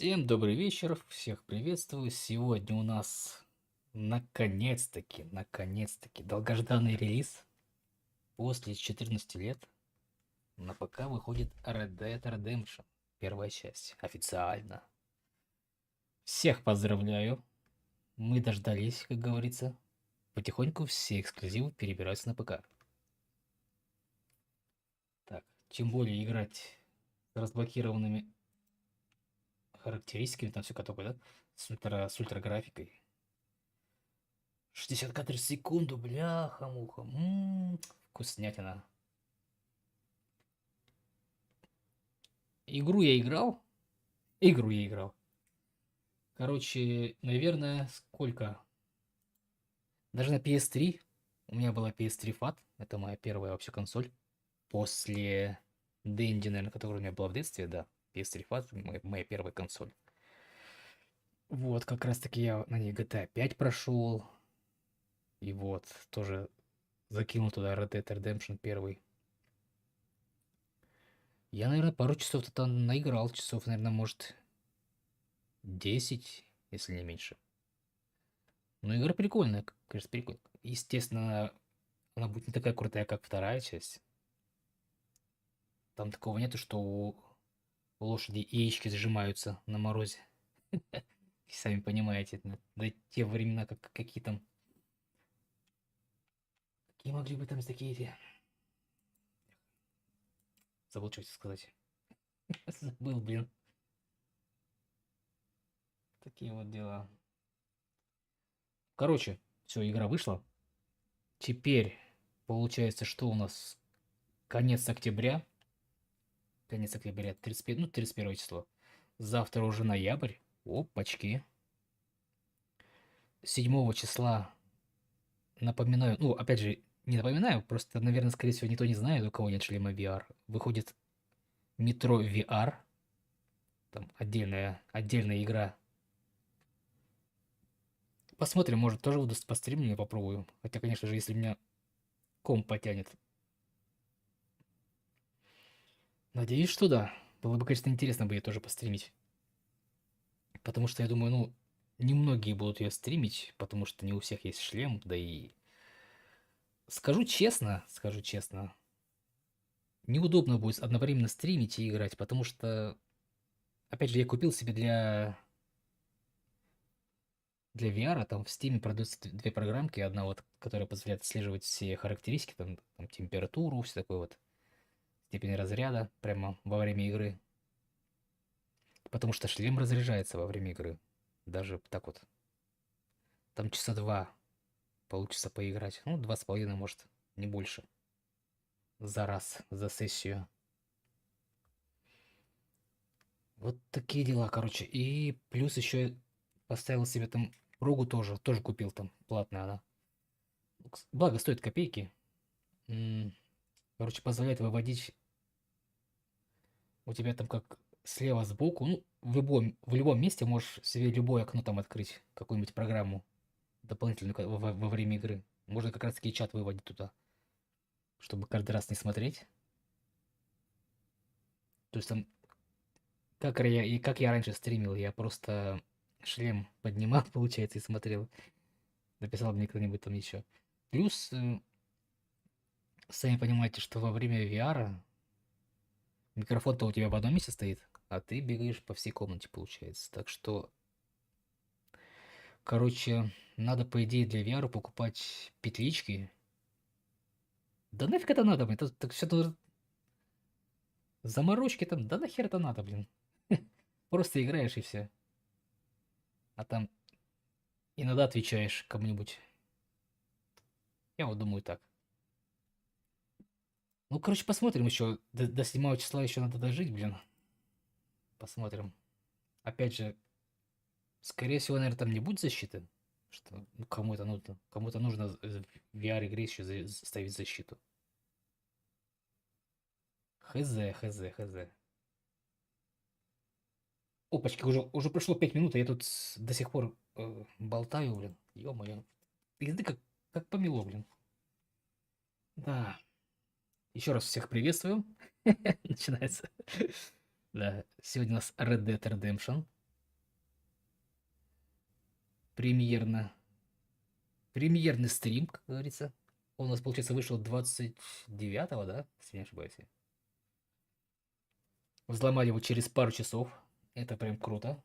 Всем добрый вечер, всех приветствую. Сегодня у нас наконец-таки долгожданный релиз. После 14 лет на ПК выходит Red Dead Redemption, первая часть, официально. Всех поздравляю, мы дождались, как говорится. Потихоньку все эксклюзивы перебираются на ПК. Так, тем более играть с разблокированными характеристиками, там все такое, да? С ультраграфикой. 60 кадров в секунду, бляха-муха. Вкуснятина. Игру я играл. Игру я играл. Короче, наверное, сколько? Даже на PS3. У меня была PS3 FAT. Это моя первая вообще консоль. После Dendy, наверное, которая у меня была в детстве, да. PS3 FAT, моя первая консоль. Вот, как раз таки я на ней GTA 5 прошел. И вот, тоже закинул туда Red Dead Redemption 1. Я, наверное, пару часов там наиграл. Часов, наверное, может, 10, если не меньше. Но игра прикольная, кажется, прикольная. Естественно, она будет не такая крутая, как вторая часть. Там такого нету, что у лошади яички сжимаются на морозе. Сами понимаете, да те времена, какие там... Какие могли быть там такие эти... Забыл, что сказать. Забыл, блин. Такие вот дела. Короче, все, игра вышла. Теперь получается, что у нас конец октября. Конец октября, 31, ну, 31 число. Завтра уже ноябрь. Опачки. 7 числа, напоминаю, ну, опять же, не напоминаю, просто, наверное, скорее всего, никто не знает, у кого нет шлема VR. Выходит метро VR. Там отдельная игра. Посмотрим, может, тоже буду по стриму попробую. Хотя, конечно же, если меня комп потянет. Надеюсь, что да. Было бы, конечно, интересно бы ее тоже постримить. Потому что я думаю, ну, немногие будут ее стримить, потому что не у всех есть шлем, да и... Скажу честно, неудобно будет одновременно стримить и играть, потому что, опять же, я купил себе для VR, там в Steam продаются две программки. Одна вот, которая позволяет отслеживать все характеристики, там температуру, все такое вот, степень разряда прямо во время игры. Потому что шлем разряжается во время игры. Даже так вот. Там часа два получится поиграть. Ну, 2,5, может, не больше. За раз, за сессию. Вот такие дела, короче. И плюс еще поставил себе там прогу тоже купил там, платная она. Благо стоит копейки. Короче, позволяет выводить у тебя там как слева сбоку, ну, в любом месте можешь себе любое окно там открыть, какую-нибудь программу дополнительную во время игры. Можно как раз таки чат выводить туда, чтобы каждый раз не смотреть. То есть там, как я раньше стримил, я просто шлем поднимал, получается, и смотрел. Написал мне кто-нибудь там еще. Плюс, сами понимаете, что во время VR микрофон-то у тебя в одном месте стоит, а ты бегаешь по всей комнате, получается. Так что, короче, надо, по идее, для VR покупать петлички. Да нафиг это надо, блин? Это так все тут заморочки там. Да нахер это надо, блин? Просто играешь и все. А там иногда отвечаешь кому-нибудь. Я вот думаю так. Ну, короче, посмотрим еще. До 7 числа еще надо дожить, блин. Посмотрим. Опять же, скорее всего, наверное, там не будет защиты. Что ну, кому-то нужно в VR-игре еще ставить защиту. Хз. Опачки, уже прошло 5 минут, а я тут до сих пор болтаю, блин. Ё-моё. Язык как помело, блин. Да. Еще раз всех приветствую. Начинается. Да. Сегодня у нас Red Dead Redemption. премьерно. Премьерный стрим, как говорится. Он у нас, получается, вышел 29-го, да? Если не ошибаюсь. Взломали его через пару часов. Это прям круто.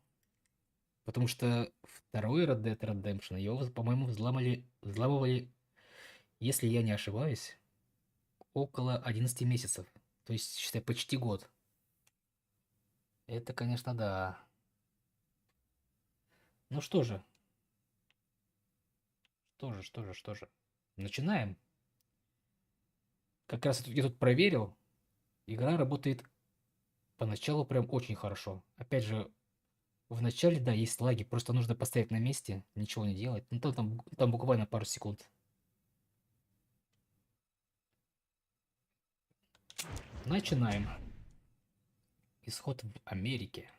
Потому что второй Red Dead Redemption, его, по-моему, взламывали, если я не ошибаюсь, около 11 месяцев. То есть, считай, почти год. Это, конечно, да. Ну что же. Что же. Начинаем. Как раз я тут проверил. Игра работает поначалу прям очень хорошо. Опять же, в начале, да, есть лаги. Просто нужно постоять на месте, ничего не делать. Ну, там буквально пару секунд. Начинаем. Исход в Америке.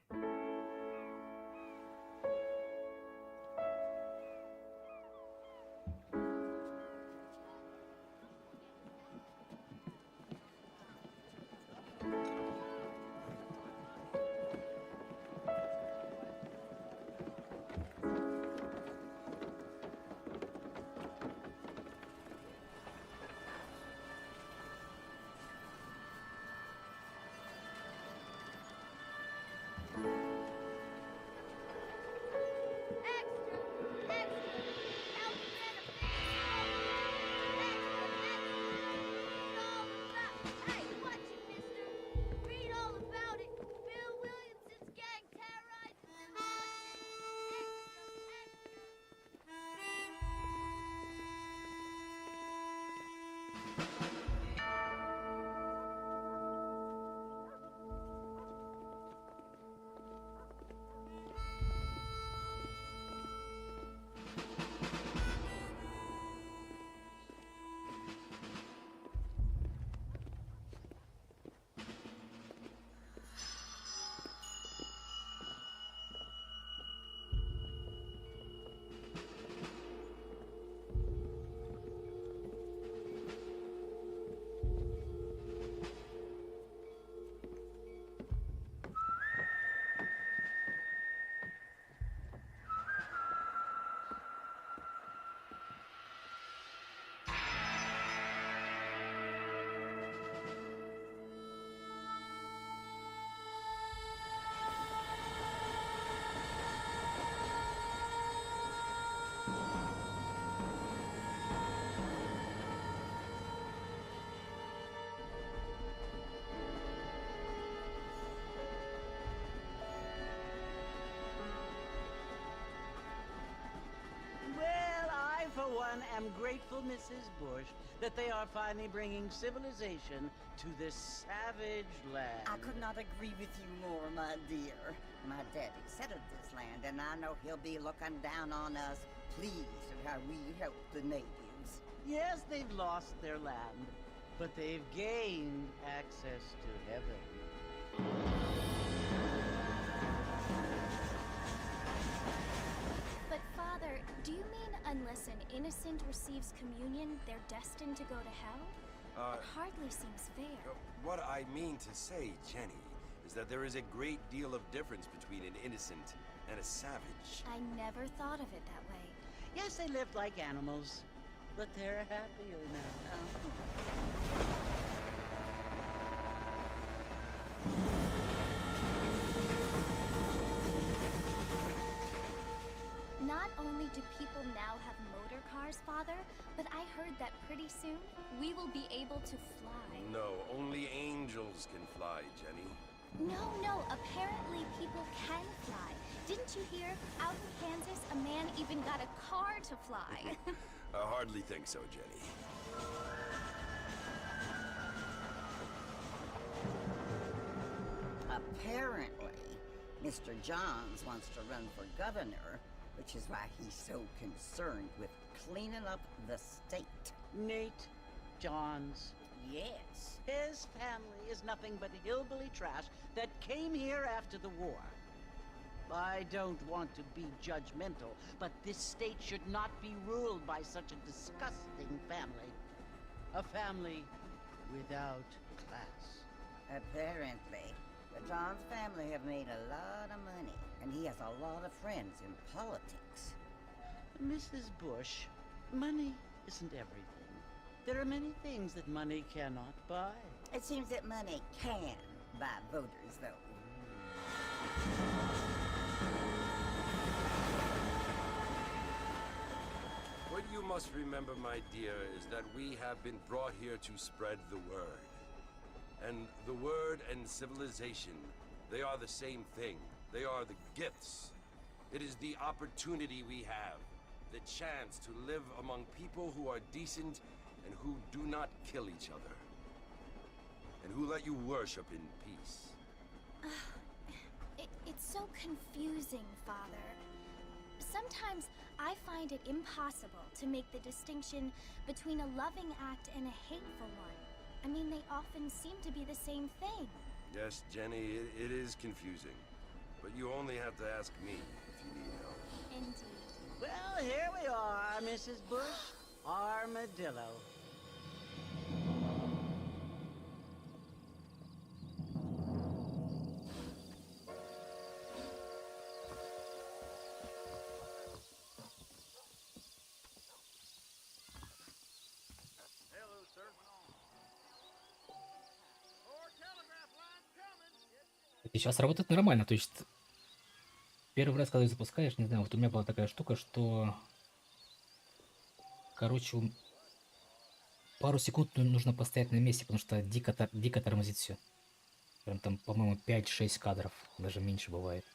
Well, I, for one, am grateful, Mrs. Bush, that they are finally bringing civilization to this savage land. I could not agree with you more, my dear. My daddy settled this land, and I know he'll be looking down on us, pleased at how we help the natives. Yes, they've lost their land, but they've gained access to heaven. But Father, do you mean unless an innocent receives communion, they're destined to go to hell? It hardly seems fair. What I mean to say, Jenny, is that there is a great deal of difference between an innocent and a savage. I never thought of it that way. Yes, they lived like animals, but they're happier now. Not only do people now have motor cars, Father, but I heard that pretty soon we will be able to fly. No, only angels can fly, Jenny. No, apparently people can fly. Didn't you hear? Out in Kansas, a man even got a car to fly. I hardly think so, Jenny. Apparently, Mr. Johns wants to run for governor, which is why he's so concerned with cleaning up the state. Nate Johns. Yes. His family is nothing but hillbilly trash that came here after the war. I don't want to be judgmental, but this state should not be ruled by such a disgusting family. A family without class. Apparently, the Johns family have made a lot of money, and he has a lot of friends in politics. Mrs. Bush, money isn't everything. There are many things that money cannot buy. It seems that money can buy voters, though. What you must remember, my dear, is that we have been brought here to spread the word. And the word and civilization, they are the same thing. They are the gifts. It is the opportunity we have, the chance to live among people who are decent and who do not kill each other. And who let you worship in peace. It's so confusing, Father. Sometimes I find it impossible to make the distinction between a loving act and a hateful one. I mean, they often seem to be the same thing. Yes, Jenny, it is confusing. But you only have to ask me if you need help. Indeed. Well, here we are, Mrs. Bush. Armadillo. И сейчас работает нормально, то есть первый раз, когда ее запускаешь, не знаю, вот у меня была такая штука, что, короче, пару секунд нужно постоять на месте, потому что дико тормозит все. Прям там, по-моему, 5-6 кадров, даже меньше бывает.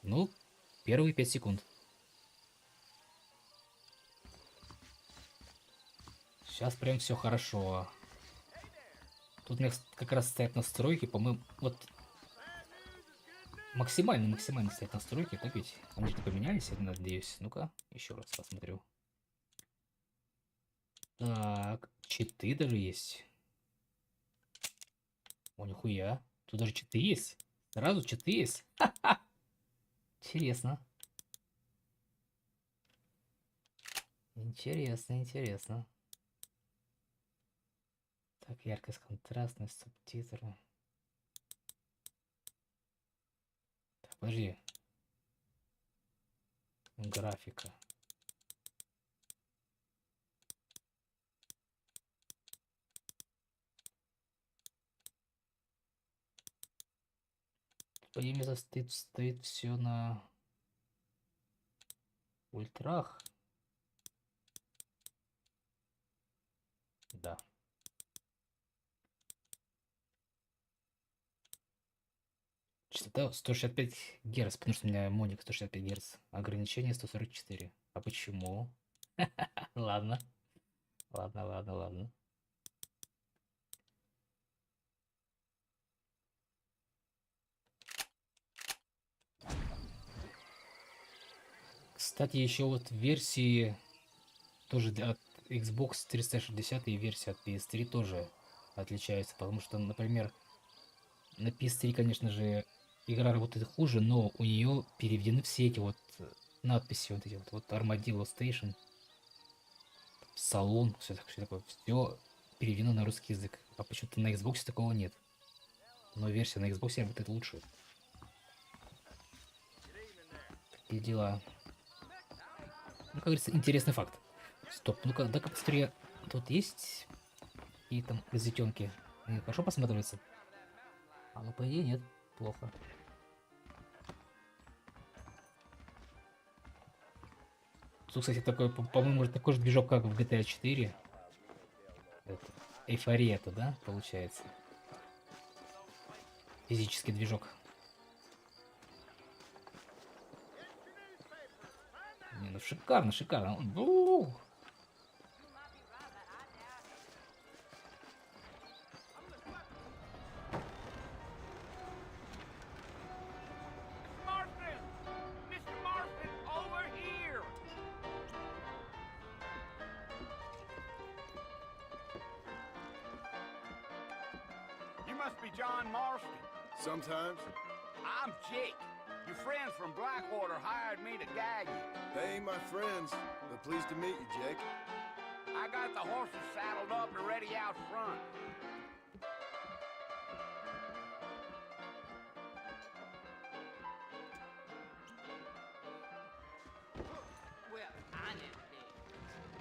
Ну, первые 5 секунд. Сейчас прям все хорошо. Тут у меня как раз стоят настройки, по-моему, вот максимально стоят настройки, так ведь? Они же не поменялись, я надеюсь. Ну-ка, еще раз посмотрю. Так, читы даже есть. О, нихуя. Тут даже читы есть. Сразу читы есть. Ха-ха. Интересно. Интересно. Так, яркость, контрастность, субтитры. Так, подожди. Графика. По ними стоит все на ультрах. Да. Частота 165 Гц, потому что у меня моник 165 Гц. Ограничение 144. А почему? Ладно. Ладно. Кстати, еще вот версии тоже от Xbox 360 и версия от PS3 тоже отличаются, потому что, например, на PS3, конечно же, игра работает хуже, но у нее переведены все эти вот надписи, вот эти вот Armadillo Station, салон, все такое, все переведено на русский язык. А почему-то на Xbox такого нет. Но версия на Xbox работает лучше. Такие дела. Ну, как говорится, интересный факт. Стоп, ну-ка, дай-ка посмотри, тут есть и там газетенки. Они хорошо посматриваются? А ну, по идее, нет. Плохо. Тут, кстати, такой, по-моему, такой же движок, как в GTA 4. Это, эйфория это, да, получается? Физический движок. Не, ну шикарно. You must be John Marston. Sometimes. I'm Jake. Your friends from Blackwater hired me to gag you. They ain't my friends, but pleased to meet you, Jake. I got the horses saddled up and ready out front.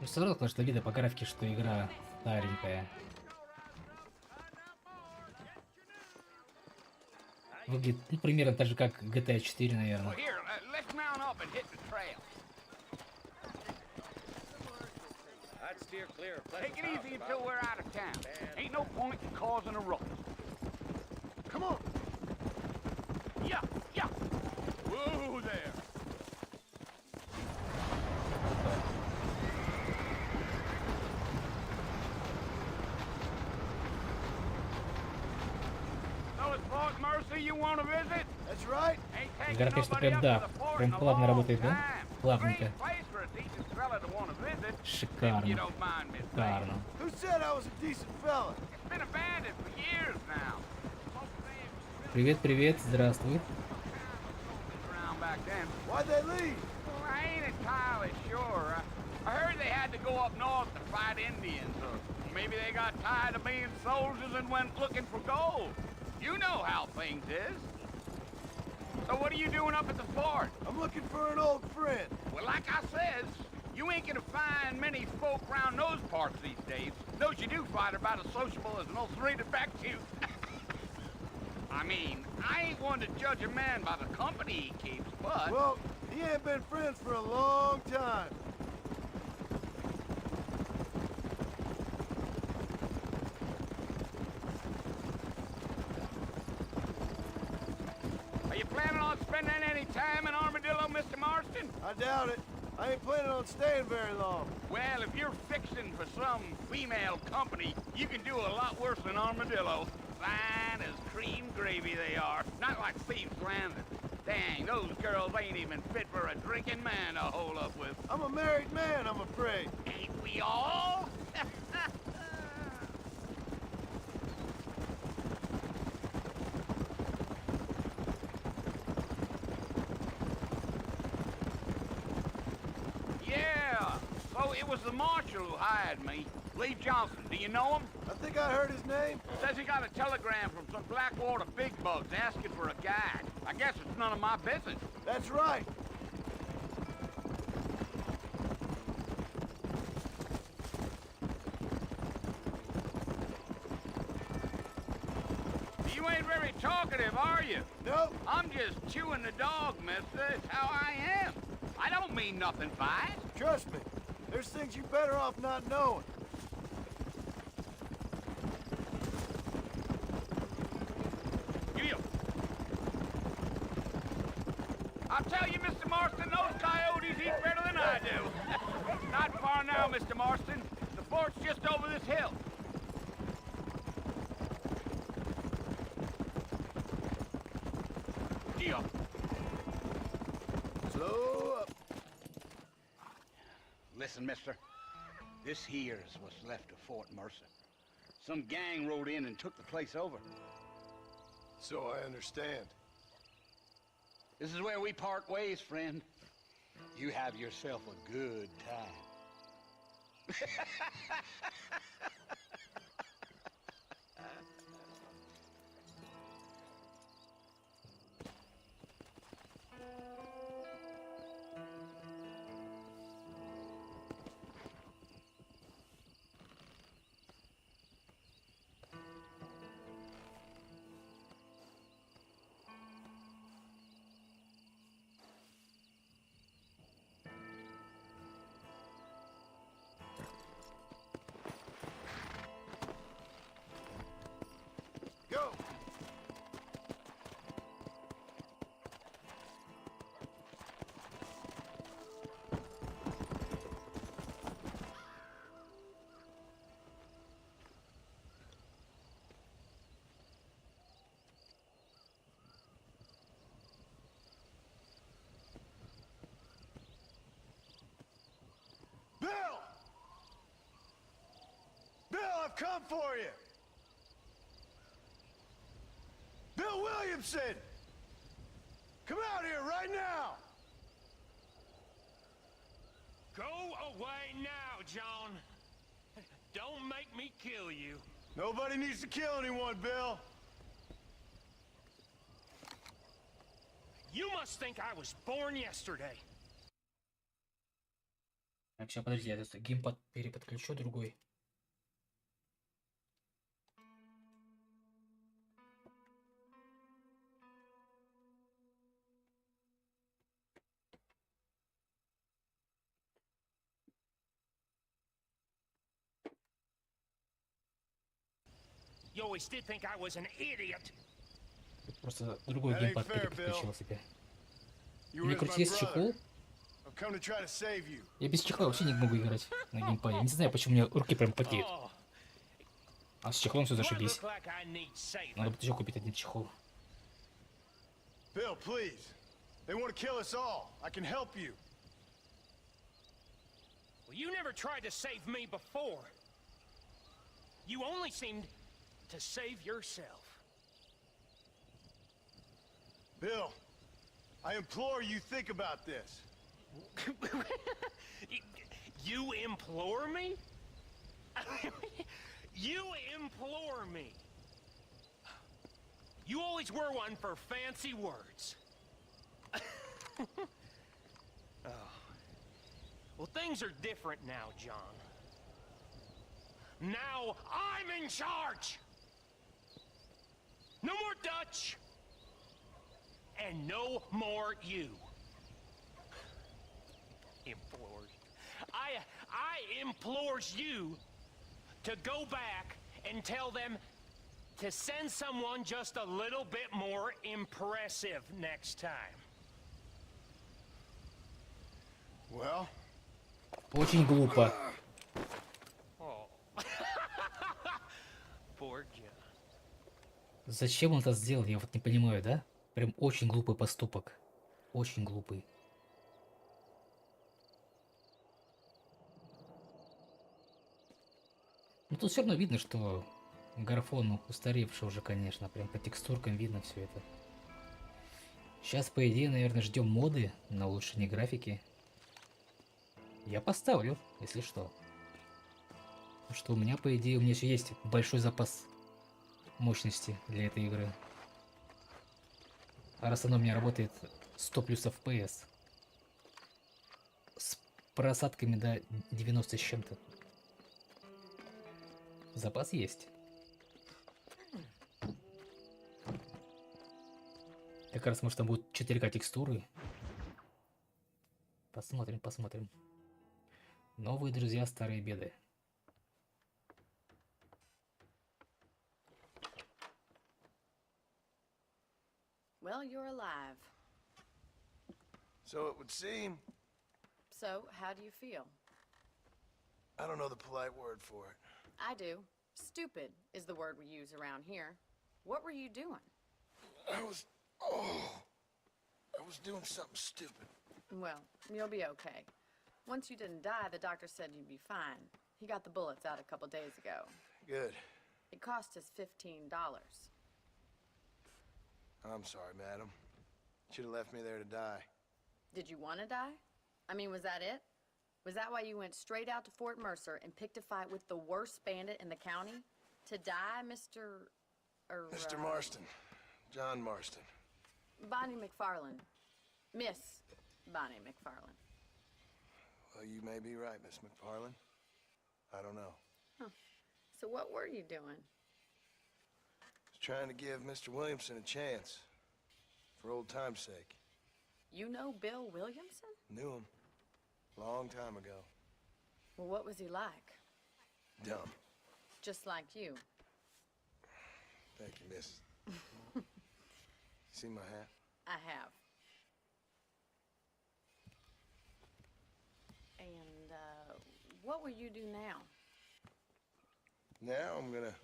Ну, все равно, что видно по графике, что игра старенькая. Выглядит, ну, примерно так же, как GTA 4, наверное. Here, let's mount up and hit the trail. I'd steer clear of Take it Pleasant easy House until we're out of town. Ain't no point in causing a ruckus. Come on. Yeah, yeah. Whoa there. So it's Fort Mercy you want to visit? That's right. Ain't taking Игра, конечно, nobody прям, up да, to the fort прям in a плавно long работает, да? time. Плавненько. Great place for a decent fella to want to visit. If you Шикарно. don't mind me saying. Шикарно. Who said I was a decent fella? It's been abandoned for years now. Привет, привет, здравствуй. Around back then. Why'd they leave? Well, I ain't entirely sure. I heard they had to go up north to fight Indians, or maybe they got tired of being soldiers and went looking for gold. You know how things is. So what are you doing up at the fort? I'm looking for an old friend. Well, like I says, you ain't gonna find many folk round those parts these days. Those you do find are about as sociable as an ulcerated back tooth. I mean, I ain't one to judge a man by the company he keeps, but... Well, he ain't been friends for a long time. Are you planning on spending any time in Armadillo, Mr. Marston? I doubt it. I ain't planning on staying very long. Well, if you're fixing for some female company, you can do a lot worse than Armadillo. Fine as cream gravy they are. Not like Thieves Landing. Dang, those girls ain't even fit for a drinking man to hole up with. I'm a married man, I'm afraid. Ain't we all? Yeah, so it was the marshal who hired me. Lee Johnson, do you know him? I think I heard his name. Says he got a telegram from some Blackwater big bugs asking for a guide. I guess it's none of my business. That's right. You ain't very talkative, are you? Nope. I'm just chewing the dog, mister. It's how I am. I don't mean nothing by it. Trust me. There's things you better off not knowing. You. I'll tell you, Mr. Marston, those coyotes eat better than I do. Not far now, Mr. Marston. The fort's just over this hill. Deal. Slow up. Listen, mister. This here's what's left of Fort Mercer. Some gang rode in and took the place over. So I understand. This is where we part ways, friend. You have yourself a good time. Go. Bill! Bill, I've come for you! Bill Williamson! Come out here right now! Go away now, John. Don't make me kill you. Nobody needs to kill anyone, Bill. You must think I was born yesterday. Так, сейчас, подожди, я тут геймпад переподключу другой. You always did think I was an idiot. Просто другой That ain't геймпад fair, переподключил себе. You Или were круть my есть brother. чехол? I've come to try to save you. Я без чехла вообще не могу играть на геймпаде. Не знаю, почему у меня руки прям потеют. Oh, А с чехлом все do I зашибись. look like I need saving? Надо будет еще купить один чехол. Bill, please. They want to kill us all. I can help you. Well, you never tried to save me before. You only seemed to save yourself. Bill, I implore you think about this. You implore me? You implore me. You always were one for fancy words. Oh. Well, things are different now, John. Now I'm in charge. No more Dutch. And no more you. Implores. I implores you to go back and tell them to send someone just a little bit more impressive next time. Well, Очень глупо. Oh. Poor John. Зачем он это сделал, я вот не понимаю, да? Прям очень глупый поступок. Очень глупый. Ну тут все равно видно, что графон устаревший уже, конечно. Прям по текстуркам видно все это. Сейчас, по идее, наверное, ждем моды на улучшение графики. Я поставлю, если что. Потому что у меня, по идее, у меня еще есть большой запас мощности для этой игры. А раз оно у меня работает 100 плюс FPS. С просадками до 90 с чем-то. Запас есть. Как раз, может, там будут 4К текстуры. Посмотрим, посмотрим. Новые друзья, старые беды. Well, you're alive. so it would seem. So, how do you feel? I don't know the polite word for it. I do. Stupid is the word we use around here. What were you doing? I was doing something stupid. Well, you'll be okay. Once you didn't die, the doctor said you'd be fine. He got the bullets out a couple days ago. Good. It cost us $15. I'm sorry, madam. Should have left me there to die. Did you want to die? I mean, was that it? Was that why you went straight out to Fort Mercer and picked a fight with the worst bandit in the county? To die, Mr. Mr. Marston. John Marston. Bonnie McFarland. Miss Bonnie McFarland. Well, you may be right, Miss McFarland. I don't know. So what were you doing? I was trying to give Mr. Williamson a chance. For old time's sake. You know Bill Williamson? Knew him. Long time ago. Well, what was he like? Dumb. Just like you. Thank you, miss. You see my hat? I have. And, what will you do now? Now I'm gonna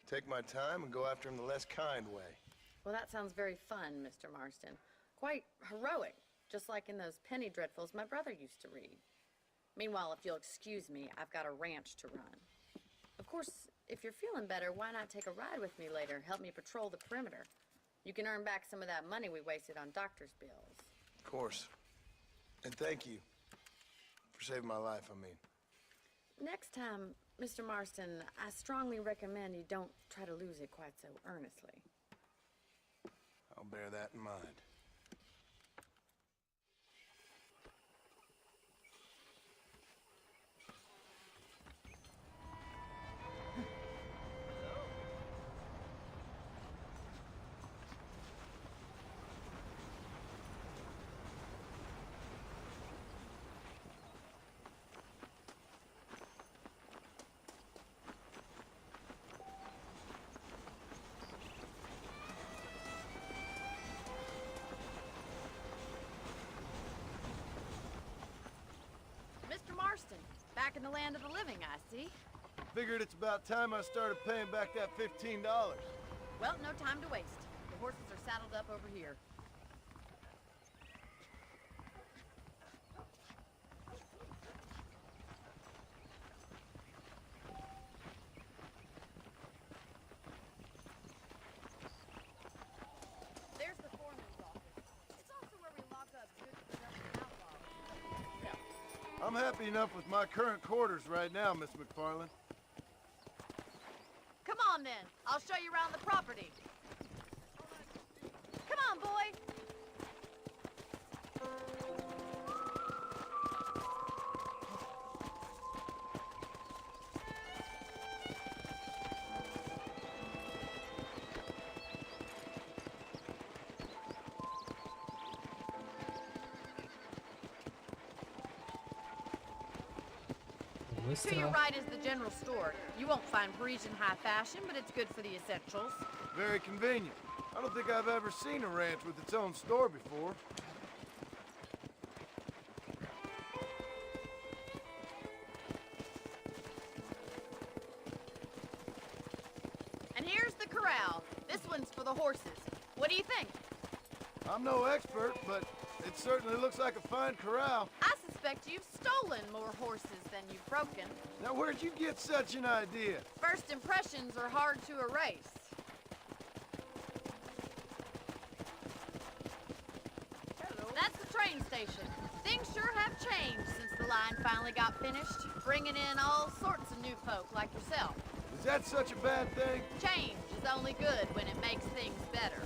take my time and go after him the less kind way. Well, that sounds very fun, Mr. Marston. Quite heroic, just like in those penny dreadfuls my brother used to read. Meanwhile, if you'll excuse me, I've got a ranch to run. Of course, if you're feeling better, why not take a ride with me later? Help me patrol the perimeter. You can earn back some of that money we wasted on doctor's bills. Of course. And thank you for saving my life, I mean. Next time, Mr. Marston, I strongly recommend you don't try to lose it quite so earnestly. I'll bear that in mind. Marston. Back in the land of the living, I see. Figured it's about time I started paying back that $15. Well, no time to waste. The horses are saddled up over here. There's the foreman's office. It's also where we lock up good production outlaws. I'm happy enough with my current quarters right now, Miss McFarland. Come on, then. I'll show you around the property. Come on, boy. To your right is the general store. You won't find Parisian high fashion, but it's good for the essentials. Very convenient. I don't think I've ever seen a ranch with its own store before. And here's the corral. This one's for the horses. What do you think? I'm no expert, but it certainly looks like a fine corral. I suspect you've stolen more horses than you've broken. Now, where'd you get such an idea? First impressions are hard to erase. That's the train station. Things sure have changed since the line finally got finished, bringing in all sorts of new folk like yourself. Is that such a bad thing? Change is only good when it makes things better.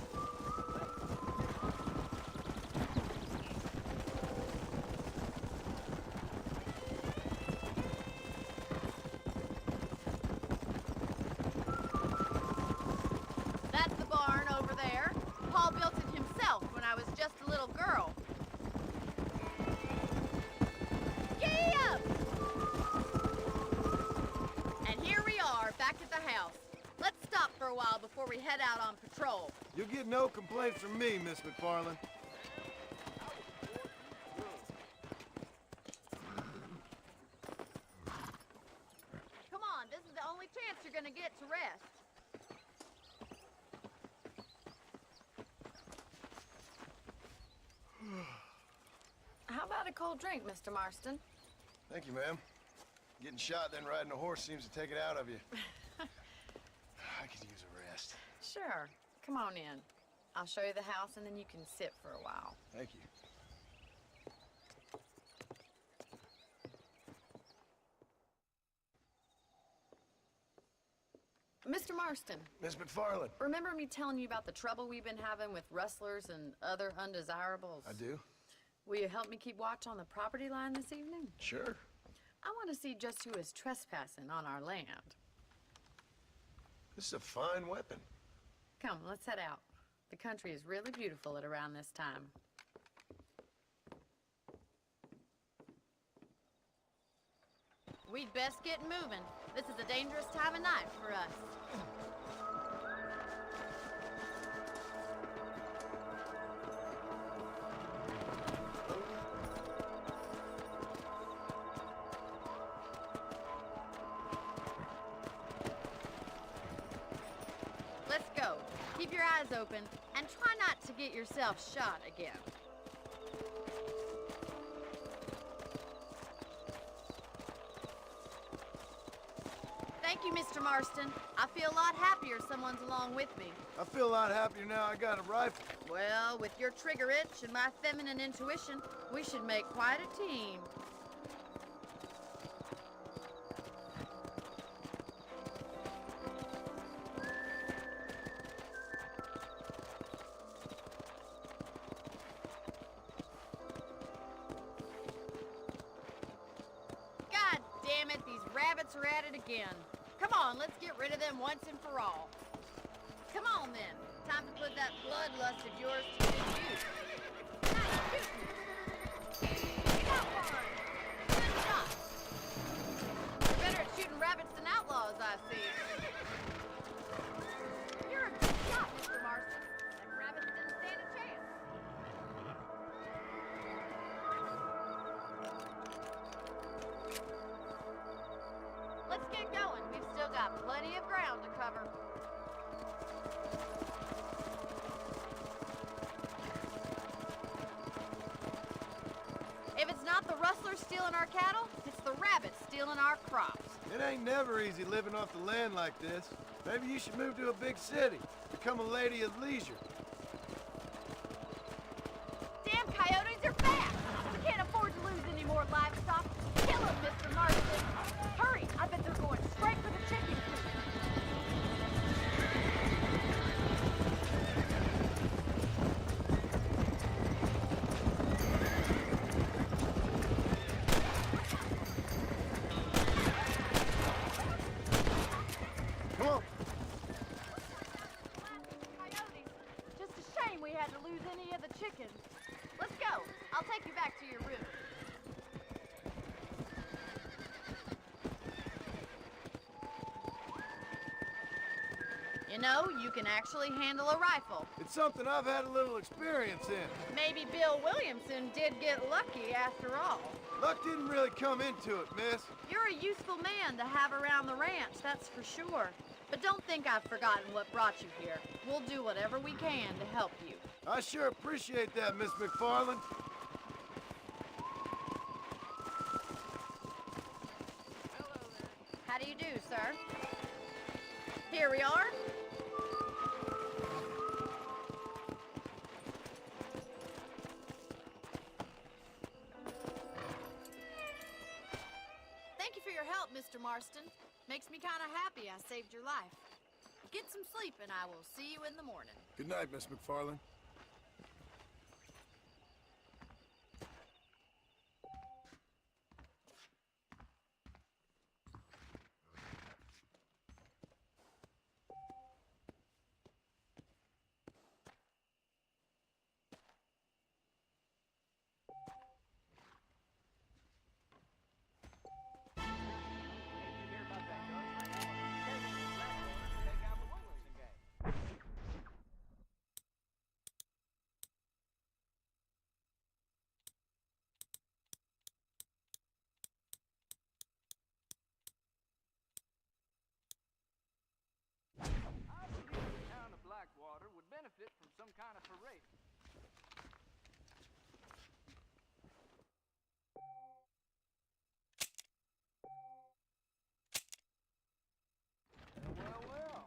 That's the barn over there. Paul built it himself when I was just a little girl. Yeah! And here we are, back at the house. Let's stop for a while before we head out on patrol. You'll get no complaints from me, Miss McFarland. Come on, this is the only chance you're gonna get to rest. How about a cold drink, Mr. Marston? Thank you, ma'am. Getting shot then riding a horse seems to take it out of you. I could use a rest. Sure. Come on in. I'll show you the house and then you can sit for a while. Thank you. Mr. Marston, Miss McFarland. remember me telling you about the trouble we've been having with rustlers and other undesirables? I do? Will you help me keep watch on the property line this evening? Sure. I want to see just who is trespassing on our land. This is a fine weapon. Come, let's head out. The country is really beautiful at around this time. We'd best get moving. This is a dangerous time of night for us. Let's go. Keep your eyes open and try not to get yourself shot again. Thank you, Mr. Marston. I feel a lot happier someone's along with me. I feel a lot happier now I got a rifle. Well, with your trigger itch and my feminine intuition, we should make quite a team. God damn it, these rabbits are at it again. Come on, let's get rid of them once and for all. Come on, then. Time to put that bloodlust of yours to good use. Nice shooting. Got one. Good shot. You're better at shooting rabbits than outlaws, I see. You're a good shot, Mr. Marston. Them rabbits didn't stand a chance. plenty of ground to cover. If it's not the rustlers stealing our cattle, it's the rabbits stealing our crops. It ain't never easy living off the land like this. Maybe you should move to a big city. Become a lady of leisure. Damn coyotes are back! We can't afford to lose any more livestock. Kill them, Mr. Marston! Hurry! I bet they're going straight for the chicken coop. Come on. Coyotes! Just a shame we had to lose any of the chickens. Let's go. I'll take you back to your room. You know, you can actually handle a rifle. It's something I've had a little experience in. Maybe Bill Williamson did get lucky after all. Luck didn't really come into it, miss. You're a useful man to have around the ranch, that's for sure. But don't think I've forgotten what brought you here. We'll do whatever we can to help you. I sure appreciate that, Miss McFarland. How do you do, sir? Here we are. Thank you for your help, Mr. Marston. Makes me kind of happy I saved your life. Get some sleep and I will see you in the morning. Good night, Miss McFarland. Benefit from some kind of parade. Well.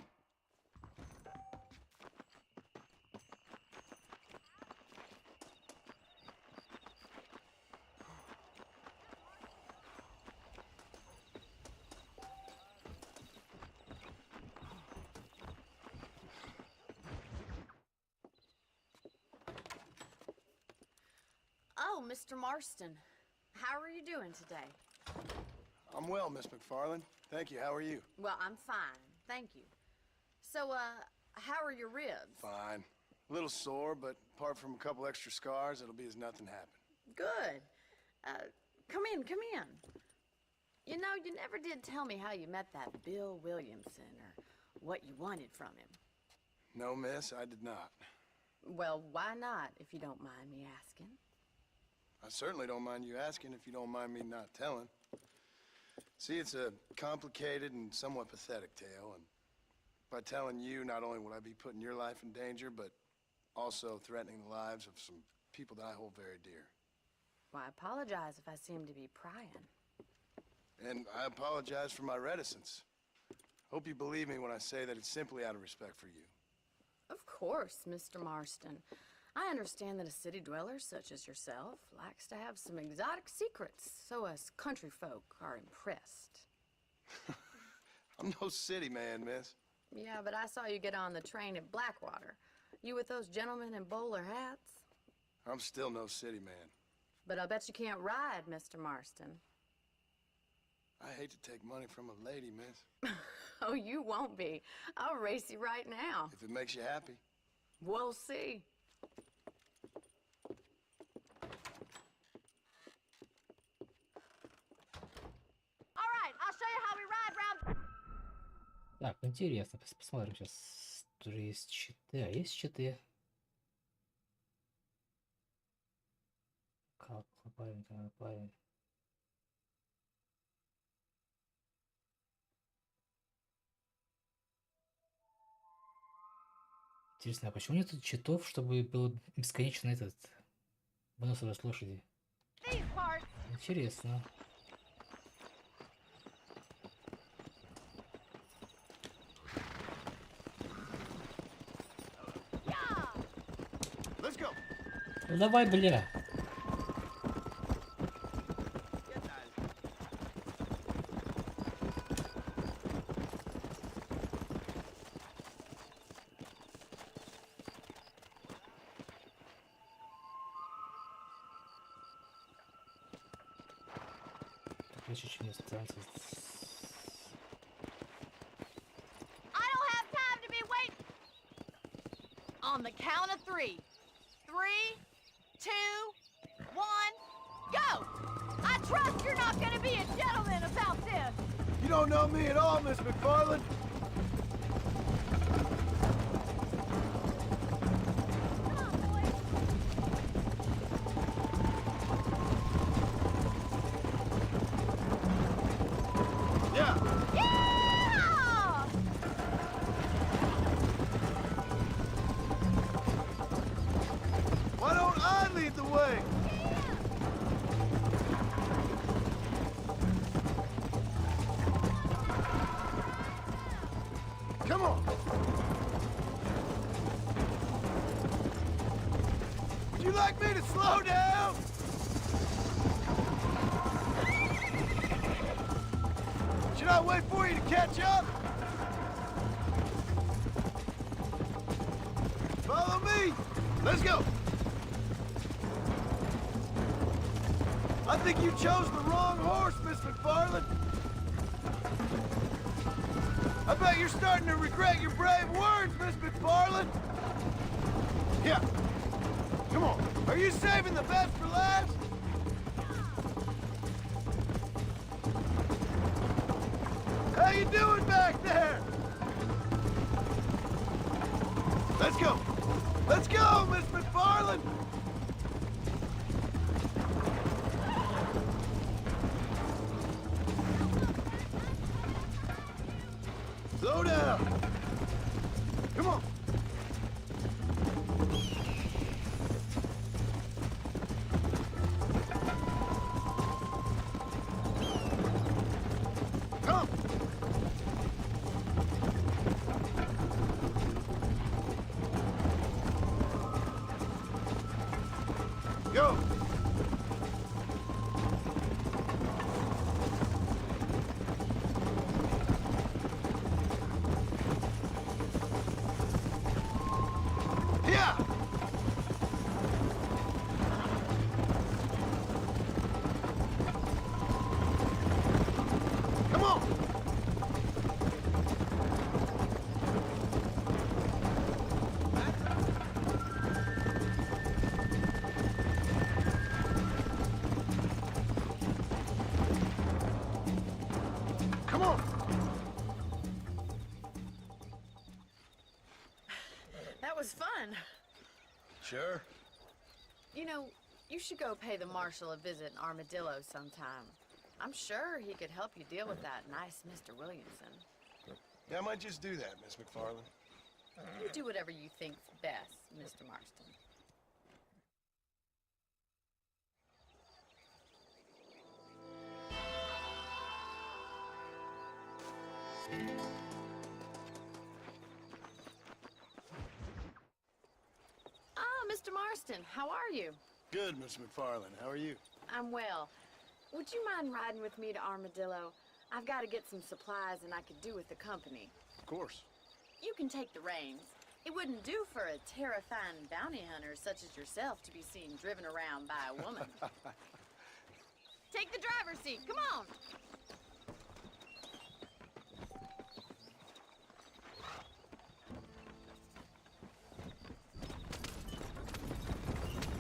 Oh, Mr. Marston. How are you doing today? I'm well, Miss McFarland. Thank you. How are you? Well, I'm fine. Thank you. So, how are your ribs? Fine. A little sore, but apart from a couple extra scars, it'll be as nothing happened. Good. Come in. You know, you never did tell me how you met that Bill Williamson or what you wanted from him. No, miss, I did not. Well, why not, if you don't mind me asking? I certainly don't mind you asking if you don't mind me not telling. See, it's a complicated and somewhat pathetic tale, and by telling you, not only would I be putting your life in danger, but also threatening the lives of some people that I hold very dear. Well, I apologize if I seem to be prying. And I apologize for my reticence. Hope you believe me when I say that it's simply out of respect for you. Of course, Mr. Marston. I understand that a city dweller such as yourself likes to have some exotic secrets, so us country folk are impressed. I'm no city man, miss. Yeah, but I saw you get on the train at Blackwater. You with those gentlemen in bowler hats? I'm still no city man. But I bet you can't ride, Mr. Marston. I hate to take money from a lady, miss. Oh, you won't be. I'll race you right now. If it makes you happy. We'll see. All right, I'll show you how we ride round. Так, интересно, посмотрим сейчас. Тоже есть читы, а есть читы? Как парень. Интересно, а почему нет тут читов, чтобы было бесконечно этот выносливость лошади? Интересно. Let's go. Ну давай, бля. Так, лучше, чем станция. I don't have time to be waiting. On the count of 3. 3, 2, 1, go! I trust you're not gonna be a gentleman about this. You don't know me at all, Miss McFarland. Come on, boys. Yeah. Yeah! Why don't I lead the way? Come on. Would you like me to slow down? Should I wait for you to catch up? Follow me. Let's go. I think you chose the wrong horse, Miss McFarland. I bet you're starting to regret your brave words, Miss McFarland. Yeah. Come on. Are you saving the best for last? How you doing back there? Let's go. Let's go, Miss McFarland. Slow down. Come on. Come. Go. Yeah. Come on. Come on. That was fun. Sure. You know, you should go pay the marshal a visit in Armadillo sometime. I'm sure he could help you deal with that nice Mr. Williamson. Yeah, I might just do that, Miss McFarland. You do whatever you think's best, Mr. Marston. Ah, Mr. Marston, how are you? Good, Miss McFarland. How are you? I'm well. Would you mind riding with me to Armadillo? I've got to get some supplies and I could do with the company. Of course. You can take the reins. It wouldn't do for a terrifying bounty hunter such as yourself to be seen driven around by a woman. Take the driver's seat. Come on.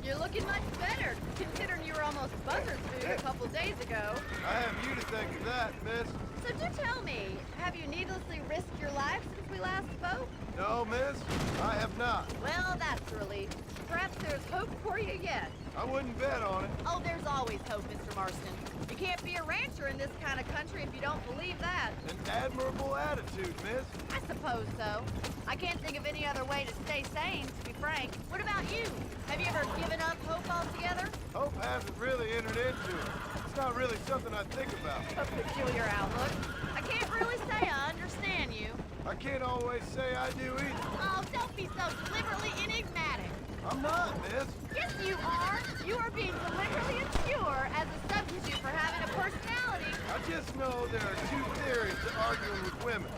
You're looking much better, considering you were almost buzzard food a couple days ago. I have you to thank for that, miss. So do tell me, have you needlessly risked your life since we last spoke? No, miss, I have not. Well, that's a relief. Perhaps there's hope for you yet. I wouldn't bet on it. Oh, there's always hope, Mr. Marston. You can't be a rancher in this kind of country if you don't believe that. An admirable attitude, miss. I suppose so. I can't think of any other way to stay sane, to be frank. What about you? Have you ever given up hope altogether? Hope hasn't really entered into it. It's not really something I think about. A peculiar outlook. I can't really say I understand you. I can't always say I do either. Oh, don't be so deliberately enigmatic. I'm not, miss. Yes, you are. You are being deliberately obscure as a substitute for having a personality. I just know there are two theories to arguing with women,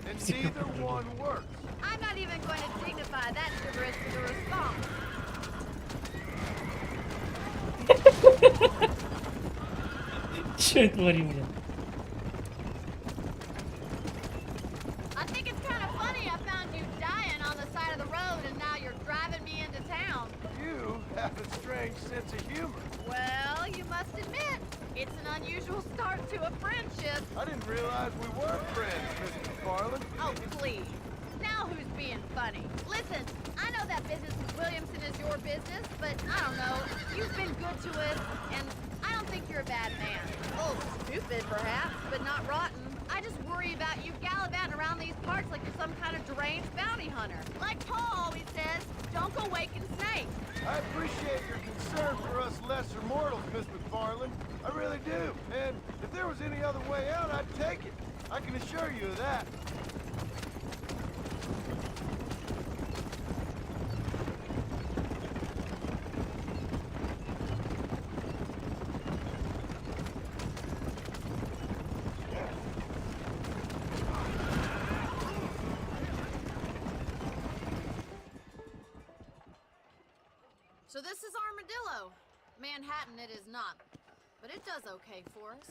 and neither one works. I'm not even going to dignify that gibberish with a response. Чё я творю, блин? I think it's kind of funny I found you dying on the side of the road and now you're driving me into town. You have a strange sense of humor. Well, you must admit, it's an unusual start to a friendship. I didn't realize we were friends, Mr. McFarland. Oh, please. Now who's being funny? Listen, I know that business with Williamson is your business, but I don't know. You've been good to us, and I don't think you're a bad man. Oh, stupid, perhaps, but not rotten. I just worry about you gallivanting around these parts like you're some kind of deranged bounty hunter. Like Paul always says, don't go waking snakes. I appreciate your concern for us lesser mortals, Miss McFarland. I really do. And if there was any other way out, I'd take it. I can assure you of that. So this is Armadillo. Manhattan it is not, but it does okay for us.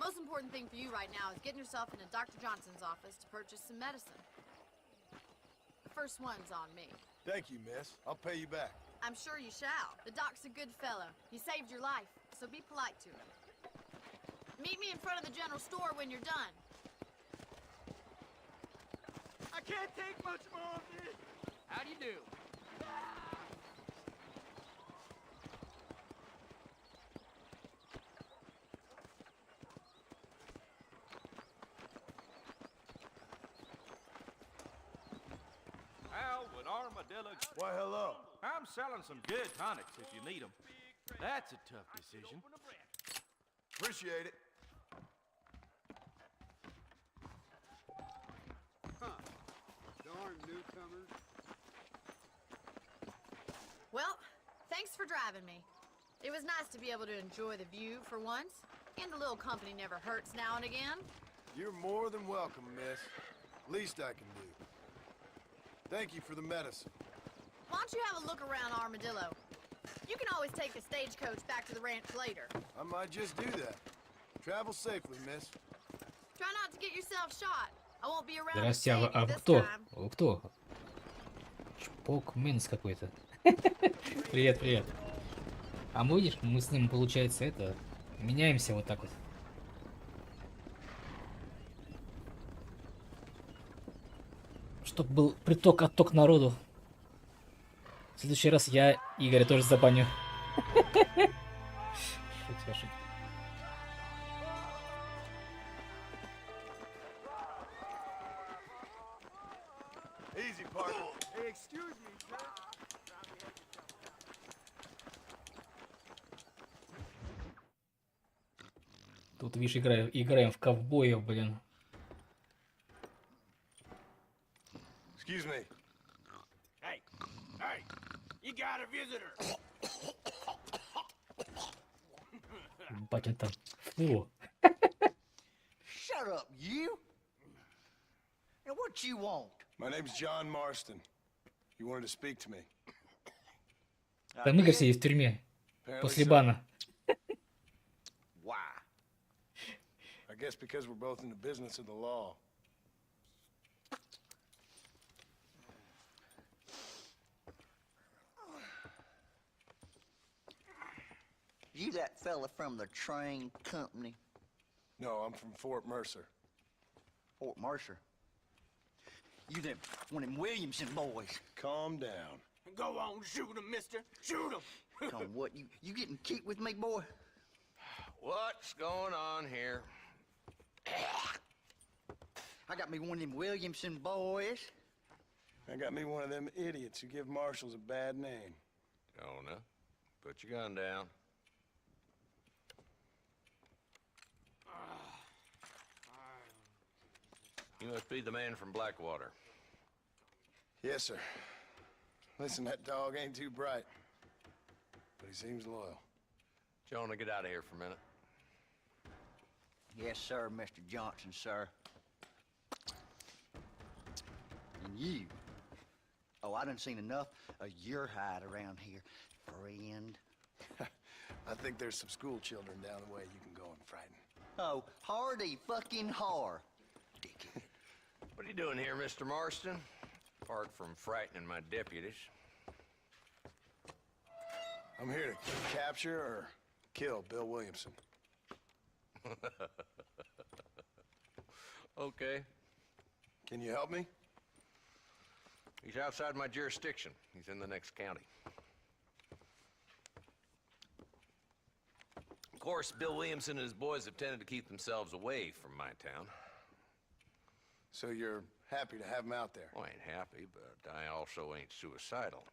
Most important thing for you right now is getting yourself into Dr. Johnson's office to purchase some medicine. The first one's on me. Thank you, miss. I'll pay you back. I'm sure you shall. The doc's a good fellow. He saved your life, so be polite to him. Meet me in front of the general store when you're done. I can't take much more of this. How do you do? How would Armadillo... Why, hello. I'm selling some good tonics if you need them. That's a tough decision. Appreciate it. Darn newcomers. Well, thanks for driving me. It was nice to be able to enjoy the view for once, and a little company never hurts now and again. You're more than welcome, miss. Least I can do. Thank you for the medicine. Why don't you have a look around Armadillo? You can always take the stagecoach back to the ranch later. I might just do that. Travel safely, miss. Try not to get yourself shot. I won't be around to Здрасте, save а you вы this кто? time. Вы кто? Чпок Мэнс какой-то. Привет, привет. А мы, видишь, мы с ним, получается, это... Меняемся вот так вот. Чтоб был приток-отток народу. В следующий раз я Игоря тоже забаню. Шутка, шутка. Easy, partner. Hey, excuse me, sir. Тут, видишь, играем в ковбоев, блин. Excuse me. Hey, hey, you got a visitor. Батя там. Фу. Shut up, you! And what you want? My name's John Marston. You wanted to speak to me. Там Игорь сидит в тюрьме. Apparently После so. бана. Why? I guess because we're both in the business of the law. You that fella from the train company? No, I'm from Fort Mercer. Fort Mercer? You them, one of them Williamson boys. Calm down. Go on, shoot him, mister. Shoot him. Come on, what, you getting kicked with me, boy? What's going on here? I got me one of them Williamson boys. I got me one of them idiots who give marshals a bad name. Jonah, put your gun down. You must be the man from Blackwater. Yes, sir. Listen, that dog ain't too bright, but he seems loyal. Jonah, get out of here for a minute. Yes, sir, Mr. Johnson, sir. And you. Oh, I done seen enough of your hide around here, friend. I think there's some school children down the way you can go and frighten. Oh, hardy fucking har. Dickhead. What are you doing here, Mr. Marston? Apart from frightening my deputies. I'm here to capture or kill Bill Williamson. Okay. Can you help me? He's outside my jurisdiction. He's in the next county. Of course, Bill Williamson and his boys have tended to keep themselves away from my town. So you're happy to have him out there? Well, I ain't happy, but I also ain't suicidal.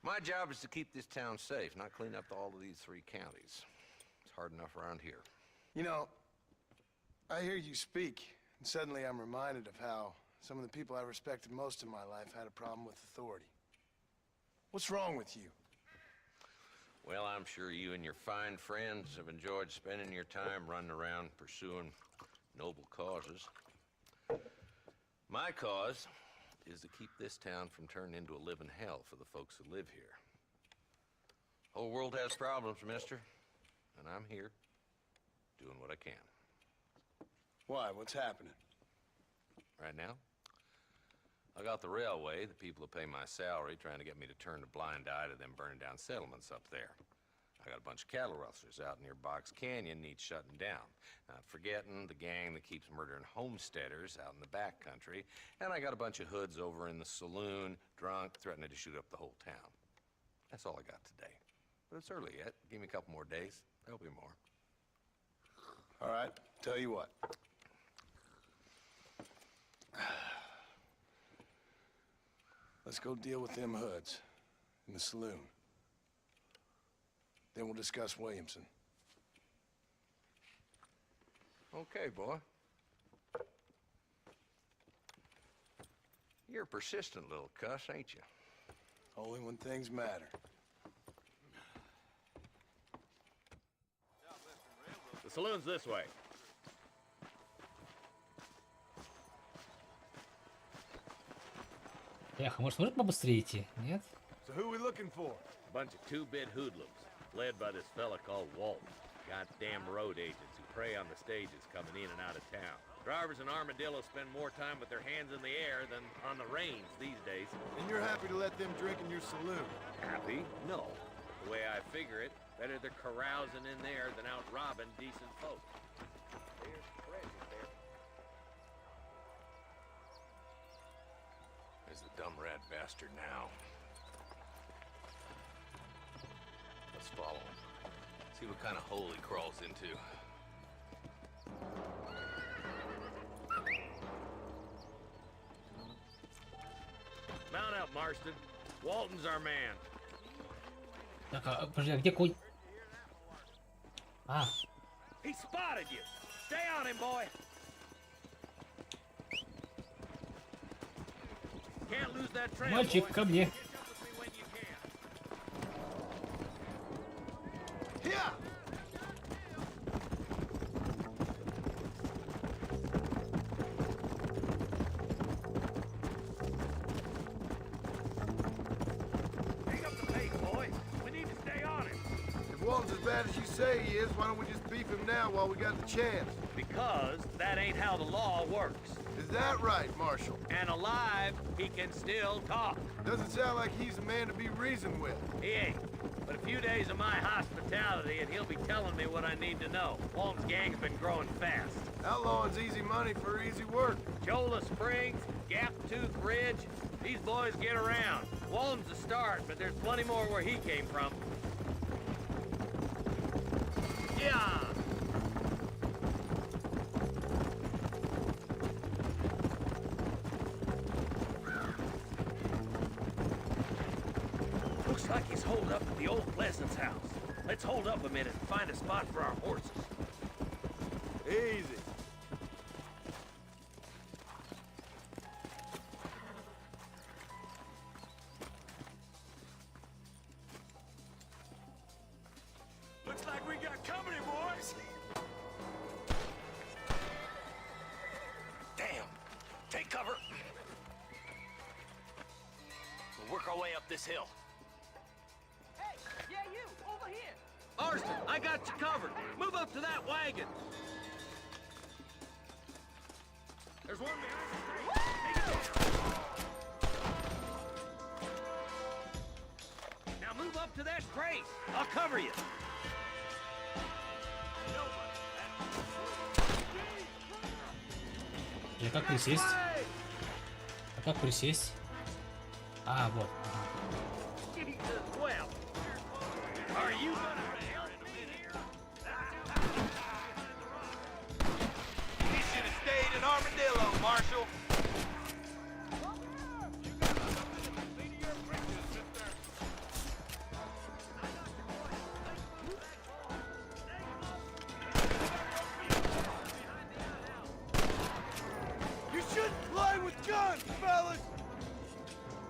My job is to keep this town safe, not clean up all of these 3 counties. It's hard enough around here. You know, I hear you speak, and suddenly I'm reminded of how some of the people I respected most in my life had a problem with authority. What's wrong with you? Well, I'm sure you and your fine friends have enjoyed spending your time running around pursuing noble causes. My cause is to keep this town from turning into a living hell for the folks who live here. Whole world has problems, mister, and I'm here doing what I can. Why? What's happening? Right now, I got the railway, the people who pay my salary, trying to get me to turn a blind eye to them burning down settlements up there. I got a bunch of cattle rustlers out near Box Canyon needs shutting down. Not forgetting the gang that keeps murdering homesteaders out in the back country. And I got a bunch of hoods over in the saloon, drunk, threatening to shoot up the whole town. That's all I got today. But it's early yet. Give me a couple more days. There'll be more. All right, tell you what. Let's go deal with them hoods in the saloon. Then we'll discuss Williamson. Okay, boy. You're a persistent little cuss, ain't you? Only when things matter. The saloon's this way. Эх, может, может побыстрее идти? Нет? So who we looking for? A bunch of 2-bit hoodlums, led by this fella called Walton. Goddamn road agents who prey on the stages coming in and out of town. Drivers in Armadillo spend more time with their hands in the air than on the reins these days. And you're happy to let them drink in your saloon? Happy? No. The way I figure it, better they're carousing in there than out robbing decent folk. There's treasure there. There's the dumb rat bastard now. Let's follow him. See what kind of hole he crawls into. Mount up, Marston. Walton's our man. Так, подожди, а где конь? А, He spotted you. Stay on him, boy. Can't lose that trail, мальчик, boy. ко мне. Catch up with me when you can. Here! Pick up the pace, boy. We need to stay on him. If Walton's as bad bad as you say he is, why don't we just beef him now while we got the chance? Because that ain't how the law works. Is that right, Marshal? And alive, he can still talk. Doesn't sound like he's a man to be reasoned with. He ain't. But a few days of my hospitality and he'll be telling me what I need to know. Walton's gang's been growing fast. Outlawing's easy money for easy work. Cholla Springs, Gap Tooth Ridge, these boys get around. Walton's the start, but there's plenty more where he came from. Yeah! Looks like he's holed up at the old Pleasance house. Let's hold up a minute and find a spot for our horses. Easy. Looks like we got company, boys. Damn! Take cover! We'll work our way up this hill. Hey, yeah, you, over here. Marston, I got you covered. Move up to that wagon. There's one behind the tree. Take it down. Now move up to that crate. I'll cover you. Я как присесть? А как присесть? А, вот. Ага. Are you gonna help me here? He should have stayed in Armadillo, Marshal. You shouldn't play with guns, fellas!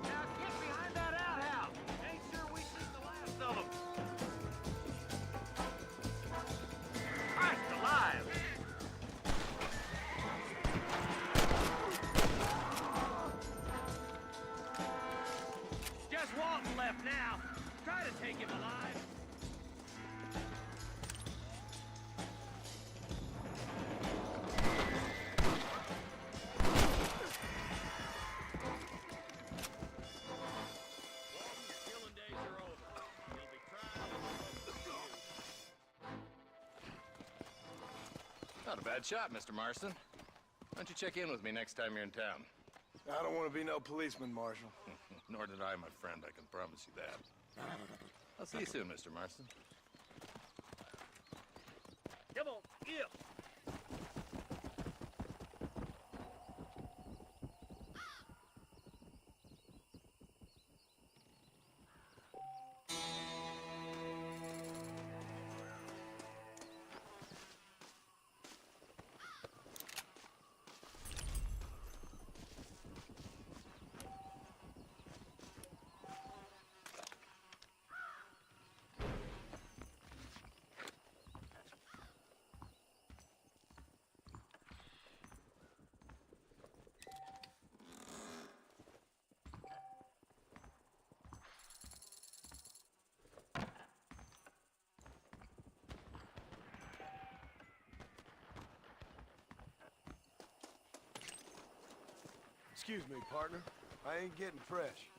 Now get behind that outhouse. Ain't sure we seen the last of them. Christ alive! Just Walton left now. Try to take him alive. Not a bad shot, Mr. Marston. Why don't you check in with me next time you're in town? I don't want to be no policeman, Marshal. Nor did I, my friend, I can promise you that. I'll see you soon, Mr. Marston. Come on, yeah. Excuse me, partner. I ain't getting fresh.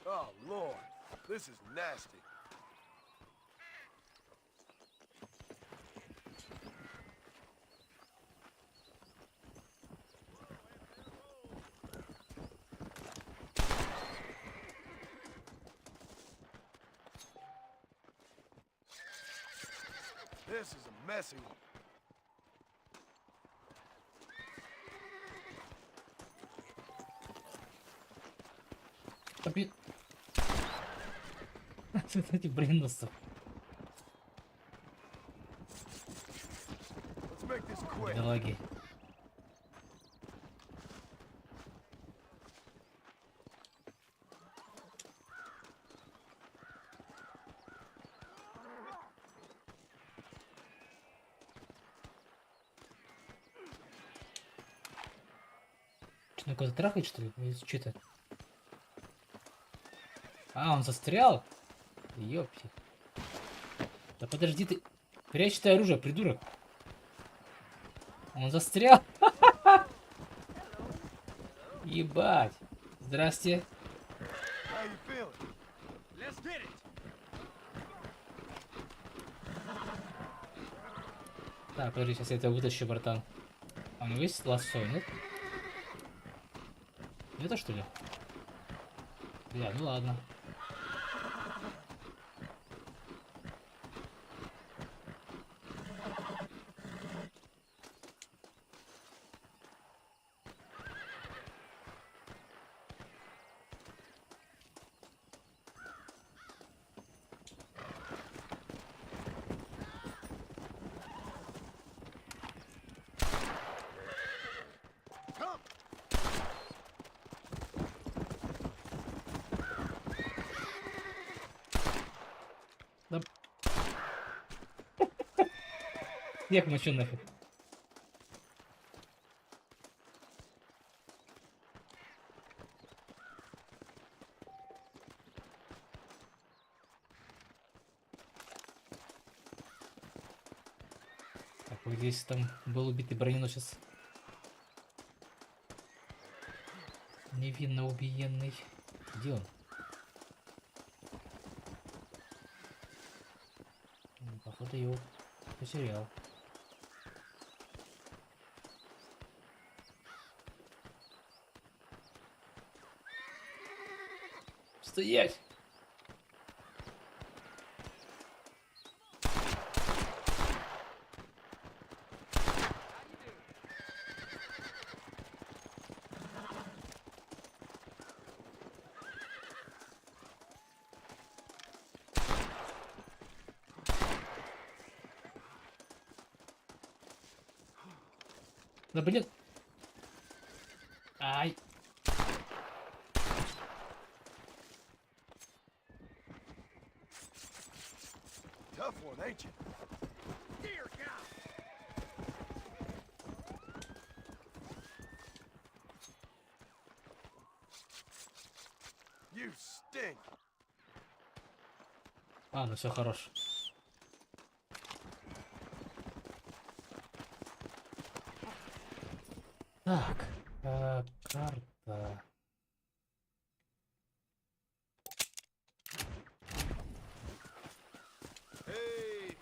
Oh, Lord. This is nasty. This is a messy one. Да блин. Эти броненосцы. Let's make this quick. Бедолаги. Что, на кого-то трахает, что ли? Что это? А, он застрял? Ёпти. Да подожди ты. Прячь ты оружие, придурок. Он застрял. Ебать. Здрасте. How you feeling? Let's get it. Так, подожди, сейчас я это вытащу, братан. А у него есть лассо, нет? Это что ли? Бля, ну ладно. Да... Снег мочу нафиг. Так, вот здесь там был убитый броненосец. Невинно убиенный. Где он? Походу его потерял. Стоять! Да блин. Ай. Tough one, ain't you? Dear God. You stink. А, ну все хорош. Так, карта. Hey.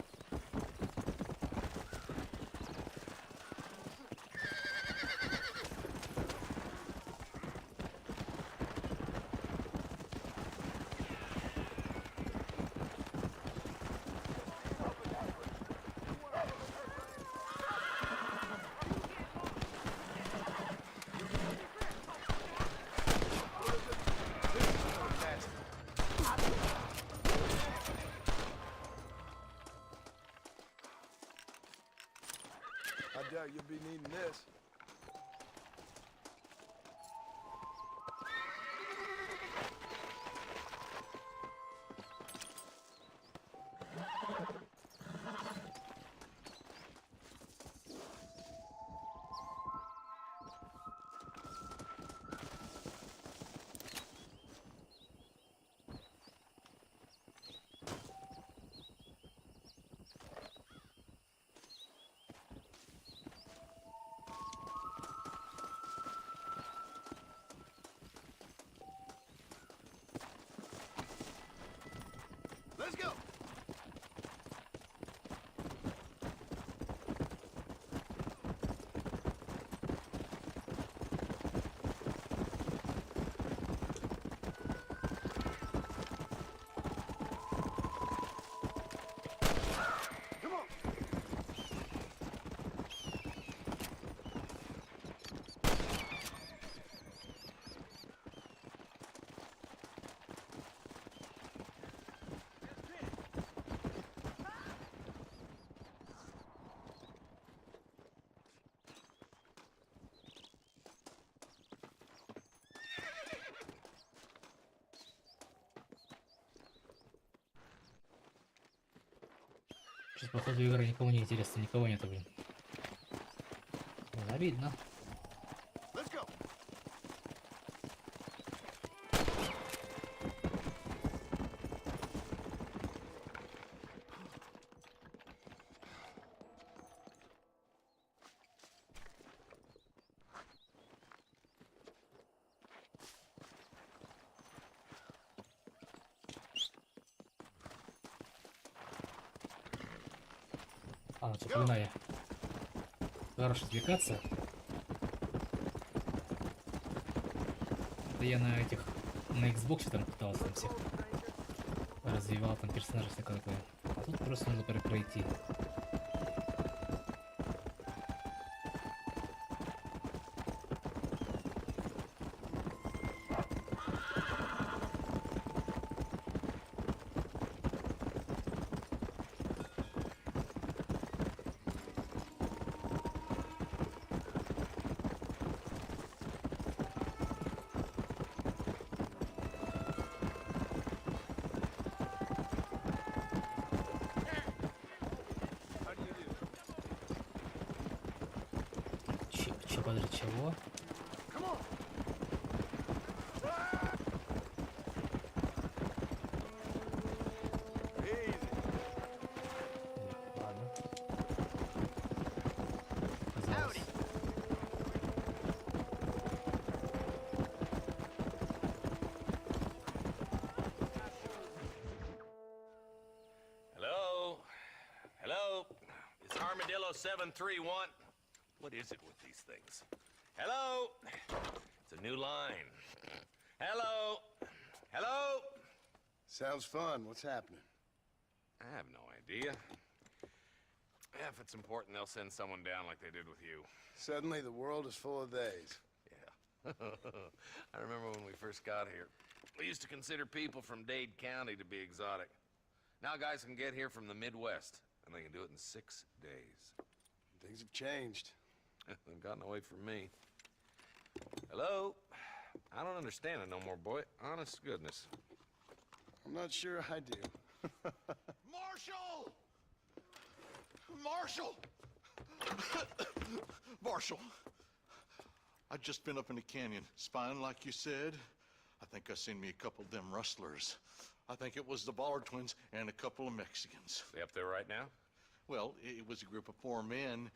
I doubt you'll be needing this. Сейчас по ходу игры никому не интересно, никого нету, блин. Обидно. А, цепляная. Хорошо отвлекаться. Это я на этих, на Xbox там пытался там всех развивал, там персонажа всякое такое. А тут просто нужно пройти. Че, подожди, чего? Ладно. Казалось. Hello? Hello? It's Armadillo 731. What is it with these things? Hello? It's a new line. Hello? Hello? Sounds fun. What's happening? I have no idea. Yeah, if it's important, they'll send someone down like they did with you. Suddenly, the world is full of theys. Yeah. I remember when we first got here. We used to consider people from Dade County to be exotic. Now guys can get here from the Midwest, and they can do it in 6 days. Things have changed. They've gotten away from me. Hello? I don't understand it no more, boy. Honest to goodness. I'm not sure I do. Marshall! Marshall! Marshall! I'd just been up in the canyon, spying like you said. I think I seen me a couple of them rustlers. I think it was the Ballard twins and a couple of Mexicans. They up there right now? Well, it was a group of 4 men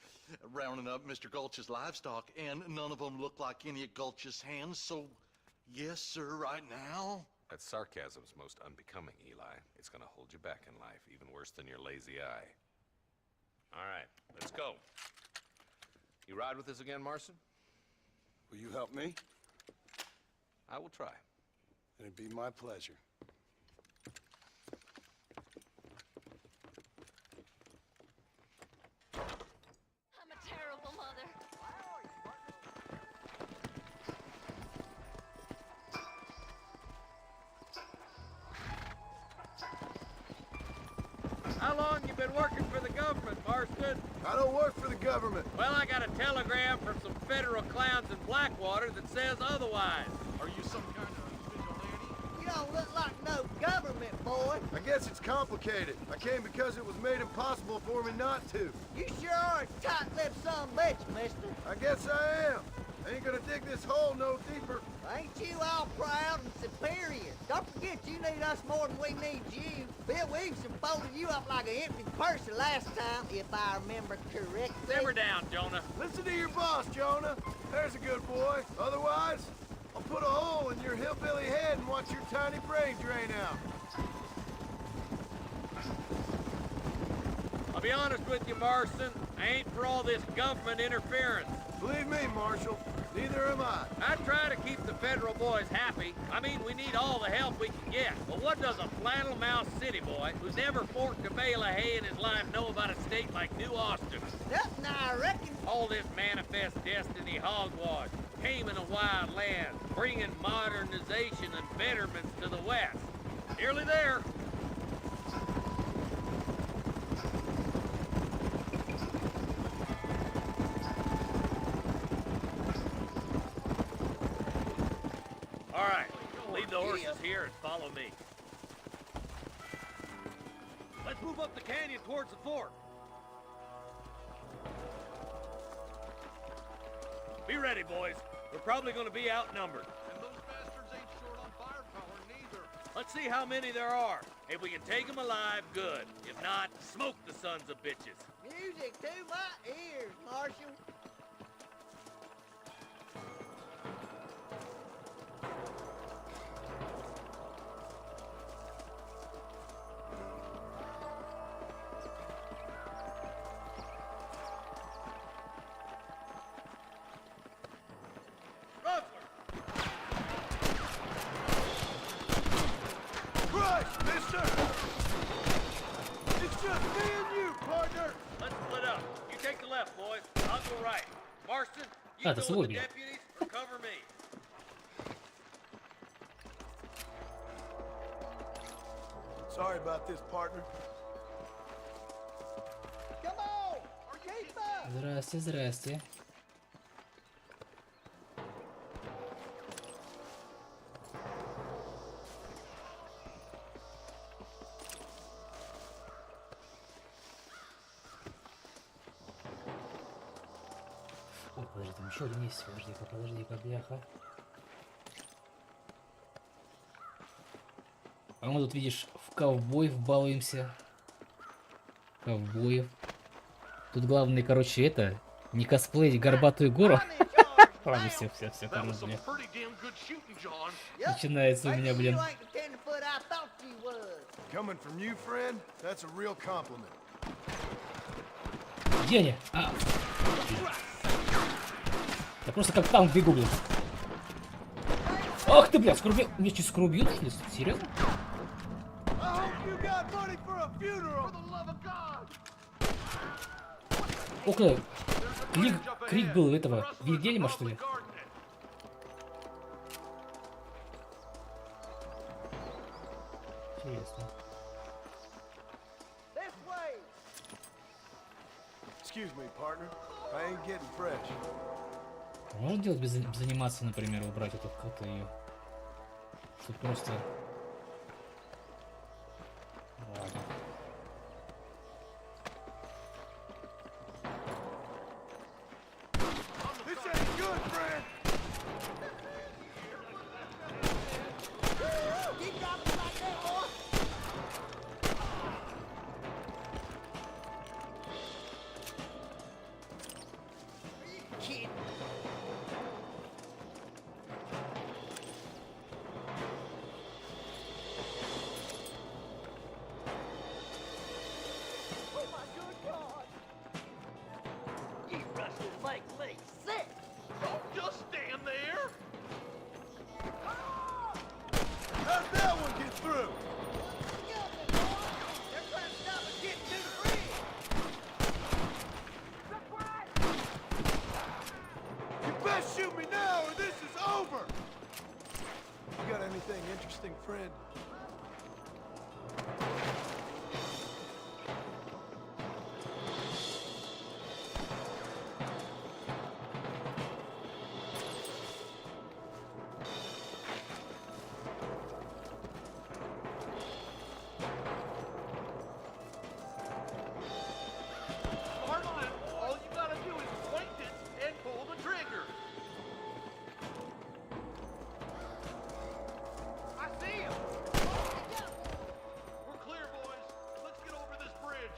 rounding up Mr. Gulch's livestock, and none of them looked like any of Gulch's hands, so yes, sir, right now. That sarcasm's most unbecoming, Eli. It's gonna hold you back in life, even worse than your lazy eye. All right, let's go. You ride with us again, Marston? Will you help me? I will try. It'd be my pleasure. I'm a terrible mother. How long you been working for the government, Marston? I don't work for the government. Well, I got a telegram from some federal clowns in Blackwater that says otherwise. Are you some kind of vigilante? You don't look like no government, boy. I guess it's complicated. I came because it was made impossible for me not to. You sure are a tight-lipped son of a bitch, mister. I guess I am. I ain't gonna dig this hole no deeper. Ain't you all proud and superior? Don't forget you need us more than we need you. Bill Williamson folded you up like an empty purse the last time, if I remember correctly. Simmer down, Jonah. Listen to your boss, Jonah. There's a good boy. Otherwise, I'll put a hole in your hillbilly head and watch your tiny brain drain out. I'll be honest with you, Marston. I ain't for all this government interference. Believe me, Marshal, neither am I. I try to keep the federal boys happy. I mean, we need all the help we can get. But what does a flannel-mouthed city boy who's never forked a bale of hay in his life know about a state like New Austin? Nothing, I reckon. All this manifest destiny hogwash, taming a wild land, bringing modernization and betterments to the West. Nearly there. All right, leave the horses here and follow me. Let's Move up the canyon towards the fort. Be ready, boys. We're probably going to be outnumbered. And those bastards ain't short on firepower neither. Let's see how many there are. If we can take them alive, good. If not, smoke the sons of bitches. Music to my ears, Marshal. Right, mister! It's just me and you, partner! Let's split up. You take the left, boys. I'll go right. Marston, you А, go ты with свой, the блин. deputies or cover me. Sorry about this, partner. Come on! Keep up! Здрасте, здрасте. Ой, подожди, там еще один есть. Подожди-ка, бляха. А мы тут, видишь, в ковбоев балуемся. Ковбоев. Тут главное, короче, это, не косплеить горбатую гору. Ладно, все, короче, бля. Начинается у меня, блин. Coming from you, friend, that's a real compliment. Где они? А. Я просто как танк бегу, блин. Ах ты, бля, скоро меня чуть скоро убьют, что ли? Серьезно? Около крик был этого Вильгельма, что ли? Интересно. Excuse me, partner. I ain't getting fresh. Можно делать без анимации, например, убрать эту ее? Чтобы просто... Ладно. This ain't good, friend! Keep dropping like that, boy! Are you kidding? Oh my good God! You rustlers make me sick! Don't just stand there! How'd that one get through? They're trying to stop us getting to the bridge! You best shoot me now or this is over! You got anything interesting, friend? Marston, all you gotta do is point it and pull the trigger. I see him. We're clear, boys. Let's get over this bridge.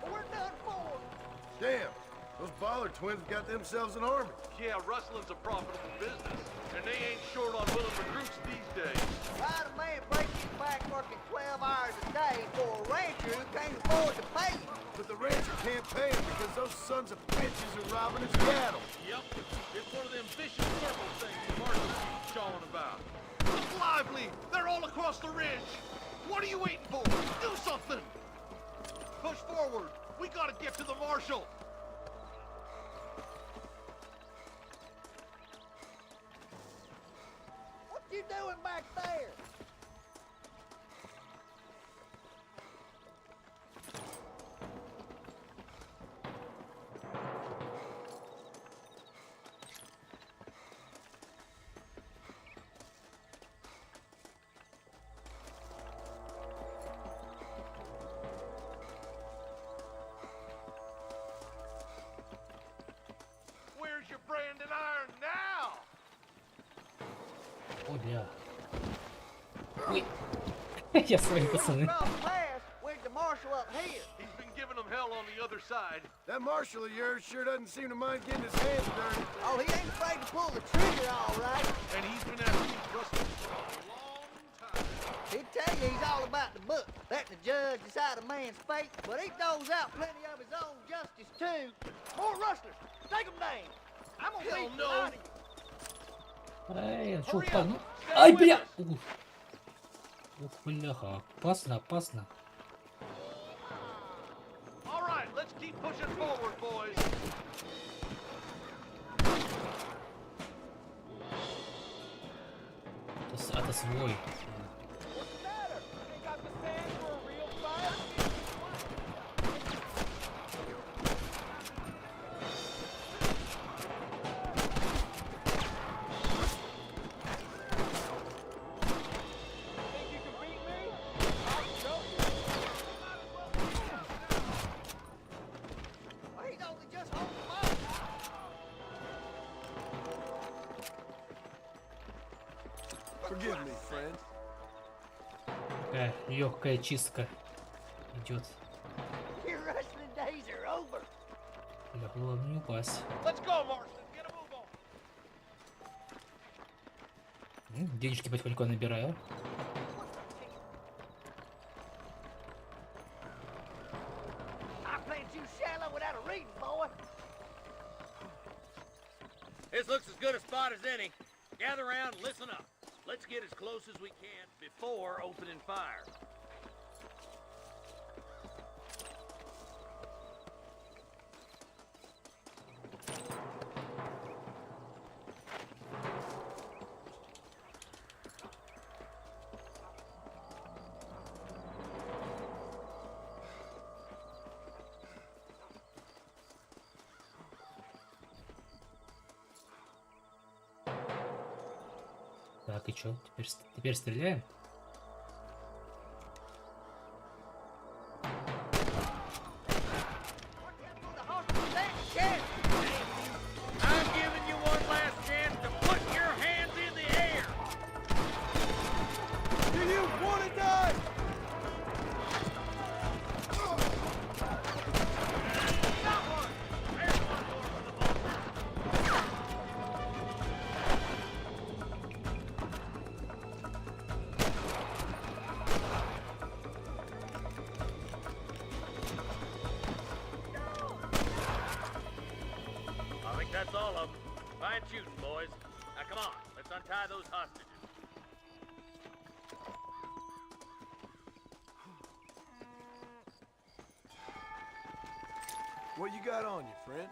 We're done for! Damn, those Ballard twins got themselves an army. Yeah, rustling's a profitable business, and they ain't short on willing recruits these days. Why'd a man break his back working 12 hours a day for a rancher who can't afford to pay him? But the rancher can't pay him because those sons of bitches are robbing his cattle. Yep, it's one of them vicious circle things the Marshal keeps jawing about. Look lively! They're all across the ridge! What are you waiting for? Do something! Push forward! We gotta get to the Marshal! doing back there? Where's your branding iron now? О, бля. Ой. Я свои пацаны. Cross paths with the marshal up here. He's been giving them hell on the other side. That marshal of yours sure doesn't seem to mind getting his hands dirty. Oh, he ain't afraid to pull the trigger, all right. And he's been after these rustlers for a long time. He'd tell you he's all about the book, letting the judge decide a man's fate, but he throws out plenty of his own justice, too. More rustlers. Take them down. I'm gonna Hell beat no. you out of you. Ай, что упал? Ай, бля! Ух, бляха. Опасно, опасно. All right, let's keep pushing forward, boys. Это свой. He's only just holding on. Forgive me, friend. Такая легкая чистка идет. Your wrestling days are over. Бля, главное не упасть. Let's go, Marston. Get a move on. Денежки потихоньку набираю. I played you shallow without a reason, boy. This looks as good a spot as any. Gather around and listen up. Let's get as close as we can before opening fire. Так, и чё? Теперь стреляем? I'm giving you one last chance to put your hands in the air. Do you want to die? I think that's all of them. Fine shooting, boys. Now come on, let's untie those hostages. What you got on you, friend?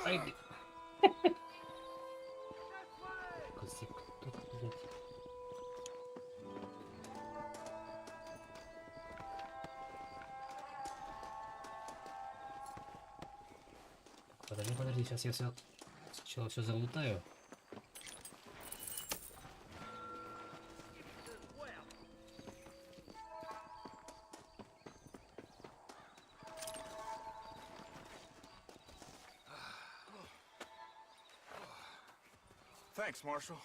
Ай, блин. Козик, тут, блядь. Подожди, сейчас я все сначала все залутаю. Thanks, Marshal.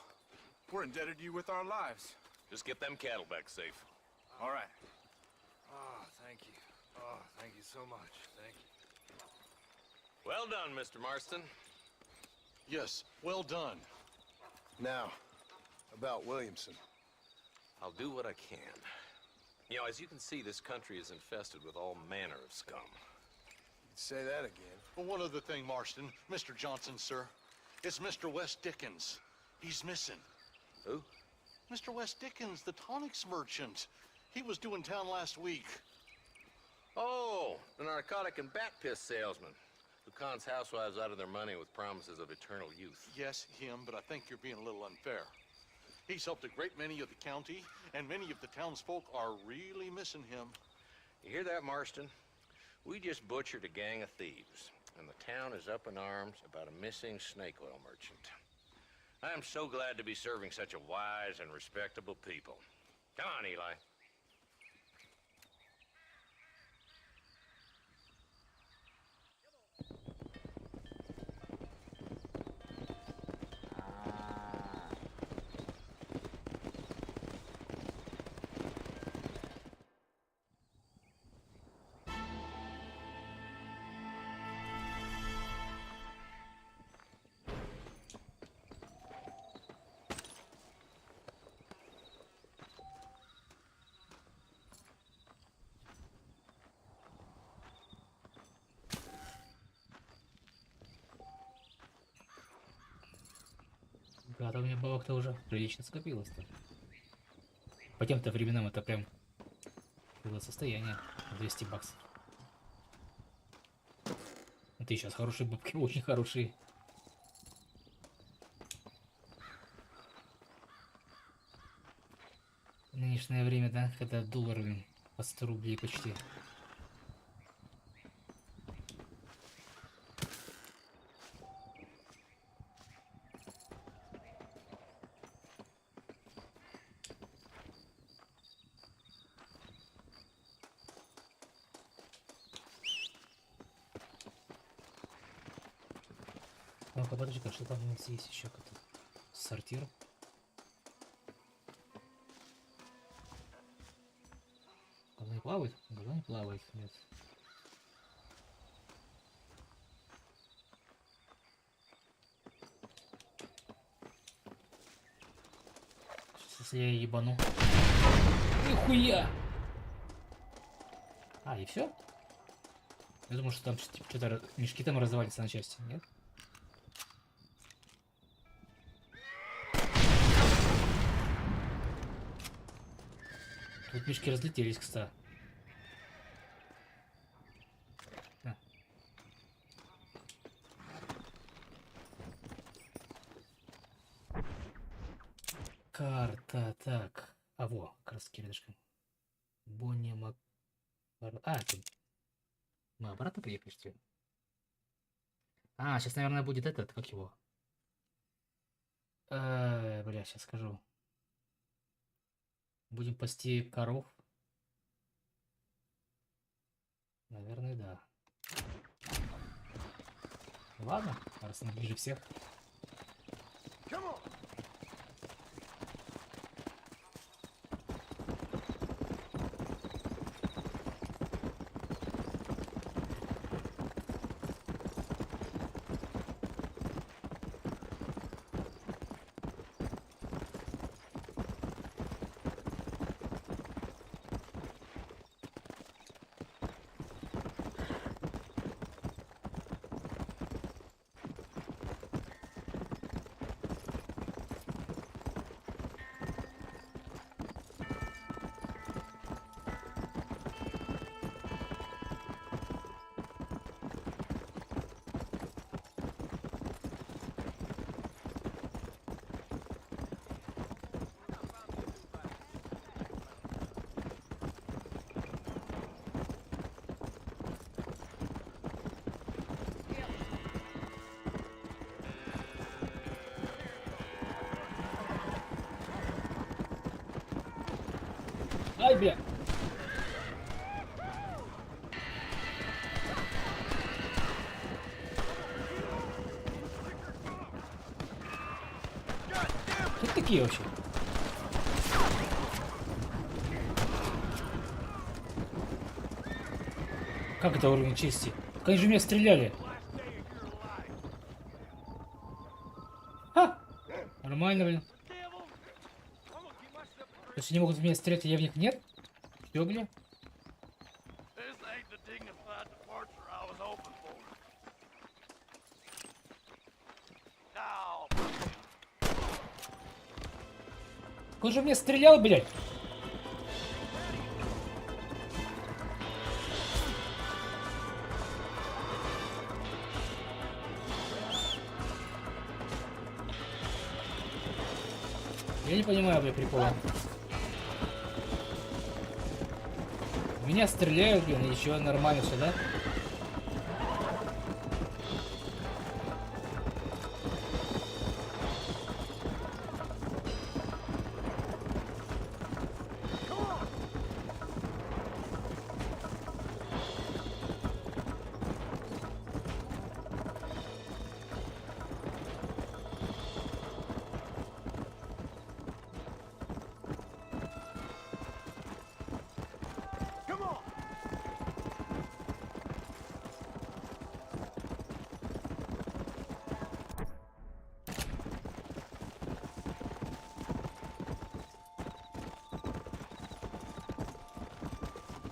We're indebted to you with our lives. Just get them cattle back safe. All right. Oh, thank you. Oh, thank you so much. Thank you. Well done, Mr. Marston. Yes, well done. Now, about Williamson. I'll do what I can. You know, as you can see, this country is infested with all manner of scum. You'd say that again. Well, one other thing, Marston. Mr. Johnson, sir. It's Mr. Wes Dickens. He's missing. Who? Mr. Wes Dickens, the tonics merchant. He was due in town last week. Oh, the narcotic and bat piss salesman who cons housewives out of their money with promises of eternal youth. Yes, him, but I think you're being a little unfair. He's helped a great many of the county, and many of the townsfolk are really missing him. You hear that, Marston? We just butchered a gang of thieves, and the town is up in arms about a missing snake oil merchant. I am so glad to be serving such a wise and respectable people. Come on, Eli. Да, там у меня бабок-то уже прилично скопилось-то. По тем-то временам это прям было состояние. 200 баксов. Это и сейчас хорошие бабки, очень хорошие. В нынешнее время, да, когда доллары по 100 рублей почти. Ну-ка, подожди-ка, что там у нас есть еще какой-то сортир? Голова не плавает? Голова не плавает, нет. Сейчас я ебану. Нихуя! А, и все? Я думал, что там что-то мешки там развалится на части, нет? Тут мешки разлетелись, кстати. На. Карта, так. А, во, как раз рядышком. Бонни Мак... А, тут... Мы обратно приехали, что ли? А, сейчас, наверное, будет этот, как его? Бля, сейчас скажу. Будем пасти коров. Наверное, да. Ладно, раз мы ближе всех. Ай, бля! Кто это такие вообще? Как это уровень чести? Как они же меня стреляли? Ха! Нормально, блин. есть они могут в меня стрелять, а я в них нет? Чё, бля? This ain't the dignified departure I was hoping for. Now, Он же в меня стрелял, блядь! Я не понимаю, бля, прикола. В меня стреляют, блин, и еще нормально все, да?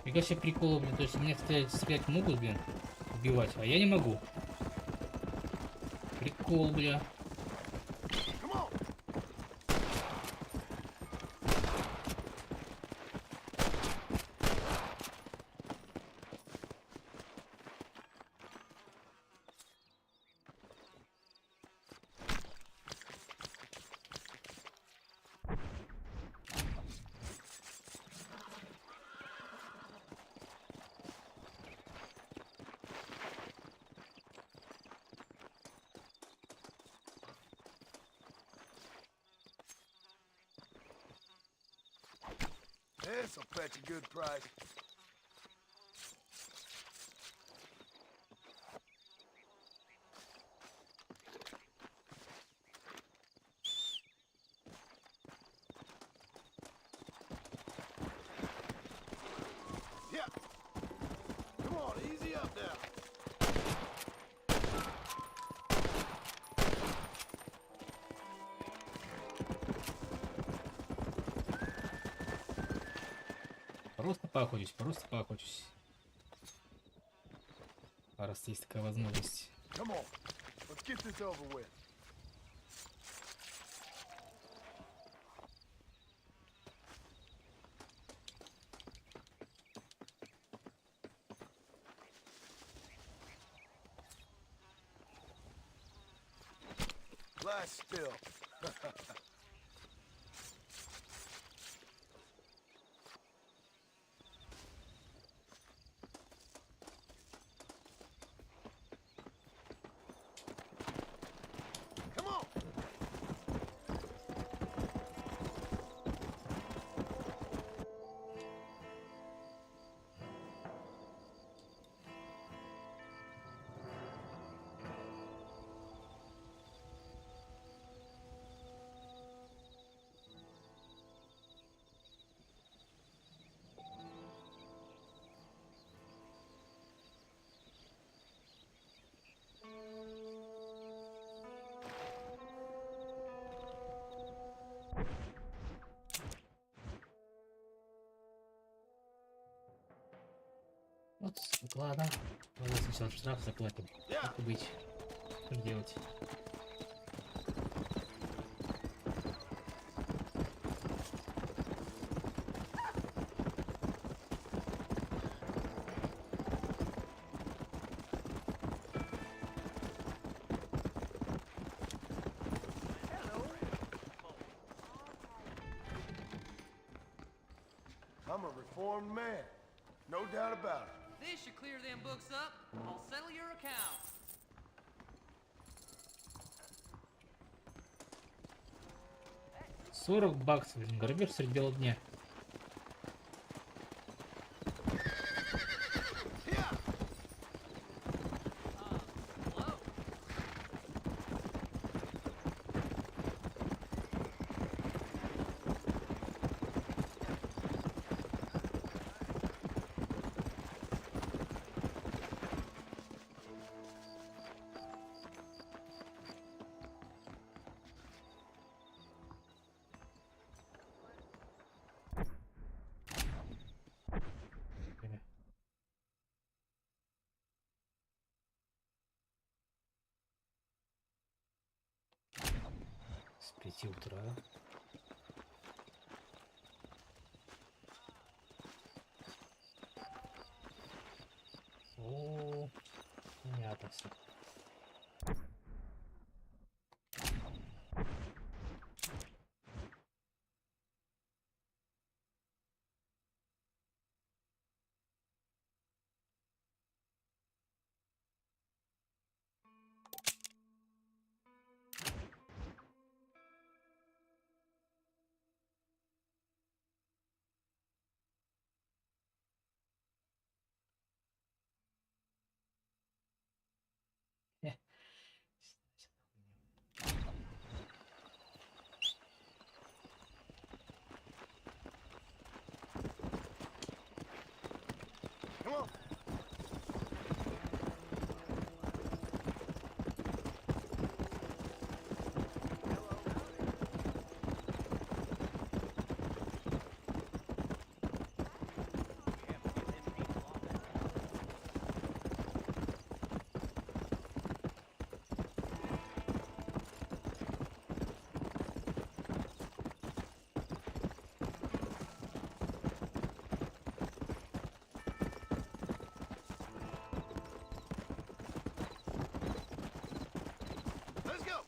Фига себе приколы, блин. То есть меня стрелять могут, блин, убивать, а я не могу. Прикол, бля. This'll fetch a good price. Yeah. Come on, easy up now. Просто поохочусь. Раз есть такая возможность. Come on, let's get this over with. Lie still. Come on. Вот, ладно. Ладно, сначала штраф заплатим. Как быть? Что делать? I'm a reformed man. No doubt about it. This should clear them books up. I'll settle your account. $40, блин, грабеж средь бела дня. Прийти утра. О, понятно все. Come on. Let's go.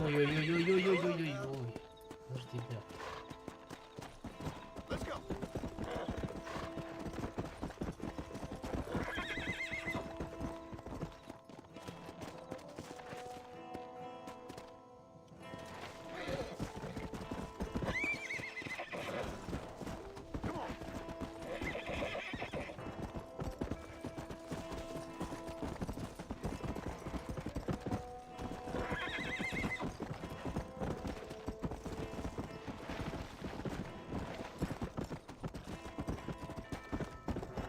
Ой-ой-ой-ой-ой-ой-ой-ой. Подожди, бля. Let's go.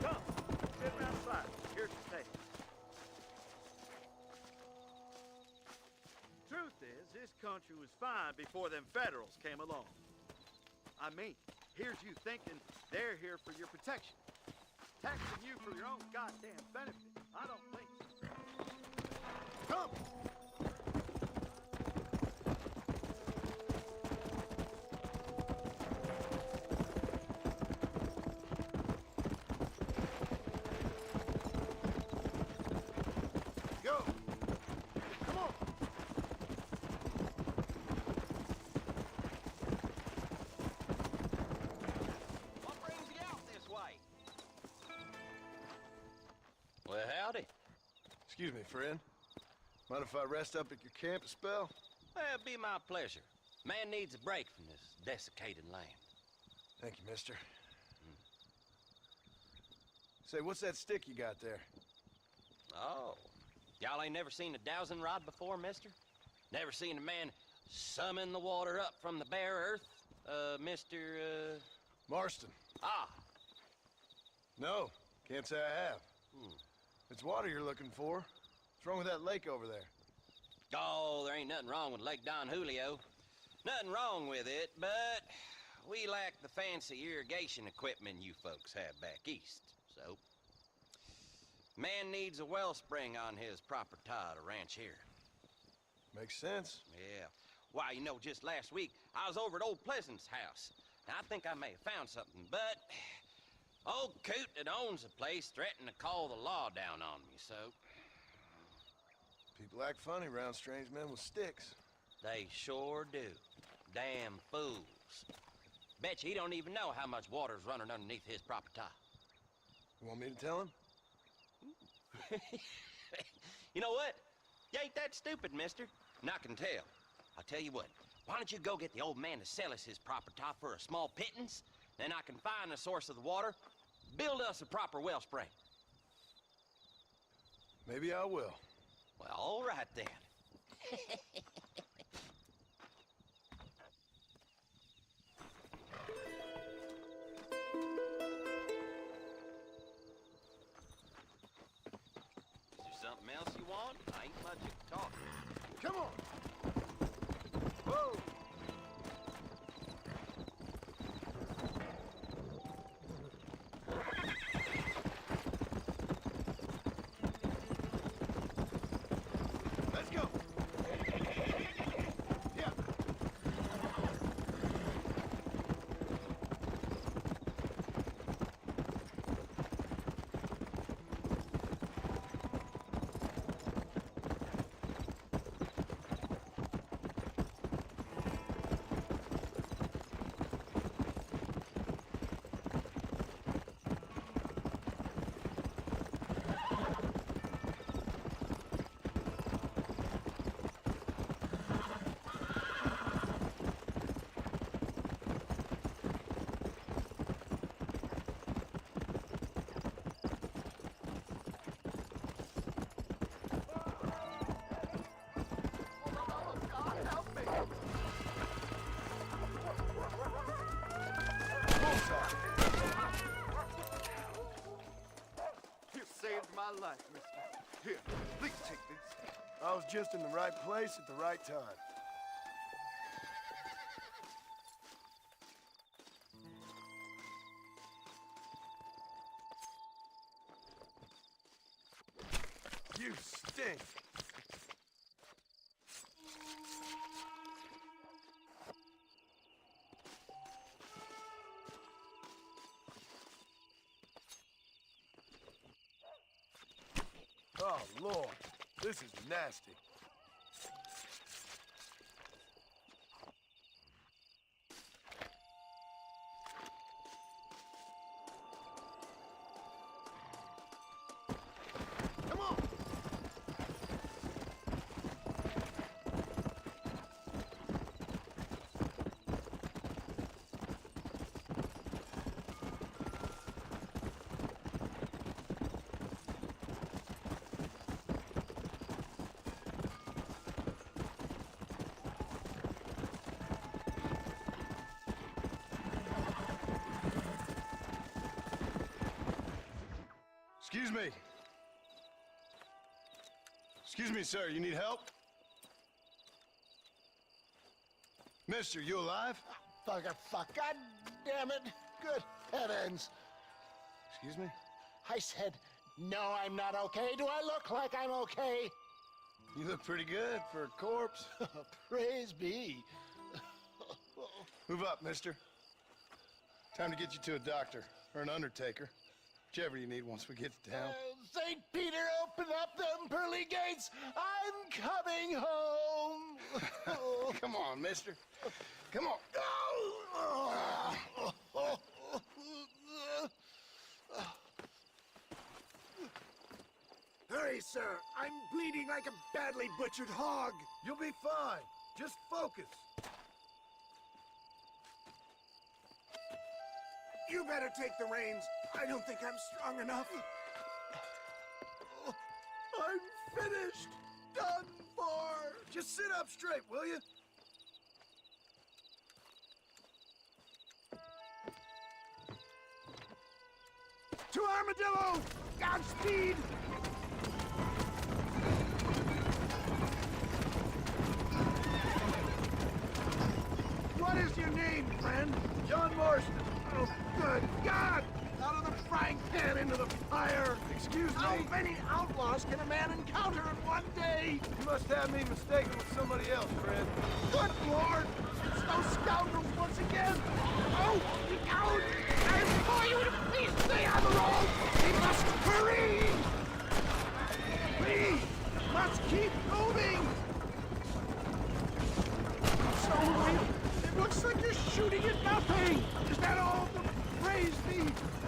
Come, sit around the fire. Here's the table. Truth is, this country was fine before them Federals came along. I mean, here's you thinking they're here for your protection. Taxing you for your own goddamn benefit. I don't think so. Come. Go. Come on. What brings you out this way? Well, howdy. Excuse me, friend. Mind if I rest up at your camp a spell? Well, it'd be my pleasure. Man needs a break from this desiccated land. Thank you, mister. Say, what's that stick you got there? Oh, y'all ain't never seen a dowsing rod before, mister? Never seen a man summon the water up from the bare earth? Mr. Marston. Ah. No, can't say I have. It's water you're looking for. What's wrong with that lake over there? Oh, there ain't nothing wrong with Lake Don Julio. Nothing wrong with it, but we lack the fancy irrigation equipment you folks have back east, so... Man needs a wellspring on his property to ranch here. Makes sense. Yeah. Why, you know, just last week, I was over at old Pleasant's house. Now, I think I may have found something, but... Old coot that owns the place threatened to call the law down on me, so... People act funny around strange men with sticks. They sure do. Damn fools. Bet you he don't even know how much water's running underneath his property. You want me to tell him? You know what? You ain't that stupid, mister. And I can tell. I'll tell you what. Why don't you go get the old man to sell us his property for a small pittance? Then I can find the source of the water, build us a proper wellspring. Maybe I will. Well, all right then. Is there something else you want? I ain't much at talking. Come on! Whoa! Let's go! Yeah. You saved my life, mister. Here, please take this. I was just in the right place at the right time. You stink. Oh, Lord. This is nasty. Come on! Excuse me. Excuse me, sir. You need help? Mister, you alive? Fuck. God damn it. Good heavens. Excuse me? I said, no, I'm not okay. Do I look like I'm okay? You look pretty good for a corpse. Praise be. Move up, mister. Time to get you to a doctor or an undertaker. Whichever you need once we get to town. St. Peter, open up them pearly gates. I'm coming home. Come on, mister. Come on. Hurry, sir. I'm bleeding like a badly butchered hog. You'll be fine. Just focus. You better take the reins. I don't think I'm strong enough. I'm finished. Done for. Just sit up straight, will you? To Armadillo! Godspeed! What is your name, friend? John Marston. Oh, good God! Out of the frying pan into the fire! Excuse me? How many outlaws can a man encounter in one day? You must have me mistaken with somebody else, friend. Good Lord! It's those scoundrels once again! Oh, look out! I implore you to please stay on the road! We must hurry! We must keep moving! So, it looks like you're shooting at nothing! Is that all? Praise me!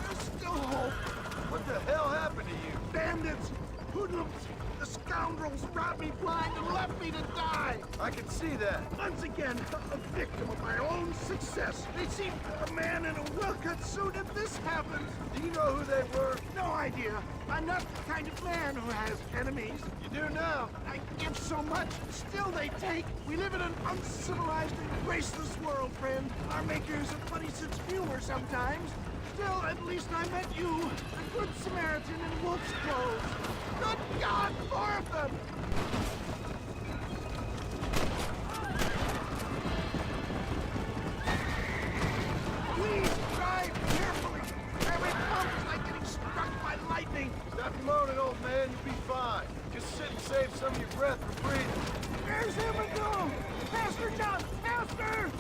There's still hope! What the hell happened to you? Bandits! Hoodlums! The scoundrels robbed me blind and left me to die! I can see that. Once again, a victim of my own success. They see a man in a well-cut suit and this happens. Do you know who they were? No idea. I'm not the kind of man who has enemies. You do now. I give so much, still they take. We live in an uncivilized and graceless world, friend. Our makers a funny sense of humor sometimes. Still, at least I met you, a good Samaritan in wolf's clothes. Good God, 4 of them! Please drive carefully. Every bump is like getting struck by lightning. Stop moaning, old man. You'll be fine. Just sit and save some of your breath for breathing. There's him go! Faster, John! Faster!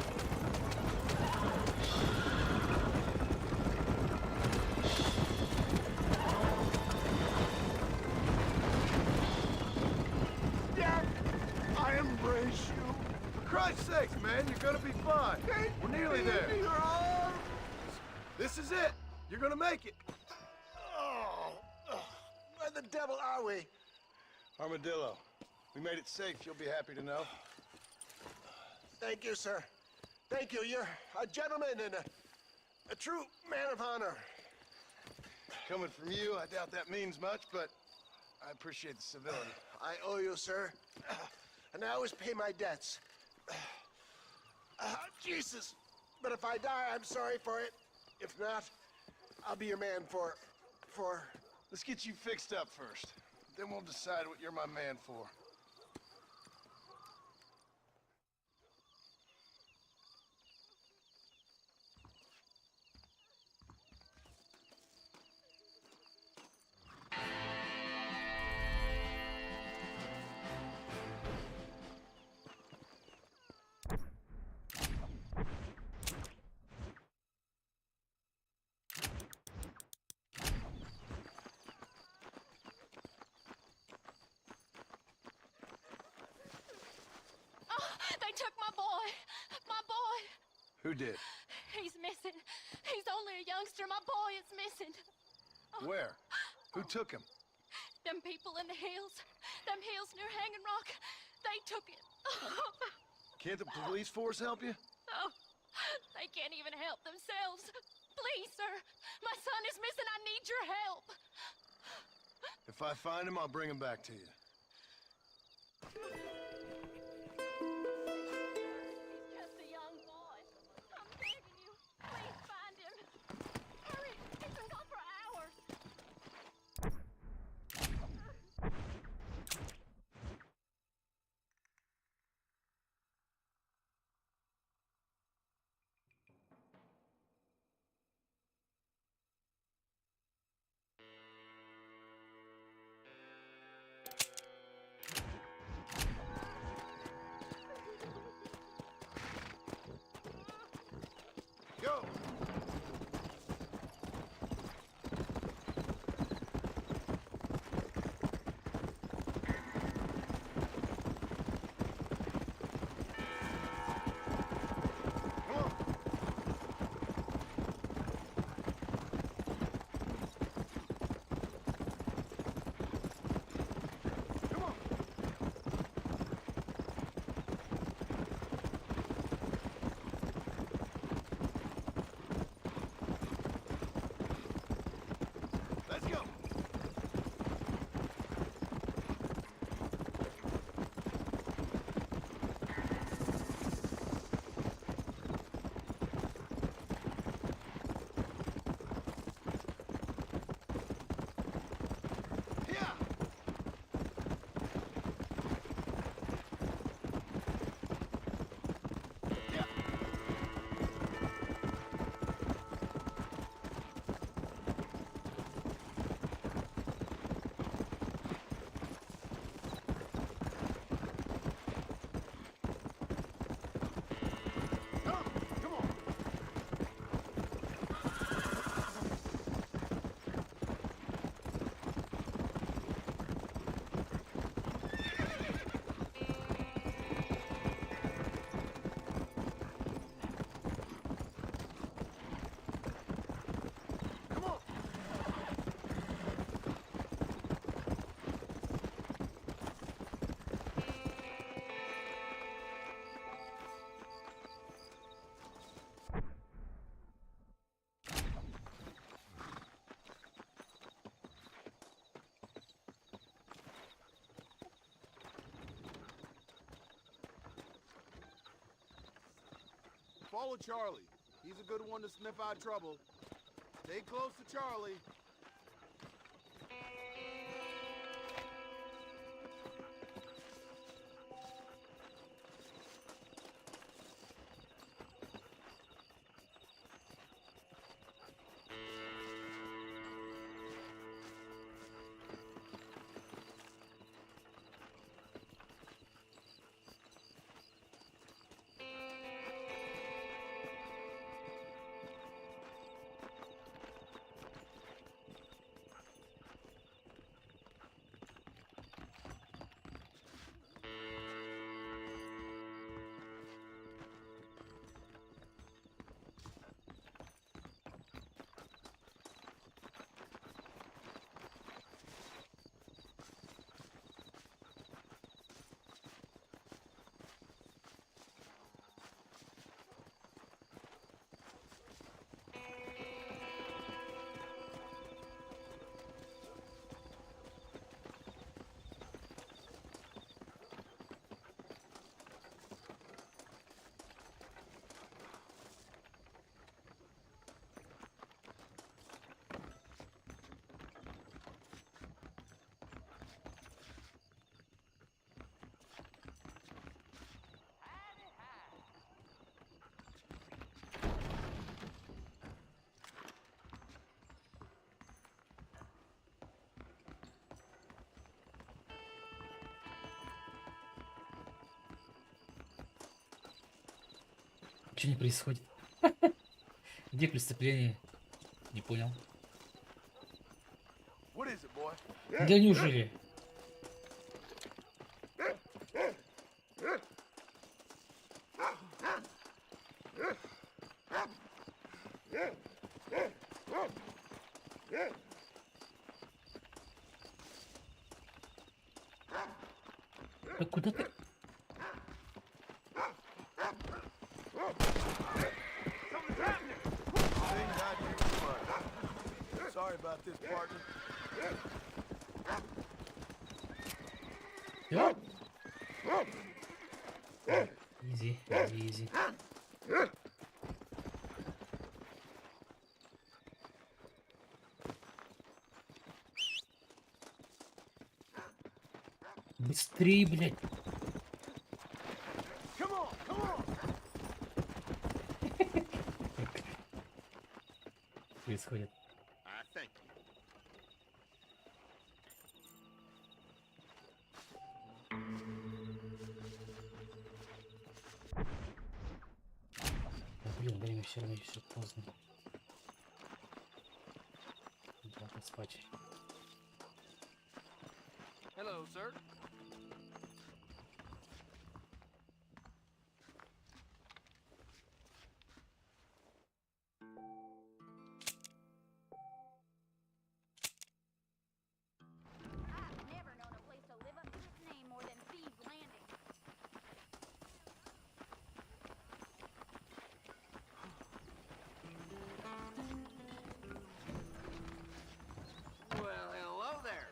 Dad, I embrace you. For Christ's sake, man, you're gonna be fine. We're nearly there. This is it. You're gonna make it. Where the devil are we? Armadillo. We made it safe, you'll be happy to know. Thank you, sir. Thank you. You're a gentleman and a true man of honor. Coming from you, I doubt that means much, but I appreciate the civility. I owe you, sir. And I always pay my debts. Jesus. But if I die, I'm sorry for it. If not, I'll be your man for... Let's get you fixed up first. Then we'll decide what you're my man for. They took my boy. My boy. Who did? He's missing. He's only a youngster. My boy is missing. Where? Who took him? Them people in the hills. Them hills near Hanging Rock. They took it. Can't the police force help you? Oh, they can't even help themselves. Please, sir. My son is missing. I need your help. If I find him, I'll bring him back to you. He's just a young boy. I'm begging you. Please find him. Hurry. He's been gone for hours. Follow Charlie. He's a good one to sniff out trouble. Stay close to Charlie. Что не происходит? Где преступление? Не понял. What is it, boy? Да неужели? Да куда ты? Sorry about this, partner. Yeah. Easy, easy, easy. Быстрее, блядь. Come on, come on. Происходит. I thank you. Блин, время все равно все поздно. Надо поспать. Hello, sir. I've never known a place to live up to its name more than Thieves Landing. Well, hello there.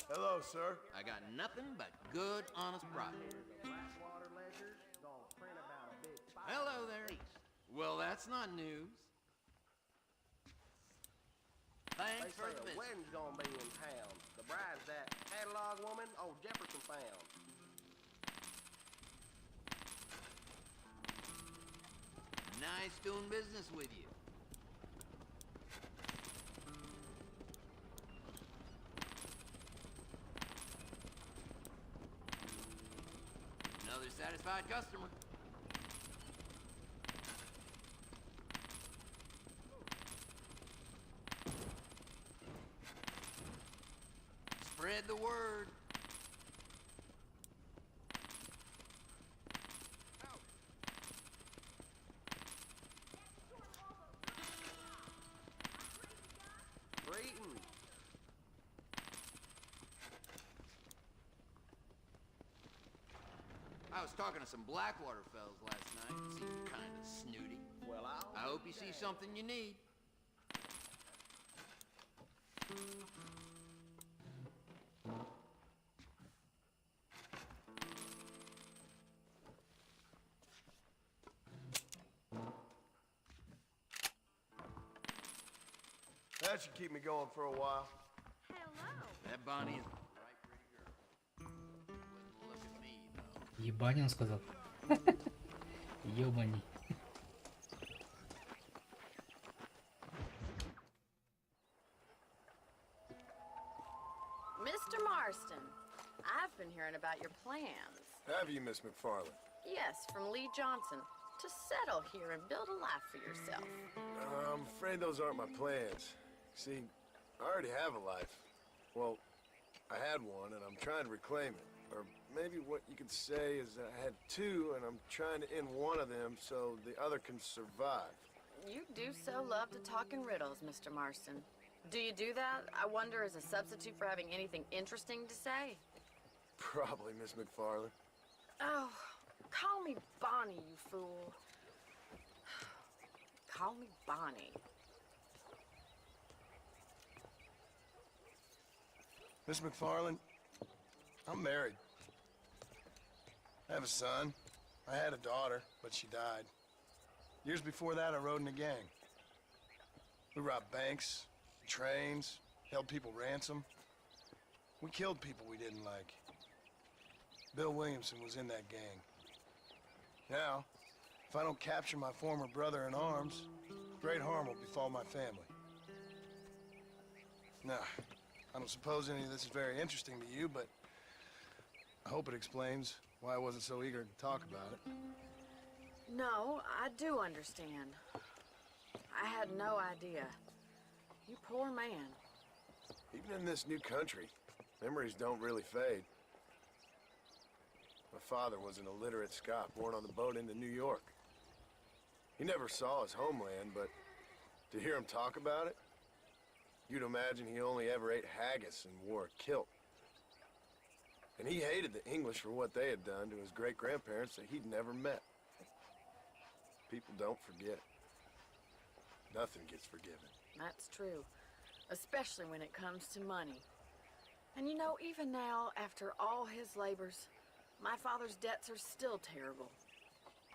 Hello, sir. I got nothing but good, honest profit. Hello there. Well, that's not news. Thanks for the visit. Wedding's gonna be in town. The bride's that catalog woman old Jefferson found. Nice doing business with you. Another satisfied customer. Spread the word. Greetings. I was talking to some Blackwater fellas last night. Seemed kind of snooty. Well, I hope you see something you need. That should keep me going for a while. That Bonnie is right pretty girl. Wouldn't look at me, though. Ебань, он сказал. Ёбани. Mr. Marston, I've been hearing about your plans. Have you, Miss McFarland? Yes, from Lee Johnson. To settle here and build a life for yourself. I'm afraid those aren't my plans. See, I already have a life. Well, I had one, and I'm trying to reclaim it. Or maybe what you could say is that I had two, and I'm trying to end one of them so the other can survive. You do so love to talk in riddles, Mr. Marston. Do you do that, I wonder, as a substitute for having anything interesting to say? Probably, Miss McFarland. Oh, call me Bonnie, you fool. Call me Bonnie. Miss McFarland, I'm married. I have a son. I had a daughter, but she died. Years before that, I rode in a gang. We robbed banks, trains, held people ransom. We killed people we didn't like. Bill Williamson was in that gang. Now, if I don't capture my former brother in arms, great harm will befall my family. Now, I don't suppose any of this is very interesting to you, but I hope it explains why I wasn't so eager to talk about it. No, I do understand. I had no idea. You poor man. Even in this new country, memories don't really fade. My father was an illiterate Scot born on the boat into New York. He never saw his homeland, but to hear him talk about it, you'd imagine he only ever ate haggis and wore a kilt. And he hated the English for what they had done to his great-grandparents that he'd never met. People don't forget. Nothing gets forgiven. That's true. Especially when it comes to money. And you know, even now, after all his labors, my father's debts are still terrible.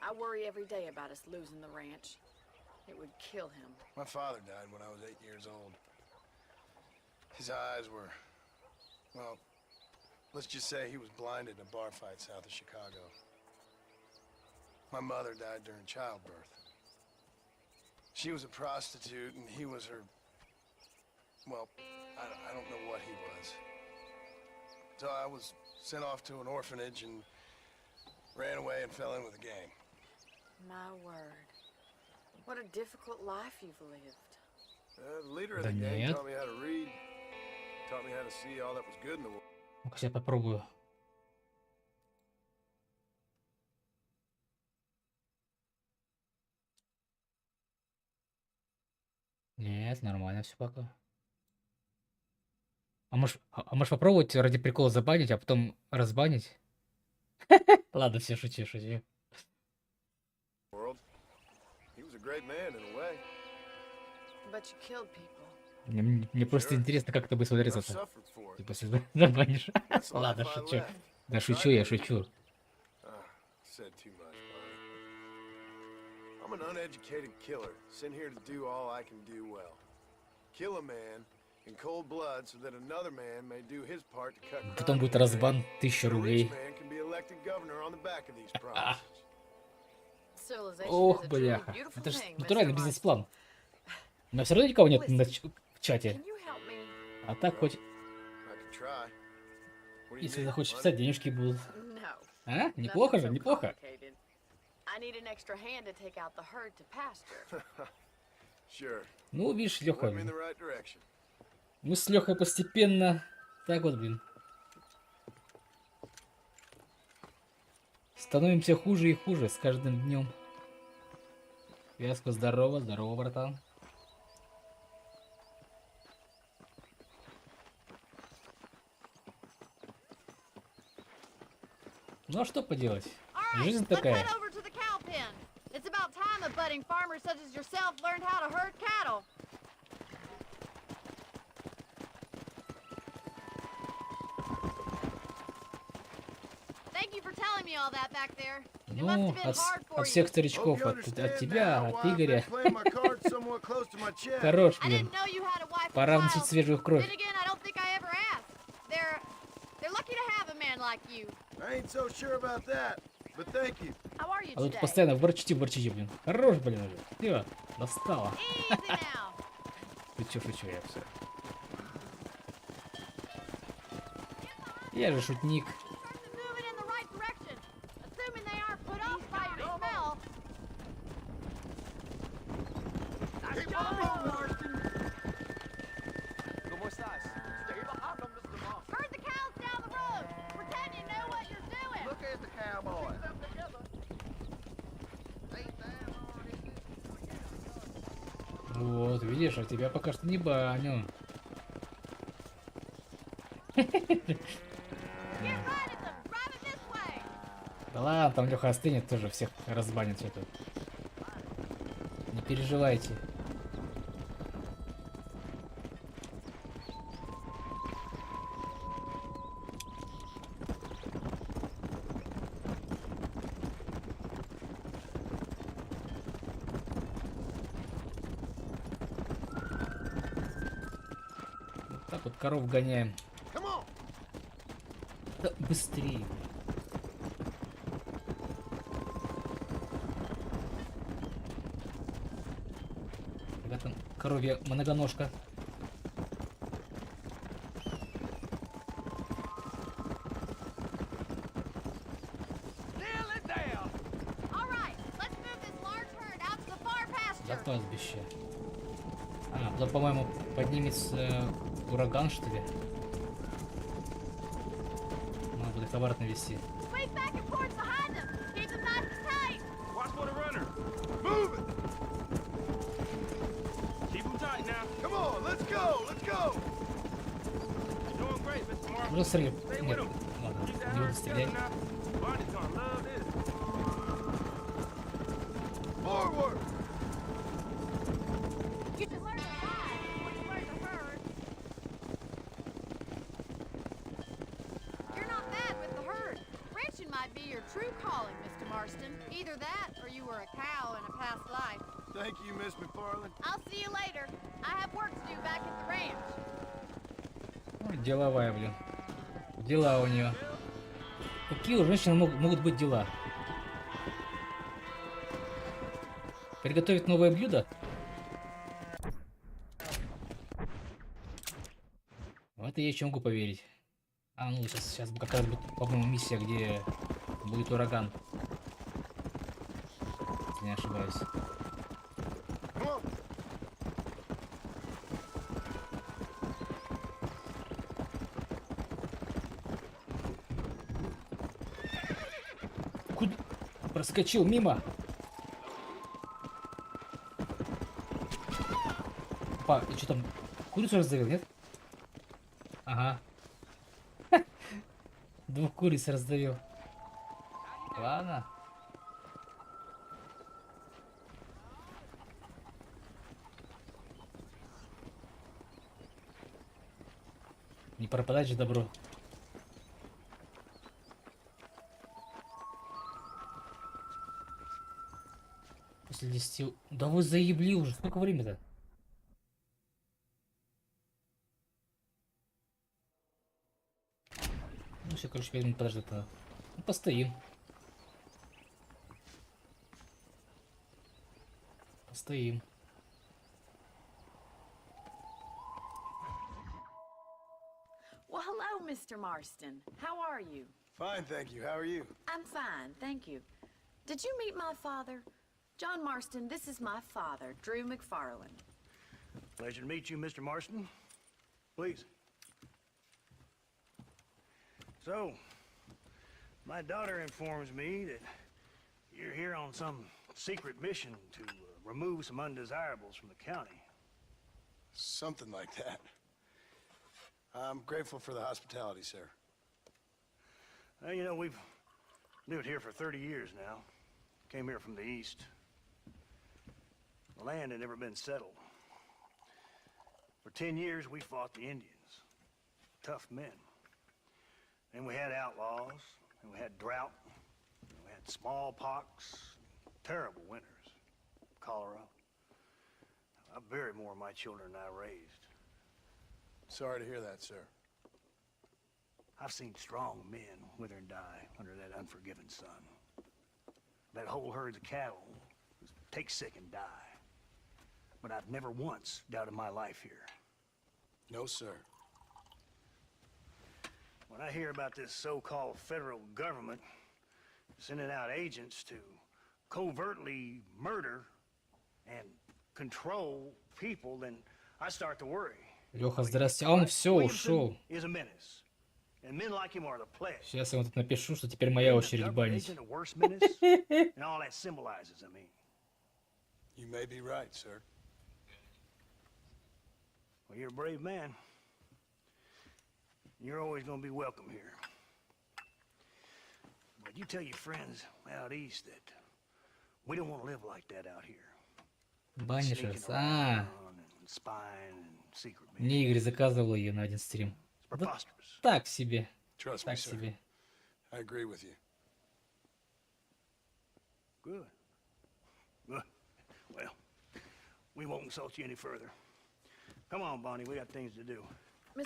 I worry every day about us losing the ranch. It would kill him. My father died when I was 8 years old. His eyes were, well, let's just say he was blinded in a bar fight south of Chicago. My mother died during childbirth. She was a prostitute and he was her, well, I don't know what he was. So I was sent off to an orphanage and ran away and fell in with a gang. My word. What a difficult life you've lived. The leader of the gang taught me how to read, taught me how to see all that was good in the world. Ну-ка, сейчас попробую. Нет, нормально все пока. А можешь попробовать ради прикола забанить, а потом разбанить? Ладно, все, шучу. He was a great man in a way. But you killed people. Мне просто интересно, как это будет смотреться. Типа, если забанишь. Ладно, шучу. Да шучу, я шучу. Said too much, Bonnie. I'm an uneducated killer, sent here to do all I can do well. Kill a man in cold blood so that another man may do his part to cut crime. Потом будет разбан 1000 рублей. Man can be elected governor on the back of these promises. Ох, бляха. Это же натуральный бизнес-план. Но все равно никого нет в чате. А так хоть... Если захочешь писать, денежки будут. А? Неплохо же, неплохо. Ну, видишь, Леха. Мы с Лехой постепенно... Так вот, блин. Становимся хуже и хуже с каждым днем. Вязко, здорово, братан. Ну а что поделать? Жизнь такая. It's about time a budding farmer such as yourself learned how to herd cattle. Thank you for telling me all that back there. It must Ну, have been hard for от you. всех старичков, от тебя, от Игоря. Хорош, I блин. didn't know you had a wife Пора вносить свежую кровь. Then again, I don't think I ever asked. They're lucky to have a man like you. I ain't so sure about that, but thank you. How are you А тут today? постоянно ворчите, блин. Хорош, блин, уже. Всё, достала. Easy now. Шучу я все. Я же шутник. Moving in the right direction, assuming they aren't put off by your smell. Keep on moving, Marston. ¿Cómo estás? Stay behind them, Mr. Moss. Herd the cows down the road. Pretend you know what you're doing. Look at the cowboy. Keep them together. Ain't that hard, is it? Вот, видишь, а тебя пока что не баню. Да ладно, там Леха остынет, тоже всех разбанит что-то. Не переживайте. Вот так вот коров гоняем. Да быстрее. Когда там коровья многоножка. За пастбище. А, туда, по-моему, поднимется ураган, что ли? Надо будет обратно вести. Watch for the runner. Move it. Keep him tight now. Come on, let's go, let's go. You're doing great, Mr. Mark. Уже стрелять. Stay Нет, with him. ладно, Keep that не буду herd стрелять. together now. Barney's gonna love this. Forward. You should learn to ride before you learn to herd. You're not bad with the herd. Ranching might be your true calling, Mr. Marston. Either that, or you were a cow in a past life. Thank you, Miss McFarland. I'll see you later. I have work to do back at the ranch. Ой, деловая, блин. Дела у нее. Какие у женщин могут быть дела? Приготовить новое блюдо? В это я еще могу поверить. А, ну сейчас как раз будет, по-моему, миссия, где будет ураган. Если не ошибаюсь. Куда? Проскочил мимо. Опа, и что там? Курицу раздавил, нет? Ага. Двух куриц раздавил. Ладно. Не пропадать же добро. После 10... Да вы заебли уже. Сколько времени-то? Ну все, короче, 5 минут подождать надо. Ну, постоим. Постоим. Well, hello, Mr. Marston. How are you? Fine, thank you. How are you? I'm fine, thank you. Did you meet my father? John Marston, this is my father, Drew McFarland. Pleasure to meet you, Mr. Marston. Please. So, my daughter informs me that you're here on some secret mission to remove some undesirables from the county. Something like that. I'm grateful for the hospitality, sir. Well, you know, we've lived here for 30 years now. Came here from the east. The land had never been settled. For 10 years, we fought the Indians. Tough men. Then we had outlaws, and we had drought, and we had smallpox, terrible winters, cholera. I buried more of my children than I raised. Sorry to hear that, sir. I've seen strong men wither and die under that unforgiving sun. That whole herds of cattle take sick and die. But I've never once doubted my life here. No, sir. When I hear about this so-called federal government sending out agents to covertly murder and control people, then I start to worry. Леха, здрасте. А он все ушел. Is a menace. And men like him are the plague. Сейчас я вот тут напишу, что теперь моя очередь банить. And all that symbolizes, I mean. You may be right, sir. Well, you're a brave man. You're always going to be welcome here. But you tell your friends out east that we don't want to live like that out here. Банишь раз. А, Spying and secret. мне Игорь заказывал ее на один стрим. Да, так себе. Trust me, Так sir. себе. I agree with you. Good. Good. Well, we won't insult you any further. Come on, Bonnie, we got things to do.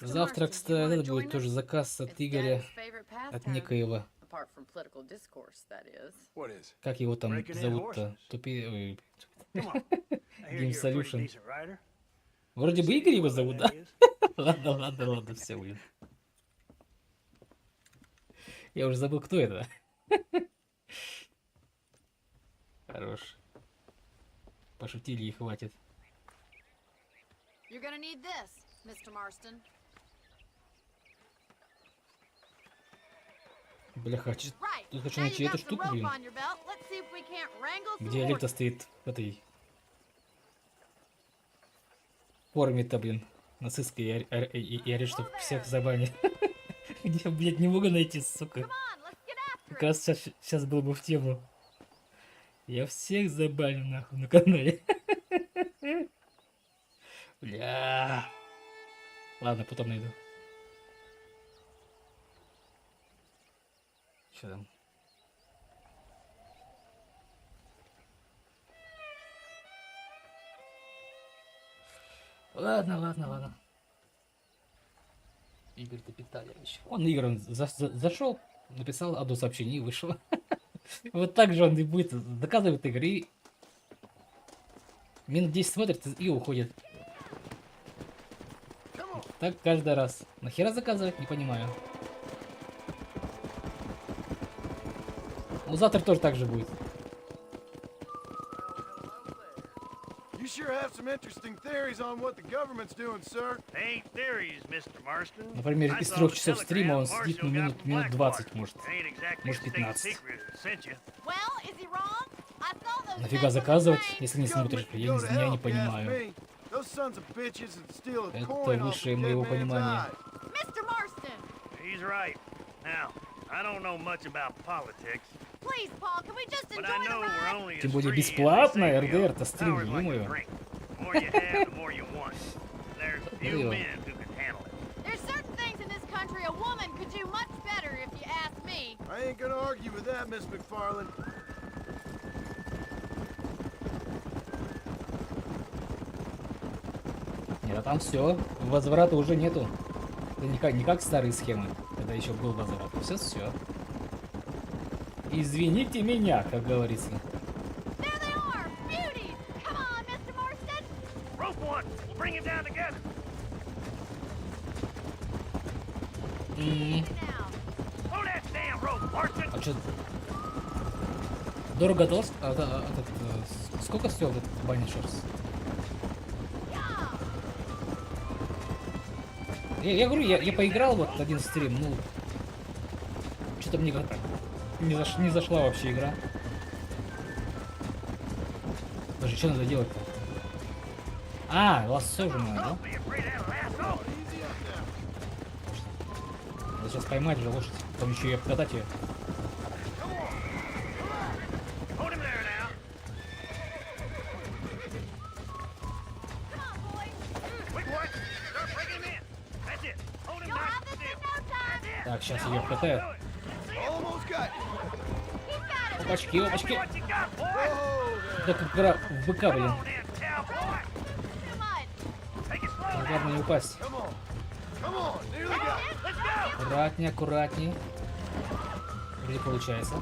Завтра, кстати, это будет тоже заказ от Игоря, от некоего. Как его там зовут-то? Тупи... Game Solution. Вроде бы Игорь его зовут, да? Ладно, все, блин. Я уже забыл, кто это. Хорош. Пошутили и хватит. You're gonna need this, Mr. Marston. Бляха, тут хочу найти эту штуку, блин. Где Олег-то стоит в этой форме-то, блин, нацистской, и орет, что всех забанит. Где, блядь, не могу найти, сука. Как раз сейчас был бы в тему. Я всех забаню, нахуй, на канале. Бля. Ладно, потом найду. Что там? Ладно. Игорь-то Питалевич. Он Игорь зашел, написал одно сообщение и вышел. Вот так же он и будет доказывать Игорь. И минут 10 смотрит и уходит. Так каждый раз. Нахера заказывать, не понимаю. Ну завтра тоже так же будет. You sure have some interesting theories on what the government's doing, sir. Ain't theories, Mr. Marston. Например, из 3 часов стрима он сидит минут 20, может 15. Нафига заказывать, если не смотришь? Я не понимаю. Это выше моего понимания. Mr. Marston. He's right. Now, I don't know much about politics. Please, Paul, can we just enjoy the ride? Тем более бесплатно, РДР-то стрим, думаю. There's certain things in this country a woman could do much better, if you ask me. I ain't gonna argue with that, Miss McFarland. Нет, а там все, возврата уже нету. Это не как старые схемы, когда еще был возврат. Все. Извините меня, как говорится. А что? Дорого толст? Сколько стоил этот банишерс? Я говорю, я поиграл вот один стрим, ну что-то мне как-то не зашла вообще игра. Даже что надо делать-то? А, лассо же надо, да? Надо сейчас поймать же лошадь, потом еще и обкатать ее. Так, сейчас ее обкатаю. Опачки. Да как игра в БК, блин. Главное не упасть. Аккуратнее, аккуратнее. Вроде получается.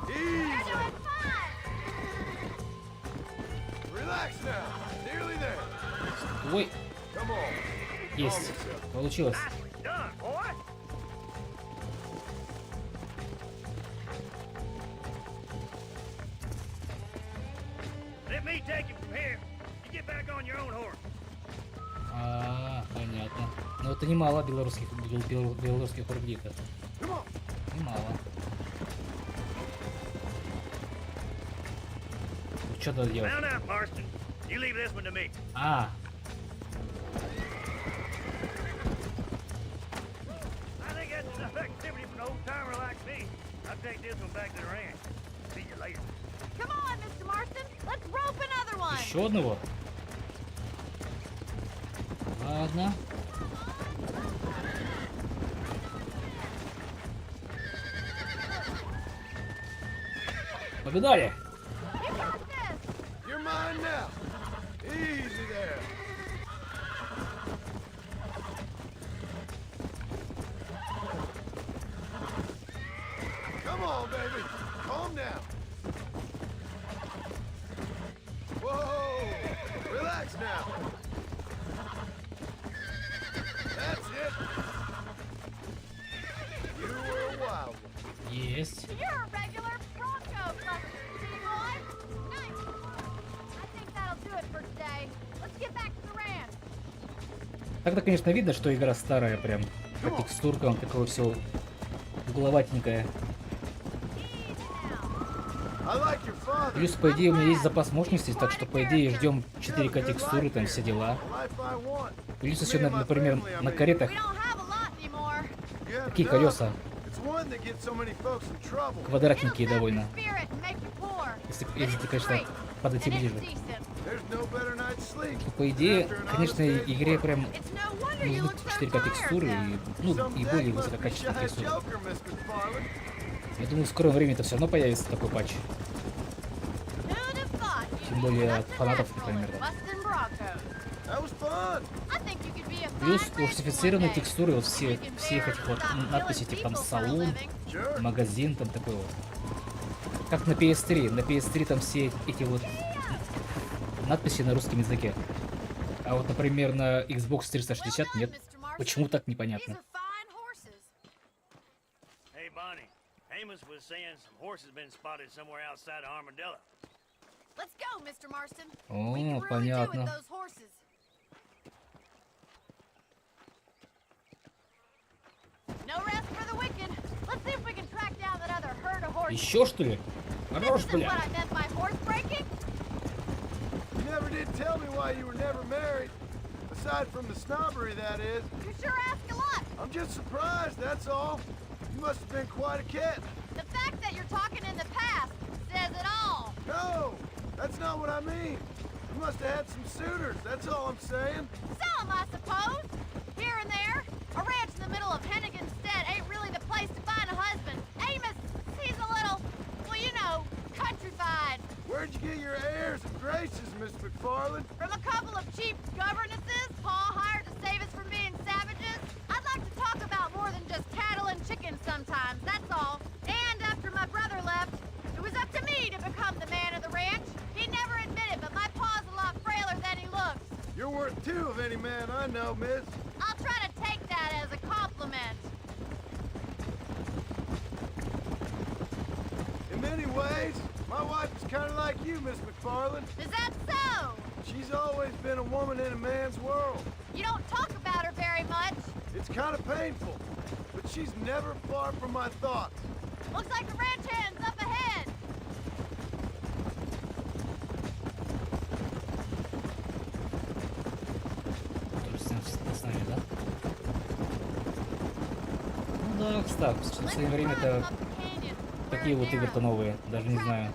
Ой. Есть. Получилось. Понятно. Но это немало белорусских рублей-то. Немало. Что надо делать? А. Еще одного? Ладно. Погнали! You're mine now. Easy there. Come on, baby. Calm down. Whoa! Relax now. That's it. You were a wild one. Есть. You're a regular Bronco city boy. Nice. I think that'll do it for today. Let's get back to the ranch. Так-то, конечно, видно, что игра старая прям. По текстуркам такое все угловатенькое. Плюс, по идее, у меня есть запас мощности, так что, по идее, ждем 4К текстуры, там все дела. Плюс еще, например, на каретах. Какие колеса? Квадратненькие довольно. Если конечно, подойти ближе. По идее, конечно, игре прям нужны 4К текстуры и, ну, и более высококачественные текстуры. Я думаю, в скором времени это все равно появится такой патч. Тем более от фанатов, например. Плюс русифицированные текстуры, вот всех этих вот надписей, типа там салон, магазин, там такой вот. Как на PS3. На PS3 там все эти вот надписи на русском языке. А вот, например, на Xbox 360 нет. Почему так, непонятно. Amos was saying some horses been spotted somewhere outside of Armadillo. Let's go, Mr. Marston. О, понятно. Еще что ли? Хорош, бля. You never did tell me why you were never married. Aside from the snobbery, that is. You sure ask a lot. I'm just surprised, that's all. You must have been quite a kid. The fact that you're talking in the past says it all. No, that's not what I mean. You must have had some suitors, that's all I'm saying. Some, I suppose. Here and there. A ranch in the middle of Hennigan's Stead ain't really the place to find a husband. Amos, he's a little, well, you know, countrified. Where'd you get your airs and graces, Miss McFarland? From a couple of cheap governesses Pa hired to save us from being savages. I'd like to talk about more than just cattle and chickens sometimes, that's all. And after my brother left, it was up to me to become the man of the ranch. He never admitted, but my pa's a lot frailer than he looks. You're worth two of any man I know, miss. I'll try to take that as a compliment. In many ways, my wife is kind of like you, Miss McFarland. Is that so? She's always been a woman in a man's world. You don't talk about her very much. It's kind of painful, but she's never far from my thoughts. Looks like the ranch hand's up ahead. С нами, да? Ну да, кстати, в последнее время-то такие вот игры-то новые, даже не знаю.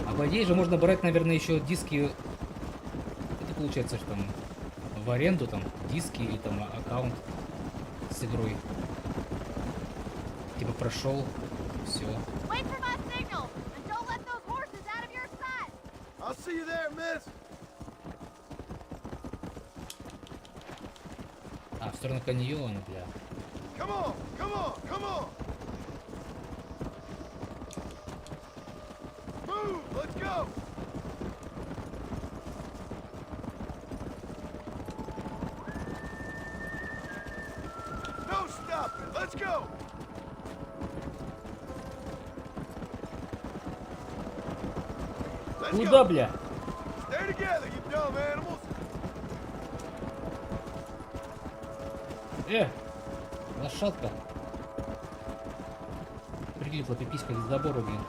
А по идее же можно брать, наверное, еще диски. Это получается, что там в аренду там диски или там аккаунт с игрой. типа прошел. Все. Wait for my signal, and don't let those horses out of your sight. I'll see you there, miss. А, в сторону каньона, бля. Come on, come on, come on. Move, let's go. No stopping, let's go. Let's Куда, go. бля? Stay together, you dumb animals. Лошадка. Прилипла пиписька к забору, блин.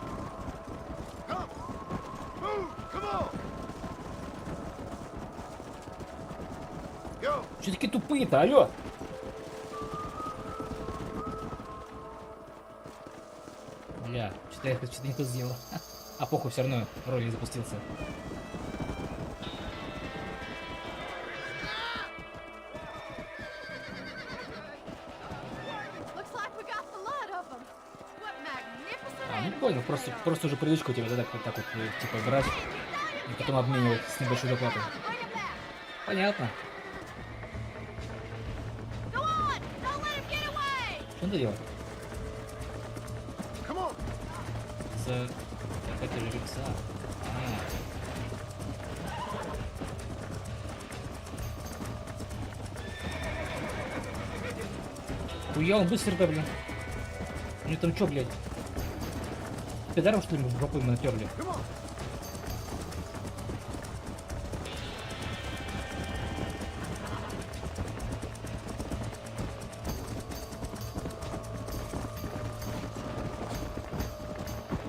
Move, come on. Go. Че такие тупые-то, алё? Бля, что-то не то сделал. А похуй, все равно ролик не запустился. Looks like we got the lot of them. What magnificent А, ну animals понял, they are. просто уже привычка у тебя так вот, типа, брать и потом обменивать с небольшой доплатой. Понятно. Go on, don't let him get away. Что надо делать? Come on. Это же рюкзак. Хуя, он быстро-то, блин. У него там чё, блядь? Пидоров, что ли, в жопу ему натерли?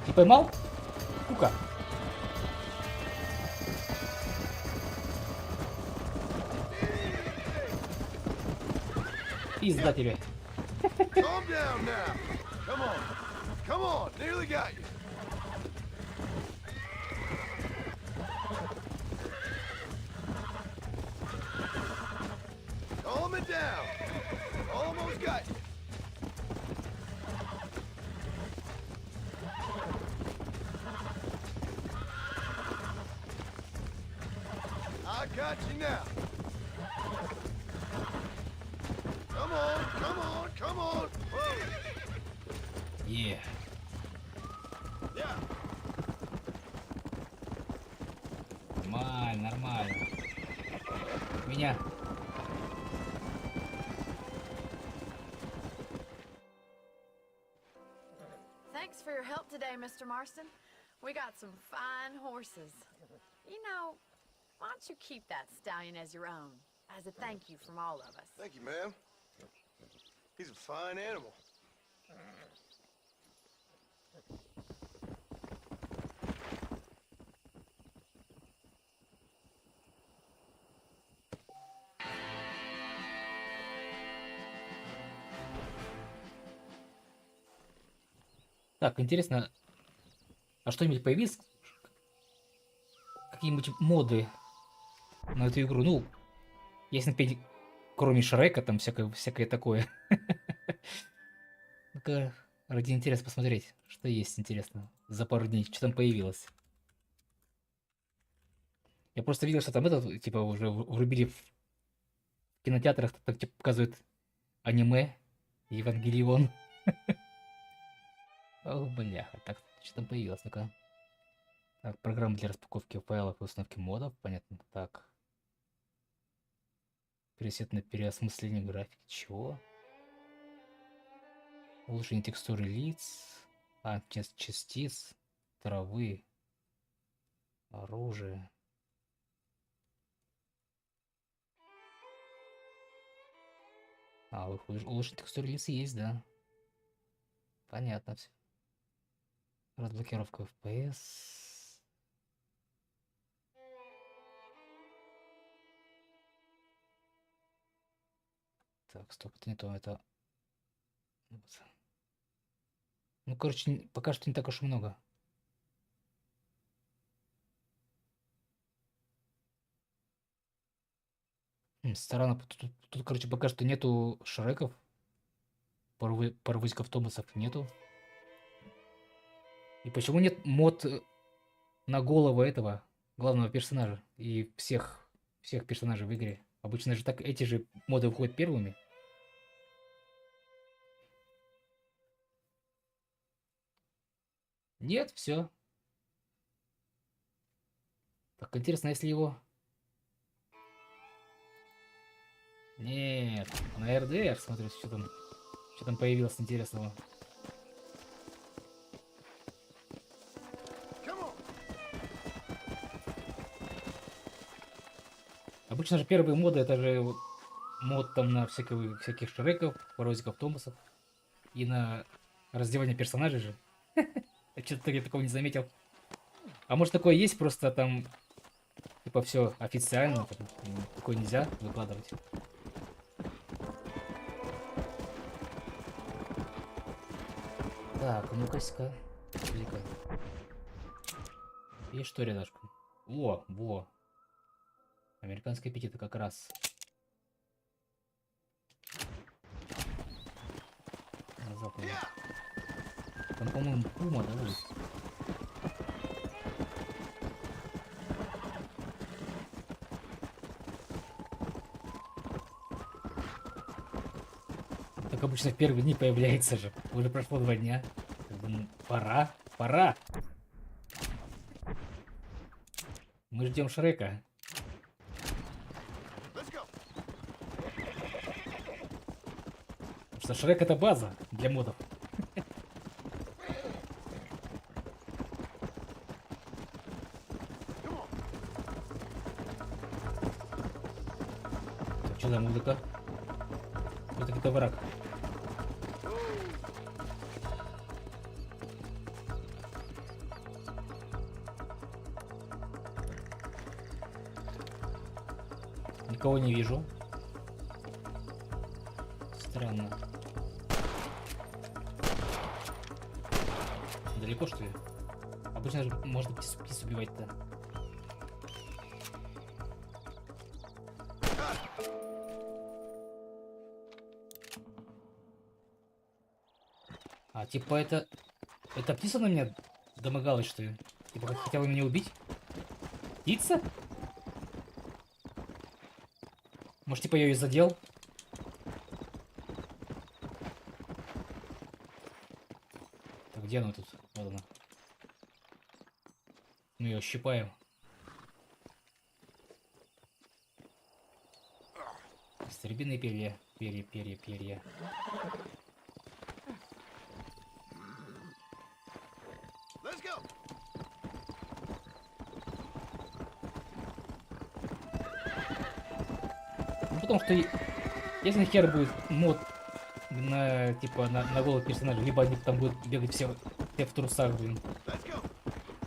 Ты поймал? Сука. Пизда тебе. Calm down now. Come on. Come on. Nearly got you. Calm it down. Almost got you. I got you now. Come on, come on, come on. Whoa. Yeah. Yeah. Нормально, нормально. Меня. Thanks for your help today, Mr. Marston. We got some fine horses. You know, why don't you keep that stallion as your own, as a thank you from all of us? Thank you, ma'am. He's a fine animal. Так, интересно, а что-нибудь появилось? Какие-нибудь моды на эту игру? Ну, если, например, кроме Шрека, там всякое такое. Ну-ка, ради интереса посмотреть, что есть интересно за пару дней, что там появилось. Я просто видел, что там это, типа, уже врубили в кинотеатрах, там, типа, показывают аниме, Евангелион. О, бляха. Так, что там появилось? Ну-ка. Так, программа для распаковки файлов и установки модов. Понятно. Так. Пресет на переосмысление графики. Чего? Улучшение текстуры лиц. Частиц. Травы. Оружие. Улучшение текстуры лиц есть, да. Понятно все. Разблокировка FPS. Так, стоп, это не то, это... Ну, короче, пока что не так уж и много. Странно, тут, короче, пока что нету Шреков. паровозик автобусов нету. И почему нет мод на голову этого главного персонажа и всех персонажей в игре? Обычно же так эти же моды выходят первыми. Нет, все. Так интересно, если его... Нет, на РДР смотрю, что там появилось интересного. Обычно же первые моды это же вот мод там на всяких Шреков, паровозиков Томасов и на раздевание персонажей же. Что-то я такого не заметил. А может такое есть, просто там типа все официально, там, такое нельзя выкладывать. Так, ну-ка-ка. И что рядышком? Во. Американский аппетит как раз. Назад его. Там, по-моему, пума, да, будет? Так обычно в первые дни появляется же. Уже прошло 2 дня. Пора. Мы ждем Шрека. Потому что Шрек это база для модов. Что за музыка? Это какой-то враг. Никого не вижу. Странно. Далеко, что ли? Обычно же можно птиц убивать-то. А, типа это птица на меня домогалась, что ли? Типа хотела меня убить? Птица? Может, типа я ее задел? Так, где она тут? Вот она. Мы ее щипаем. Стребиные перья. Перья. Ну, потому что если хер будет мод на типа на голову персонажа, либо они там будут бегать все в трусах, блин.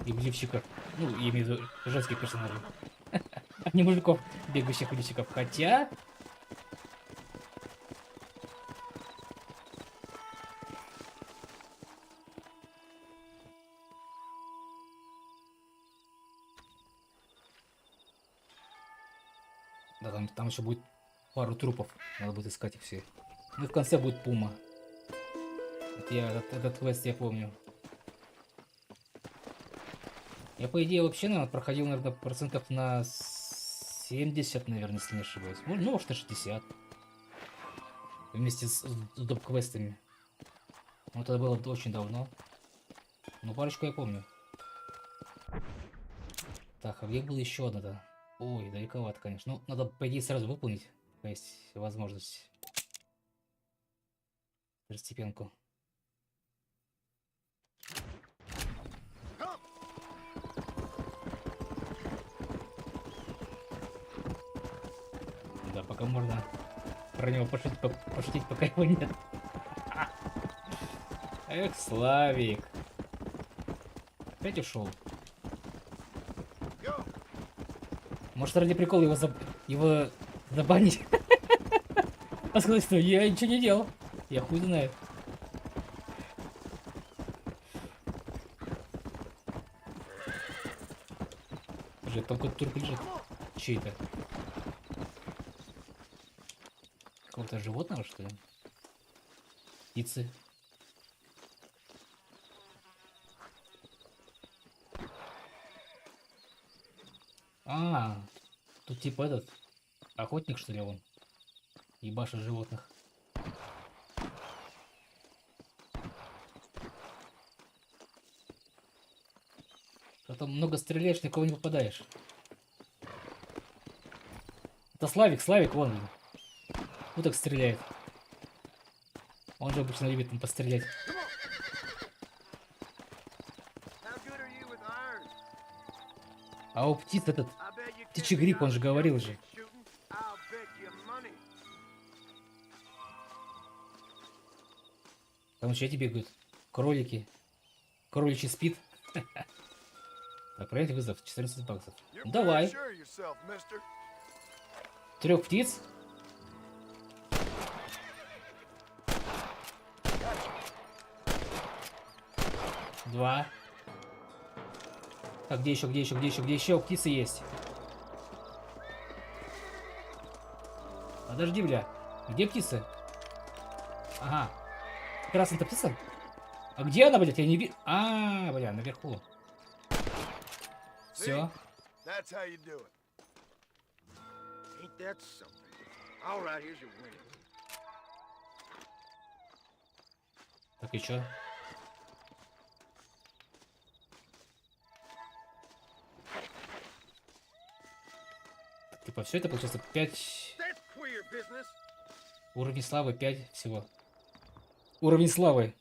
И в лифчиках. Ну, я имею в виду женских персонажей. А не мужиков, бегающих в лифчиках. Хотя... Да, там еще будет пару трупов. Надо будет искать их все. Ну и в конце будет пума. Это этот квест я помню. Я, по идее, вообще, наверное, проходил, наверное, процентов на 70, наверное, если не ошибаюсь. Ну, может, и 60. Вместе с доп-квестами. Вот это было очень давно. Ну, парочку я помню. Так, а где было еще одна-то? Ой, далековато, конечно. Ну, надо, по идее, сразу выполнить. Пока есть возможность. Второстепенку. Да, пока можно про него пошутить, пока его нет. Эх, Славик. Опять ушел. Может, ради прикола его забанить? А сказать, что я ничего не делал. Я хуй знаю. Там какой-то труп лежит. Чей это? Какого-то животного, что ли? Птицы. А, тут типа этот охотник, что ли, он? Ебашит животных. Потом много стреляешь, никого не попадаешь. Это Славик, Славик, вон. Вот так стреляет. Он же обычно любит там пострелять. А у птиц этот птичий грипп, он же говорил же. Там еще эти бегают. Кролики. Кроличий спит. Так, проект вызов. 14 баксов. Давай. 3 птиц. Два. Так, где еще, где еще, где еще, где еще птицы есть? Подожди, бля. Где птицы? Ага. Красная-то птица? А где она, блядь? Я не вижу. А, бля, наверху. Все. Так, и чё? Типа все это получается 5. Уровень славы 5 всего. Уровень славы.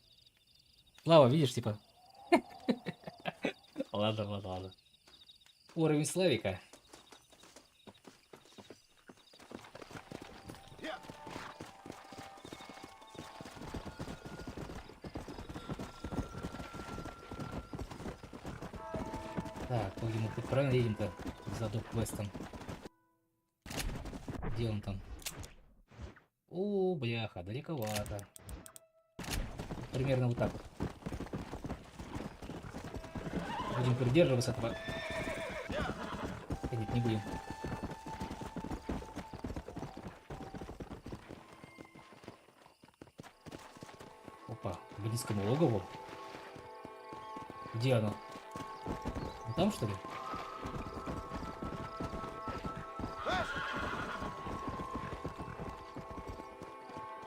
Слава, видишь, типа. Ладно, ладно, ладно. Уровень славика. Так, где мы тут правильно едем-то? За доп-квестом. Где он там? О, бляха, далековато. Примерно вот так. Будем придерживаться этого. Нет, не будем. Опа, к бандитскому логову. Где оно? Ну, там, что ли?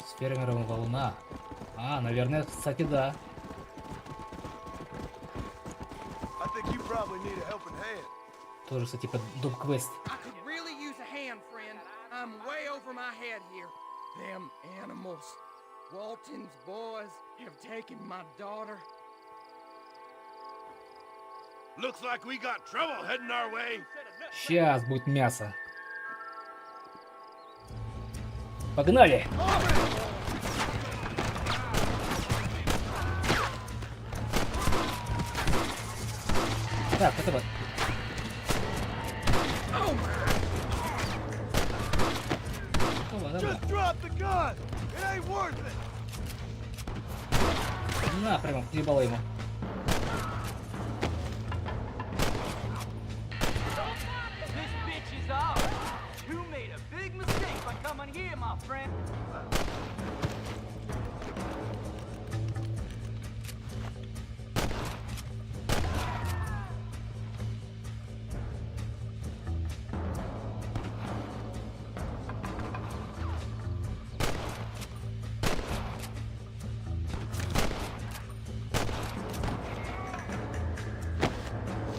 С фермером валуна. А, наверное, кстати, да. Тоже, кстати, типа доп-квест. Сейчас будет мясо. Погнали! Так, это вот. На, прямо въебало ему.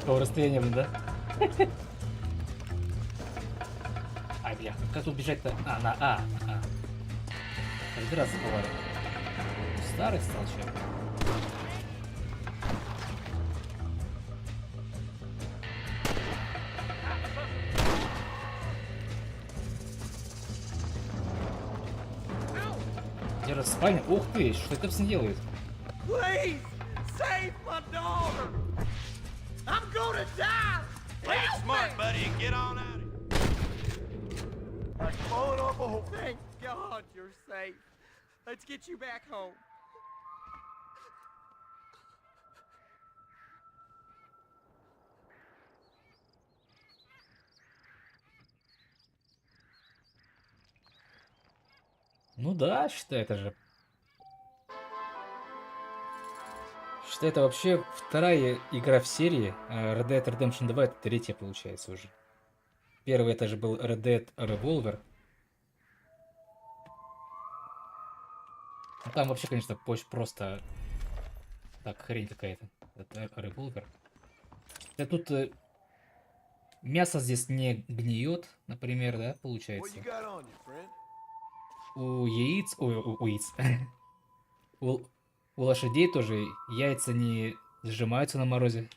Какого расстояния, блин, да? Ай, бля, как тут бежать-то? А, на А. Каждый раз забываю. Старый стал человек. Держит спальня. Ух ты, что это с ней делает? Please, save my daughter! I'm gonna die! Play it smart, buddy, and get on out of here. Like falling off a hole. Thank God you're safe. Let's get you back home. Ну да, что это же Что это вообще вторая игра в серии. Red Dead Redemption 2 это третья получается уже. Первый это же был Red Dead Revolver. Ну, там вообще, конечно, просто так хрень какая-то. Это Revolver. Да тут мясо здесь не гниет, например, да, What получается. you got on you, friend? У яиц, ой, у яиц. У лошадей тоже яйца не сжимаются на морозе,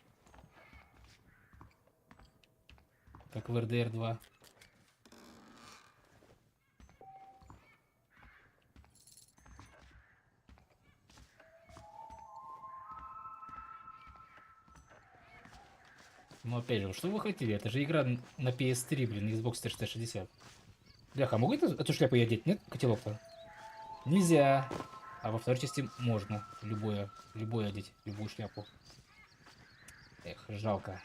как в RDR 2. Ну опять же, что вы хотели? Это же игра на PS3, блин, Xbox 360. Бляха, могу эту шляпу я одеть? Нет, котелок-то? Нельзя. А во второй части можно. Любое одеть, любую шляпу. Эх, жалко.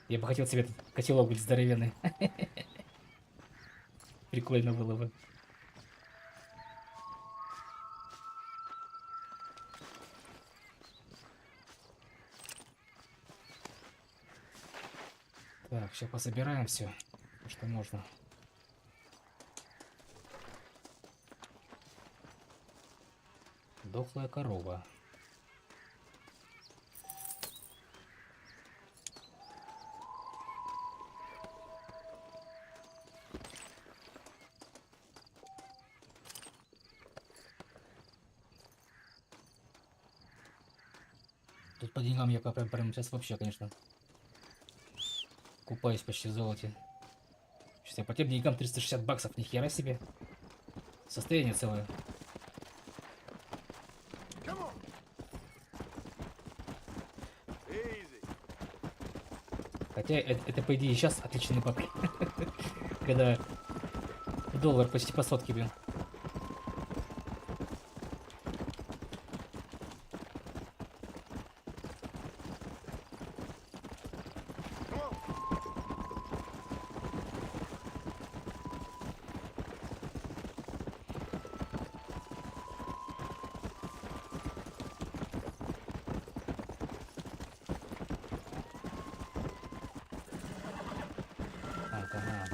Я бы хотел себе этот котелок быть здоровенный. Прикольно было бы. Так, сейчас пособираем все, что можно. Дохлая корова. Тут по деньгам я прям сейчас вообще, конечно, купаюсь почти в золоте. Сейчас я по тем деньгам 360 баксов, ни хера себе. Состояние целое. Хотя это по идее сейчас отличный бак. Когда доллар почти по сотке, блин. Ага.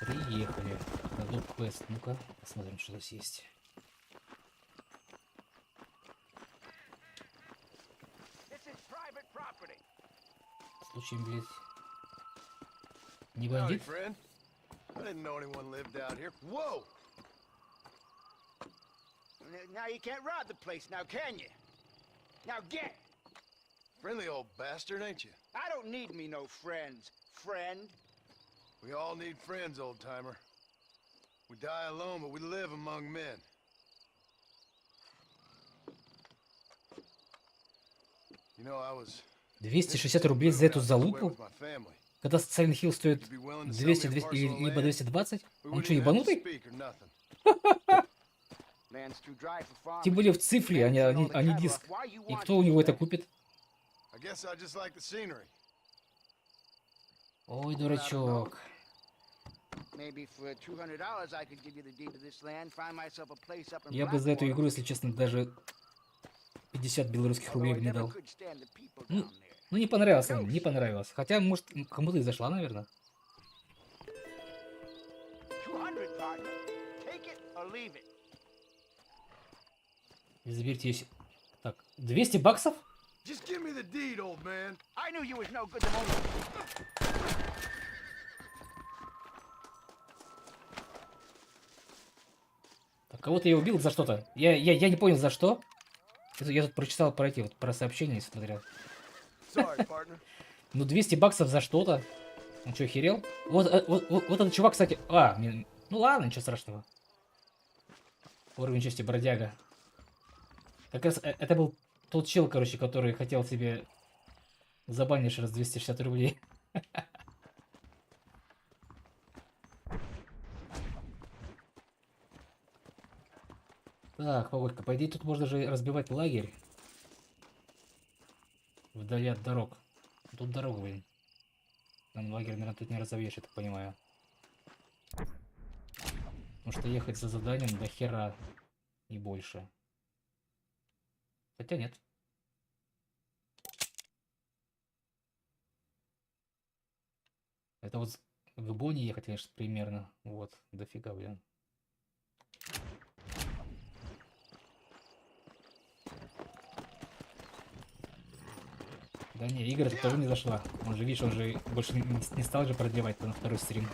Приехали. Дадут квест. Ну-ка, посмотрим, что здесь есть. Случаем, блядь. Не бандит? Friend. I didn't know anyone lived out here. Whoa! Now you can't rob the place now, can you? Now get! Friendly old bastard, ain't you? I don't need me no friends, friend. We all need friends, old-timer. We die alone, but we live among men. You know, I was... 260 рублей за эту залупу? Когда Silent Hill стоит 200, либо 220? Он что, ебанутый? Тем более в цифре, а не диск. И кто у него это купит? Ой, дурачок. Я бы за эту игру, если честно, даже 50 белорусских рублей бы не дал. Ну, не понравился мне, не понравилось. Хотя, может, кому-то и зашла, наверное. Заберите, если... Так, 200 баксов? Так, кого-то я убил за что-то. Я не понял, за что. Я тут прочитал про эти вот, про сообщения, смотрел. Ну, 200 баксов за что-то. Он что, охерел? Вот этот чувак, кстати... ну ладно, ничего страшного. Уровень чести бродяга. Как раз это был тот чел, короче, который хотел себе забанить раз 260 рублей. Так, погодка, по идее тут можно же разбивать лагерь. Вдали от дорог. Тут дорога, блин. Там лагерь, наверное, тут не разовьешь, я так понимаю. Потому что ехать за заданием до хера и больше. Хотя нет. Это вот к Бонни ехать, конечно, примерно. Вот, дофига, блин. Да не, Игорь тоже не зашла. Он же, видишь, он же больше не стал же продлевать на второй стрим.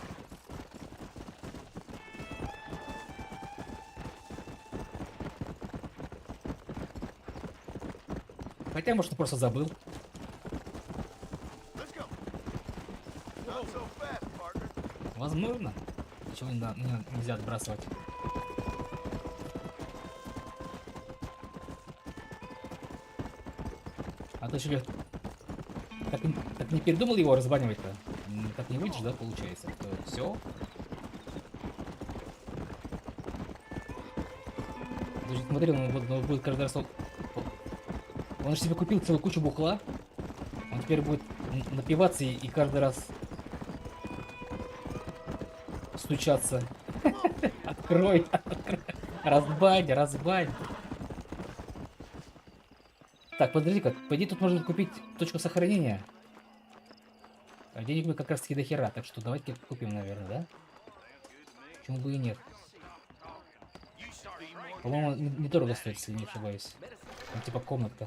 Хотя, может, он просто забыл. Возможно. Ничего нельзя отбрасывать. А ты что, так не передумал его разбанивать-то? Так не выйдешь, да, получается? Все. Даже смотри, он будет каждый раз... Он же себе купил целую кучу бухла. Он теперь будет напиваться и каждый раз стучаться. Открой, разбань, разбань. Так, подожди-ка, по идее тут можно купить точку сохранения. А денег мы как раз таки до хера, так что давайте купим, наверное, да? Почему бы и нет? По-моему, недорого стоит, если не ошибаюсь. Там типа комнатка.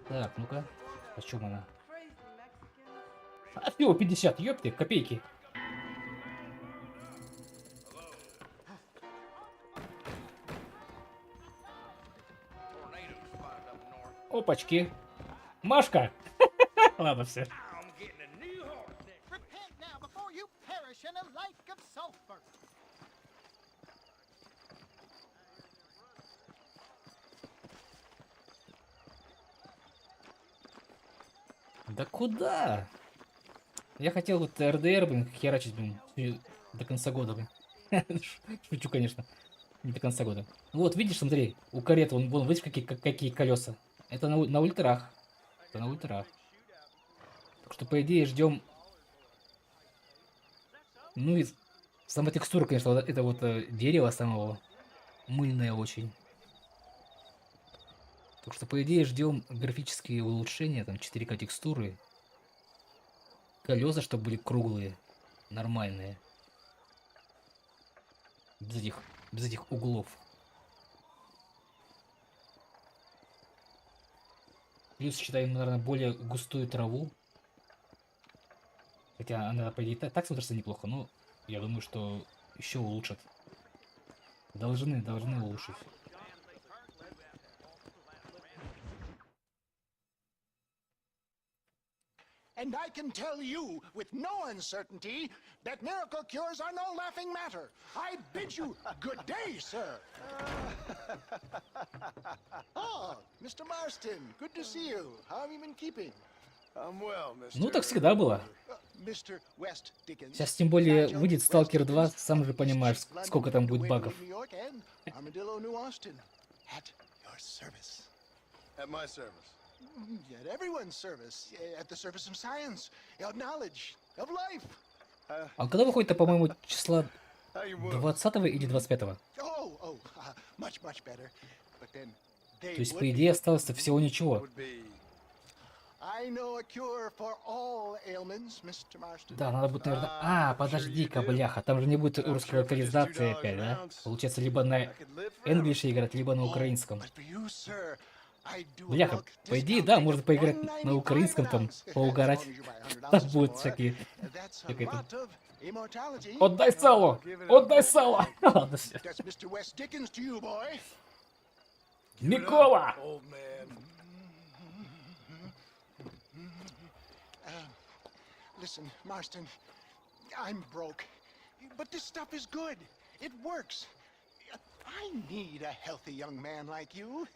Так, ну-ка. Почем она? А всего 50, ёпты, копейки. Опачки. Машка! Ладно, все. Да куда? Я хотел вот РДР, блин, херачить, блин, до конца года, блин. Шучу, конечно. Не до конца года. Вот, видишь, смотри, у кареты, вон видишь, какие колеса? Это на ультрах. Это на ультрах. Так что, по идее, ждем... Ну и сама текстура, конечно, вот это вот дерево самого мыльное очень. Так что, по идее, ждем графические улучшения, там 4К текстуры. Колеса, чтобы были круглые, нормальные. Без этих углов. Плюс считаем, наверное, более густую траву. Хотя она, по идее, так смотрится неплохо, но я думаю, что еще улучшат. Должны улучшить. And I can tell you with no uncertainty that miracle cures are no laughing matter. I bid you good day, sir. Oh, Mr. Marston, good to see you. How have you been keeping? I'm well, Mr. Ну, так всегда было. Mr. West Dickens. Сейчас тем более выйдет Сталкер 2, сам же понимаешь, сколько там будет багов. Armadillo, New Austin. At your service. At my service. At everyone's service. At the service of science, of knowledge, of life. А когда выходит-то, по-моему, числа 20 или 25-го? То есть, по идее, осталось-то всего ничего. Да, надо будет, наверное... А, подожди-ка, бляха, там же не будет русской локализации опять, да? Получается, либо на энглише играть, либо на украинском. Бляха, по идее, да, можно поиграть на украинском, там, поугарать. Там будут всякие... Отдай сало! Отдай сало! Ладно, все. Микола! Listen, Marston, I'm broke, but this stuff is good. It works. I need a healthy young man like you.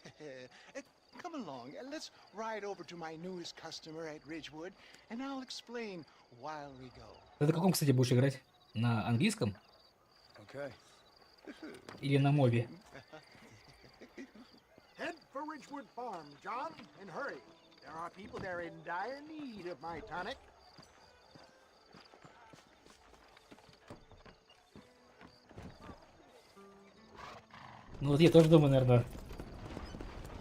Come along, let's ride over to my newest customer at Ridgewood, and I'll explain while we go. Ты на каком, кстати, будешь играть? На английском? Okay. Или на мове? Head for Ridgewood Farm, John, and hurry. There are people there in dire need of my tonic. Ну вот я тоже думаю, наверное,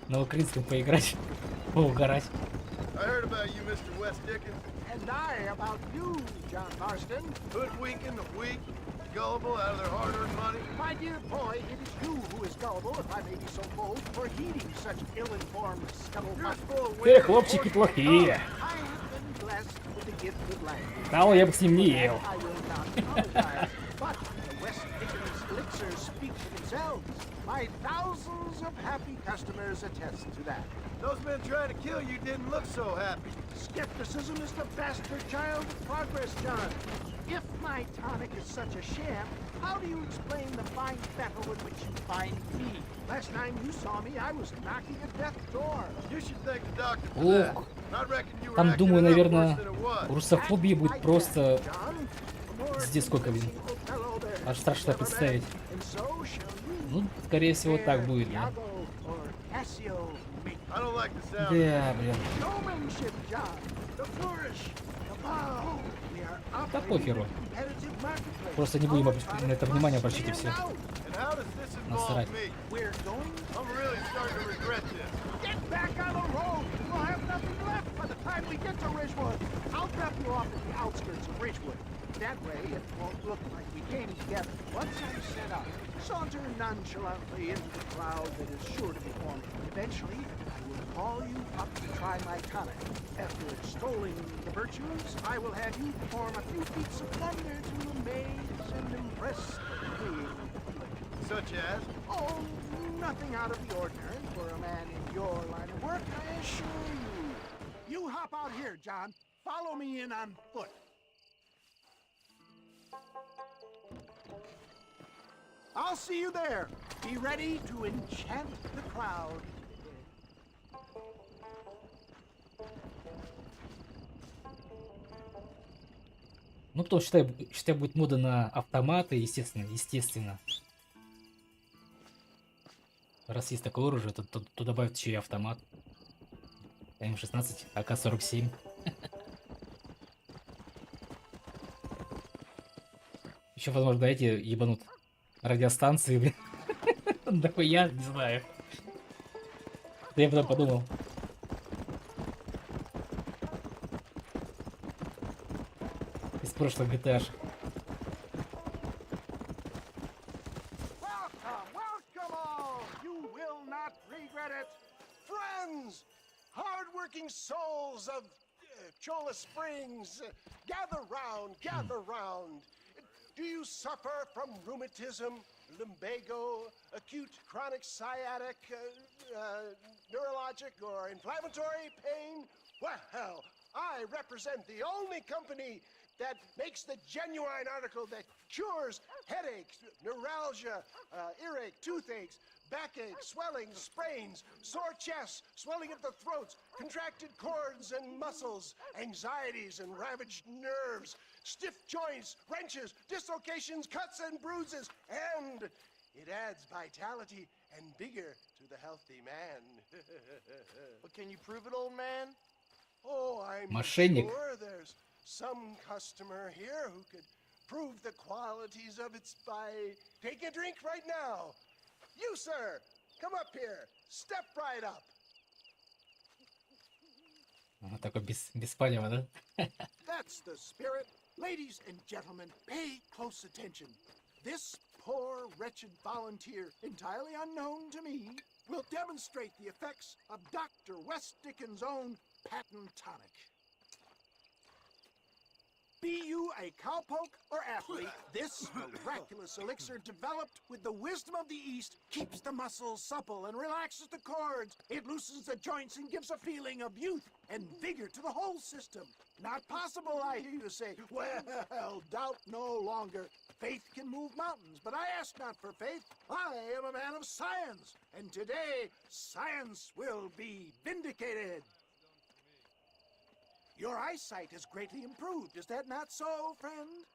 на украинском поиграть, поугарать. I heard about you, Mr. West Dickens. And I about you, John Marston. Hoodwinking the weak, gullible out of their hard-earned money. My dear boy, it is you who is gullible, if I may be so bold, for heeding such ill-informed scuttlebutt. Все хлопчики плохие. I have been blessed with the gift of language. Кого я бы с ним не ел. I will not apologize, but the West Dickens elixirs speak for themselves. My thousands of happy customers attest to that. Those men trying to kill you didn't look so happy. Skepticism is the bastard child of progress, John. If my tonic is such a sham, how do you explain the fine battle in which you find me? Last time you saw me, I was knocking at death's door. You should thank the doctor for that. Ох, I reckon you were там, acting думаю, it up наверное, worse than it was. русофобии будет просто... Здесь сколько, блин? Аж страшно представить. Ну, скорее всего, так будет, да. I don't like the sound. Да, блин. Showmanship, John. The flourish, the bow. We are Да похеру. competitive marketplace. Просто не будем на это внимание обращать и все. And how does this Насрать. involve me? We're going. I'm really starting to regret this. Get back on the road. We'll have nothing left by the time we get to Ridgewood. I'll drop you off at the outskirts of Ridgewood. That way, it won't look like we came together. Once I'm set up, saunter nonchalantly into the crowd that is sure to be forming. Eventually, I will call you up to try my tonic. After extolling the virtues, I will have you perform a few feats of wonder to amaze and impress the paying public. Such as? Oh, nothing out of the ordinary for a man in your line of work, I assure you. You hop out here, John. Follow me in on foot. I'll see you there. Be ready to enchant the crowd. Ну, потому что, считай, будет мода на автоматы, естественно. Раз есть такое оружие, то добавят еще и автомат. М16, АК-47. Еще, возможно, эти ебанут радиостанции, блин. Нахуя, не знаю. Да я потом подумал. Из прошлого GTA. Welcome all. You will not regret it. Friends, hard-working souls of Chola Springs, gather round. Do you suffer from rheumatism, lumbago, acute chronic sciatic, neurologic, or inflammatory pain? Well, I represent the only company that makes the genuine article that cures headaches, neuralgia, earache, toothaches, backache, swelling, sprains, sore chests, swelling of the throats, contracted cords and muscles, anxieties and ravaged nerves, stiff joints, wrenches, dislocations, cuts and bruises, and it adds vitality and vigor to the healthy man. But can you prove it, old man? Oh, I'm Мошенник. sure there's some customer here who could prove the qualities of it by taking a drink right now. You, sir, come up here. Step right up. Такой без палева, да? That's the spirit. Ladies and gentlemen, pay close attention. This poor, wretched volunteer, entirely unknown to me, will demonstrate the effects of Dr. West Dickens' own patent tonic. Be you a cowpoke or athlete, this miraculous elixir developed with the wisdom of the East keeps the muscles supple and relaxes the cords. It loosens the joints and gives a feeling of youth and vigor to the whole system. Not possible, I hear you say. Well, doubt no longer. Faith can move mountains, but I ask not for faith. I am a man of science, and today science will be vindicated. Your eyesight has greatly improved. Is that not so, friend?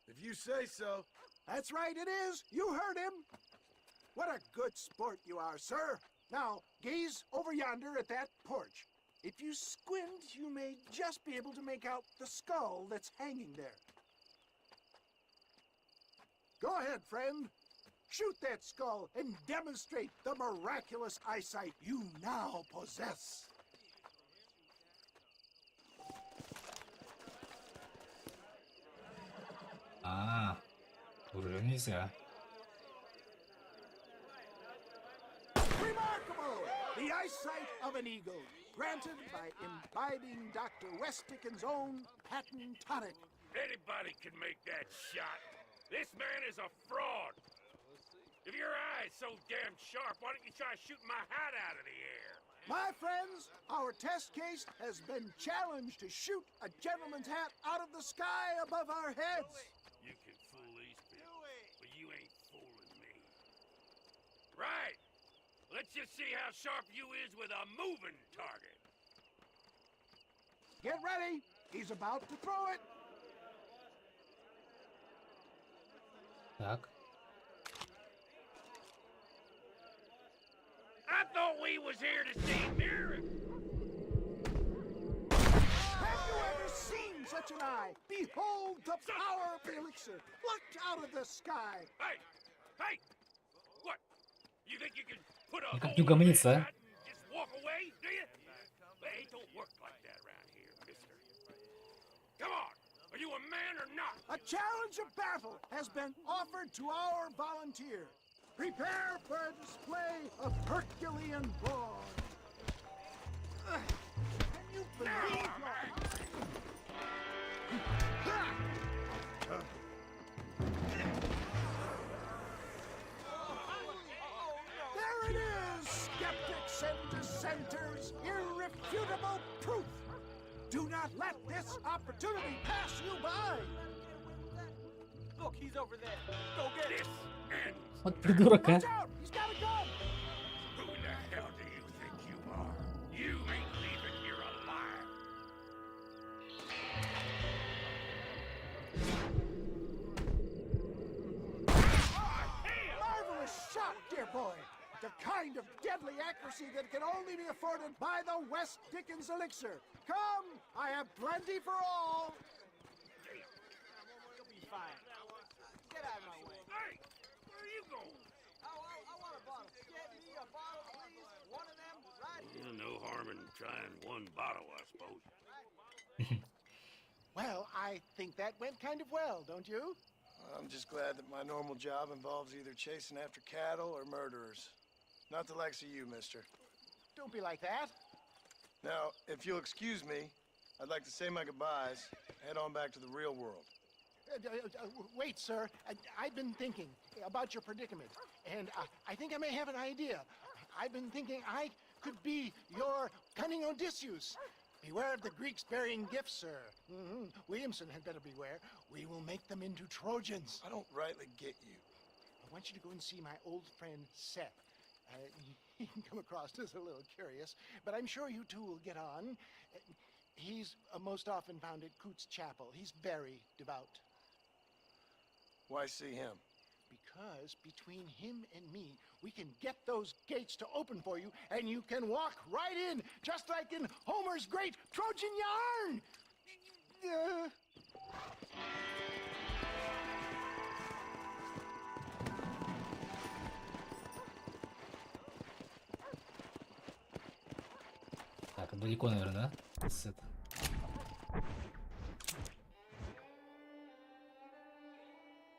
If you say so. That's right, it is. You heard him. What a good sport you are, sir. Now, gaze over yonder at that porch. If you squint, you may just be able to make out the skull that's hanging there. Go ahead, friend. Shoot that skull and demonstrate the miraculous eyesight you now possess. А, уже нельзя. Remarkable! The eyesight of an eagle, granted by imbibing Dr. Westickens' own patent tonic. Anybody can make that shot. This man is a fraud. If your eye's so damn sharp, why don't you try shooting my hat out of the air? My friends, our test case has been challenged to shoot a gentleman's hat out of the sky above our heads. You can fool these people, but you ain't fooling me. Right. Let's just see how sharp you is with a moving target. Get ready. He's about to throw it. Так. I thought we was here to see mirrors. Have you ever seen such an eye? Behold the power of the elixir, plucked out of the sky. Hey! Hey! What? You think you can put a Как hole не in угомониться, my а? hat and just walk away, do you? Hey, it don't work like that around here, mister. Come on! Are you a man or not? A challenge of battle has been offered to our volunteer. Prepare for a display of Herculean brawn. Can you believe There it is, skeptics and dissenters, irrefutable proof. Do not let this opportunity pass you by. Look, he's over there. Go get this. Вот придурок, а. Watch out! He's got a gun! Who the hell do you think you are? You ain't leaving here alive. Marvelous shot, dear boy. The kind of deadly accuracy that can only be afforded by the West Dickens elixir. Come, I have plenty for all. You'll be fine. Get out of my way. Hey, where are you going? I want a bottle. Get me a bottle, please. One of them right here. No harm in trying one bottle, I suppose. Well, I think that went kind of well, don't you? I'm just glad that my normal job involves either chasing after cattle or murderers. Not the likes of you, mister. Don't be like that. Now, if you'll excuse me, I'd like to say my goodbyes, head on back to the real world. Wait, sir. I've been thinking about your predicament, and I think I may have an idea. I've been thinking I could be your cunning Odysseus. Beware of the Greeks bearing gifts, sir. Williamson had better beware. We will make them into Trojans. I don't rightly get you. I want you to go and see my old friend Seth. He can come across as a little curious, but I'm sure you two will get on. He's most often found at Coots Chapel. He's very devout. Why see him? Because between him and me, we can get those gates to open for you, and you can walk right in, just like in Homer's great Trojan yarn! Так, далеко, наверное, да? Сет.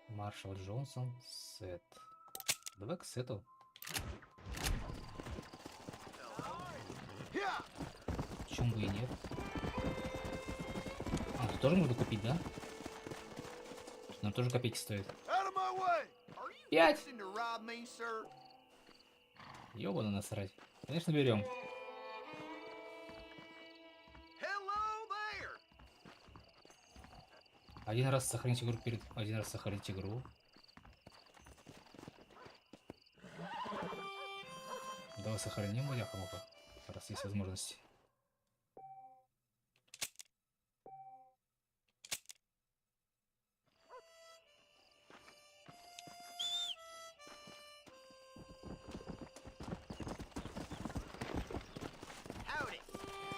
Маршал Джонсон, Сет. Давай к Сету. Почему бы и нет? А, тут тоже можно купить, да? Нам тоже копейки стоит. 5! Ёбана насрать. Конечно, берем. Один раз сохранить игру перед... Один раз сохранить игру. Давай сохраним, бляха-муха. Раз есть возможность.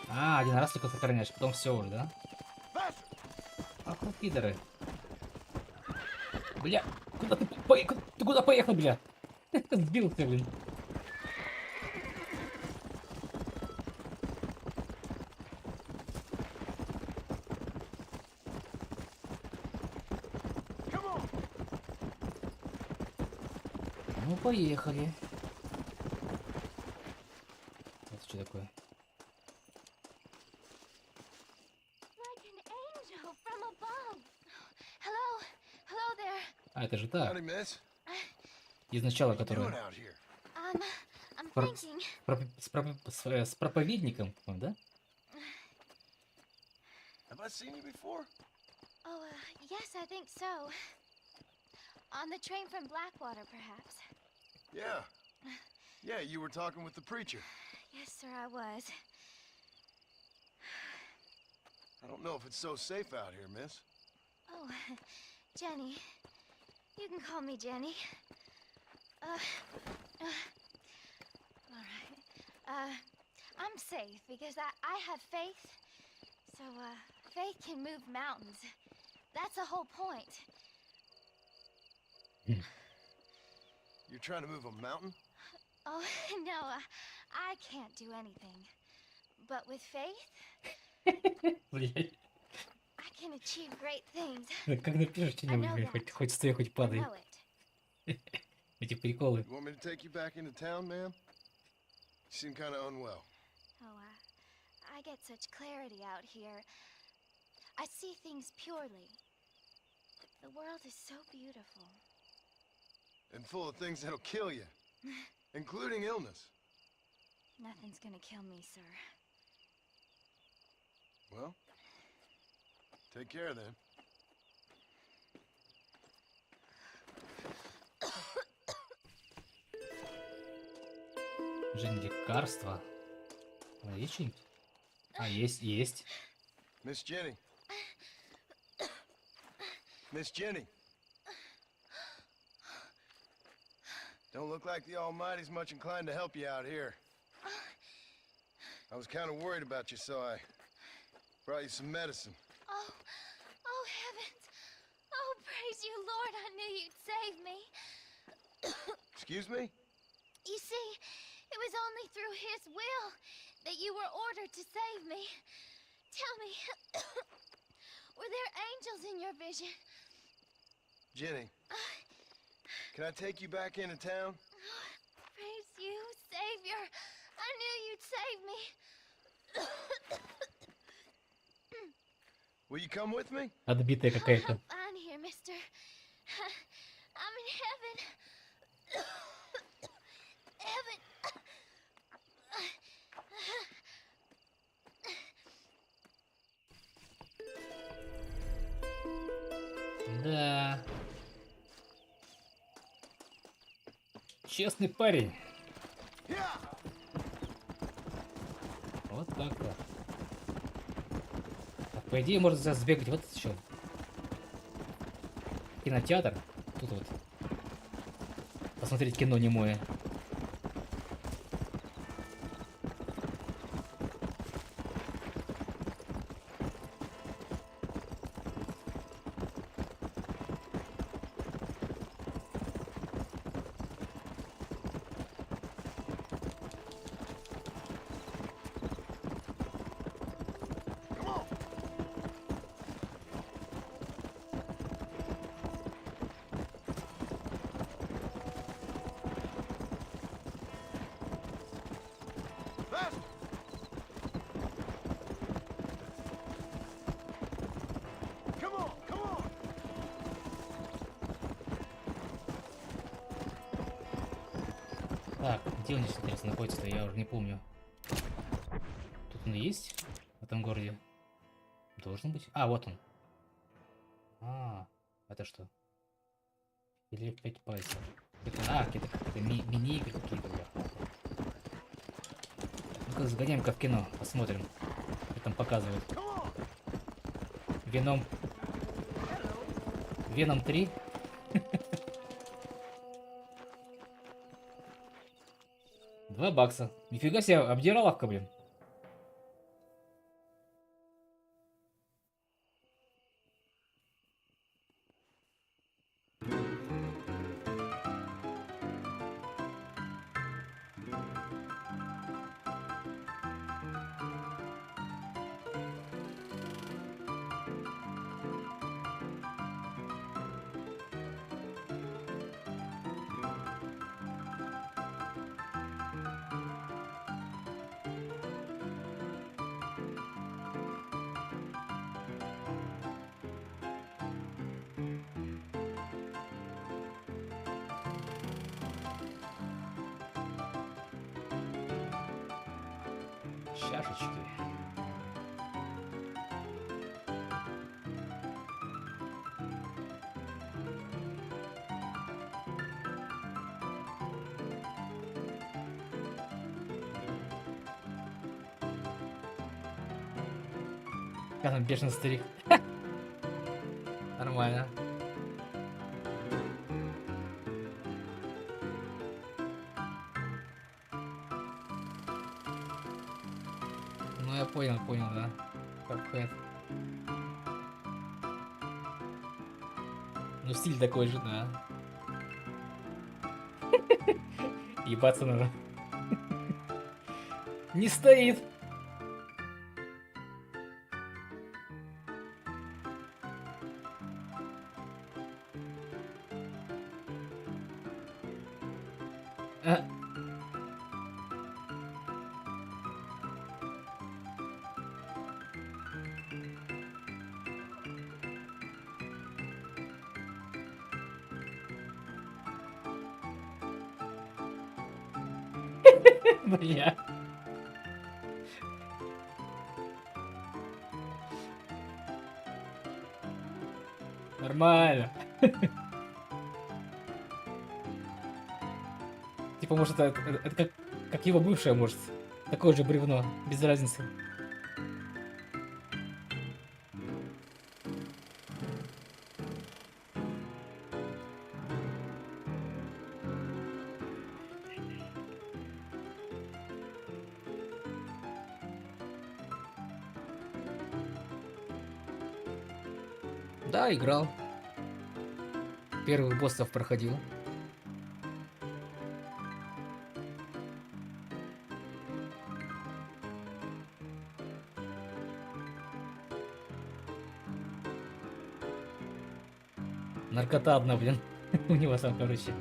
А, один раз только сохраняешь, потом все уже, да? Ах, вы пидоры. Бля, Куда ты куда поехал, бля? Сбился, блин. Ну, поехали. Это что такое? Like an angel from above. Hello, hello there. А, это же та. Howdy, miss. Изначала, What you doing которая... out here? I'm Про- thinking. с проповедником, по-моему, да? Have I seen you before? Oh, yes, I think so. On the train from Blackwater, perhaps. Yeah. Yeah, you were talking with the preacher. Yes, sir, I was. I don't know if it's so safe out here, miss. Oh, Jenny. You can call me Jenny. All right. I'm safe because I have faith. So, faith can move mountains. That's the whole point. You're trying to move a mountain? Oh, no, I can't do anything. But with faith, Блядь. I can achieve great things. Как напишешь, I know что-нибудь, that. хоть стой, хоть I падай. know it. Эти приколы. You want me to take you back into town, ma'am? You seem kind of unwell. Oh, I get such clarity out here. I see things purely. The world is so beautiful. And full of things that'll kill you, including illness. Nothing's gonna kill me, sir. Well, take care then. Жень, лекарства. А, есть что-нибудь? А, есть. Miss Jenny. Miss Jenny. Don't look like the Almighty's much inclined to help you out here. I was kind of worried about you, so I brought you some medicine. Oh, heavens. Oh, praise you, Lord. I knew you'd save me. Excuse me? You see, it was only through his will that you were ordered to save me. Tell me, were there angels in your vision? Jenny, can I take you back into town? Praise you, Savior. I knew you'd save me. Will you come with me? Отбитая какая-то. Fine here, mister. I'm in heaven. Heaven. Да. Честный парень. Вот так вот. Так, по идее, можно сейчас сбегать вот еще. Кинотеатр. Тут вот. Посмотреть кино немое. Так, где он здесь, интересно, находится-то? Я уже не помню. Тут он есть? В этом городе? Должен быть. А, вот он. А, это что? Или 5 пальцев. Это, какие-то мини-игры какие-то. Ну-ка, сгоняем-ка в кино, посмотрим, что там показывают. Веном 3. $2. Нифига себе, обдираловка, блин. Чашечки. Как там бешеный старик? Нормально. Ну я понял, да. Как это. Ну стиль такой же, да. Ебаться надо. Не стоит. А. Бля. Нормально. Типа, может, это как его бывшая, может. Такое же бревно, без разницы. Да, играл. Первых боссов проходил. Наркота одна, блин. У него там, короче.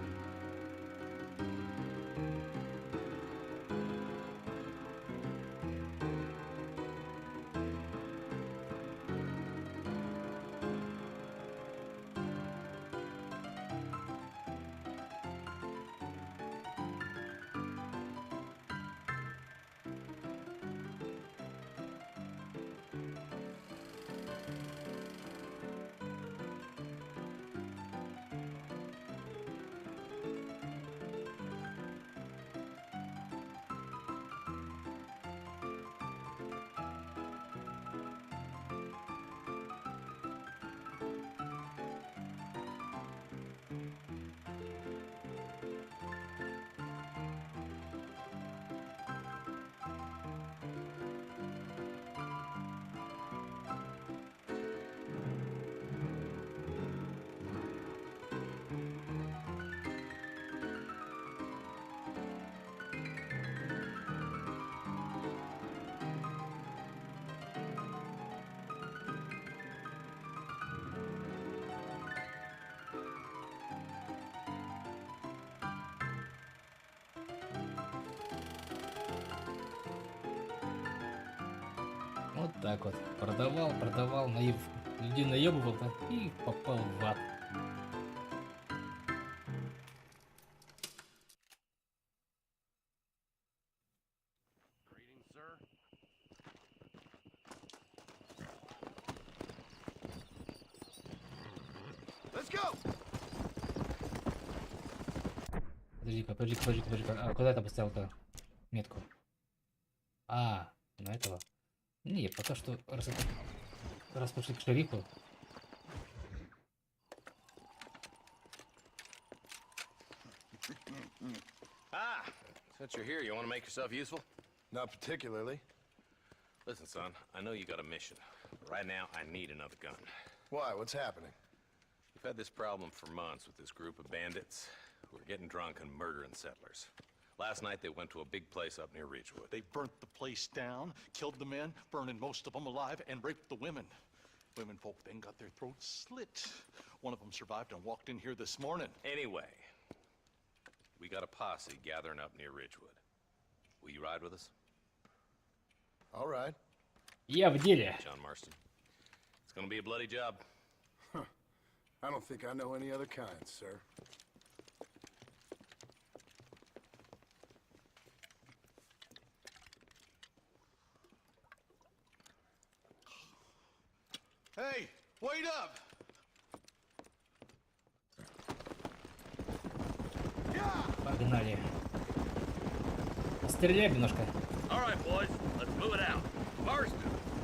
Вот так вот. Продавал, людей наебывал, так и попал в ад. Let's go. Подожди-ка. А куда ты поставил-то метку? А, на этого. Не, пока что раз пошли к шерифу. Ah, since you're here, you want to make yourself useful? Not particularly. Listen, son, I know you got a mission. Right now, I need another gun. Why? What's happening? We've had this problem for months with this group of bandits who are getting drunk and murdering settlers. Last night, they went to a big place up near Ridgewood. They burnt the place down, killed the men, burning most of them alive, and raped the women. Women folk then got their throats slit. One of them survived and walked in here this morning. Anyway, we got a posse gathering up near Ridgewood. Will you ride with us? All right. Я в деле. John Marston. It's gonna be a bloody job. Huh. I don't think I know any other kind, sir. Hey, wait up! Погнали. Стреляем немножко. All right, boys, let's move it out. Marston,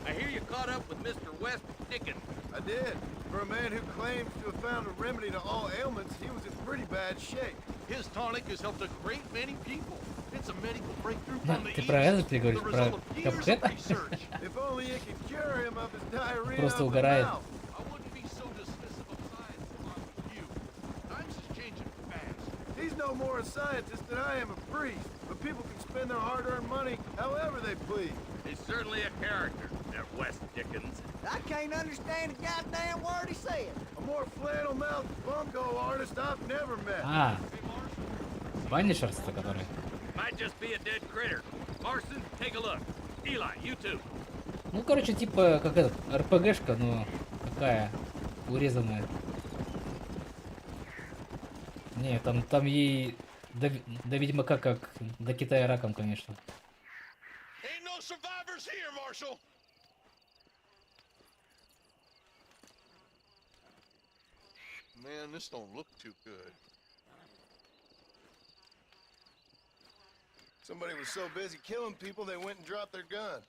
I hear you caught up with Mr. West Dickens. I did. For a man who claims to have found a remedy to all ailments, he was in pretty bad shape. His tonic has helped a great many people. It's a medical breakthrough Да, from the ты East. про это ты говоришь, The про result of years of капкета? research. If only it could cure him of his diarrhea Просто of the угорает. mouth. I wouldn't be so dismissive of science if I was you. Times is changing fast. He's no more a scientist than I am a priest, but people can spend their hard-earned money however they please. He's certainly a character, that West Dickens. I can't understand a goddamn word he said. A more flannel-mouthed bunko artist I've never met. А, Ванишерство, который. Might just be a dead critter. Marston, take a look. Eli, you too. Ну, короче, типа, как этот, РПГшка, но такая, урезанная. Не, там ей до Ведьмака как до Китая раком, конечно. Ain't no survivors here, Marshal! Man, this don't look too good. Somebody was so busy killing people, they went and dropped their gun.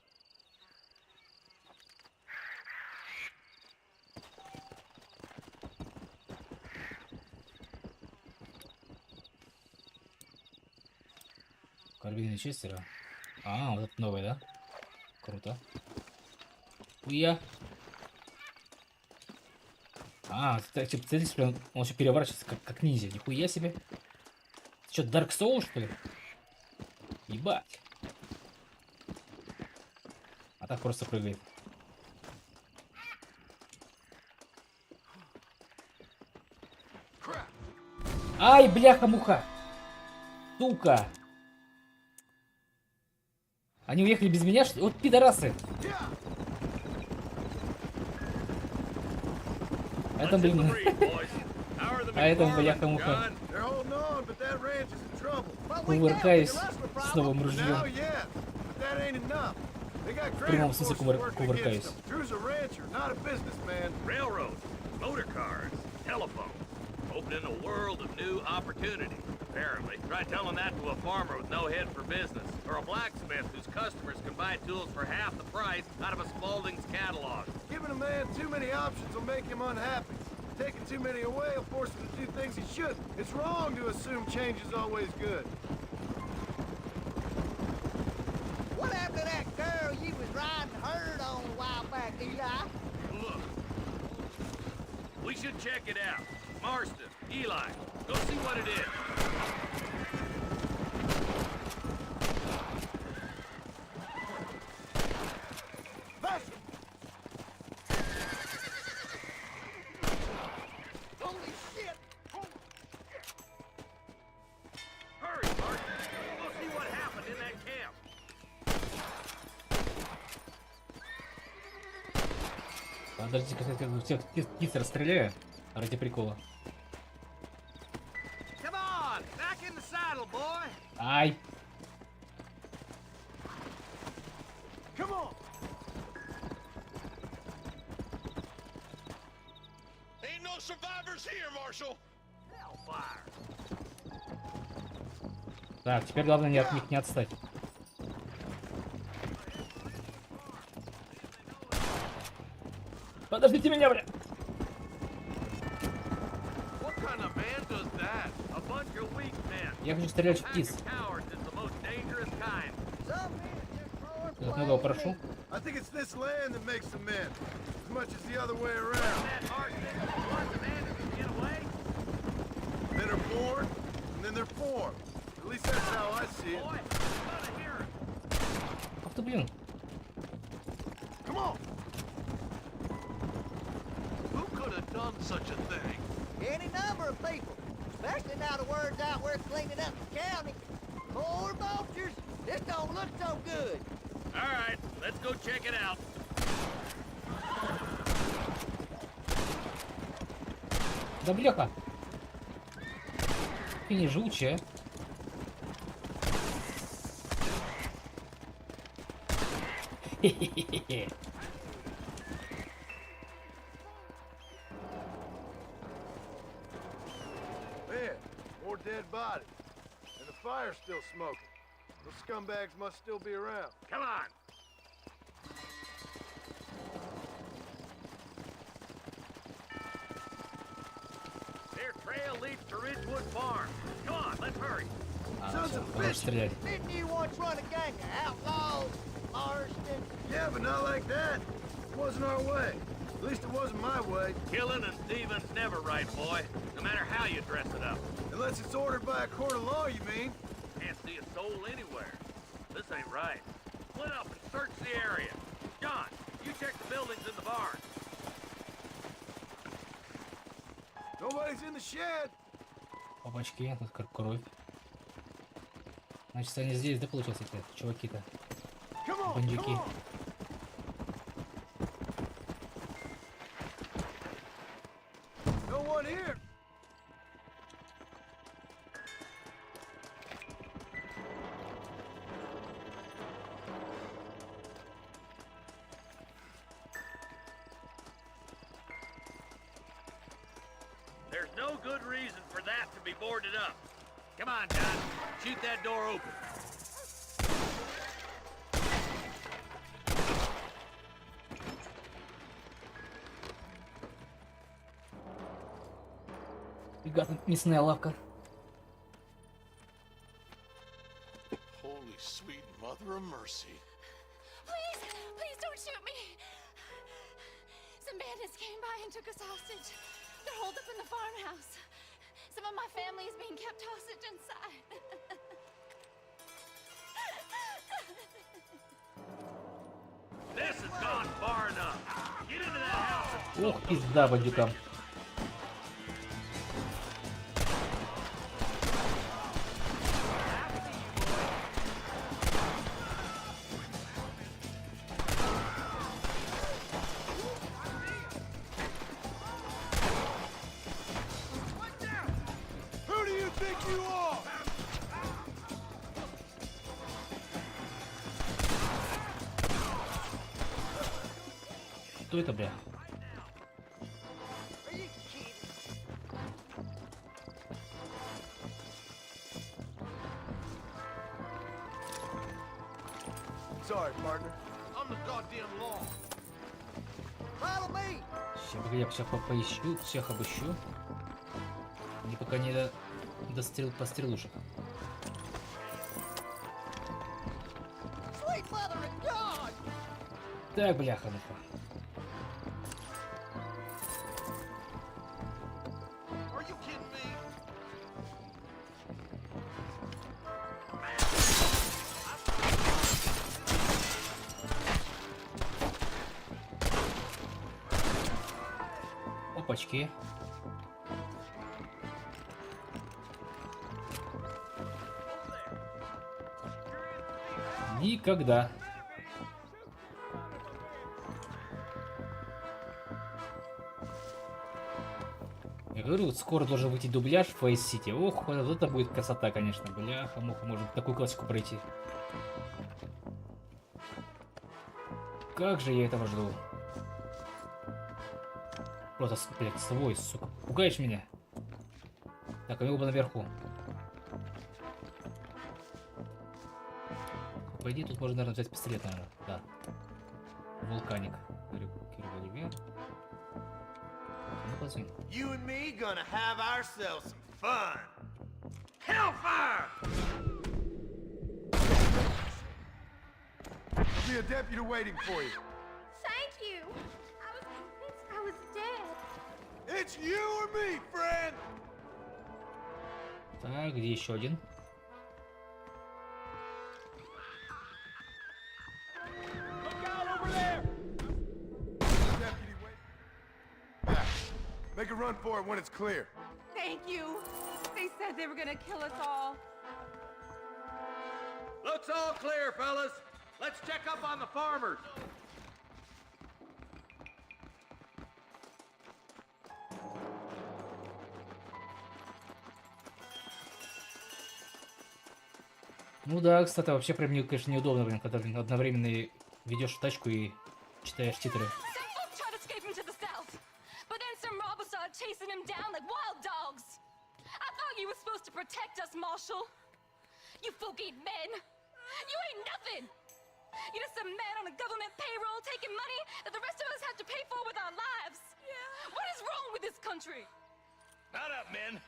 Карбин Честера. А, вот это новый, да? Круто. Уя. А, типа, он еще переворачивается как ниндзя. Нихуя себе. Что, Dark Souls, что ли? Ебать. А так просто прыгает. Ай, бляха-муха. Сука. Они уехали без меня, что ли? Вот пидорасы. Это, блин. А это, бляха-муха. Кувыркаюсь с новым ружьем. В прямом смысле кувыркаюсь. Railroads, motor cars, telephone, opening a world of new opportunity. Apparently. Try telling that to a farmer with no head for business, or a blacksmith whose customers can buy tools for half the price out of a Spaulding's catalog. Giving a man too many options will make him unhappy. Taking too many away will force him to do things he shouldn't. It's wrong to assume change is always good. What happened to that girl you was riding herd on a while back, Eli? Look. We should check it out. Marston, Eli, go see what it is. Holy shit! Hurry, Marston. Go see what happened in that camp. Подождите, как всех птиц расстреляю ради прикола. Come on, back in the saddle, boy. Ай. Come on. Ain't no survivors here, Marshal! Hellfire. Так, теперь главное от них не отстать. Подождите меня, бля! What kind of man does that? A bunch of weak men. Я хочу стрелять в птиц. Cowards is the most dangerous kind. Как много прошу. I think it's this land that makes the men, as much as the other way around. Men are born, and then they're formed. At least that's how I see it. Ах ты, блин. Come on! Who could have done such a thing? Any number of people, especially now the word's out we're cleaning up the county. Poor vultures, this don't look so good. All right, let's go check it out. Да бляха. Ты не жучая. dead bodies. And the fire's still smoking. Those scumbags must still be around. Come on. Their trail leads to Ridgewood Farm. Come on, let's hurry. Sons of Хорош стрелять. Didn't you once run a gang of outlaws, Marston? Yeah, but not like that. It wasn't our way. At least it wasn't my way. Killing and thieving's never right, boy. No matter how you dress it up. Unless it's ordered by a court of law, you mean? Can't see a soul anywhere. This ain't right. Split up and search the area. John, you check the buildings in the barn. Nobody's in the shed. Опачки, тут как кровь. Значит, они здесь, да, получается, эти чуваки-то? Бандюки. No one here. There's no good reason for that to be boarded up. Come on, John. Shoot that door open. Ребята, мясная лавка. Holy sweet mother of mercy. Please, please don't shoot me. Some bandits came by and took us hostage. They're holed up in the farmhouse. Some of my family is being kept hostage inside. This has gone far enough. Get into that house. and- Ох, пизда бандюкам. Who do you think you are? Кто это, бля? Sorry, partner. I'm the goddamn law. Follow me. Сейчас, погоди, я всех поищу, всех обыщу. И пока не до пострелушек. Sweet mother of God. Так, бляха-муха. Are you kidding me? Опачки. Никогда. Я говорю, вот скоро должен выйти дубляж в Face City. Ох, вот это будет красота, конечно. Бляха-муха, можно такую классику пройти. Как же я этого жду. Просто, блядь, свой, сука. Пугаешь меня? Так, а его бы наверху. По идее, тут можно, наверное, взять пистолет, наверное. Да. Вулканик. Револьвер. Ну, позови. You and me gonna have ourselves some fun. Hellfire! There'll be a deputy waiting for you. Thank you. I was convinced I was dead. It's you or me, friend. Так, где еще один? Look out over there. Deputy wait. Back. Make a run for it when it's clear. Thank you. They said they were gonna kill us all. Looks all clear, fellas. Let's check up on the farmers. Ну да, кстати, вообще прям, конечно, неудобно, блин, когда одновременно ведешь тачку и читаешь титры. Some folk tried escaping to the south, but then some robbers started chasing him down like wild dogs. I thought you were supposed to protect protect us, Marshal. You folk ain't men. You ain't nothing. You're just some man on a government payroll taking money that the rest of us have to pay for with our lives. Yeah. What is wrong with this country? Not up, men.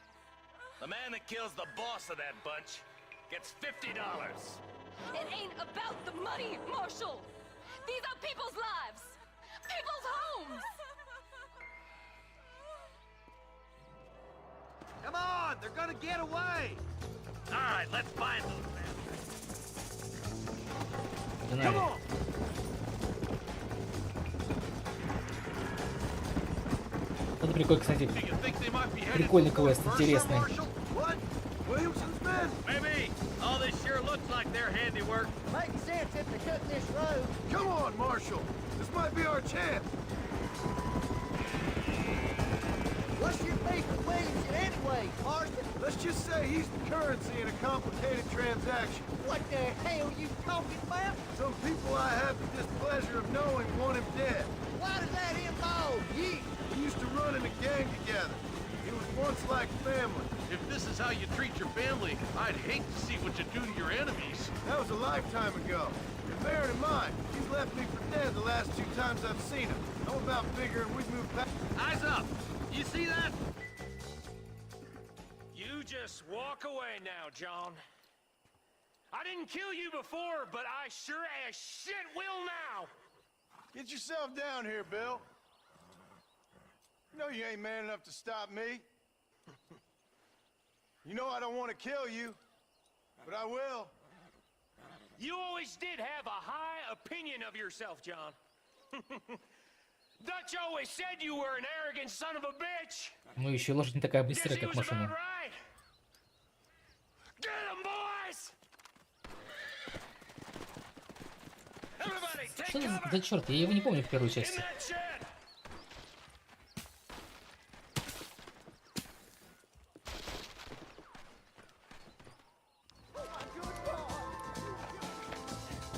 The man that kills the boss of that bunch gets $50. It ain't about the money, Marshal. These are people's lives. People's homes. Come on, they're gonna get away. All right, let's find those bastards. Come on. Это прикольно, кстати. Прикольный квест, интересный. What? Williamson's men? Maybe. All this sure looks like their handiwork. Makes sense if they took this road. Come on, Marshal. This might be our chance. What's your beef with Williamson anyway, Marston? Let's just say he's the currency in a complicated transaction. What the hell you talking about? Some people I have the displeasure of knowing want him dead. Why does that involve you? We used to run in a gang together. It was once like family. If this is how you treat your family, I'd hate to see what you do to your enemies. That was a lifetime ago. And bear in mind, he's left me for dead the last 2 times I've seen him. I'm about figuring we've moved back. Eyes up. You see that? You just walk away now, John. I didn't kill you before, but I sure as shit will now. Get yourself down here, Bill. You know you ain't man enough to stop me. You know I don't want to kill you, but I will. You always did have a high opinion of yourself, John. Dutch always said you were an arrogant son of a bitch. Ну еще лошадь не такая быстрая, как машина. Right. Get 'em, boys! Everybody, take Что cover. за черт? Я его не помню в первой In части. that shed.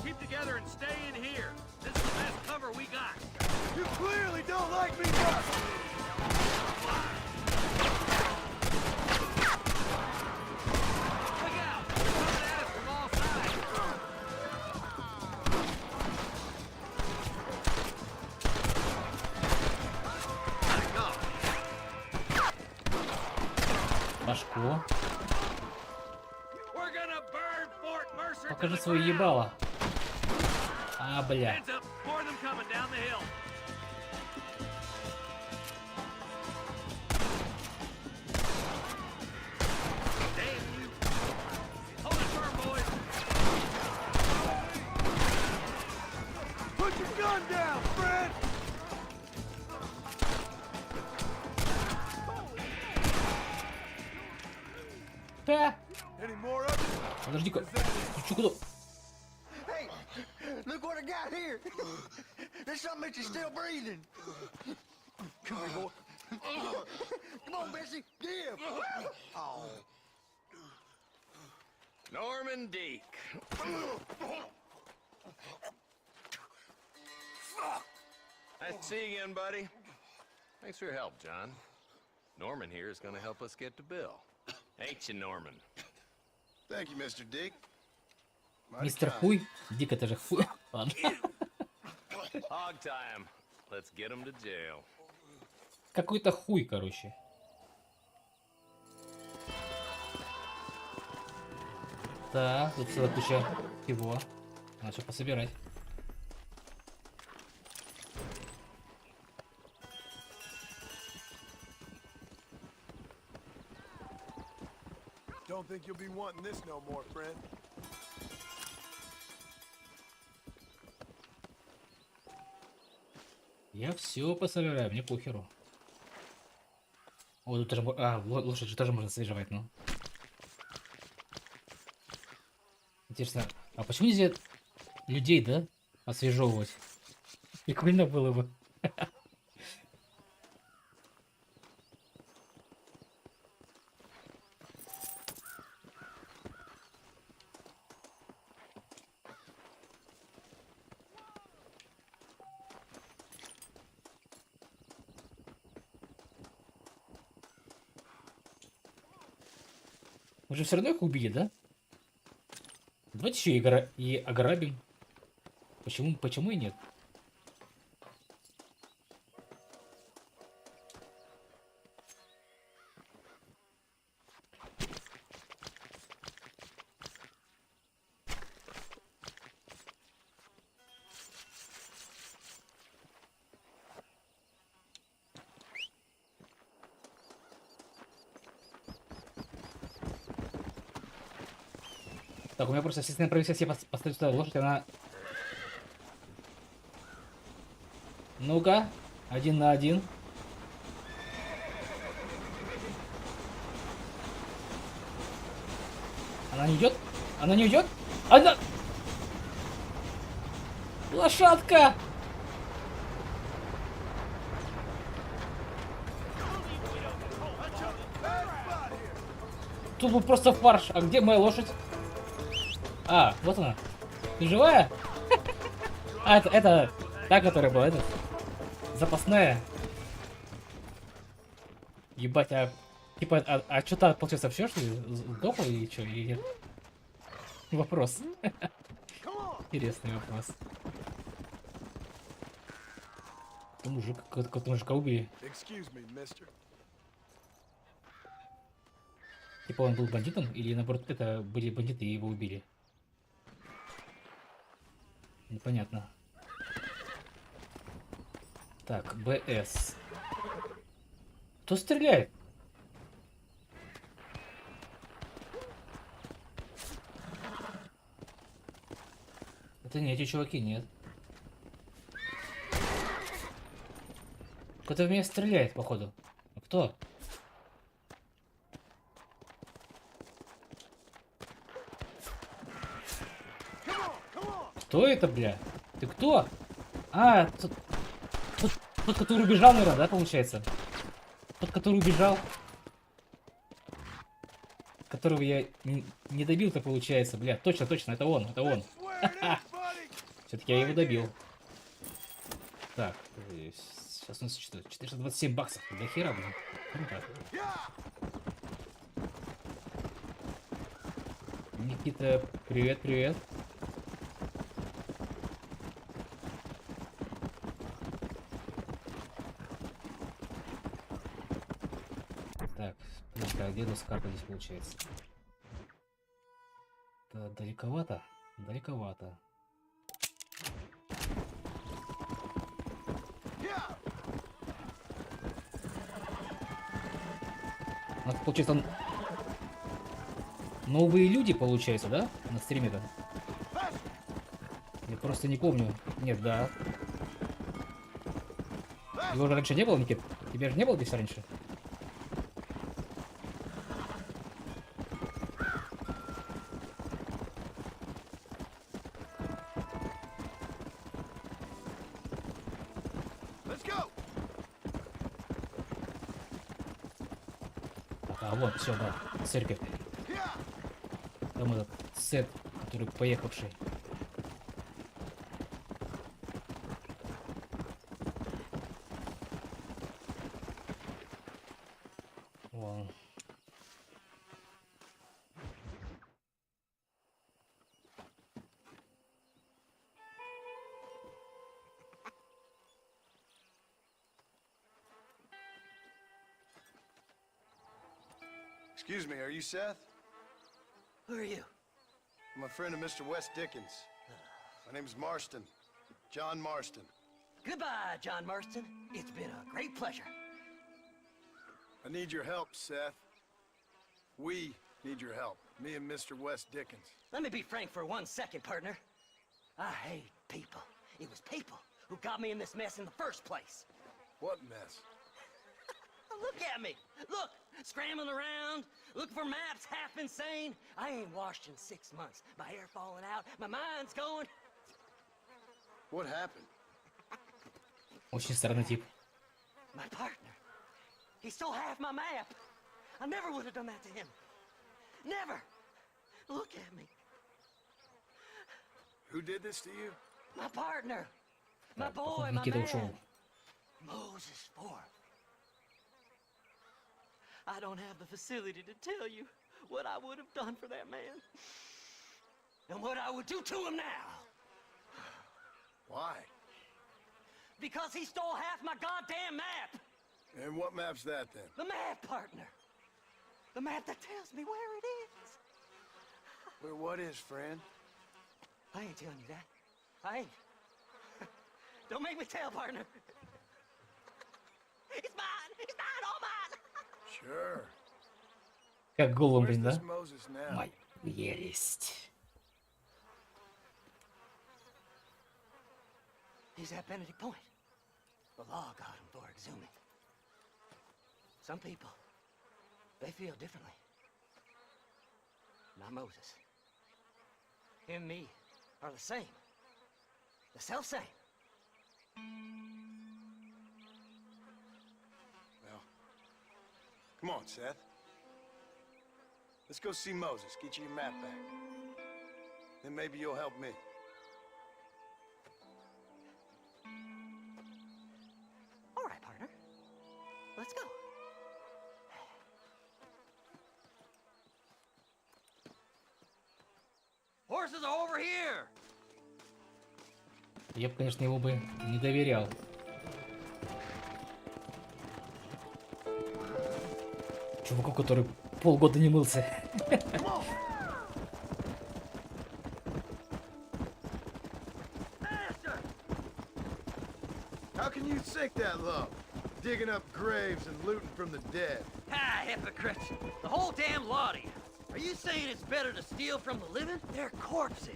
Keep together and stay in here. This is the best cover we got. You clearly don't like me much. Look out! They're coming at us from all sides. Башку. We're gonna burn Fort Mercer. Покажи свое ебало. А, бля. Hands up. More of them coming down the hill. Damn you. Hold it firm, boys. Put your gun down, Fred. Да. Any more of you? Подожди-ка. Ты куда? Hey, look what I got here. There's something that you're still breathing. Come here, boy. Come on, Bessie. Give. Oh. Norman Deek. Nice to see you again, buddy. Thanks for your help, John. Norman here is going to help us get to Bill. Ain't you, Norman? Thank you, Mr. Dick. Мистер Хуй? Дик, это же хуй. Ладно. Hog time. Let's get him to jail. Какой-то хуй, короче. Так, тут целая куча всего. Надо все пособирать. Don't think you'll be wanting this no more, friend. Я все пособираю, мне похеру. О, тут тоже... лошадь же тоже можно свежевать, ну. Интересно, а почему нельзя людей, да, освежевывать? Прикольно было бы. Мы же все равно их убили, да? Давайте еще и ограбим. Почему и нет? Так, у меня просто система провести поставить сюда лошадь, она... Ну-ка, 1 на 1. Она не идет? Она не идет? Она... Лошадка! Тут был просто фарш. А где моя лошадь? А, вот она. Ты живая? А, это та, которая была, запасная. Ебать, а типа, что-то, получается, все, что ли? Сдохла или что? Или нет? Вопрос. Интересный вопрос. Мужик, какого-то мужика убили. Типа он был бандитом, или наоборот, это были бандиты и его убили? Непонятно. Так, БС. Кто стреляет? Это не эти чуваки, нет. Кто-то в меня стреляет, походу. А кто? Кто это, бля? Ты кто? А, тот, который убежал, наверное, да, получается? Тот, который убежал. Которого я не добил-то, получается. Бля, точно, это он, это он. Все-таки я его добил. Так, сейчас у нас что? 427 баксов. До хера, блин. Круто. Никита, привет, привет. Так, а где у нас карта здесь получается? Да, далековато? Далековато. У нас, получается, новые люди, получается, да? На стриме-то? Я просто не помню. Нет, да. Его же раньше не было, Никит? Тебя же не было здесь раньше? А вот, все, да, церковь. Там этот сет, который поехавший. Вон. Excuse me, are you Seth? Who are you? I'm a friend of Mr. Wes Dickens. My name's Marston. John Marston. Goodbye, John Marston. It's been a great pleasure. I need your help, Seth. We need your help. Me and Mr. Wes Dickens. Let me be frank for 1 second, partner. I hate people. It was people who got me in this mess in the first place. What mess? Look at me. Look, scrambling around, looking for maps, half insane. I ain't washed in 6 months. My hair falling out, my mind's going. What happened? Очень странный тип. My partner. He stole half my map. I never would have done that to him. Never. Look at me. Who did this to you? My partner. My Так, boy, походу, my Никита man. ушел. Moses Ford. I don't have the facility to tell you what I would have done for that man. And what I would do to him now. Why? Because he stole half my goddamn map. And what map's that, then? The map, partner. The map that tells me where it is. Where what is, friend? I ain't telling you that. I ain't. Don't make me tell, partner. It's mine! It's mine, all mine! Sure. Как голым, Where's блин, да? this Moses now? Мать, есть. He's at Benedict Point. The law got him for exhuming. Some people, they feel differently. Not Moses. Him and me are the same. The self-same. Well, come on, Seth. Let's go see Moses, get you your map back. Then maybe you'll help me. All right, partner. Let's go. Horses are over here. Я бы, конечно, его бы не доверял. Чуваку, который полгода не мылся. How can you sink that low? Digging up graves and looting from the dead. Ah, hypocrite. The whole damn lot of you. Are you saying it's better to steal from the living? They're corpses.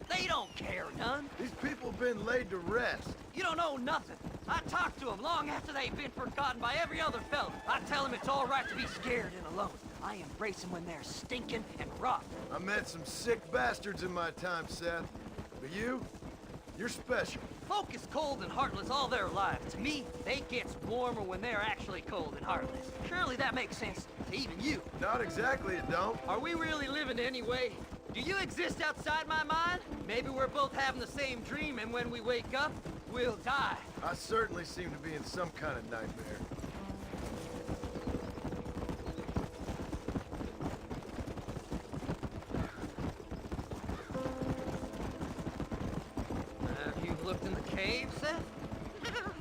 They don't care none. These people have been laid to rest. You don't know nothing. I talk to them long after they've been forgotten by every other fella. I tell them it's all right to be scared and alone. I embrace them when they're stinking and rotten. I met some sick bastards in my time, Seth. But you're special. Folk is cold and heartless all their lives. To me, they get warmer when they're actually cold and heartless. Surely that makes sense to even you. Not exactly, it don't. Are we really living anyway? Do you exist outside my mind? Maybe we're both having the same dream, and when we wake up, we'll die. I certainly seem to be in some kind of nightmare. Have you looked in the cave, Seth?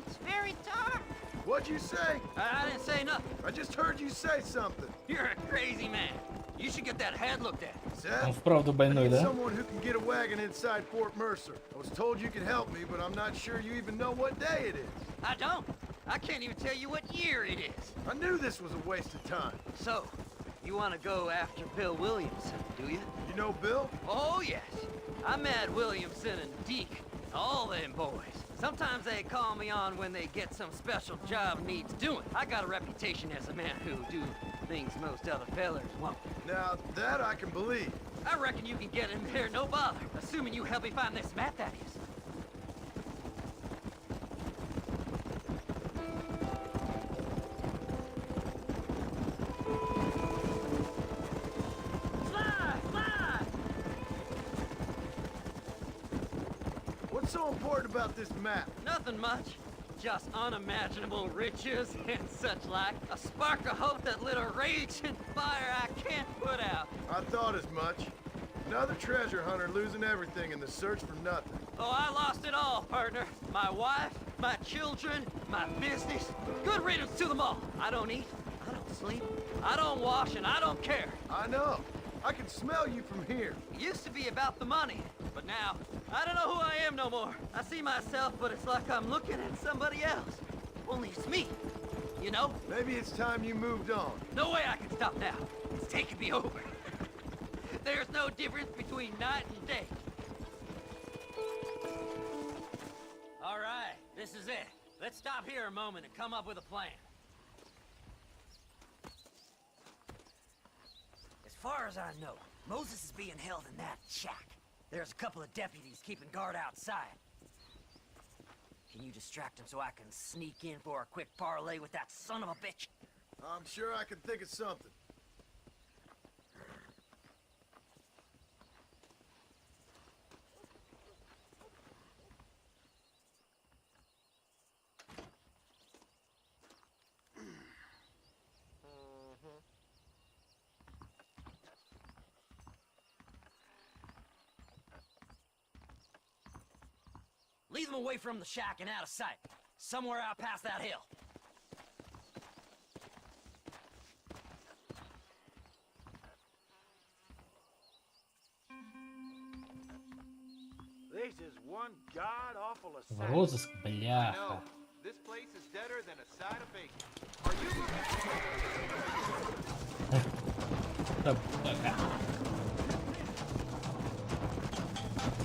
It's very dark. What'd you say? I didn't say nothing. I just heard you say something. You're a crazy man. You should get that head looked at. Он Seth, вправду I больной, need да? someone who can get a wagon inside Fort Mercer. I was told you could help me, but I'm not sure you even know what day it is. I don't. I can't even tell you what year it is. I knew this was a waste of time. So, you want to go after Bill Williamson, do you? You know Bill? Oh, yes. I met Williamson and Deke, all them boys. Sometimes they call me on when they get some special job needs doing. I got a reputation as a man who do things most other fellers won't. Now, that I can believe. I reckon you can get in there, no bother. Assuming you help me find this map, that is. Fly! Fly! What's so important about this map? Nothing much. Just unimaginable riches and such like. A spark of hope that lit a raging fire I can't put out. I thought as much. Another treasure hunter losing everything in the search for nothing. Oh, I lost it all, partner. My wife, my children, my business. Good riddance to them all. I don't eat, I don't sleep, I don't wash, and I don't care. I know. I can smell you from here. It used to be about the money, but now, I don't know who I am no more. I see myself, but it's like I'm looking at somebody else. Only it's me, you know? Maybe it's time you moved on. No way I can stop now. It's taking me over. There's no difference between night and day. All right, this is it. Let's stop here a moment and come up with a plan. As far as I know, Moses is being held in that shack. There's a couple of deputies keeping guard outside. Can you distract him so I can sneak in for a quick parlay with that son of a bitch? I'm sure I can think of something. Lead them away from the shack and out of sight. Somewhere out past that hill. This is one god-awful В asylum. розыск, бляха. This place is deader than a side of bacon. Are you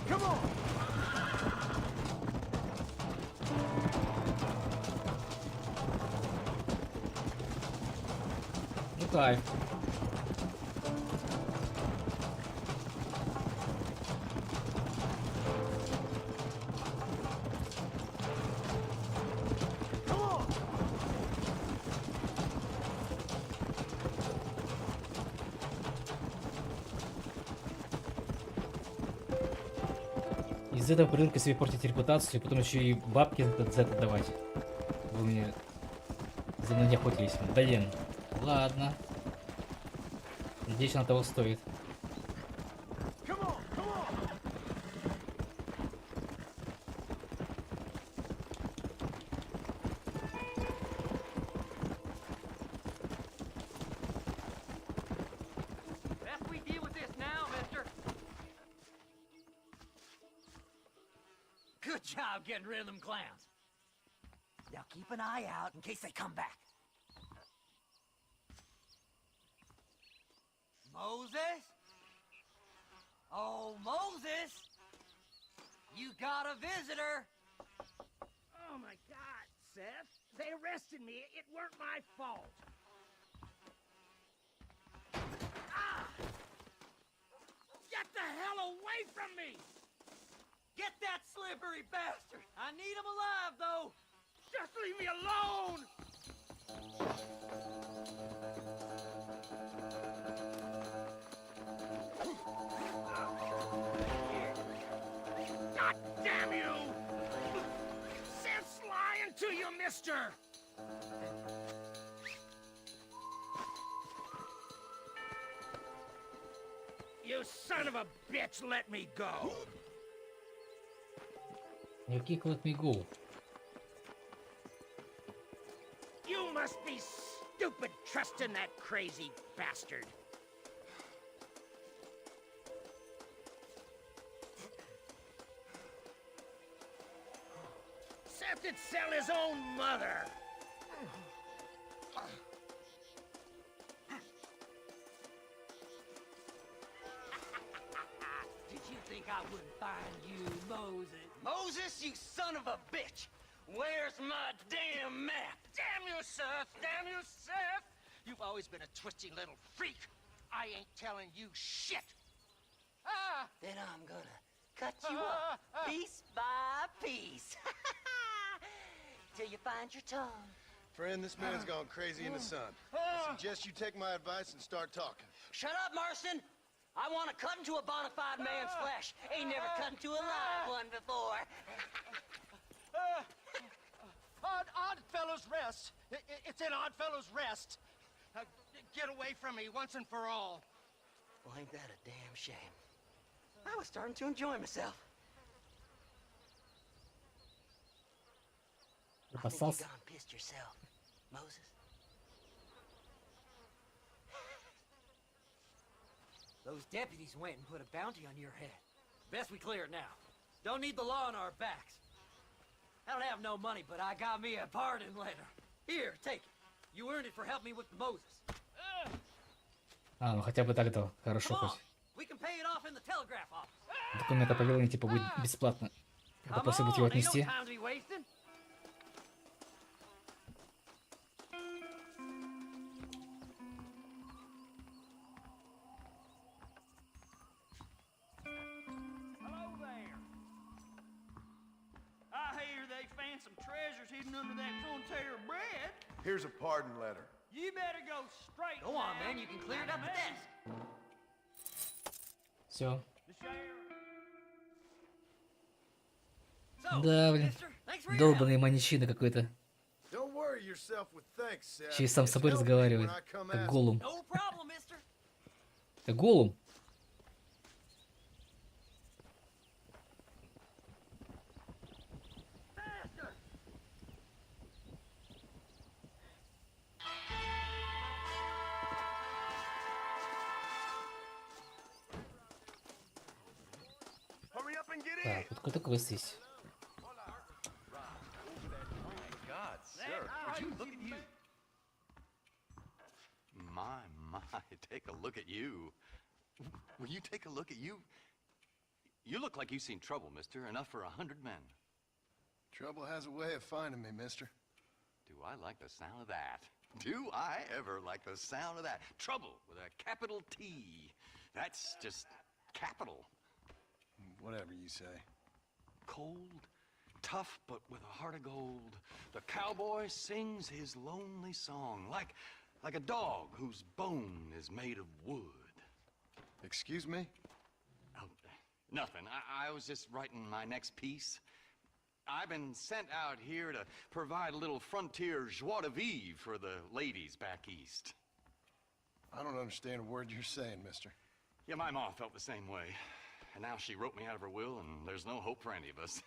Come on! Ну кайф. Из этого придурка себе портить репутацию, и потом еще и бабки за это давать. Вы мне за мной не охотились. Блин. Ладно. Надеюсь, она того стоит. Best we deal with this now, mister. Good job getting rid of them clowns. Now keep an eye out in case they come back. Moses? Oh, Moses! You got a visitor! Oh my God, Seth. They arrested me. It weren't my fault. Ah! Get the hell away from me! Get that slippery bastard! I need him alive, though! Just leave me alone! God damn you! Seth's lying to you, mister! You son of a bitch, let me go! Никаких let me go. You must be stupid trusting that crazy bastard. Seth would sell his own mother. Did you think I wouldn't find you, Moses? Moses, you son of a bitch! Where's my damn map? Damn you, Seth! Damn you, Seth! You've always been a twisty little freak. I ain't telling you shit. Ah! Then I'm gonna cut you up piece by piece. Till you find your tongue. Friend, this man's gone crazy in the sun. I suggest you take my advice and start talking. Shut up, Marston! I want to cut into a bona fide man's flesh. Ain't never cut into a live one before. Oddfellows Rest. It's in Oddfellows Rest. Get away from me once and for all. Well, ain't that a damn shame? I was starting to enjoy myself. I think you gone pissed yourself, Moses. Those deputies went and put a bounty on your head. Best we clear it now. Don't need the law on our backs. I don't have no money, but I got me a pardon letter. Here, take it. You earned it for helping me with the Moses. А, ну хотя бы так-то хорошо хоть. We can pay it off in the telegraph office. Документ о повелении типа будет бесплатно. Когда после будет его отнести. Time to be wasted. Hello there. I hear they found some treasures hidden under that frontier bread. Here's a pardon letter. You better go straight. Go on, man. You can clear it up the desk. Все. The sheriff. Да, блин. Долбаный маньячина какой-то. Don't worry yourself with thanks, Seth. Через сам с собой Just help me разговаривает. when I come Как ask. Голум. No problem, mister. Это Голум. какой-то квест есть. God, sir, would you look at you? My, take a look at you. Will you take a look at you? You look like you've seen trouble, mister. Enough for 100 men. Trouble has a way of finding me, mister. Do I like the sound of that? Do I ever like the sound of that? Trouble with a capital T. That's just capital. Whatever you say. Cold, tough, but with a heart of gold. The cowboy sings his lonely song like a dog whose bone is made of wood. Excuse me? Oh, nothing. I was just writing my next piece. I've been sent out here to provide a little frontier joie de vivre for the ladies back east. I don't understand a word you're saying, mister. Yeah, my ma felt the same way. And now she wrote me out of her will, and there's no hope for any of us.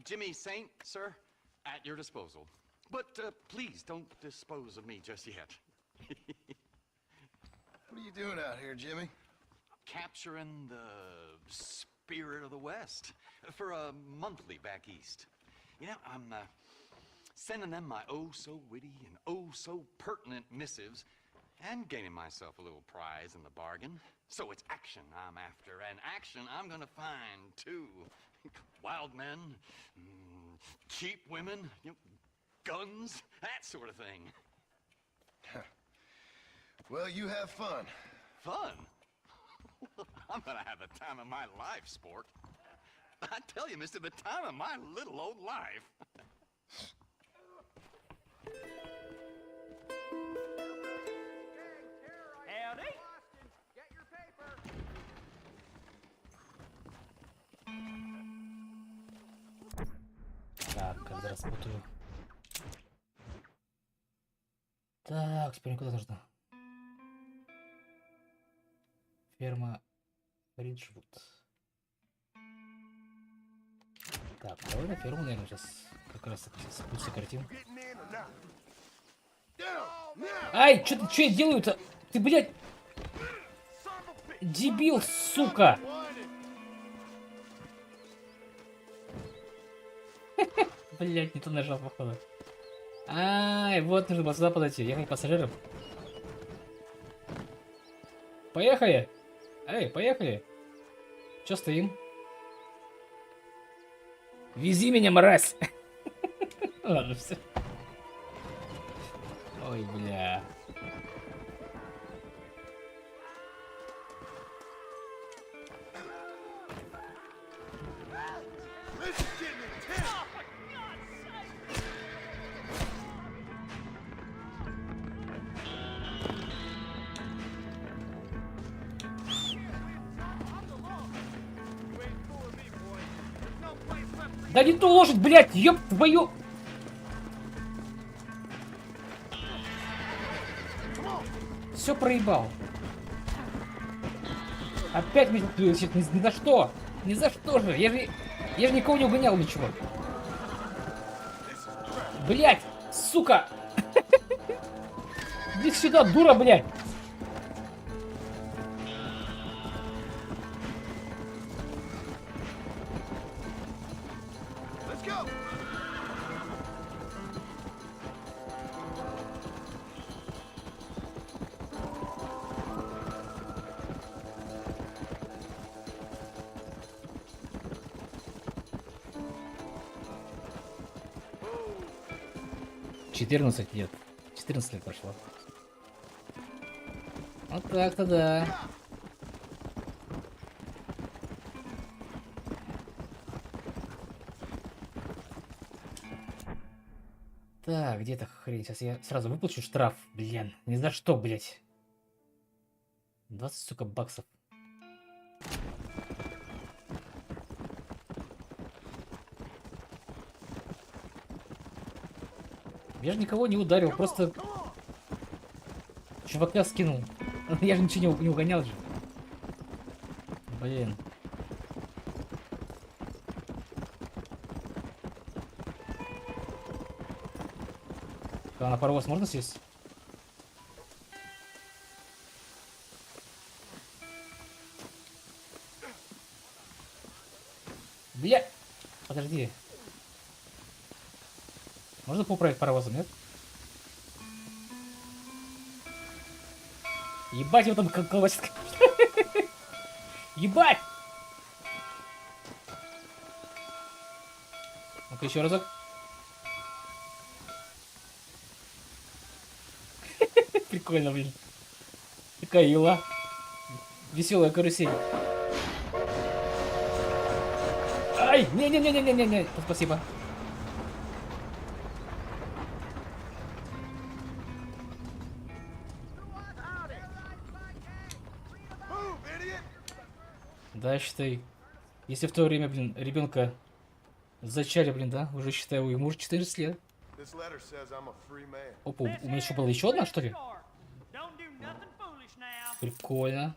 Jimmy Saint, sir, at your disposal. But please don't dispose of me just yet. What are you doing out here, Jimmy? Capturing the spirit of the West for a monthly back east. You know, I'm sending them my oh-so-witty and oh-so-pertinent missives and gaining myself a little prize in the bargain. So it's action I'm after, and action I'm gonna find, too. Wild men, cheap women, you know, guns, that sort of thing. Well, you have fun. Fun? I'm gonna have the time of my life, sport. I tell you, mister, the time of my little old life. Howdy. Get your paper. Так, когда распутаю. Так, теперь куда нужно? Ферма Риджвуд. Так, давай на ферму, наверное, сейчас как раз спустя картин. Ай, что я делаю-то? Ты, блядь, дебил, сука! Блядь, не то нажал, походу. Ай, вот нужно было сюда подойти. Ехать пассажирам. Поехали! Эй, поехали! Чё стоим? Вези меня, мразь! Ладно, все. Ой, бля. Да не ту лошадь, блядь, ёб твою... Все проебал. Опять меня ни за что. Ни за что же. Я же никого не угонял, ничего. Блядь, сука. Иди сюда, дура, блядь. Четырнадцать лет. 14 лет прошло. Вот так-то да. Так, где эта хрень? Сейчас я сразу выплачу штраф. Блин, ни за что, блядь. 20, сука, баксов. Я же никого не ударил, просто чувака скинул. Я же ничего не угонял же. Блин. А на паровоз можно сесть? Бля! Подожди. Можно поуправлять паровозом, нет? Ебать его там колбасит. Ебать! Ну-ка еще разок. Прикольно, блин. Такая ела. Веселая карусель. Ай! Не-не-не-не-не-не. Спасибо. Да, считай. Если в то время, блин, ребенка зачали, блин, да? Уже считаю, ему уже 14 лет. Опа, у меня еще была еще одна, что ли? Прикольно.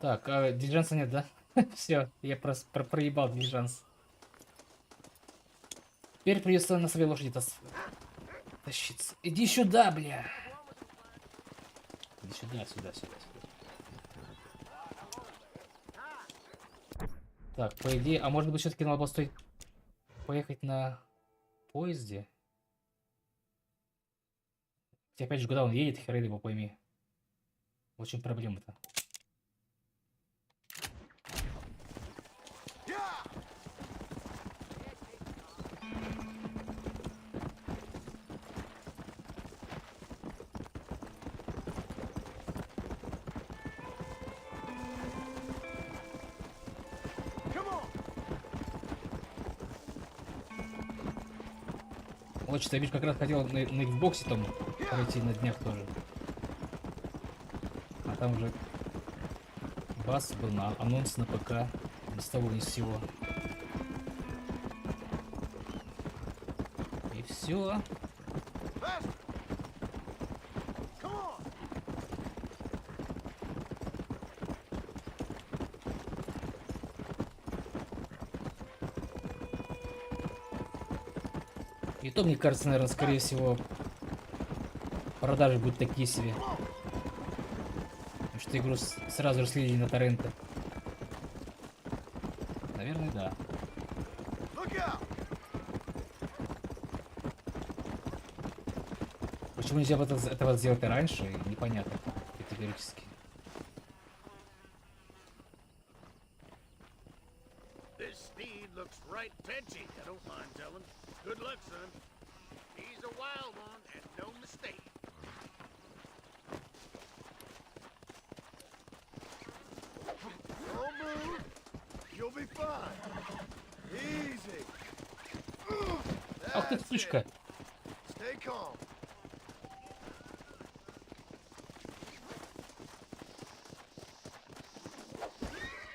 Так, а дилижанса нет, да? Все, я проебал дилижанс. Теперь придется на своей лошади тащиться. Иди сюда, бля. Иди сюда, сюда. Так, по идее, а может быть все-таки надо было стоить поехать на поезде? И опять же, куда он едет, хер его пойми. В чем проблема-то? Вот что, я вижу, как раз хотел на Xbox там пройти на днях тоже. А там уже бас был на анонс на ПК. Ни с того ни с сего. И все. И то, мне кажется, наверное, скорее всего, продажи будут такие себе. Потому что игру сразу же слили на торренты. Наверное, да. Почему нельзя этого сделать и раньше, непонятно категорически. Good luck, son. He's a wild one and no mistake. Don't move. You'll be fine. Easy. Ах ты, сучка. Stay calm.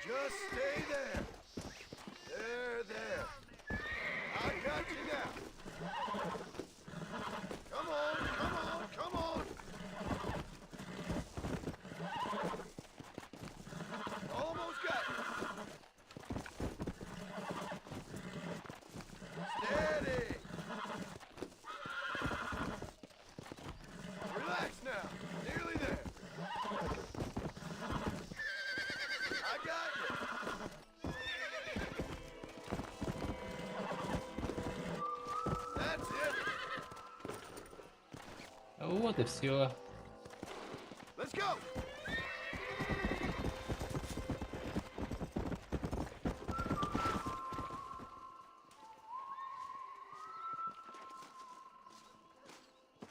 Just stay there. There. I got you now. Come on. Almost got you. Steady. Relax now. Nearly there. I got you. That's it. Вот и все. Let's go.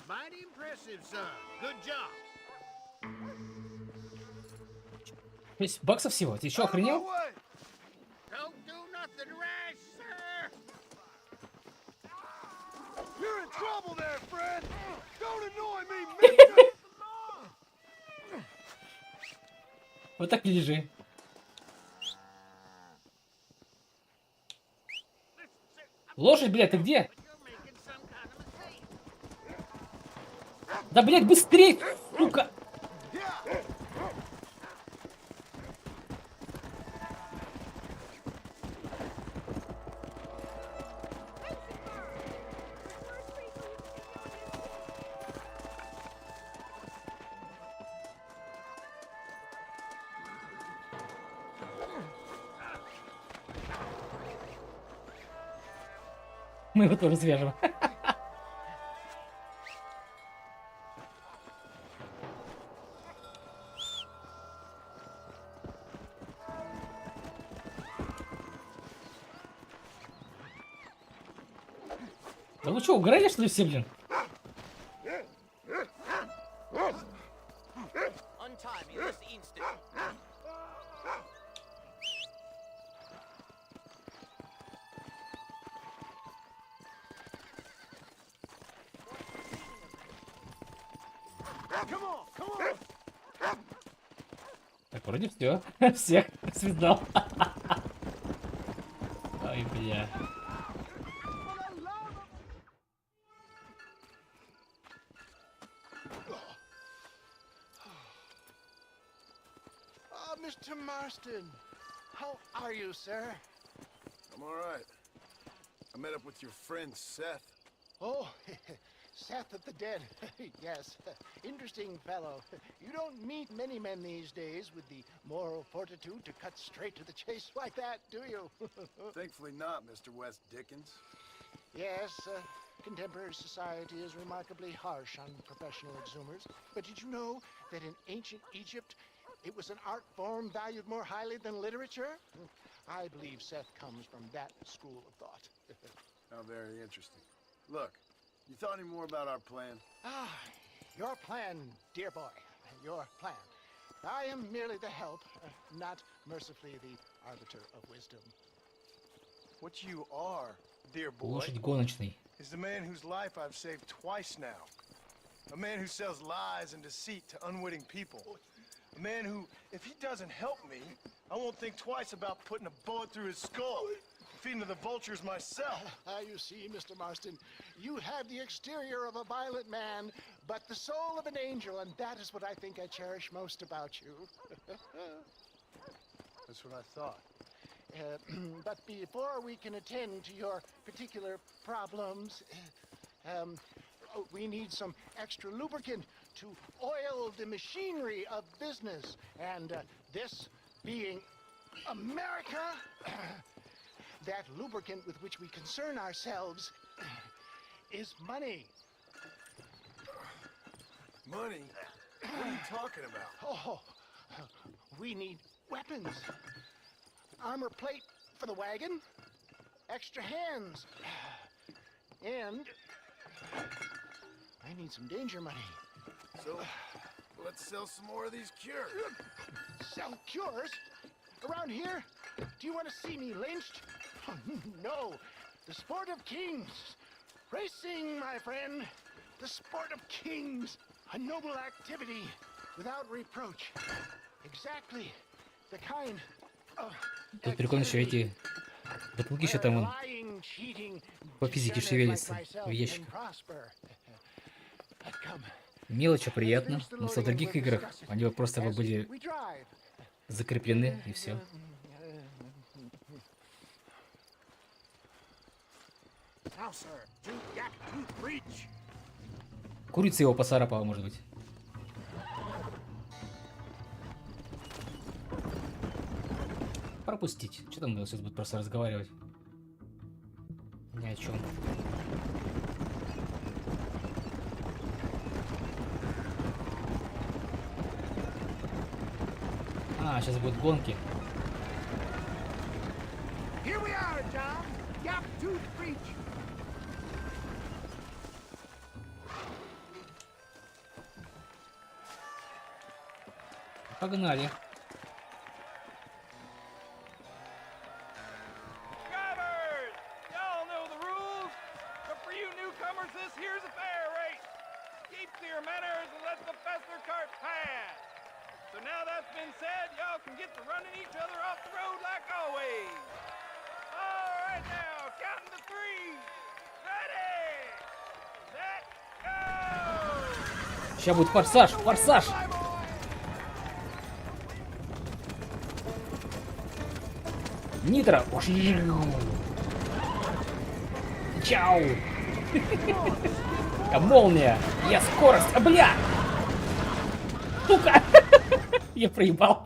Mighty impressive, son. Good job. 10 баксов всего? Ты что, охренел? Don't do nothing rash, sir. You're in trouble there, Fred. Don't annoy me, mister. Вот так и лежи. Лошадь, блядь, ты где? Да, блядь, быстрей, сука! Мы его тоже свяжем. Да вы что, угорали, что ли, все, блин? Untie me this instant. Come on, come on. Так, вроде все. Всех связал. Ой, бля. Mr. Marston, how are you, sir? I'm all right. I met up with your friend Seth. Oh, Seth of the Dead. Yes, interesting fellow. You don't meet many men these days with the moral fortitude to cut straight to the chase like that, do you? Thankfully not, Mr. West Dickens. Yes, contemporary society is remarkably harsh on professional exhumers. But did you know that in ancient Egypt, it was an art form valued more highly than literature? I believe Seth comes from that school of thought. How very interesting. Look, you thought any more about our plan? Ah, your plan, dear boy, your plan. I am merely the help, not mercifully the arbiter of wisdom. What you are, dear boy, Лошадь гоночный. is the man whose life I've saved twice now. A man who sells lies and deceit to unwitting people. A man who, if he doesn't help me, I won't think twice about putting a bullet through his skull, feeding to the vultures myself. You see, Mr. Marston, you have the exterior of a violent man, but the soul of an angel, and that is what I think I cherish most about you. That's what I thought. But before we can attend to your particular problems, we need some extra lubricant to oil the machinery of business. And this being America, that lubricant with which we concern ourselves is money. Money? What are you talking about? Oh, we need weapons. Armor plate for the wagon, extra hands, and I need some danger money. So, let's sell some more of these cures. Sell cures? Around here? Do you want to see me lynched? No. The sport of kings. Racing, my friend. The sport of kings. A noble activity without reproach. Exactly the kind of... Тут прикольно еще эти бутылки еще там вон по физике шевелятся в ящиках. Мелочь, а приятно. Но в других играх они бы просто были закреплены и все. Курица его поцарапала, может быть. Пропустить. Что там сейчас будет просто разговаривать? Ни о чем. А, сейчас будут гонки. Here we are, John. Gap Tooth Breach. Погнали. Drivers! Y'all know the rules, but for you newcomers, this here's a fair race. Keep to your manners and let the Fessler cart pass. So now that's been said, y'all can get to running each other off the road like always. All right now, counting to three. Ready, set, go! Сейчас будет форсаж, форсаж! Нитро! Чау! Молния! Я скорость! А, бля! Сука! Я проебал.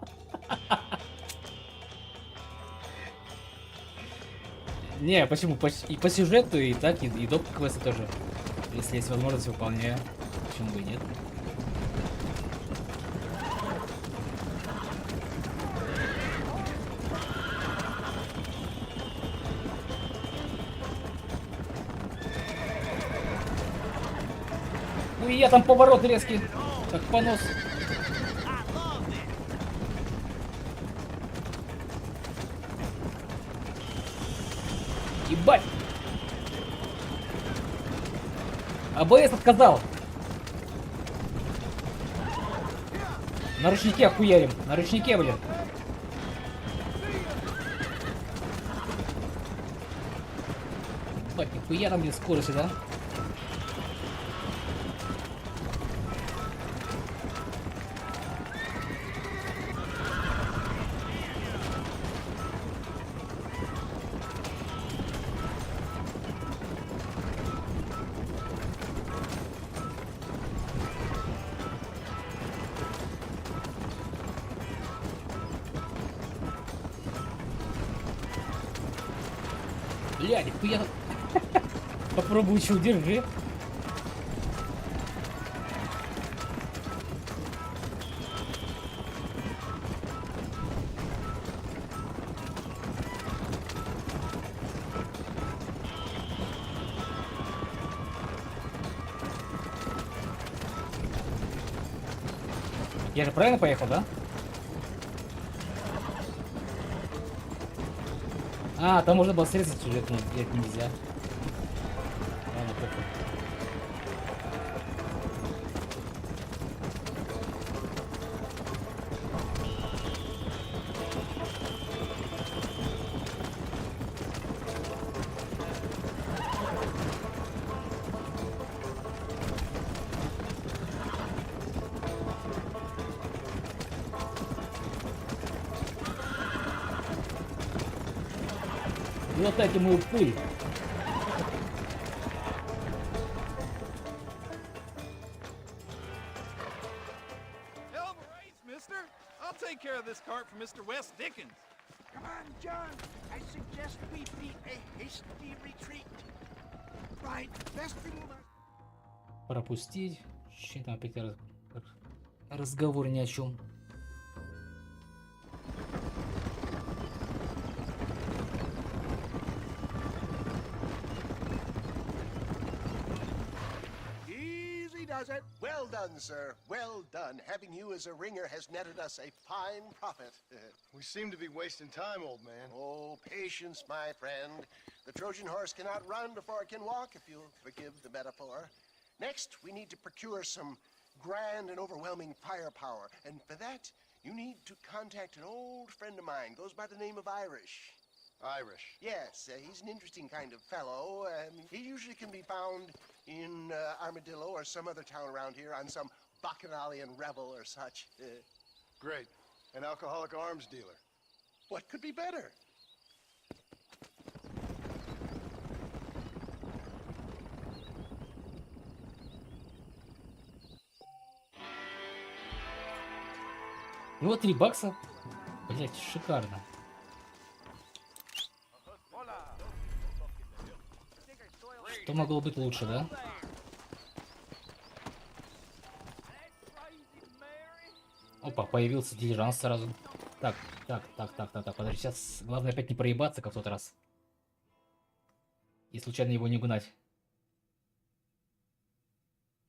Не, почему? И по сюжету, и так, и доп. Квесты тоже. Если есть возможность, выполняю. Почему бы и нет? Ну и я там поворот резкий, как понос. Ебать! АБС отказал! На ручнике охуярим! На ручнике, блин! Ебать, нихуя там, блин, скорости, да? Бля, нихуя. Попробуй еще удержи. Я же правильно поехал, да? А, там можно было срезать сюжет, но это нельзя. Ладно, похуй. Глотайте мою пыль. Hell of a race, mister. I'll take care of this cart for Mr. West Dickens. Come on, John. I suggest we beat a hasty retreat. Right, best thing about... Пропустить. Че там опять разговор ни о чем. Easy does it. Well done, sir. Well done. Having you as a ringer has netted us a fine profit. We seem to be wasting time, old man. Oh, patience, my friend. The Trojan horse cannot run before it can walk, if you'll forgive the metaphor. Next, we need to procure some grand and overwhelming firepower. And for that, you need to contact an old friend of mine. Goes by the name of Irish. Irish? Yes, he's an interesting kind of fellow. He usually can be found in Armadillo or some other town around here on some bacchanalian revel or such. Great. An alcoholic arms dealer. What could be better? И вот 3 бакса. Блять, шикарно. Что могло быть лучше, да? Опа, появился дилижанс сразу. Так, подожди, сейчас главное опять не проебаться, как в тот раз. И случайно его не угнать.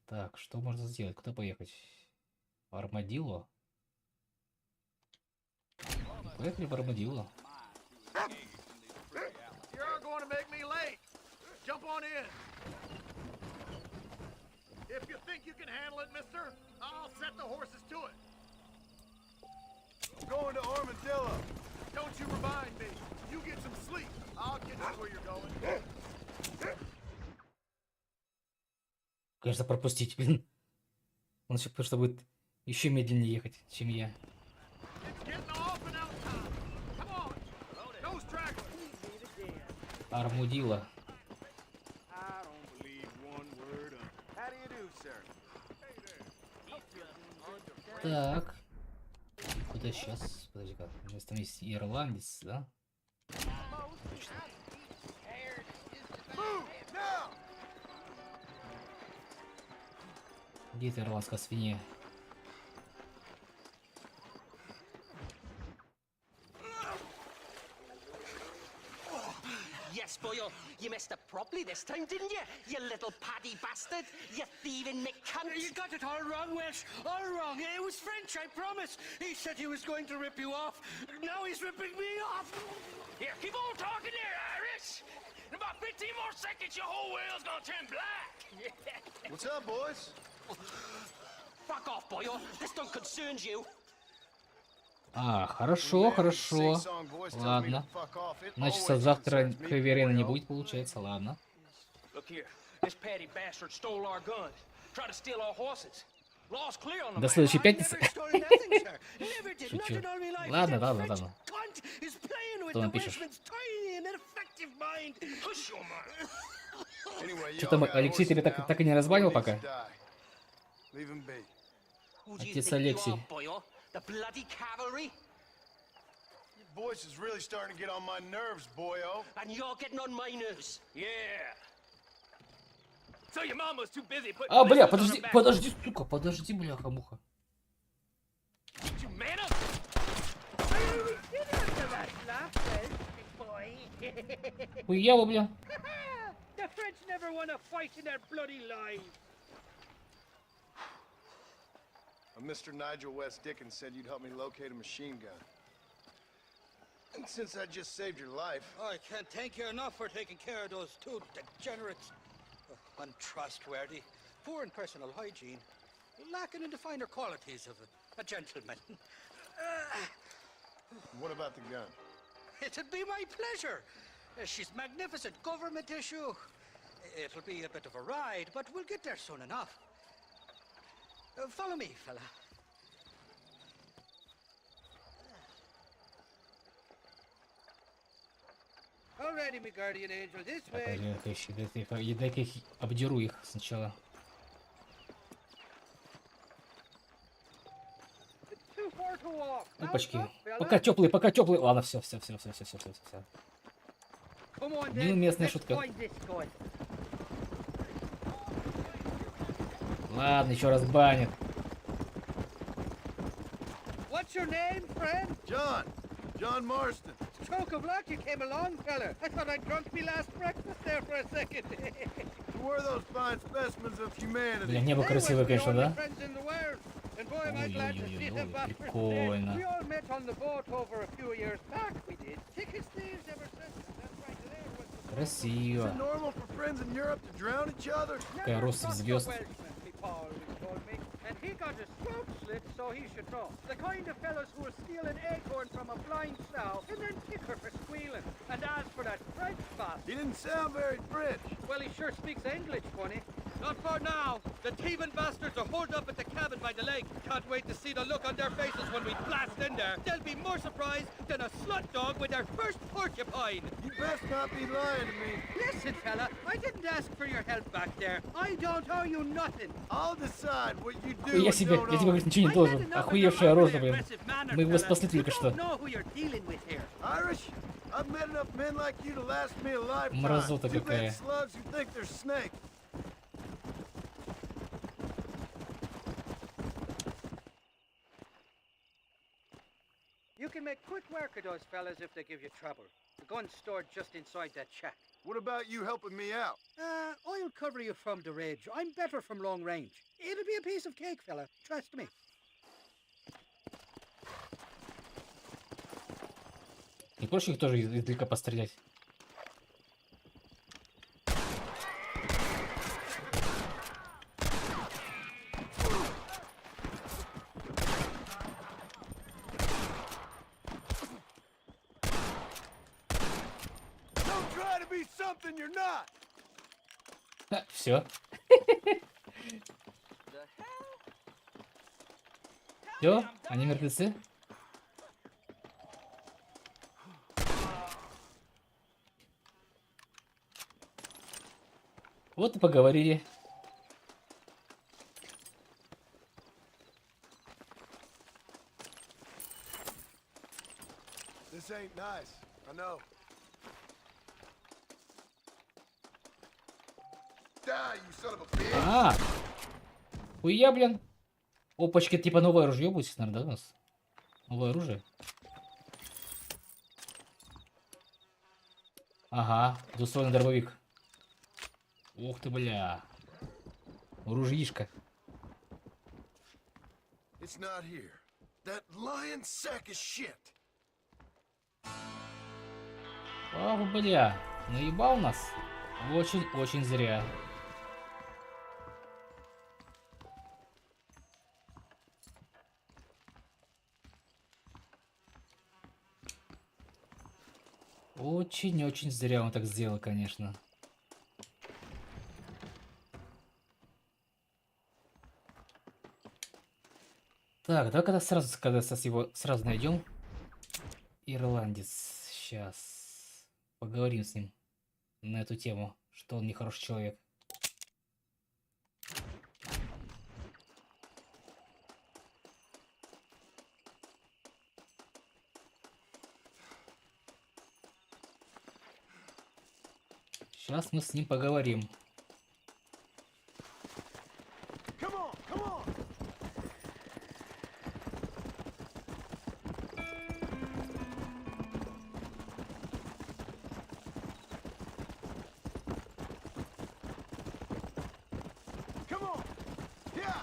Так, что можно сделать? Куда поехать? В Армадилло? Поехали в Армадилло. You're going to make me late. Jump on in. If you think you can handle it, mister, I'll set the horses to it. I'm going to Armadillo. Don't you remind me. You get some sleep. I'll get you where you're going. Конечно, пропустить, блин. Он еще потому что будет еще медленнее ехать, чем я. Армудило. Так. Куда сейчас? Подожди-ка. У нас там есть ирландец, да? Точно. Где эта ирландская свинья? Yes, boyo, you messed up properly this time, didn't you? You little paddy bastard. You thieving McCunt. You got it all wrong, Welsh. All wrong. It was French, I promise. He said he was going to rip you off. Now he's ripping me off. Here, keep on talking there, Irish. In about 15 more seconds, your whole world's gonna turn black. What's up, boys? Fuck off, boyo. This don't concern you. А, хорошо, хорошо. Ладно. Значит, со завтра Каверена не будет, получается. Ладно. Look here, this petty bastard stole our guns, tried to steal our horses. Law's clear on the До matter. следующей пятницы. Never did, not Шучу. in all my life. Ладно, That ладно, French ладно. cunt is playing with Что the напишешь? Welshman's tiny and ineffective mind. Push your mind. Anyway, Что там, Алексей тебя так и не разбанил пока? Leave him be. Who do you Отец think you Алексей. are, boyo? The bloody cavalry? Your voice is really starting to get on my nerves, boyo. And you're getting on my nerves. Yeah. So your mama's too busy putting А, бля, blisters on подожди, her back. подожди, сука, подожди, бляха-муха. You man up. Хуево, бля. The French never won a fight in their bloody lives. Mr. Nigel West Dickens said you'd help me locate a machine gun. And since I just saved your life... I can't thank you enough for taking care of those two degenerates. Untrustworthy, poor in personal hygiene, lacking in the finer qualities of a gentleman. What about the gun? It'd be my pleasure. She's magnificent, government issue. It'll be a bit of a ride, but we'll get there soon enough. Follow me, fella. Alrighty, my guardian angel, this Так, way. дай-ка их обдеру их сначала. Too far to walk. Now Опачки. stop, fella. Пока теплый. Ладно, все. Come on, then. Неуместная Let's шутка. find this gun. Ладно, еще раз банит. What's your name, friend? John Marston. Stroke of luck you came along, fella. I thought I'd drunk me last breakfast there for a second. Who were those fine specimens of humanity? Бля, небо красивое, конечно, да? Friends in the world. And boy, am I glad to see them back for прикольно. We all met on the boat over a few years back, we did. Thick as thieves ever since. That's right, there was the... Красиво. Is it normal for friends in Europe to drown each other? Какая россыпь звезд. Welshman, me pa always told me. And he got his throat slit, so he should know. The kind of fellas who will steal an acorn from a blind sow and then kick her for squealing. And as for that French bastard... He didn't sound very French. Well, he sure speaks English, funny. Not for now. The thieving bastards are holed up at the cabin by the lake. Can't wait to see the look on their faces when we blast in there. They'll be more surprised than a slut dog with their first porcupine. You best not be lying to me. Listen, fella, I didn't ask for your help back there. I don't owe you nothing. I'll decide what you do Я and тебе, don't говорит, ничего не должен. Охуевшая рожа, блин. Мы его спасли только что. Irish, I've met enough men like you to last me a lifetime. Мразота Too какая. bad slugs who think they're snakes. You can make quick work of those fellas if they give you trouble. The gun's stored just inside that shack. What about you helping me out? I'll cover you from the ridge. I'm better from long range. It'll be a piece of cake, fella. Trust me. Не проще их тоже издалека пострелять. Don't try to be something you're not. Все. Все, они мертвецы. Вот и поговорили. This ain't nice. I know. Die, you son of a bitch. А, Хуя, блин. Опачки, типа новое ружье будет, наверное, да, у нас? Новое оружие. Ага, двуствольный дробовик. Ух ты, бля. Ружьишка. It's not here. That lying sack of shit. Ах, бля. Наебал нас. Очень зря. Очень зря он так сделал, конечно. Так, давай когда его сразу найдем. Ирландец. Сейчас поговорим с ним на эту тему, что он нехороший человек. Сейчас мы с ним поговорим. Come on, come on. Come on. Yeah.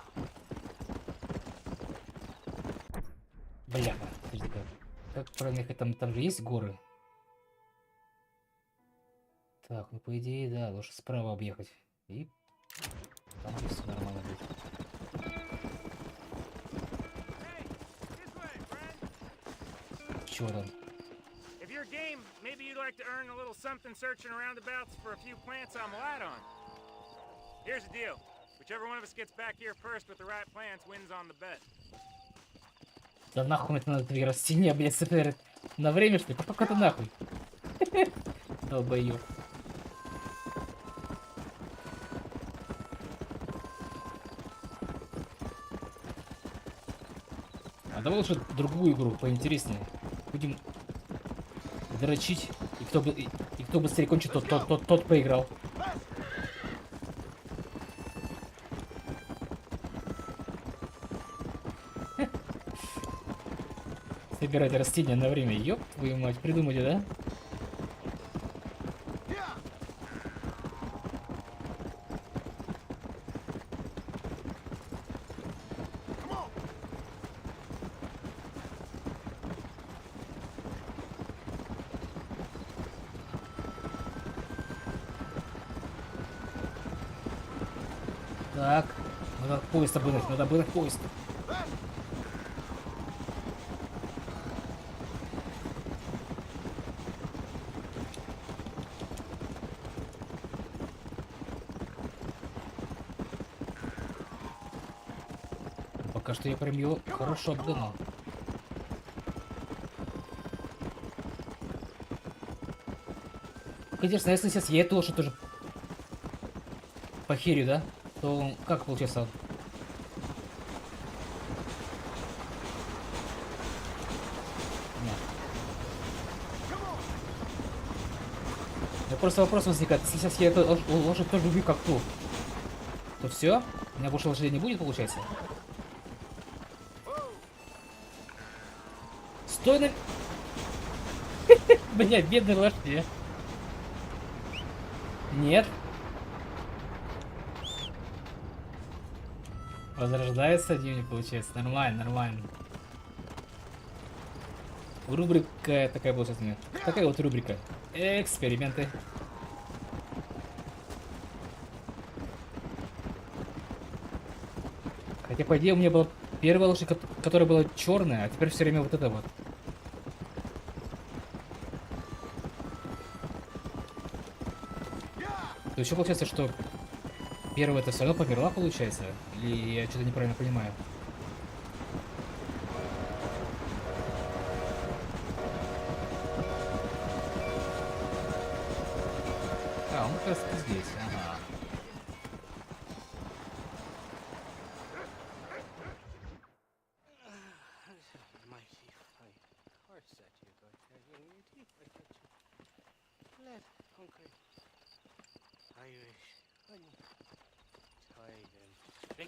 Бляха, подожди-ка. Как проехать? Там же есть горы? Так, ну по идее, да, лучше справа объехать. И там все нормально будет. Чё там? If you're game, maybe you'd like to earn a little something searching roundabouts for a few plants I'm light on. Here's the deal. Whichever one of us gets back here first with the right plants wins on the bet. Да нахуй это надо твои растения, блядь, собирать. На время, что ли? Пока это нахуй. Долбоёб. А давай лучше другую игру, поинтереснее. Будем дрочить, и кто быстрее кончит, тот проиграл. Собирать растения на время. Ёб твою мать, придумали, да? Так, надо поезд обгнать, надо обгнать поезд. Пока что я прям его хорошо обгнал. Конечно, если сейчас я эту лошадь тоже похерю, да? То как получается? Нет. Просто вопрос возникает, если сейчас я эту лошадь тоже убью как ту, то все? У меня больше лошадей не будет, получается? Стой на... Бля, бедный лошадь. Нет. Возрождается дневник, получается. Нормально, нормально. Рубрика такая получается у меня. Такая вот рубрика. Эксперименты. Хотя, по идее, у меня была первая лошадь, которая была черная, а теперь все время вот это вот. То еще получается, что первая это все равно померла, получается? Или я что-то неправильно понимаю? А, он как раз здесь, ага.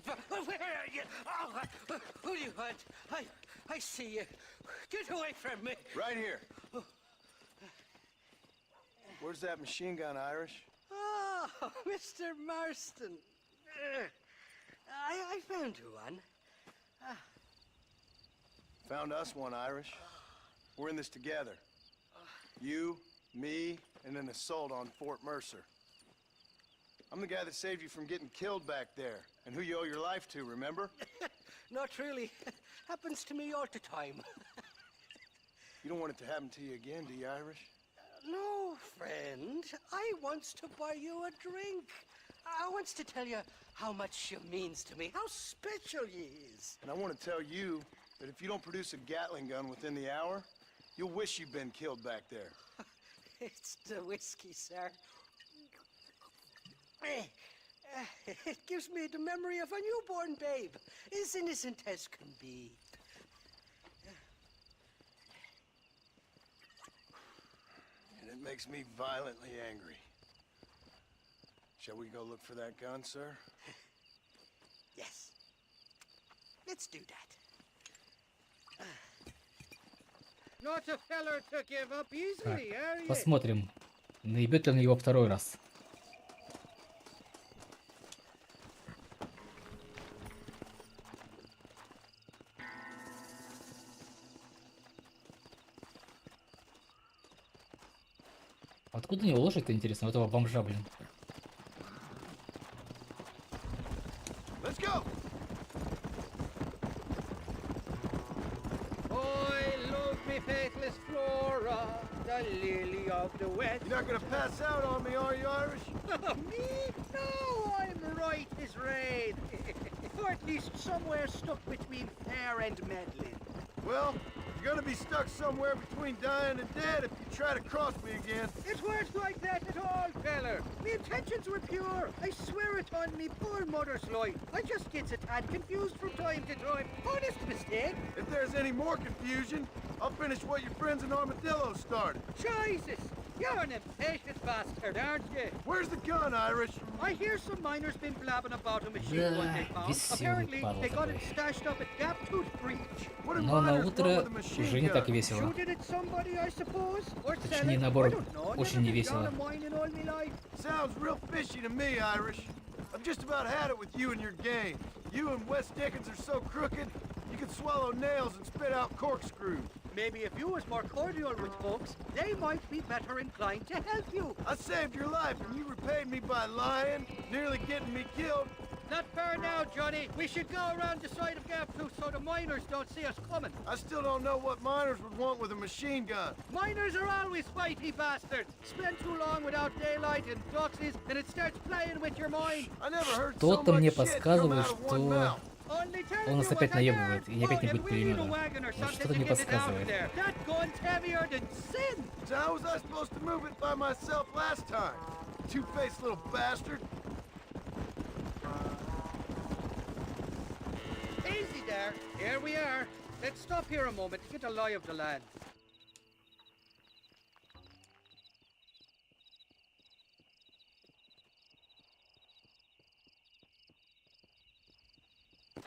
Where are you? Oh, who do you want? I see you. Get away from me. Right here. Where's that machine gun, Irish? Oh, Mr. Marston. I found you one. Found us one, Irish. We're in this together. You, me, and an assault on Fort Mercer. I'm the guy that saved you from getting killed back there, and who you owe your life to, remember? Not really. Happens to me all the time. You don't want it to happen to you again, do you, Irish? No, friend. I wants to buy you a drink. I wants to tell you how much she means to me, how special you is. And I want to tell you that if you don't produce a Gatling gun within the hour, you'll wish you'd been killed back there. It's the whiskey, sir. It gives me the memory of a newborn babe, as innocent as can be. And it makes me violently angry. Shall we go look for that gun, sir? Yes. Let's do that. Not a feller to give up easily, are you? Посмотрим, наебет ли он его второй раз. Откуда у него лошадь-то, интересно, у этого бомжа, блин? Let's go! I love me faithless Flora, the lily of the west. You're not gonna pass out on me, are you, Irish? Me? No, I'm right as rain. Or at least somewhere stuck between fair and meddling. Well, you're gonna be stuck somewhere between dying and dead if you try to cross me again. It weren't like that at all, feller. Me intentions were pure. I swear it on me poor mother's life. I just gets a tad confused from time to time. Honest mistake. If there's any more confusion, I'll finish what your friends in Armadillo started. Jesus! You're an impatient bastard, aren't you? Where's the gun, Irish? I hear some miners been blabbing about a machine Да, gun they found. веселый Apparently, падла they got it такой. stashed up at Gap Tooth Breach. What do Но на miners want утро with a machine уже не так gun? весело. Shooting at somebody, I suppose? Or Точнее, selling? наоборот, I don't know. очень Never been невесело. down a mine in all me life. Sounds real fishy to me, Irish. I've just about had it with you and your game. You and Wes Dickens are so crooked, you can swallow nails and spit out corkscrews. Maybe if you was more cordial with folks, they might be better inclined to help you. I saved your life and you repaid me by lying, nearly getting me killed. Not fair now, Johnny. We should go around the side of Gap Tooth so the miners don't see us coming. I still don't know what miners would want with a machine gun. Miners are always fighty bastards. Spend too long without daylight and duxies, and it starts playing with your mind. I never heard so Кто-то мне much shit come подсказывает, out of one что mouth. Only tell он you нас опять what I наебывает, и опять не heard. будет We need a пулемета. wagon or Вот something что-то to мне get it out of подсказывает. there. That gun's heavier than sin. So how was I supposed to move it by myself last time? Two-faced little bastard. Easy there. Here we are. Let's stop here a moment to get a lie of the land.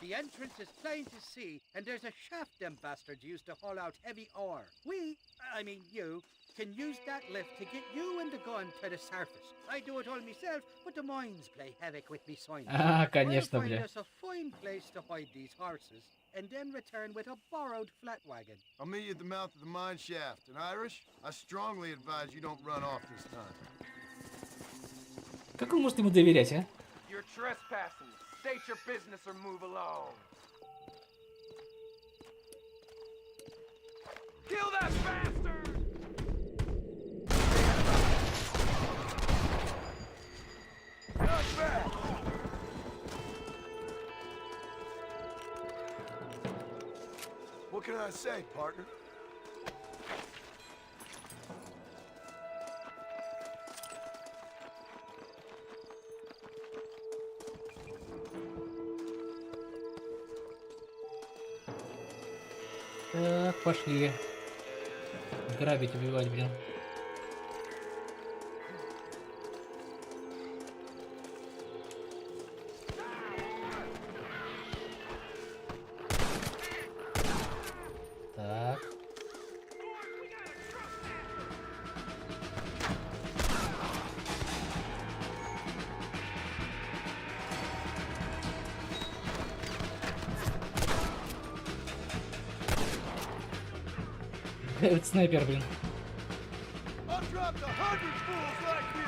The entrance is plain to see, and there's a shaft them bastards used to haul out heavy ore. I mean you, can use that lift to get you and the gun to the surface. I do it all myself, but the mines play havoc with me signs. Конечно, I'll find бля. us a fine place to hide these horses, and then return with a borrowed flat wagon. I'll meet you at the mouth of the mine shaft. And Irish, I strongly advise you don't run off this time. Как он может ему доверять, а? You're trespassing. State your business or move along. Kill that bastard! Not bad. What can I say, partner? Так, пошли. Грабить, убивать, блин. Это снайпер, блин. I've dropped 100 fools like you.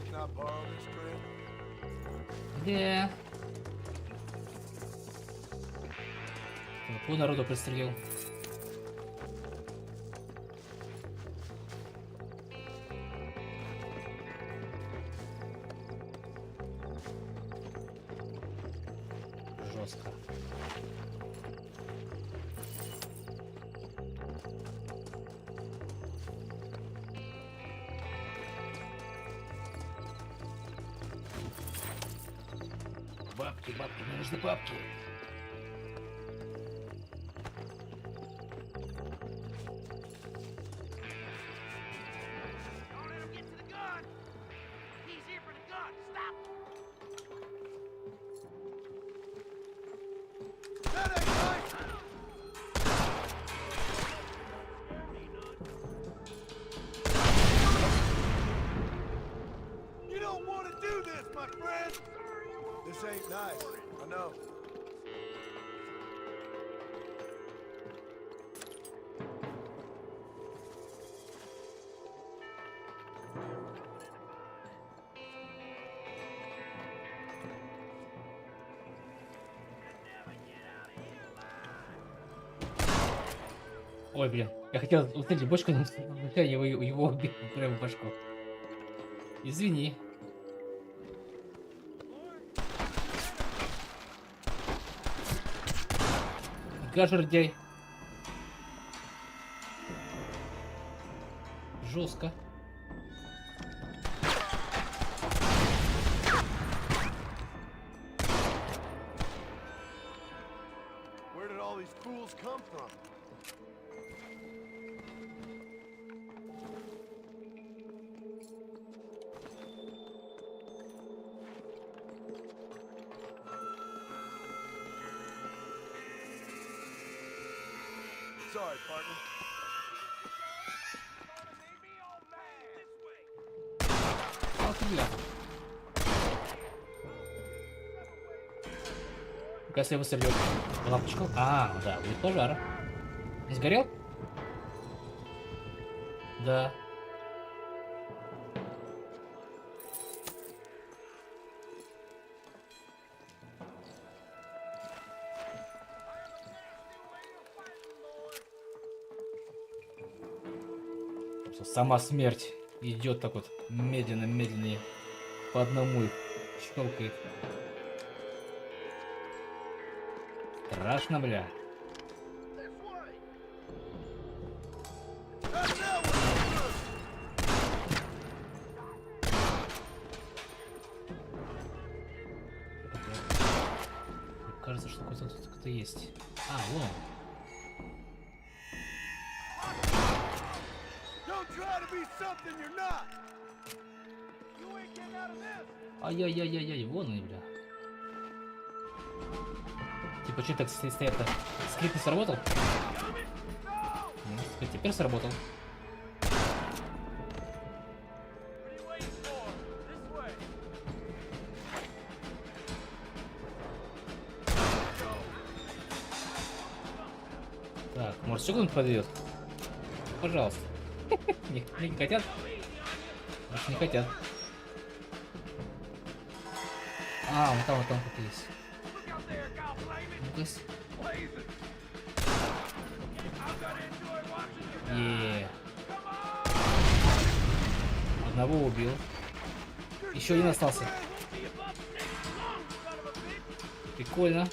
Can I borrow this crib? Да. По народу пристрелил. Жестко. Бабки, бабки, мне нужны бабки. You don't want to do this, my friend. This ain't nice. I know. Ой, блин. Я хотел вот эти бочку, но его убил прямо в башку. Извини. Гажердяй. Жестко. Where did all these fools come from? Sorry, partner. Ах, бля. Если выстрелил лампочку. А, да, будет пожар. Сгорел? Да. Сама смерть идет так вот медленно по одному их щелкает. Страшно, бля. Кажется, что кто-то есть. А, вон. Ай-яй-яй-яй-яй, вон они, бля. Типа, что так стоят-то? Скрипт не сработал? Нет, теперь сработал. Так, может, еще кто-нибудь подойдет? Пожалуйста. Не хотят? Больше не хотят. А, вот там кто-то есть. Ну-ка. Одного убил. Еще один остался. Прикольно.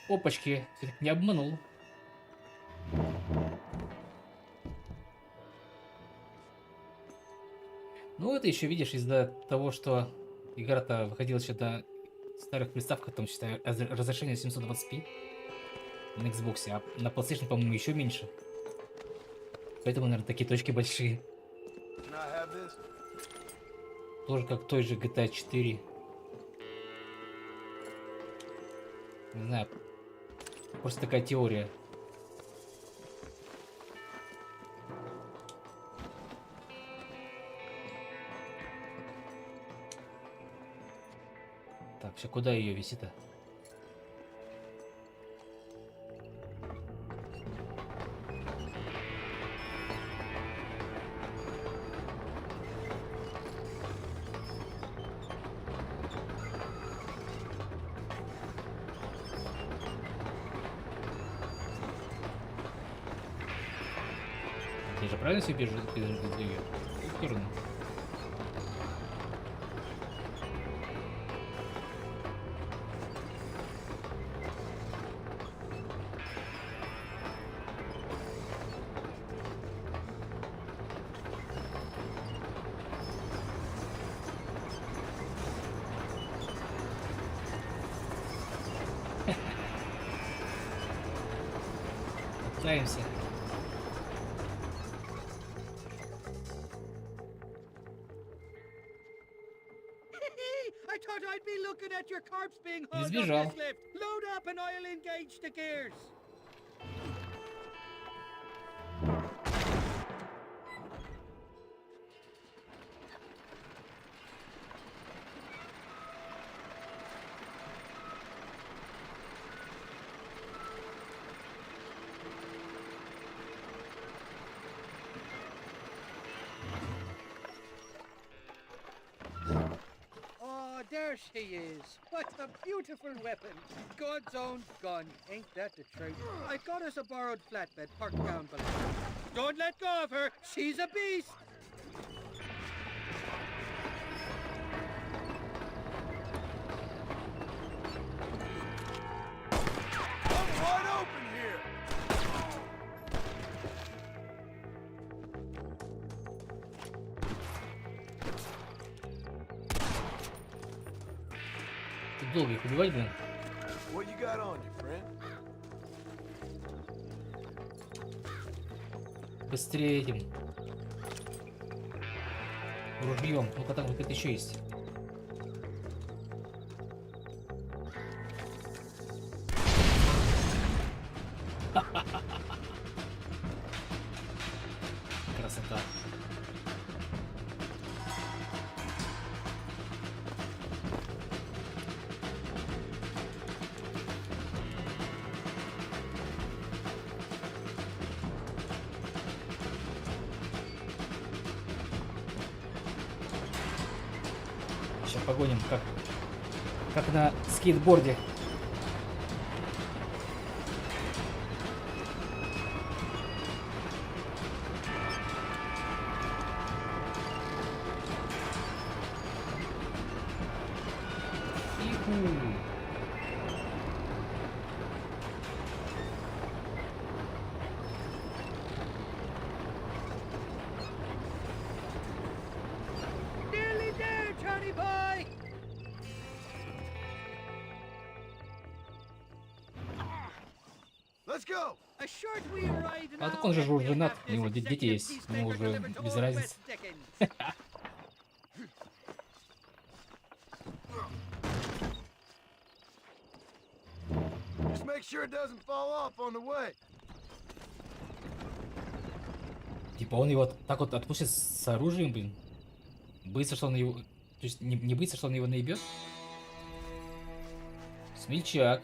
Опачки, все-таки не обманул. Ну, это еще, видишь, из-за того, что игра-то выходила еще на старых приставках, там, считаю, разрешение 720p на Xbox, а на PlayStation, по-моему, еще меньше. Поэтому, наверное, такие точки большие. Can I have this? Тоже как той же GTA 4. Не знаю, просто такая теория. Так, все, куда ее висит-то? Я же правильно себе переждаю? Херну. Пытаемся. I thought I'd be looking at your corpse being Не hauled сбежал. up this lift. Load up and I'll engage the gears. Oh, there she is. What a beautiful weapon. God's own gun. Ain't that the truth? I got us a borrowed flatbed parked down below. Don't let go of her. She's a beast. I'm wide open here. Тут долго их убивать, блин. What you got on you, friend? Быстрее этим. Ружьем. Ну-ка там вот это еще есть. Красота. Сейчас погоним, как на скейтборде. Иху. Nearly there, Johnny boy. Let's go. A short wee ride А now так он же and we'll женат, have у него this дети executive есть, ему peacemaker уже delivered to без old разницы. West Dickens. Just make sure it doesn't fall off on the way. Типа он его так вот отпустит с оружием, блин. Боится, что он его... То есть не боится, что он его наебет? Смельчак.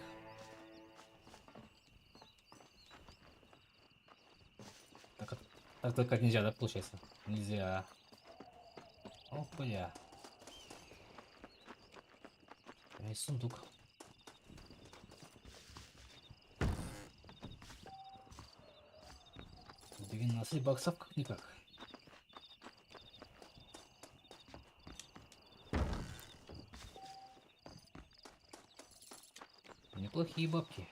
Так только нельзя, да, получается? Нельзя. Ох, бля. Там есть сундук. баксов как-никак. Неплохие бабки.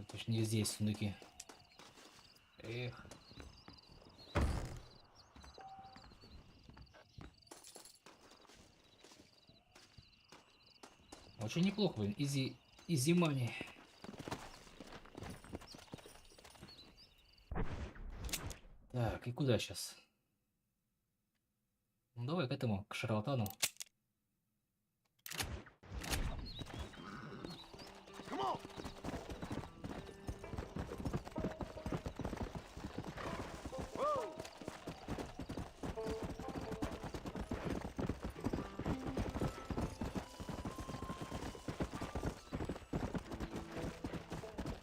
Точнее здесь сундуки. Эх. Очень неплохо, блин. Изи мани. Так, и куда сейчас? Ну давай к этому, к шарлатану.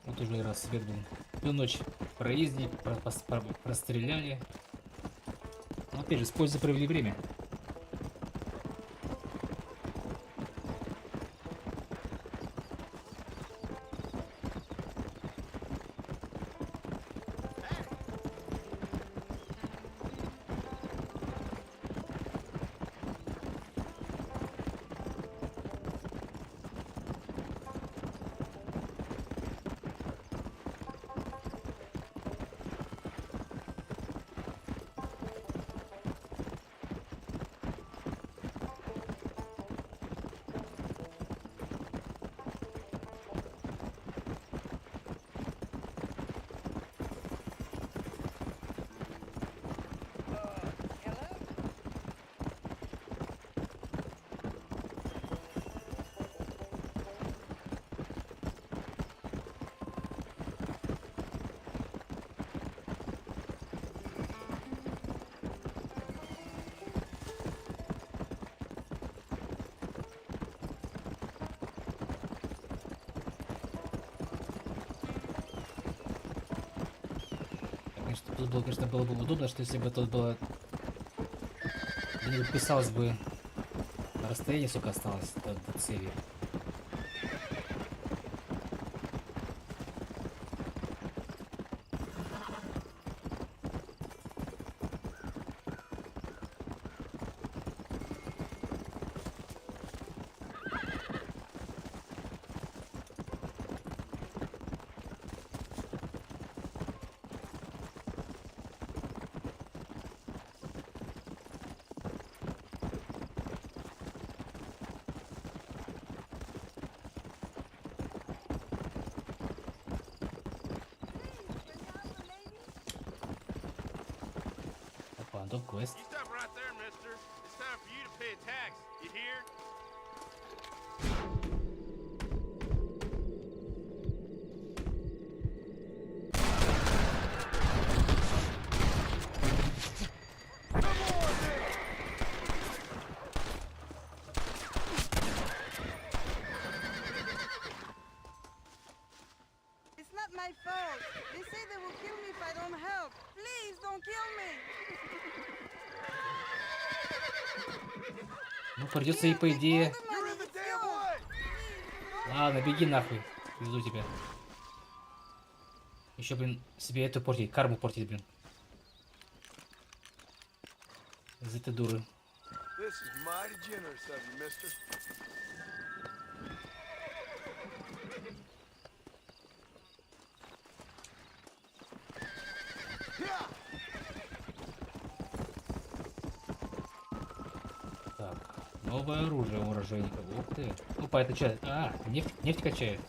Вот уже раз себе, блин, всю ночь проездили, простреляли. Но опять же, с пользой провели время. Тут было, конечно, было бы удобно, что если бы тут было... Не подписалось бы расстояние, сколько осталось до цели. Quest. You stop right there, mister. It's time for you to pay a tax. You hear? It's not my fault. They say they will kill me if I don't help. Please don't kill me. Ну, придется и по идее... Ладно, беги нахуй. Везу тебя. Еще, блин, себе эту портить, карму портить, блин. Из этой дуры. Так, новое оружие у оружейника. Ух ты. Опа, это что? А, нефть качает.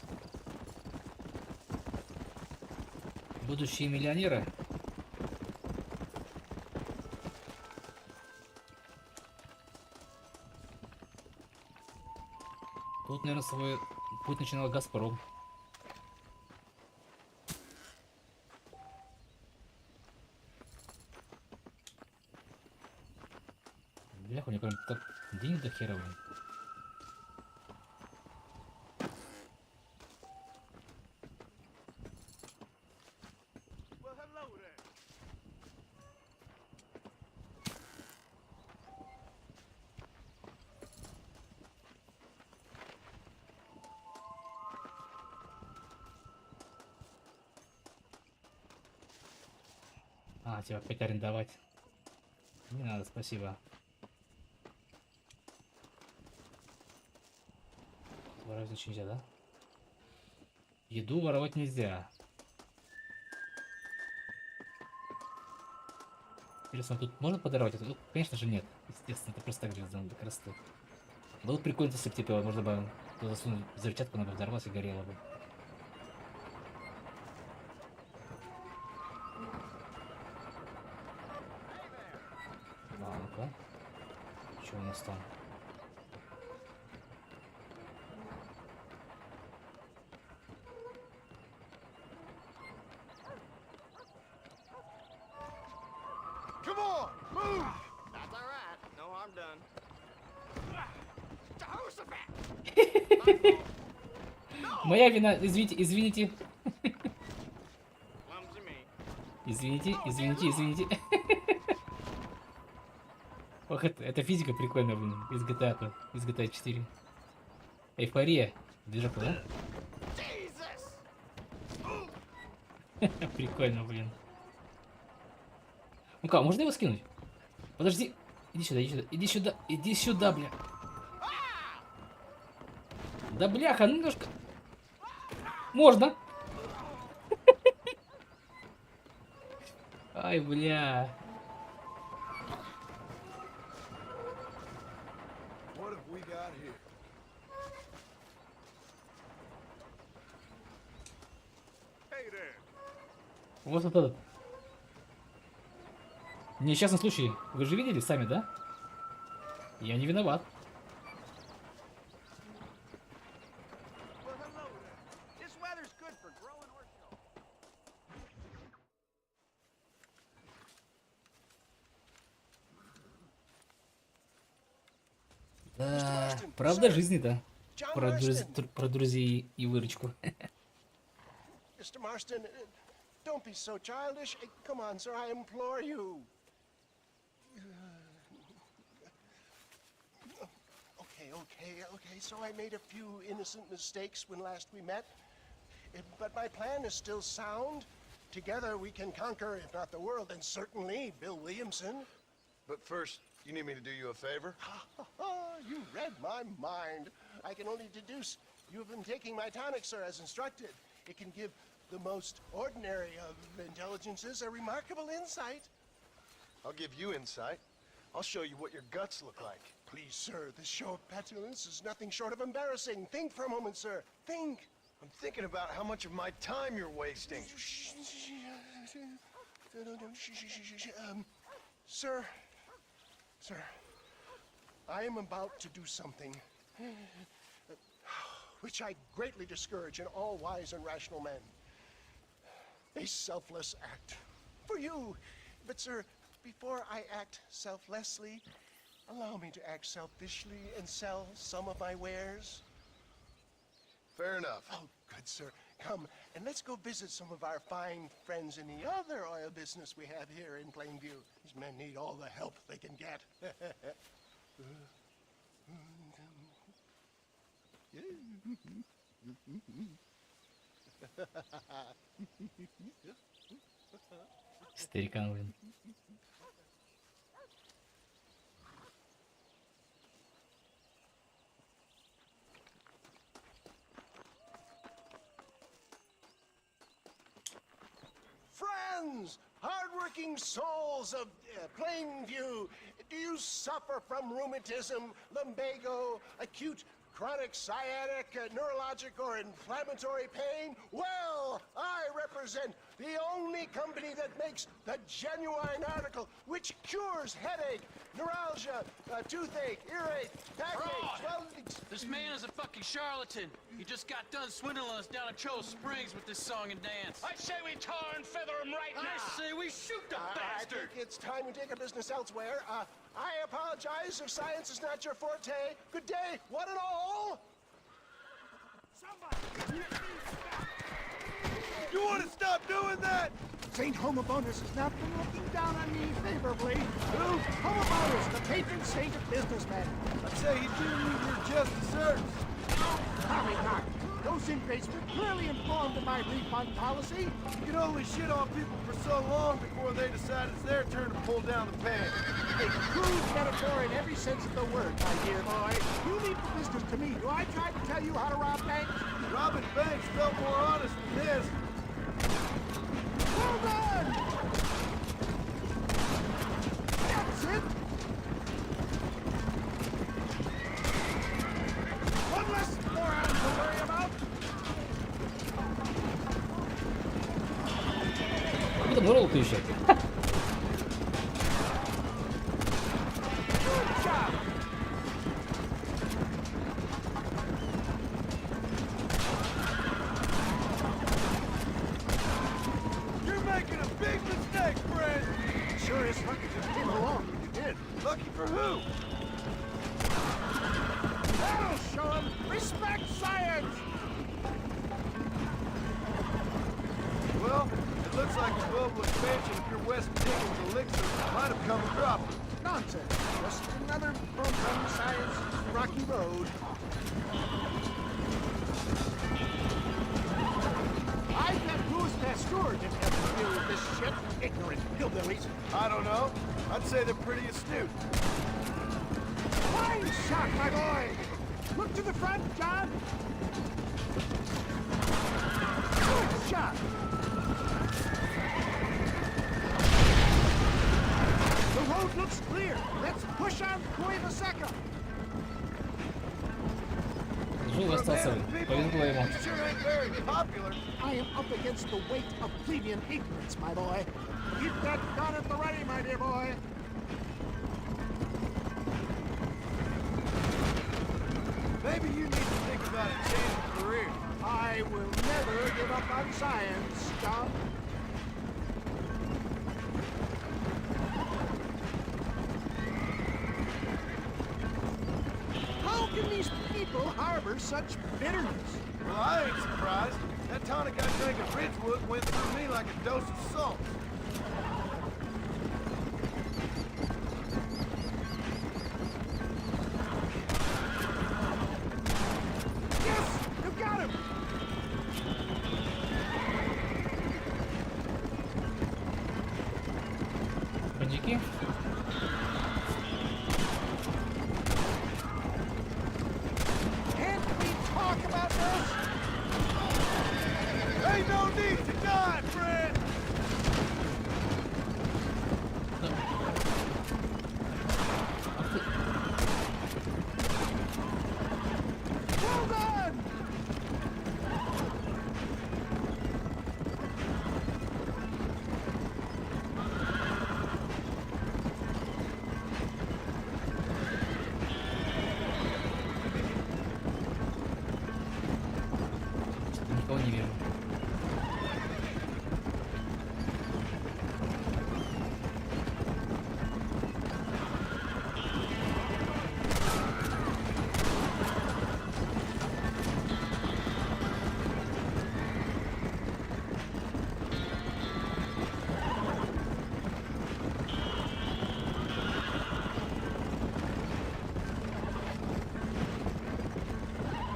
Будущие миллионеры. Тут, наверное, свой путь начинал Газпром. Бляха, у него так денег до хера, блин. А, тебя опять арендовать. Не надо, спасибо. Воровать ничего нельзя, да? Еду воровать нельзя. Интересно, тут можно подорвать это? Ну, конечно же нет. Естественно, это просто так же сделано для красоты. Было бы прикольно, если бы типа можно бы засунуть взрывчатку, она бы взорвалась и горела бы. А, ну-ка. Что у нас там? Come on, move! That's all right. No harm done. Моя вина, извините, извините. Clumsy me. Извините, извините, извините. Ох, это физика прикольная, блин, из GTA, из GTA 4. Эйфория. Движок, да? Прикольно, блин. Ну-ка, можно его скинуть? Подожди. Иди сюда, иди сюда, иди сюда, иди сюда, бля. Да бляха, ну немножко. Можно. Ай, бля. What have we got here? Hey there. Вот этот. Несчастный случай. Вы же видели сами, да? Я не виноват. Well, hello there. This weather's good for growing orchid. Да, правда жизни, да. Про друзей и выручку. Mr. Marston, don't be so childish. Come on, sir, I implore you. Okay, so I made a few innocent mistakes when last we met. But my plan is still sound. Together we can conquer, if not the world, then certainly Bill Williamson. But first, you need me to do you a favor? You read my mind. I can only deduce you've been taking my tonic, sir, as instructed. It can give the most ordinary of intelligences a remarkable insight. I'll give you insight. I'll show you what your guts look like. Please, sir, this show of petulance is nothing short of embarrassing. Think for a moment, sir. Think. I'm thinking about how much of my time you're wasting. Sir, I am about to do something which I greatly discourage in all wise and rational men. A selfless act for you. But, sir, before I act selflessly, allow me to act selfishly and sell some of my wares. Fair enough. Oh, good, sir. Come, and let's go visit some of our fine friends in the other oil business we have here in Plainview. These men need all the help they can get. Старикан, блин. Friends, hardworking souls of Plainview, do you suffer from rheumatism, lumbago, acute chronic sciatic, neurologic, or inflammatory pain? Well, I represent the only company that makes the genuine article which cures headache, neuralgia, toothache, earache, backache, This man is a fucking charlatan. He just got done swindling us down at Cho Springs with this song and dance. I say we tar and feather him right now. I say we shoot the bastard. I think it's time we take our business elsewhere. I apologize if science is not your forte. Good day, one and all. You want to stop doing that? St. Homobonus has not been looking down on me favorably. Who? Homobonus, the patron saint of businessmen. I'd say you do need your just desserts. Probably not. Those inmates were clearly informed of my refund policy. You can only shit on people for so long before they decide it's their turn to pull down the pants. A crude metaphor in every sense of the word, my dear boy. You leave the business to me. Do I try to tell you how to rob banks? Robbing banks felt more honest than this. Well done! That's it! One less moron to worry about. Bir de moral okuyor şey. Good job! You're making a big mistake, friend. Sure is lucky you came along when you did. Lucky for who? That'll show him respect science! Well, it looks like the global expansion of your West Dickens elixir might have come a cropper. Nonsense. Just another bump on the science rocky road. I bet Louis Pasteur didn't have to deal with this shit. Ignorant hillbillies. I don't know. I'd say they're pretty astute. Fine shot, my boy! Look to the front, John! Good shot! The road looks clear. Let's push on Cueva Seca. Жил остался. Повезло ему. Sure ain't very popular. I am up against the weight of plebeian ignorance, my boy. Keep that gun at the ready, my dear boy. Maybe you need to think about a change of career. I will never give up on science, John. How can these people harbor such bitterness? Well, I ain't surprised. That tonic I drank at Ridgewood went through me like a dose of salt. Yes! You got him! Бандики. Can't we talk about this? Ain't no need to die, friend! Well done! Никого не вижу.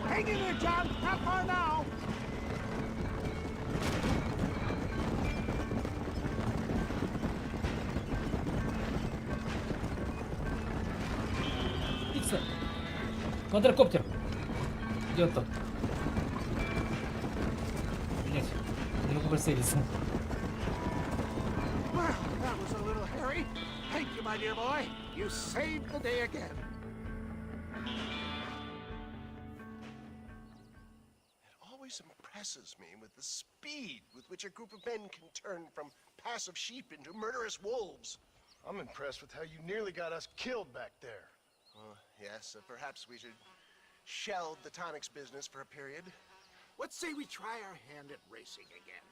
Hang in there, John. Not far now. Птица. Квадрокоптер. Идет там. Блять. Не могу прицелиться. Well, that was a little hairy. Thank you, my dear boy. You saved the day again. Always impresses me with the speed with which a group of men can turn from passive sheep into murderous wolves. I'm impressed with how you nearly got us killed back there. Yes, perhaps we should shelve the tonics business for a period. Let's say we try our hand at racing again.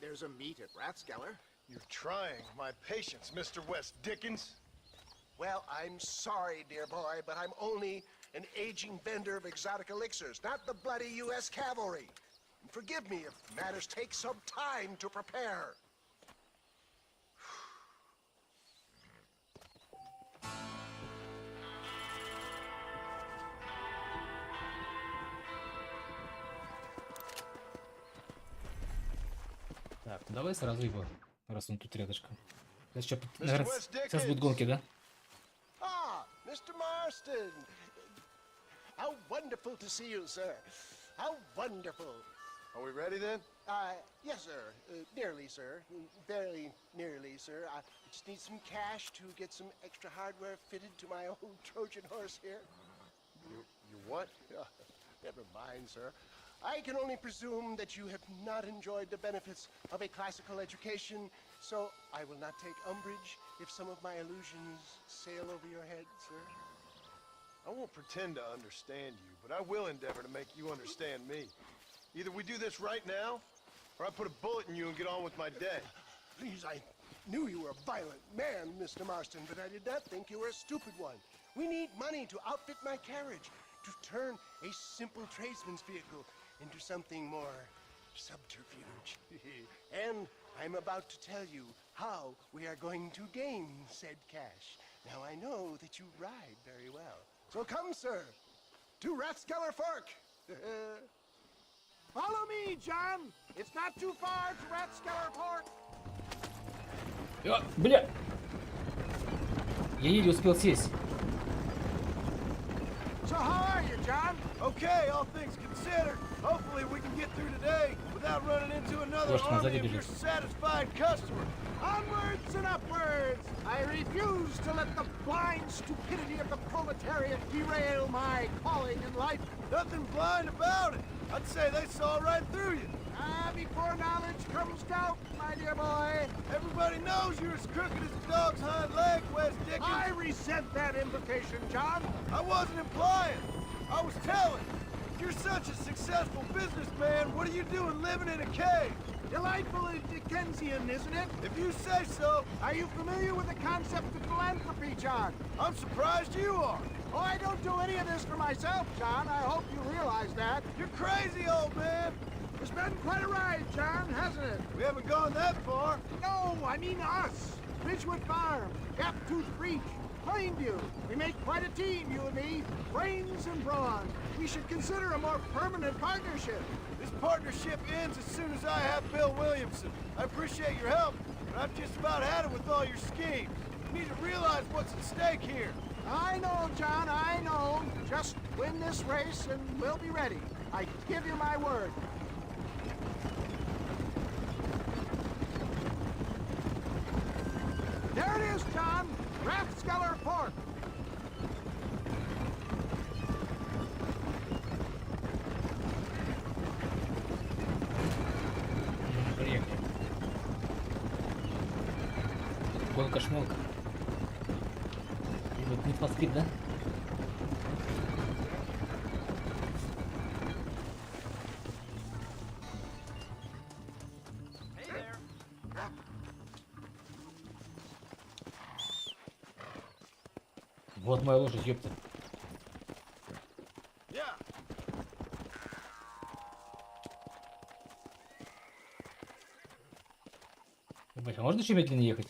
There's a meet at Rathskeller. You're trying my patience, Mr. West Dickens. Well, I'm sorry, dear boy, but I'm only an aging vendor of exotic elixirs, not the bloody U.S. cavalry. And forgive me if matters take some time to prepare. Давай сразу его, раз он тут рядышком. Сейчас, наверное, сейчас будут гонки, да? Ah, Mr. Marston. How wonderful to see you, sir. How wonderful. Are we ready then? Yes, sir. Nearly, sir. Very nearly, sir. I just need some cash to get some extra hardware fitted to my old Trojan horse here. You what? Never mind, sir. I can only presume that you have not enjoyed the benefits of a classical education, so I will not take umbrage if some of my illusions sail over your head, sir. I won't pretend to understand you, but I will endeavor to make you understand me. Either we do this right now, or I put a bullet in you and get on with my day. Please, I knew you were a violent man, Mr. Marston, but I did not think you were a stupid one. We need money to outfit my carriage, to turn a simple tradesman's vehicle into something more subterfuge. And I'm about to tell you how we are going to gain said cash. Now, I know that you ride very well. So come, sir, to Rathskeller Fork. Follow me, John. It's not too far to Rathskeller Fork. Бля! Я еле успел сесть. So how are you, John? Okay, all things considered. Hopefully we can get through today without running into another Лошадь назад army of your бежит. satisfied customer. Onwards and upwards! I refuse to let the blind stupidity of the proletariat derail my calling in life. Nothing blind about it. I'd say they saw right through you. Before knowledge comes doubt, my dear boy. Everybody knows you're as crooked as a dog's hind leg, Wes Dickens. I resent that implication, John. I wasn't implying. I was telling. If you're such a successful businessman, what are you doing living in a cave? Delightfully Dickensian, isn't it? If you say so. Are you familiar with the concept of philanthropy, John? I'm surprised you are. Oh, I don't do any of this for myself, John. I hope you realize that. You're crazy, old man. It's been quite a ride, John, hasn't it? We haven't gone that far. No, I mean us. Ridgewood Farm, Gaptooth Breach, Plainview. We make quite a team, you and me. Brains and brawn. We should consider a more permanent partnership. This partnership ends as soon as I have Bill Williamson. I appreciate your help, but I've just about had it with all your schemes. You need to realize what's at stake here. I know, John, I know. Just win this race and we'll be ready. I give you my word. There it is, John. Rathskeller Fork. Приехали. Гонка-шмонка. И вот не поспит, да? Вот моя лошадь, ёпта. Ебать, а можно еще медленнее ехать?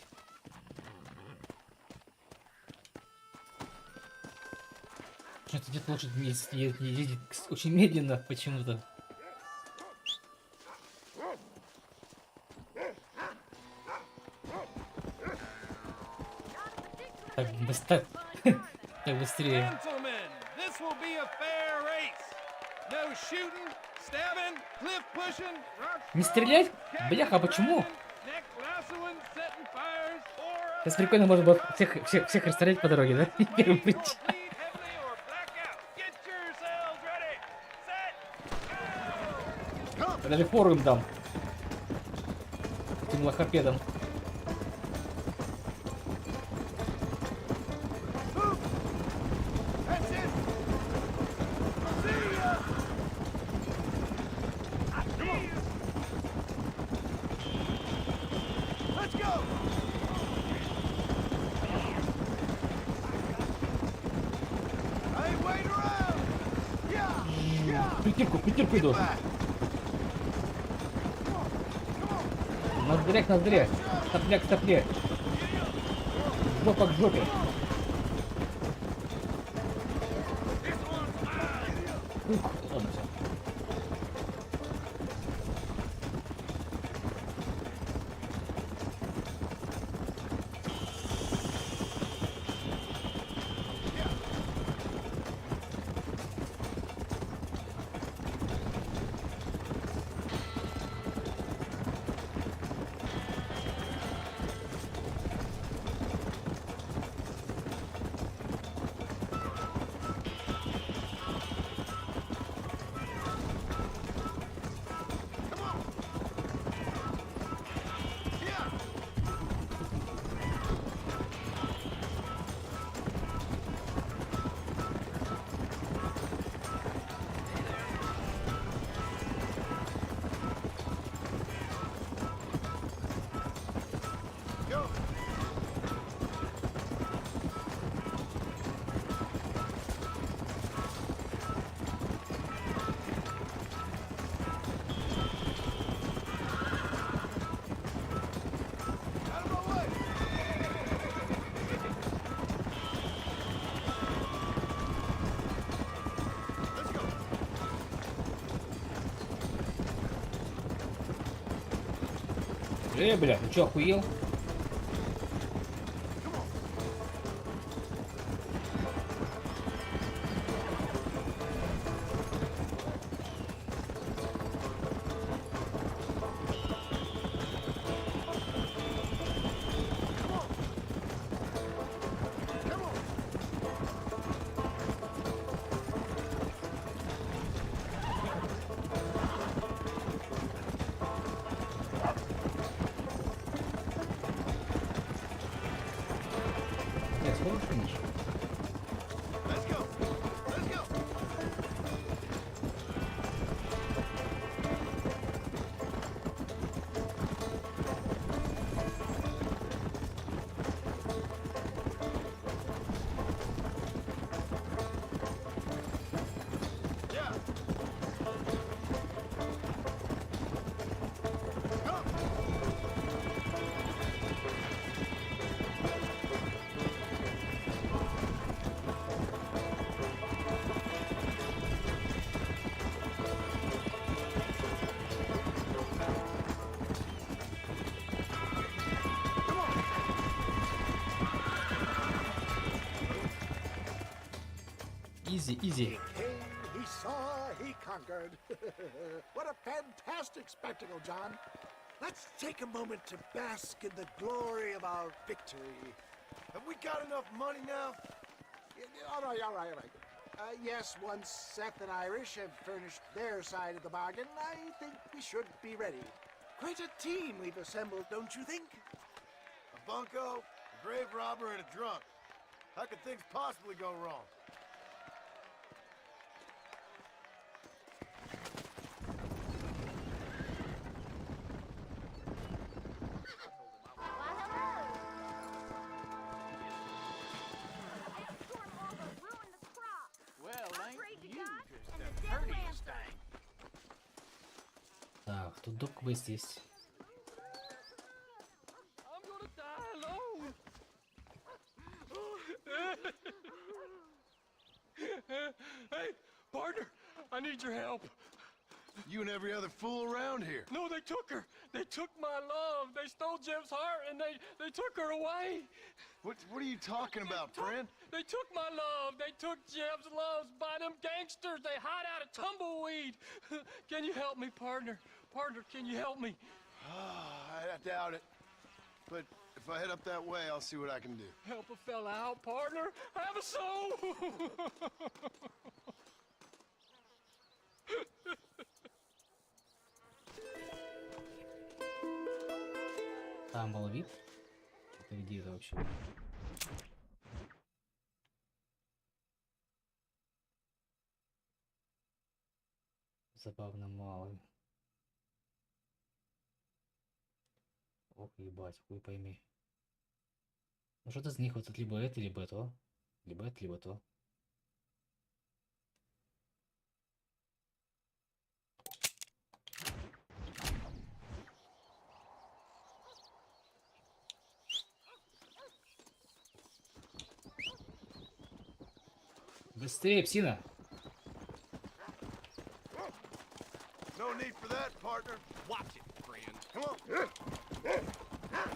Что-то где-то лошадь ездит очень медленно почему-то. Так, так быстрее. Gentlemen, this will be a fair race. No shooting, stabbing, cliff pushing, rock Не стрелять? Бляха, а почему? neck lassoing, setting fires, or Сейчас прикольно можно было всех расстрелять по дороге, да? Первым прийти. get yourselves ready. Set, go! Я даже фору им дам. Этим лохопедом. Притирку иду. Ноздря. Стопля к стопле. Жопа к жопе. Ух, ладно, все. Бля, ты чё, охуел? Блядь, скоро финиш? Let's go. Let's go. Yeah. Go. Изи, изи. He came, he saw, he conquered. What a fantastic spectacle, John. Let's take a moment to bask in the glory of our victory. Have we got enough money now? All right, all right, all right. Yes, once Seth and Irish have furnished their side of the bargain, I think we should be ready. Quite a team we've assembled, don't you think? A bunco, a grave robber, and a drunk. How could things possibly go wrong? Well, ain't you just the prettiest thing? Так, тут доп-квест есть. I'm gonna die alone. Hey, partner, I need your help. You and every other fool around here. No, they took her. They took my love. They stole Jim's heart and they took her away. What are you talking about, friend? They took my love. They took Jim's loves by them gangsters. They hide out of Tumbleweed. Can you help me, partner? Partner, can you help me? I doubt it. But if I head up that way, I'll see what I can do. Help a fella out, partner. Have a soul. Там был вид. Это где это вообще? Забавно малый. Ох, ебать, хуй пойми. Ну что-то из них вот это либо это, либо то. Либо это, либо то. Быстрее, псина! No need for that, partner. Watch it, friend. Come on.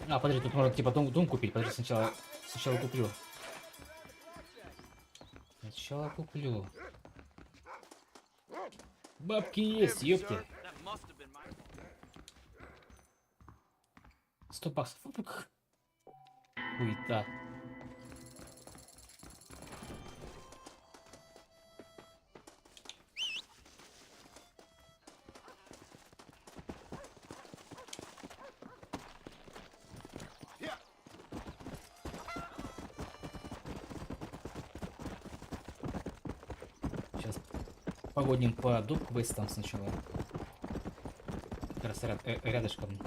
А, подожди, тут можно типа дом купить. Подожди, сначала куплю. Сначала куплю. Бабки есть, ёпты. 100 баксов. Хуета. Сейчас погодим по доп-квестам сначала. Как раз рядышком.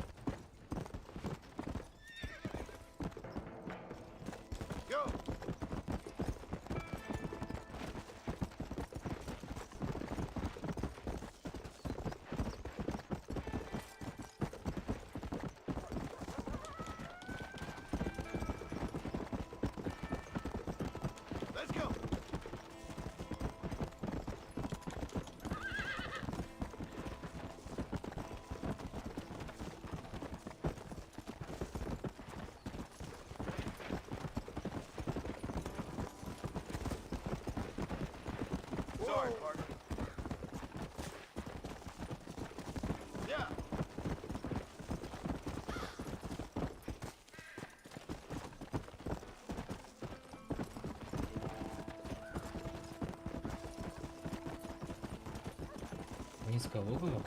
Узкое логово.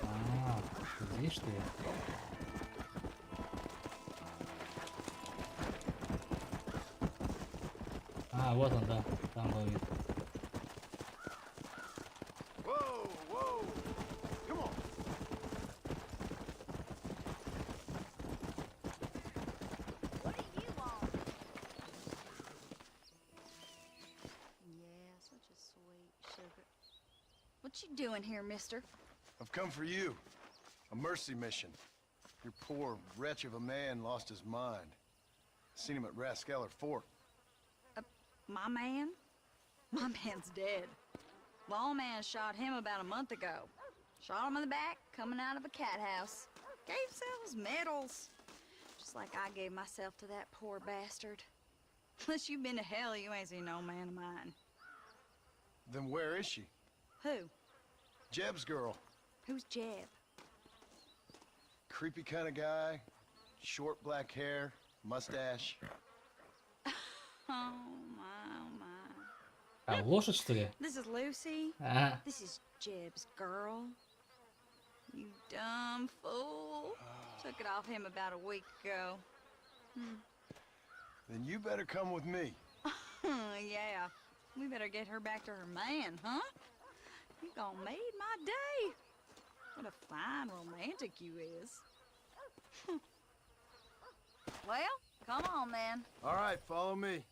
А, здесь что ли? А, вот он, да. Там был вид. What you doing here, mister? I've come for you. A mercy mission. Your poor wretch of a man lost his mind. Seen him at Raskeller Fort. My man? My man's dead. Lawman shot him about a month ago. Shot him in the back, coming out of a cat house. Gave themselves medals. Just like I gave myself to that poor bastard. Unless you've been to hell, you ain't seen no man of mine. Then where is she? Who? Jeb's girl. Who's Jeb? Creepy kind of guy. Short black hair, mustache. Oh my. А, лошадь, что ли? This is Lucy. Ага. This is Jeb's girl. You dumb fool. Took it off him about a week ago. Then you better come with me. Yeah. We better get her back to her man, huh? You gonna made my day. What a fine romantic you is. Well, come on then. All right, follow me.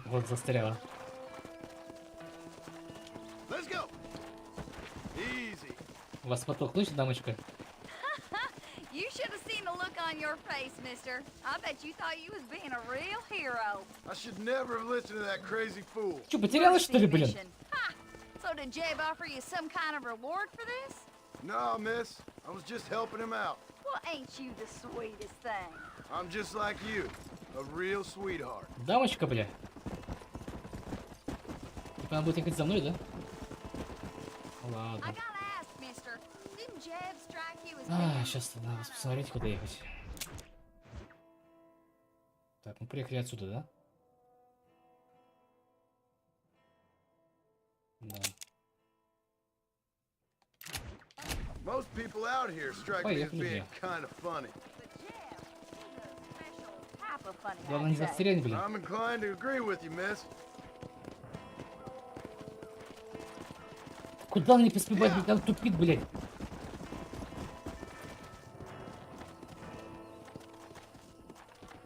Вот застряла. Let's go. Easy. Вас подтолкнуть, дамочка? You should have seen the look on your face, mister. I bet you thought you was being a real hero. I should never have listened to that crazy fool. Чё, потерялась, что ли, блин? Ha! So did Jeb offer you some kind of reward for this? No, miss. I was just helping him out. Well, ain't you the sweetest thing? I'm just like you. A real sweetheart. Дамочка, бля. Типа она будет ехать за мной, да? Ладно. Сейчас надо посмотреть, куда ехать. Так, мы приехали отсюда, да? Да. Most people out here strike me as being kind of funny. Главное, не застрянь, блин. I'm inclined to agree with you, miss. Куда она не поспевает, блядь? Там тупик, блядь.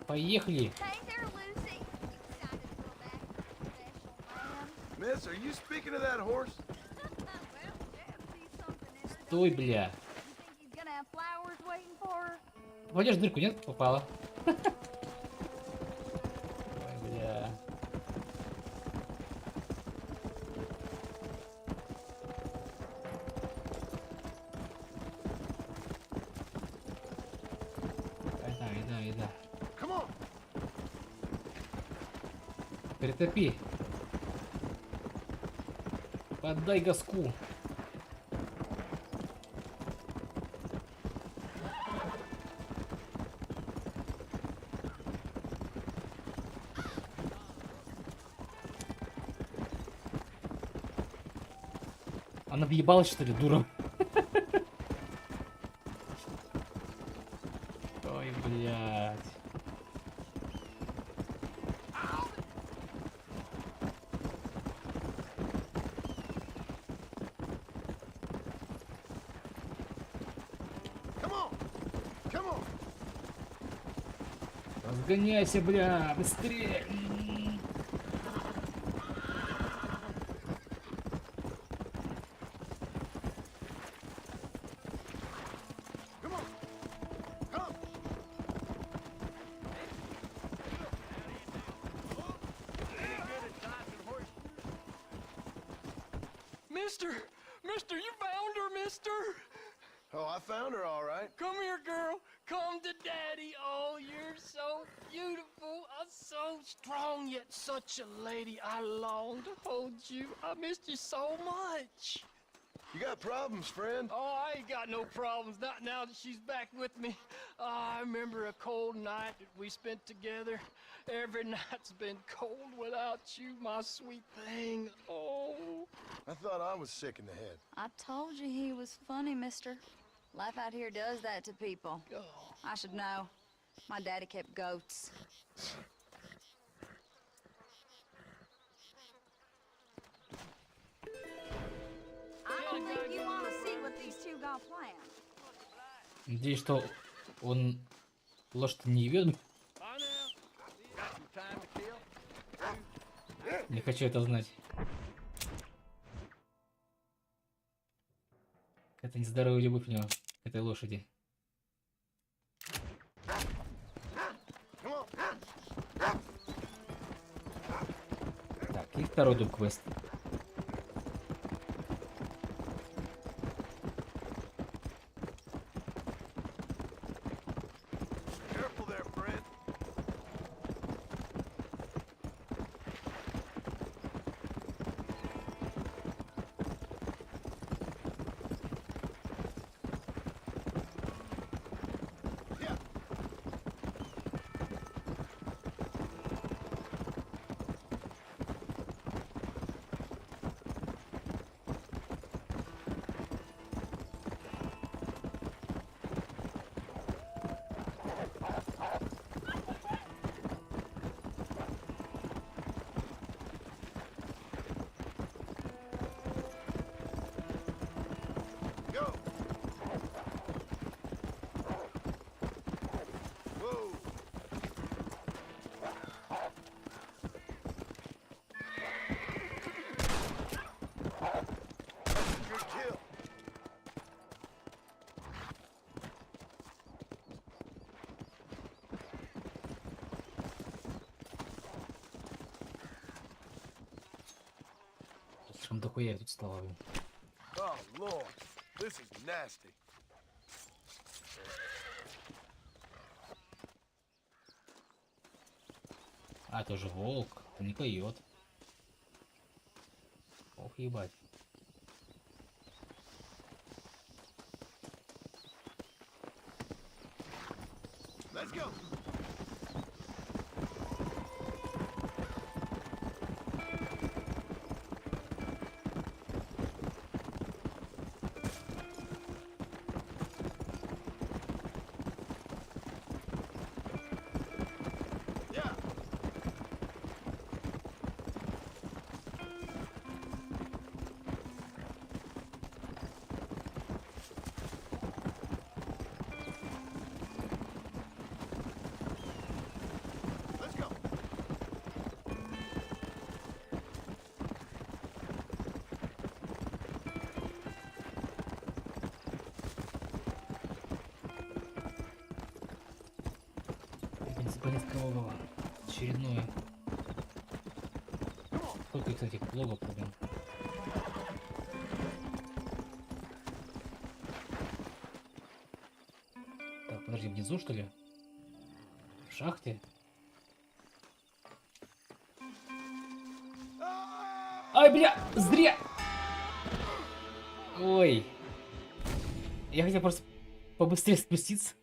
Поехали. Miss, are you speaking of that horse? Стой, бля. Попадешь в дырку, нет? Попала. Ой, бля. Ида. Притопи. Поддай газку. Она въебалась, что ли, дура? Ой, блядь. Разгоняйся, бля, быстрее. Mister, you found her, mister! Oh, I found her all right. Come here, girl. Come to daddy. Oh, you're so beautiful. I'm so strong yet such a lady. I long to hold you. I missed you so much. You got problems, friend? Oh, I ain't got no problems, not now that she's back with me. Oh, I remember a cold night that we spent together. Every night's been cold without you, my sweet thing. Oh. I thought I was sick in the head. I told you he was funny, mister. Life out here does that to people. I should know. My daddy kept goats. I don't think you want to see what these two got planned. Надеюсь, что он лошадь не ебет. Не хочу это знать. Какая-то нездоровая любовь у него к этой лошади. Так, и второй дуб-квест. Слишком дохуя тут стало. Oh, Lord. This is nasty. А, это же волк. Это не койот. Ох, ебать. Let's go. Полиского очередное. Сколько, кстати, логов, блин. Так, подожди, внизу что ли? В шахте? Ай, бля, зря! Ой. Я хотел просто побыстрее спуститься.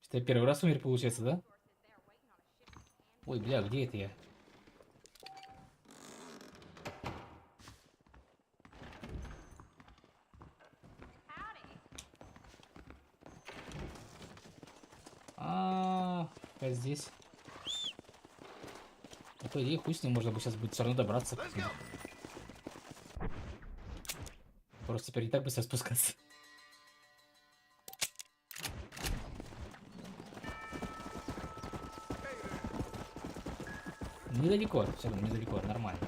Это первый раз умер, получается, да? Ой, бля, где это я? Как здесь? Ну, по идее, хуй с ним, можно бы сейчас будет все равно добраться. Просто теперь не так быстро спускаться. Недалеко, все равно недалеко, нормально.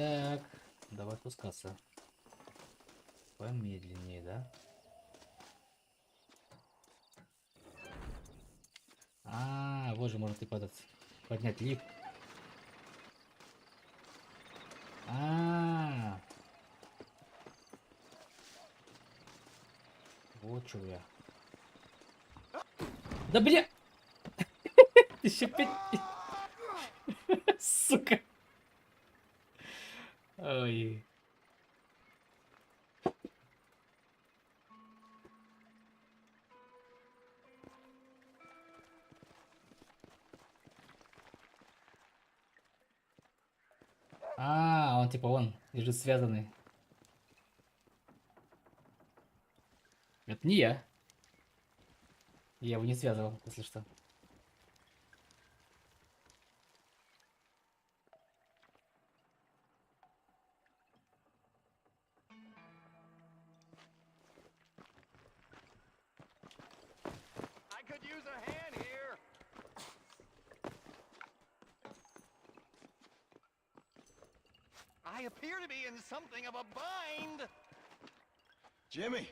Так, давай спускаться. Помедленнее, да? Вот же можно ты поднять лифт. Вот что я. Да бля! Еще 5. Сука. Ой. Он типа лежит связанный. Это не я. Я его не связывал, если что. I could use a hand here. I appear to be in something of a bind. Jimmy,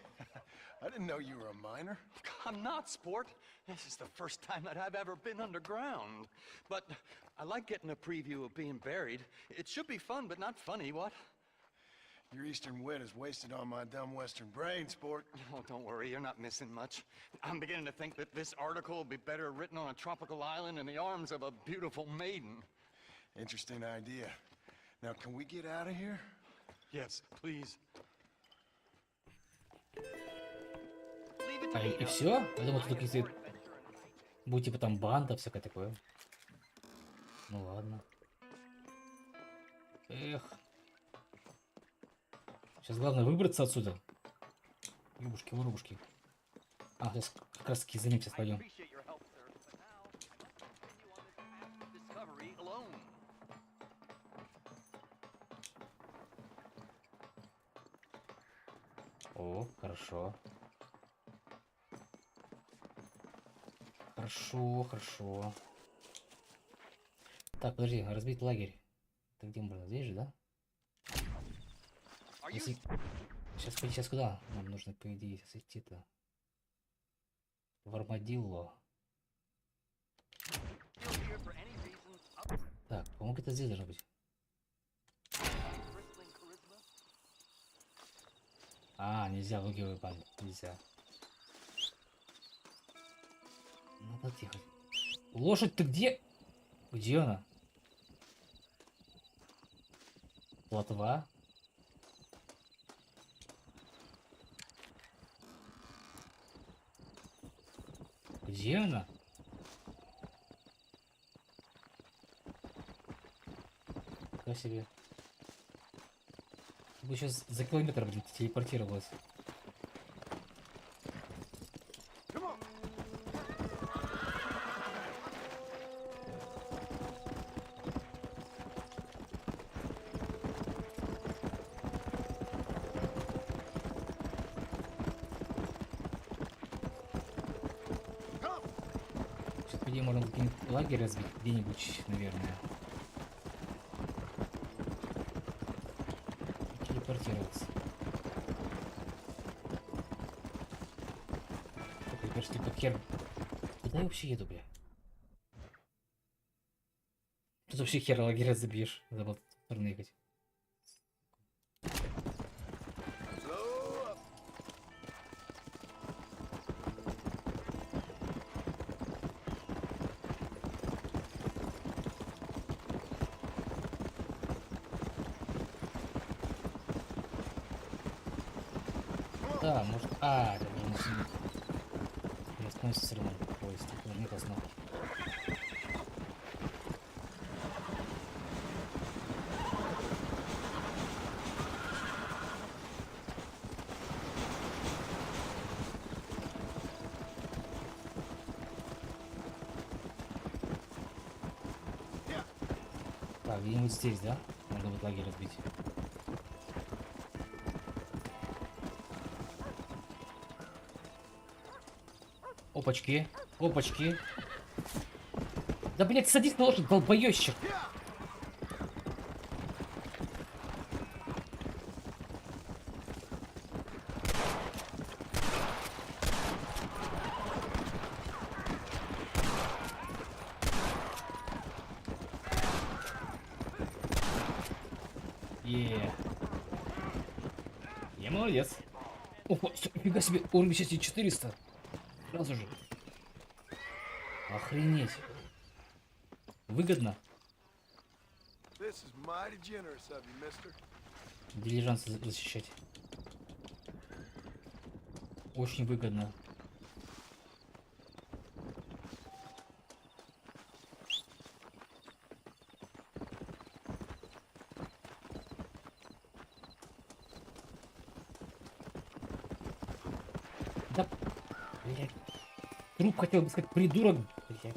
I didn't know you were a miner. I'm not, sport. This is the first time that I've ever been underground. But I like getting a preview of being buried. It should be fun, but not funny, what? Your eastern wit is wasted on my dumb western brain, sport. Oh, don't worry, you're not missing much. I'm beginning to think that this article will be better written on a tropical island in the arms of a beautiful maiden. Interesting idea. Now, can we get out of here? Yes, please. И все? Я думал, тут какие-то... Будет типа там банда, всякое такое. Ну ладно. Эх. Сейчас главное выбраться отсюда. Юбушки-вырубушки. Сейчас как раз таки за ним сейчас пойдем. О, хорошо. Хорошо. Так, подожди, разбить лагерь. Это где можно? Здесь же, да? Сейчас куда? Нам нужно, по идее, сейчас идти-то. В Армадилло. Так, по-моему, где-то здесь должно быть. Нельзя выгибать банду. Нельзя. Надо тихо. Лошадь, ты где? Где она? Плотва. Где она? Как себе? Бы сейчас за километр, блин, телепортировалась. Сейчас, по идее, можно какой-нибудь лагерь разбить где-нибудь, наверное. Телепортироваться. Так, почти как хер. Куда я вообще еду, бля? Тут вообще хер лагеря забьешь. Забыл в сторону ехать. Да, может... это уже не остановится все равно поезд. Уже нет остановки. Так, где-нибудь здесь, да? Надо вот лагерь разбить. Опачки, опачки. Да, блядь, садись на лошадь, долбоёщик. Я молодец. Ого, нифига себе, уровень счастья 400. Сразу же. Охренеть. Выгодно. This is mighty generous of you, mister. Дилижансы защищать. Очень выгодно. Да, блядь. Труп хотел бы сказать, придурок, блядь.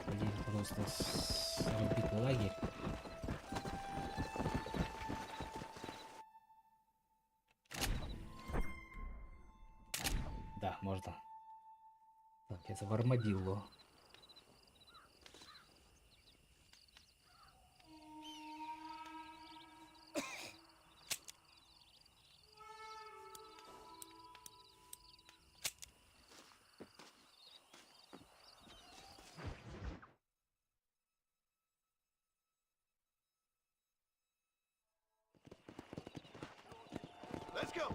Блин, просто срубить лагерь. Да, можно. Так, это в армадилло. Let's go.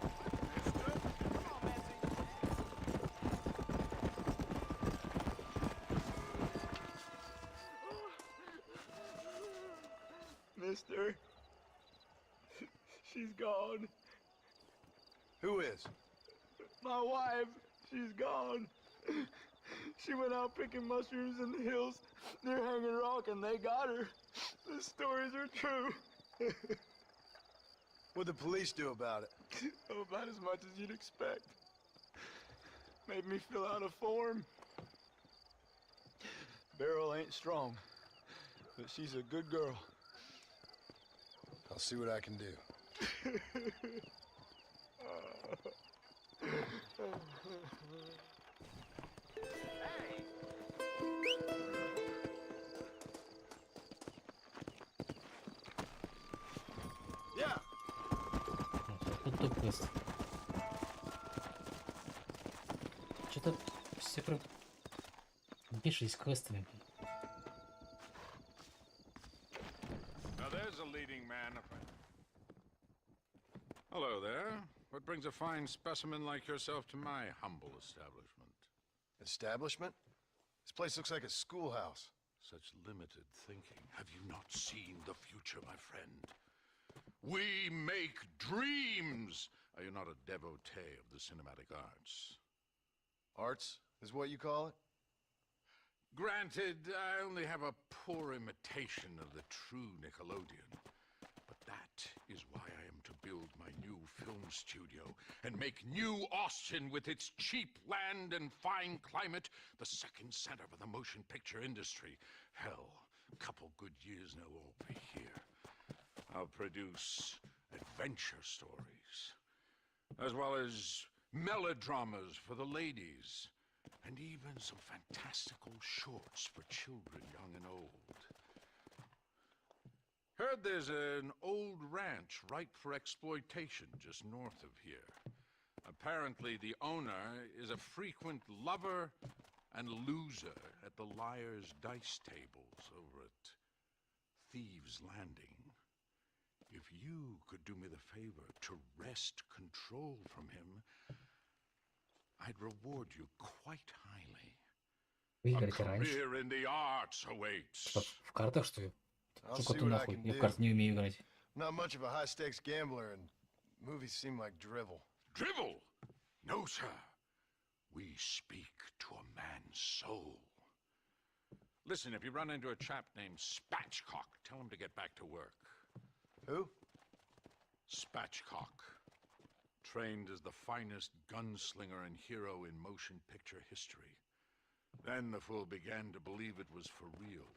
Mister, she's gone. Who is? My wife, she's gone. She went out picking mushrooms in the hills near Hanging Rock and they got her. The stories are true. What'd the police do about it? Oh, about as much as you'd expect. Made me fill out a form. Beryl ain't strong, but she's a good girl. I'll see what I can do. Yeah. Тут топ-квест. Что-то все прям бешеные с квестами. Now there's a leading man. Hello there. What brings a fine specimen like yourself to my humble establishment? Establishment? This place looks like a schoolhouse. Such limited thinking. Have you not seen the future, my friend? We make dreams! Are you not a devotee of the cinematic arts? Arts is what you call it? Granted, I only have a poor imitation of the true Nickelodeon. But that is why I am to build my new film studio and make New Austin, with its cheap land and fine climate, the second center for the motion picture industry. Hell, a couple good years now I'll be here. I'll produce adventure stories, as well as melodramas for the ladies, and even some fantastical shorts for children young and old. Heard there's an old ranch ripe for exploitation just north of here. Apparently the owner is a frequent lover and loser at the Liar's Dice tables over at Thieves' Landing. If you could do me the favor to wrest control from him, I'd reward you quite highly. A career in the arts awaits. В картах, что ли? I'll Что see ты what I нахуй? can Я в do. карты не умею играть. I'm not much of a high-stakes gambler, and movies seem like drivel. Drivel? No, sir. We speak to a man's soul. Listen, if you run into a chap named Spatchcock, tell him to get back to work. Who? Spatchcock. Trained as the finest gunslinger and hero in motion picture history. Then the fool began to believe it was for real.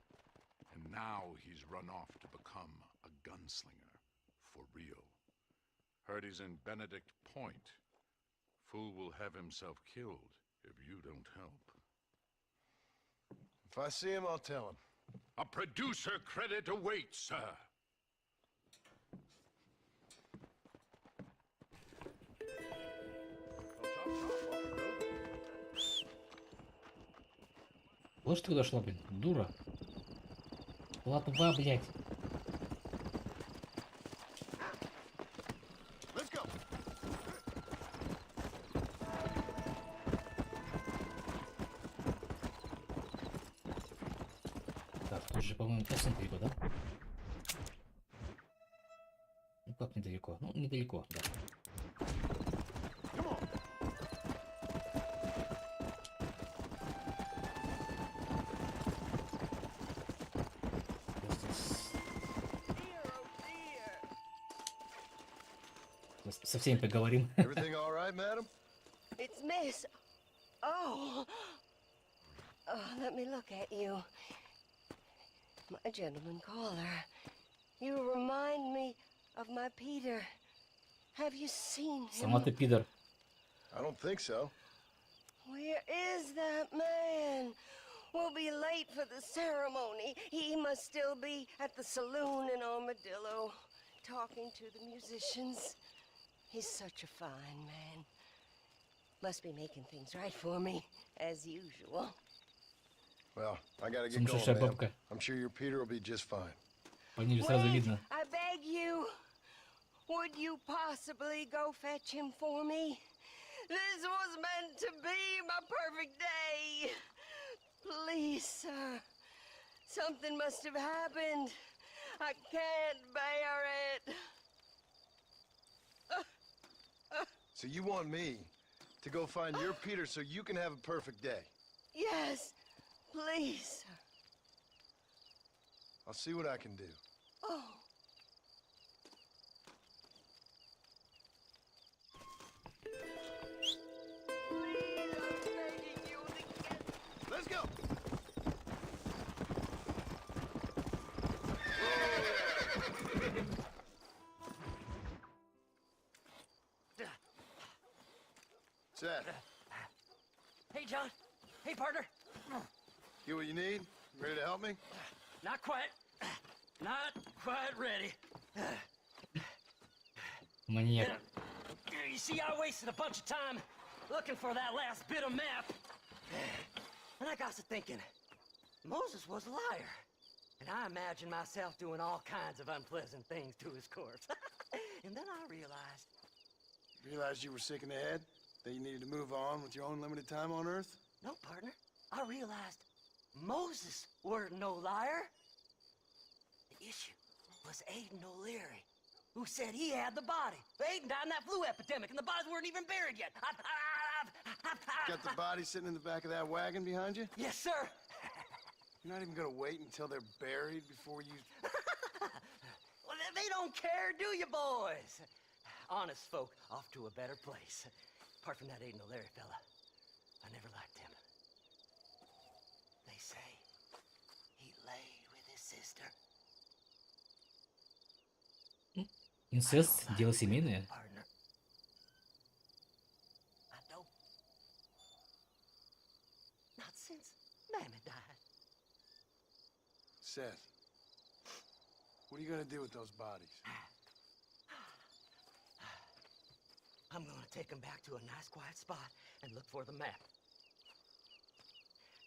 And now he's run off to become a gunslinger. For real. Heard he's in Benedict Point. Fool will have himself killed if you don't help. If I see him, I'll tell him. A producer credit awaits, sir. Вот что ты дошла, блин, дура. Ладно, блядь. Так, тут же, по-моему, совсем далеко, да? Ну как недалеко? Ну, недалеко, да. Со всеми поговорим. Everything all right, madam? It's Miss. Oh. Let me look at you. My gentleman caller. You remind me of my Peter. Have you seen him? Сама ты пидор. I don't think so. Where is that man? We'll be late for the ceremony. He must still be at the saloon in Armadillo, talking to the musicians. He's such a fine man. Must be making things right for me, as usual. Well, I gotta get going, ma'am. I'm sure your Peter will be just fine. По ней сразу видно. I beg you, would you possibly go fetch him for me? This was meant to be my perfect day. Please, sir. Something must have happened. I can't bear it. So you want me to go find your Peter so you can have a perfect day? Yes, please, sir. I'll see what I can do. Oh. Let's go. Seth, Hey, John. Hey, partner. get what you need? Ready to help me? Not quite. Not quite ready. Маньяк. You see, I wasted a bunch of time looking for that last bit of map. And I got to thinking, Moses was a liar. And I imagined myself doing all kinds of unpleasant things to his corpse. And then I realized... Realized you were sick in the head? That you needed to move on with your own limited time on Earth? No, partner. I realized Moses weren't no liar. The issue was Aiden O'Leary, who said he had the body. Aiden died in that flu epidemic, and the bodies weren't even buried yet. Got the body sitting in the back of that wagon behind you? Yes, sir. You're not even gonna wait until they're buried before you... Well, they don't care, do you, boys? Honest folk off to a better place. Apart from that Aiden O'Leary fella, I never liked him. They say he laid with his sister. Инцест, дело семейное. Partner. I don't. Not since Mammy died. Seth, what are you gonna do with those bodies? I'm gonna take him back to a nice quiet spot and look for the map.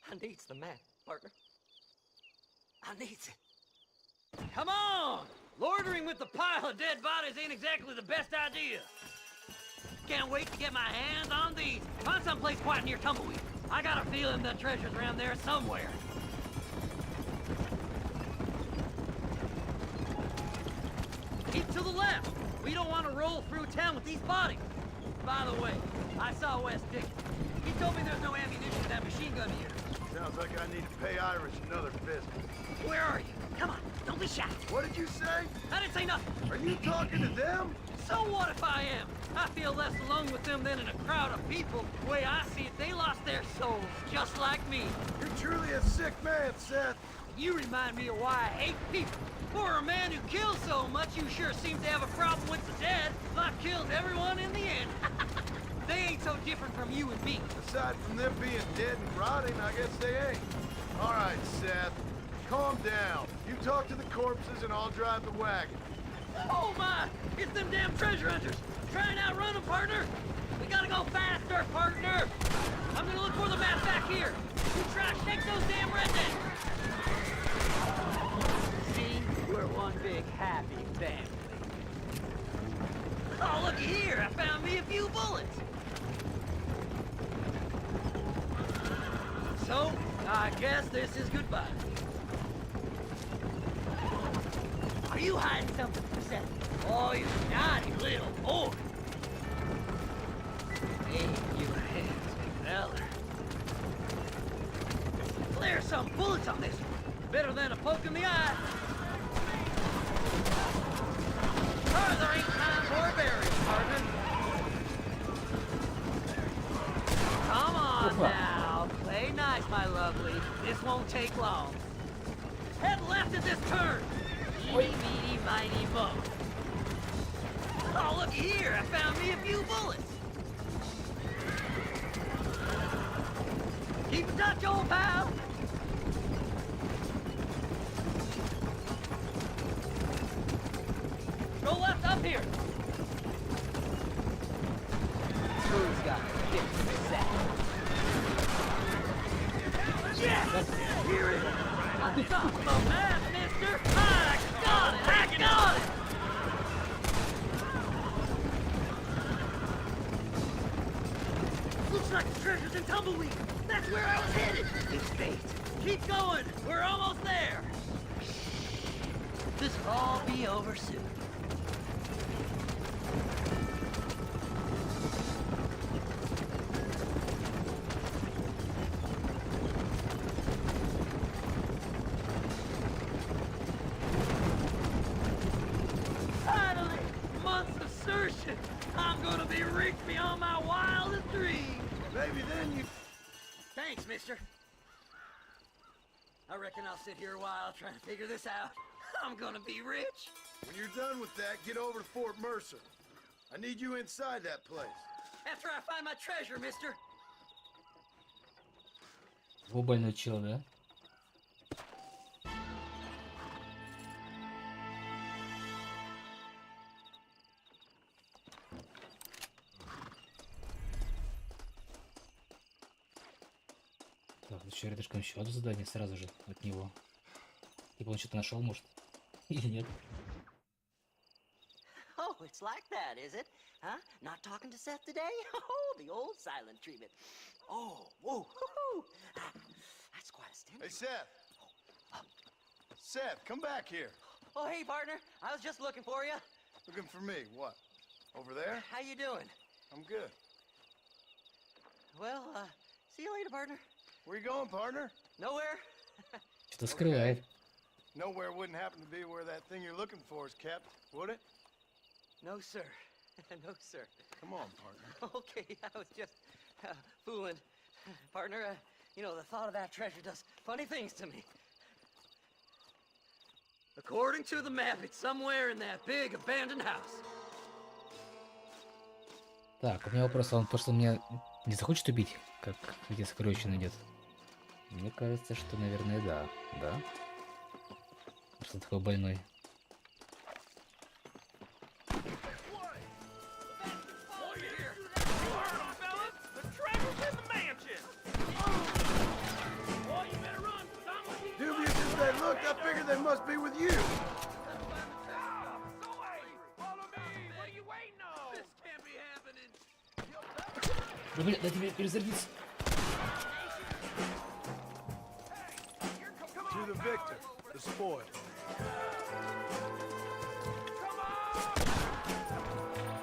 I needs the map, partner. I needs it. Come on! Loitering with the pile of dead bodies ain't exactly the best idea. Can't wait to get my hands on these. Find someplace quiet near Tumbleweed. I got a feeling the treasure's around there somewhere. Keep to the left. We don't want to roll through town with these bodies. By the way, I saw Wes Dickens. He told me there's no ammunition in that machine gun here. Sounds like I need to pay Irish another visit. Where are you? Come on, don't be shy. What did you say? I didn't say nothing. Are you talking to them? So what if I am? I feel less alone with them than in a crowd of people. The way I see it, they lost their souls, just like me. You're truly a sick man, Seth. You remind me of why I hate people. For a man who kills so much, you sure seem to have a problem with the dead. I've killed everyone in the end. They ain't so different from you and me. Aside from them being dead and rotting, I guess they ain't. All right, Seth. calm down. You talk to the corpses and I'll drive the wagon. Oh my! It's them damn treasure hunters! Try and outrun them, partner! We gotta go faster, partner! I'm gonna look for the map back here! You try to shake those damn rednecks! See? We're one big happy family. Oh, looky here! I found me a few bullets! So, I guess this is goodbye. Are you hiding something from Seth? Oh, you naughty little boy! Hey, you handsome feller. There's some bullets on this one. Better than a poke in the eye. Sorry, there ain't time for a burial, partner. Come on now. Play nice, my lovely. This won't take long. Head left at this turn. Eeny, meeny, miny, mo. Oh, look here. I found me a few bullets. Keep in touch, old pal. Go left up here. Who's got yes! Here it is. On top of the map, mister. I got it! I got it! Looks like the treasure's in Tumbleweed. That's where I was headed. It's fate. Keep going. We're almost there. This will all be over soon. Finally, months of searching. I'm gonna be rich beyond my wildest dreams. Maybe then you... Thanks, mister. I reckon I'll sit here a while trying to figure this out. I'm gonna be rich. When you're done with that, get over to Fort Mercer. I need you inside that place. After I find my treasure, mister. Во больной чел, да? Так, еще рядышком еще одно задание сразу же от него. Типа он что-то нашел, может? Или нет? Oh, it's like that, is it? Huh? Not talking to Seth today? Oh, the old silent treatment. Oh, whoa, hoo-hoo. That's quite a stint. Hey, Seth. Seth, come back here. Oh, hey, partner. I was just looking for you. Looking for me? What? Over there? How you doing? I'm good. Well, see you later, partner. Where you going, partner? Nowhere. Что скрывает? Nowhere wouldn't happen to be where that thing you're looking for is kept, would it? No, sir. No, sir. Come on, partner. Okay, I was just fooling. Partner, you know, the thought of that treasure does funny things to me. According to the map, it's somewhere in that big abandoned house. Так, у меня вопрос, он просто меня не захочет убить, как эти сокровища найдет? Мне кажется, что, наверное, да. Да? Что такой больной? Dubious as they looked, I figured they must be with you. Да блин, дай тебе перезарядиться. To the victor, the spoil.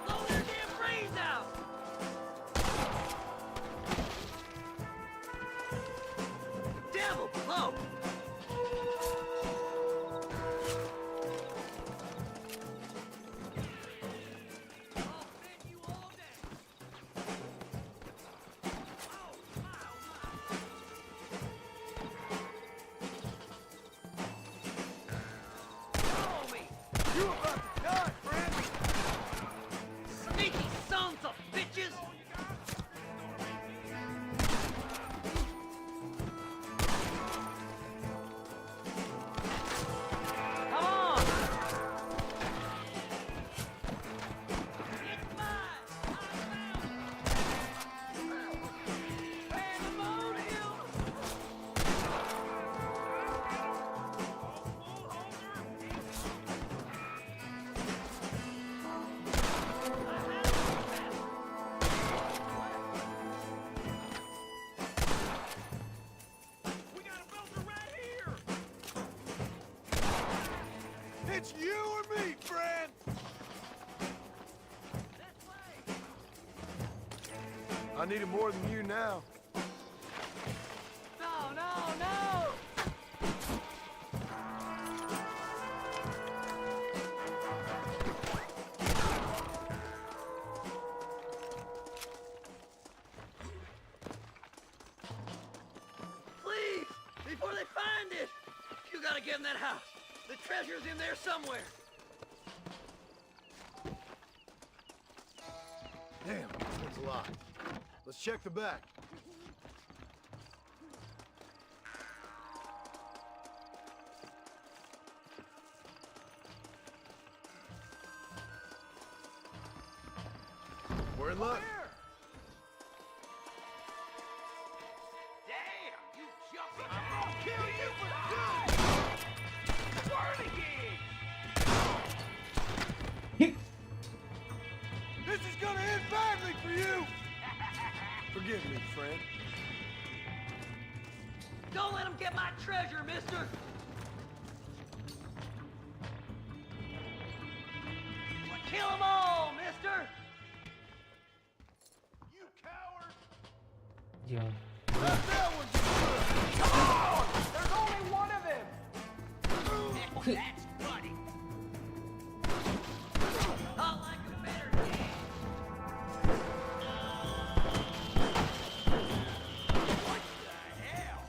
Blow their damn brains out! Devil below! I need it more than you now. No, no, no! Please! Before they find it! You gotta get in that house. The treasure's in there somewhere. Damn, this one's locked. Let's check the back. We're in luck. Damn, you jumping! I'm gonna kill you for good! Whirligig! This is gonna end badly for you! Forgive me, friend. Don't let them get my treasure, mister! Kill them all, mister! You coward! Я... Let that one get Come on! There's only one of them! That's funny. I like it better. What the hell?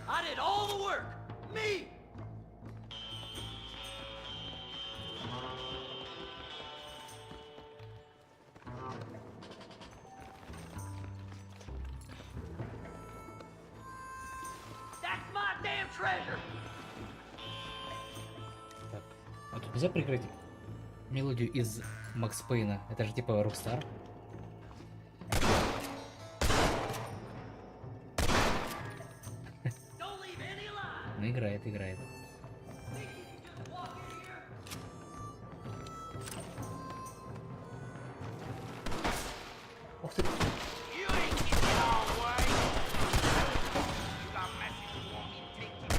I did all the work! Me! That's my damn treasure! Так. А тут нельзя прикрыть мелодию из Макс Пейна? Это же типа Rockstar. Don't leave any alive! Ну, играет, играет. Ух ты. You ain't getting all the way. You got a message you want me to take to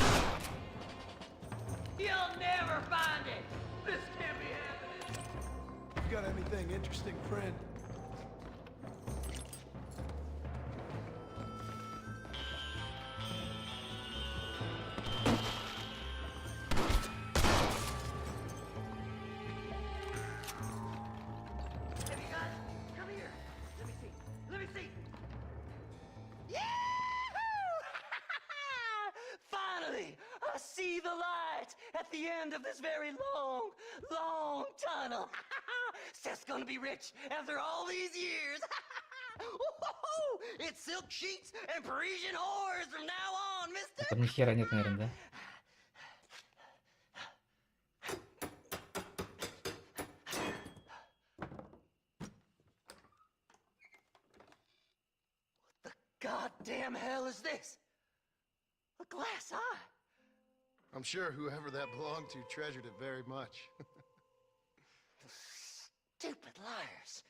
You'll never find it! This can't be happening! You got anything interesting, friend? Have you guys? Come here! Let me see. Let me see! Finally! I see the light at the end of this very long, long tunnel. Seth's gonna be rich after all these years. It's silk sheets and Parisian whores from now on, mister! Там ни хера нет, наверное, да? Goddamn hell is this? A glass eye? I'm sure whoever that belonged to treasured it very much. Stupid liars.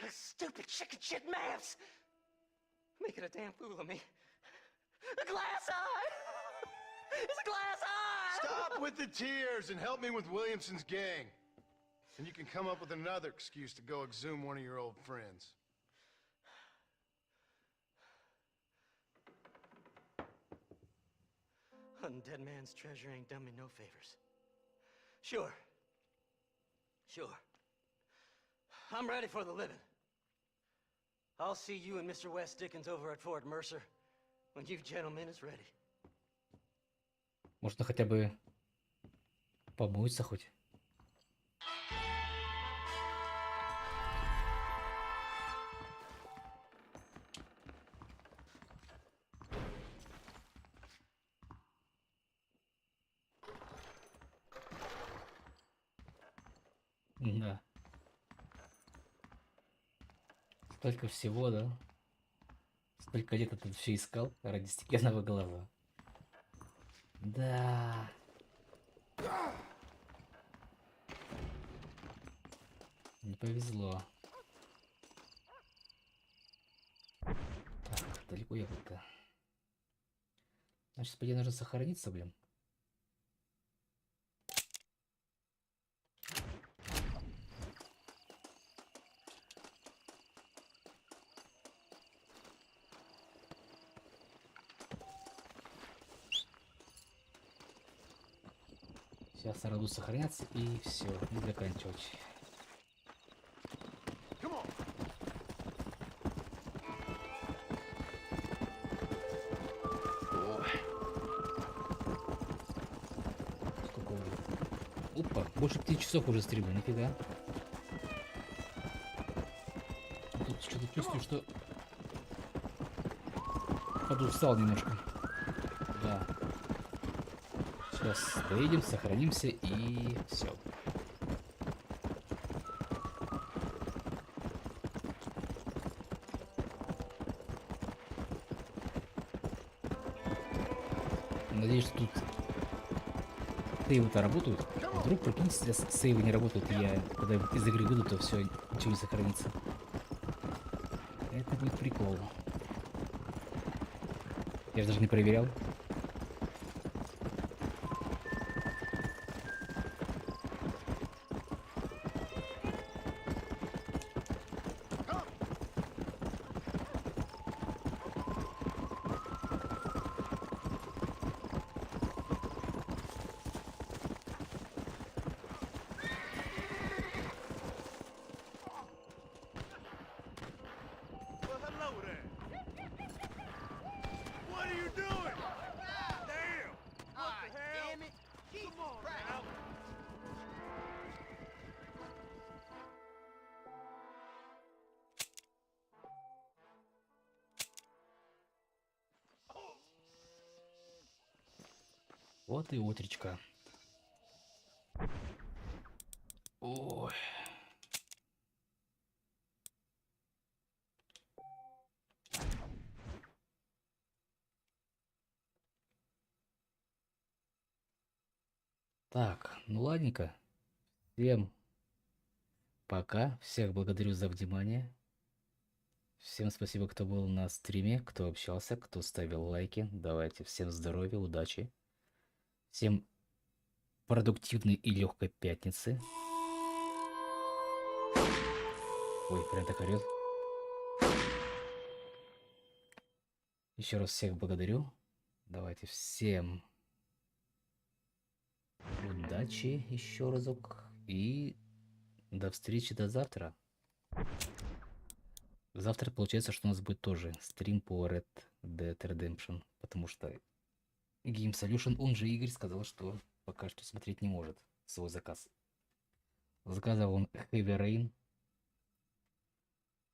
Those stupid chicken shit maps. Making a damn fool of me. A glass eye! It's a glass eye! Stop with the tears and help me with Williamson's gang. And you can come up with another excuse to go exhume one of your old friends. Hunting dead man's treasure ain't done me no favors. Sure. I'm ready for the living. I'll see you and Mr. West Dickens over at Fort Mercer when you gentlemen is ready. Можно хотя бы помыться хоть. Да. Столько всего, да? Столько лет это все искал ради стеклянного глаза. Да. Не повезло. Так, далеко ехать-то. Значит, по идее нужно сохраниться, блин. Сейчас сразу сохраняться и все, и заканчивать. Сколько уже? Опа, больше 5 часов уже стрима, нифига. Тут что-то чувствую, что подустал немножко. Да. Сейчас доедем, сохранимся и все. Надеюсь, что тут сейвы-то работают. Вдруг, прикиньте, если сейвы не работают, и я, когда из игры выйду, то все, ничего не сохранится. Это будет прикол. Я же даже не проверял. Well, hello there. What are you doing? Damn! What the hell? Damn it. Come on now. Вот и утречка. Ой. Так, ну ладненько. Всем пока. Всех благодарю за внимание. Всем спасибо, кто был на стриме, кто общался, кто ставил лайки. Давайте всем здоровья, удачи. Всем продуктивной и легкой пятницы. Ой, прям так орёт. Еще раз всех благодарю. Давайте всем удачи еще разок. И до встречи до завтра. Завтра получается, что у нас будет тоже стрим по Red Dead Redemption. Потому что Game Solution, он же Игорь, сказал, что пока что смотреть не может свой заказ. Заказал он Heavy Rain.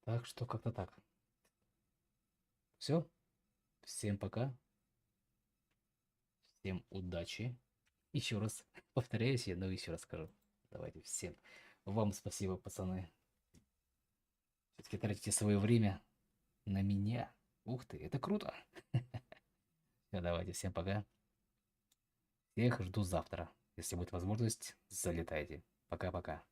Так что как-то так. Все. Всем пока. Всем удачи. Еще раз повторяюсь, но еще раз скажу. Давайте всем. Вам спасибо, пацаны. Все-таки тратите свое время на меня. Ух ты, это круто. Все, давайте, всем пока. Всех жду завтра. Если будет возможность, залетайте. Пока-пока.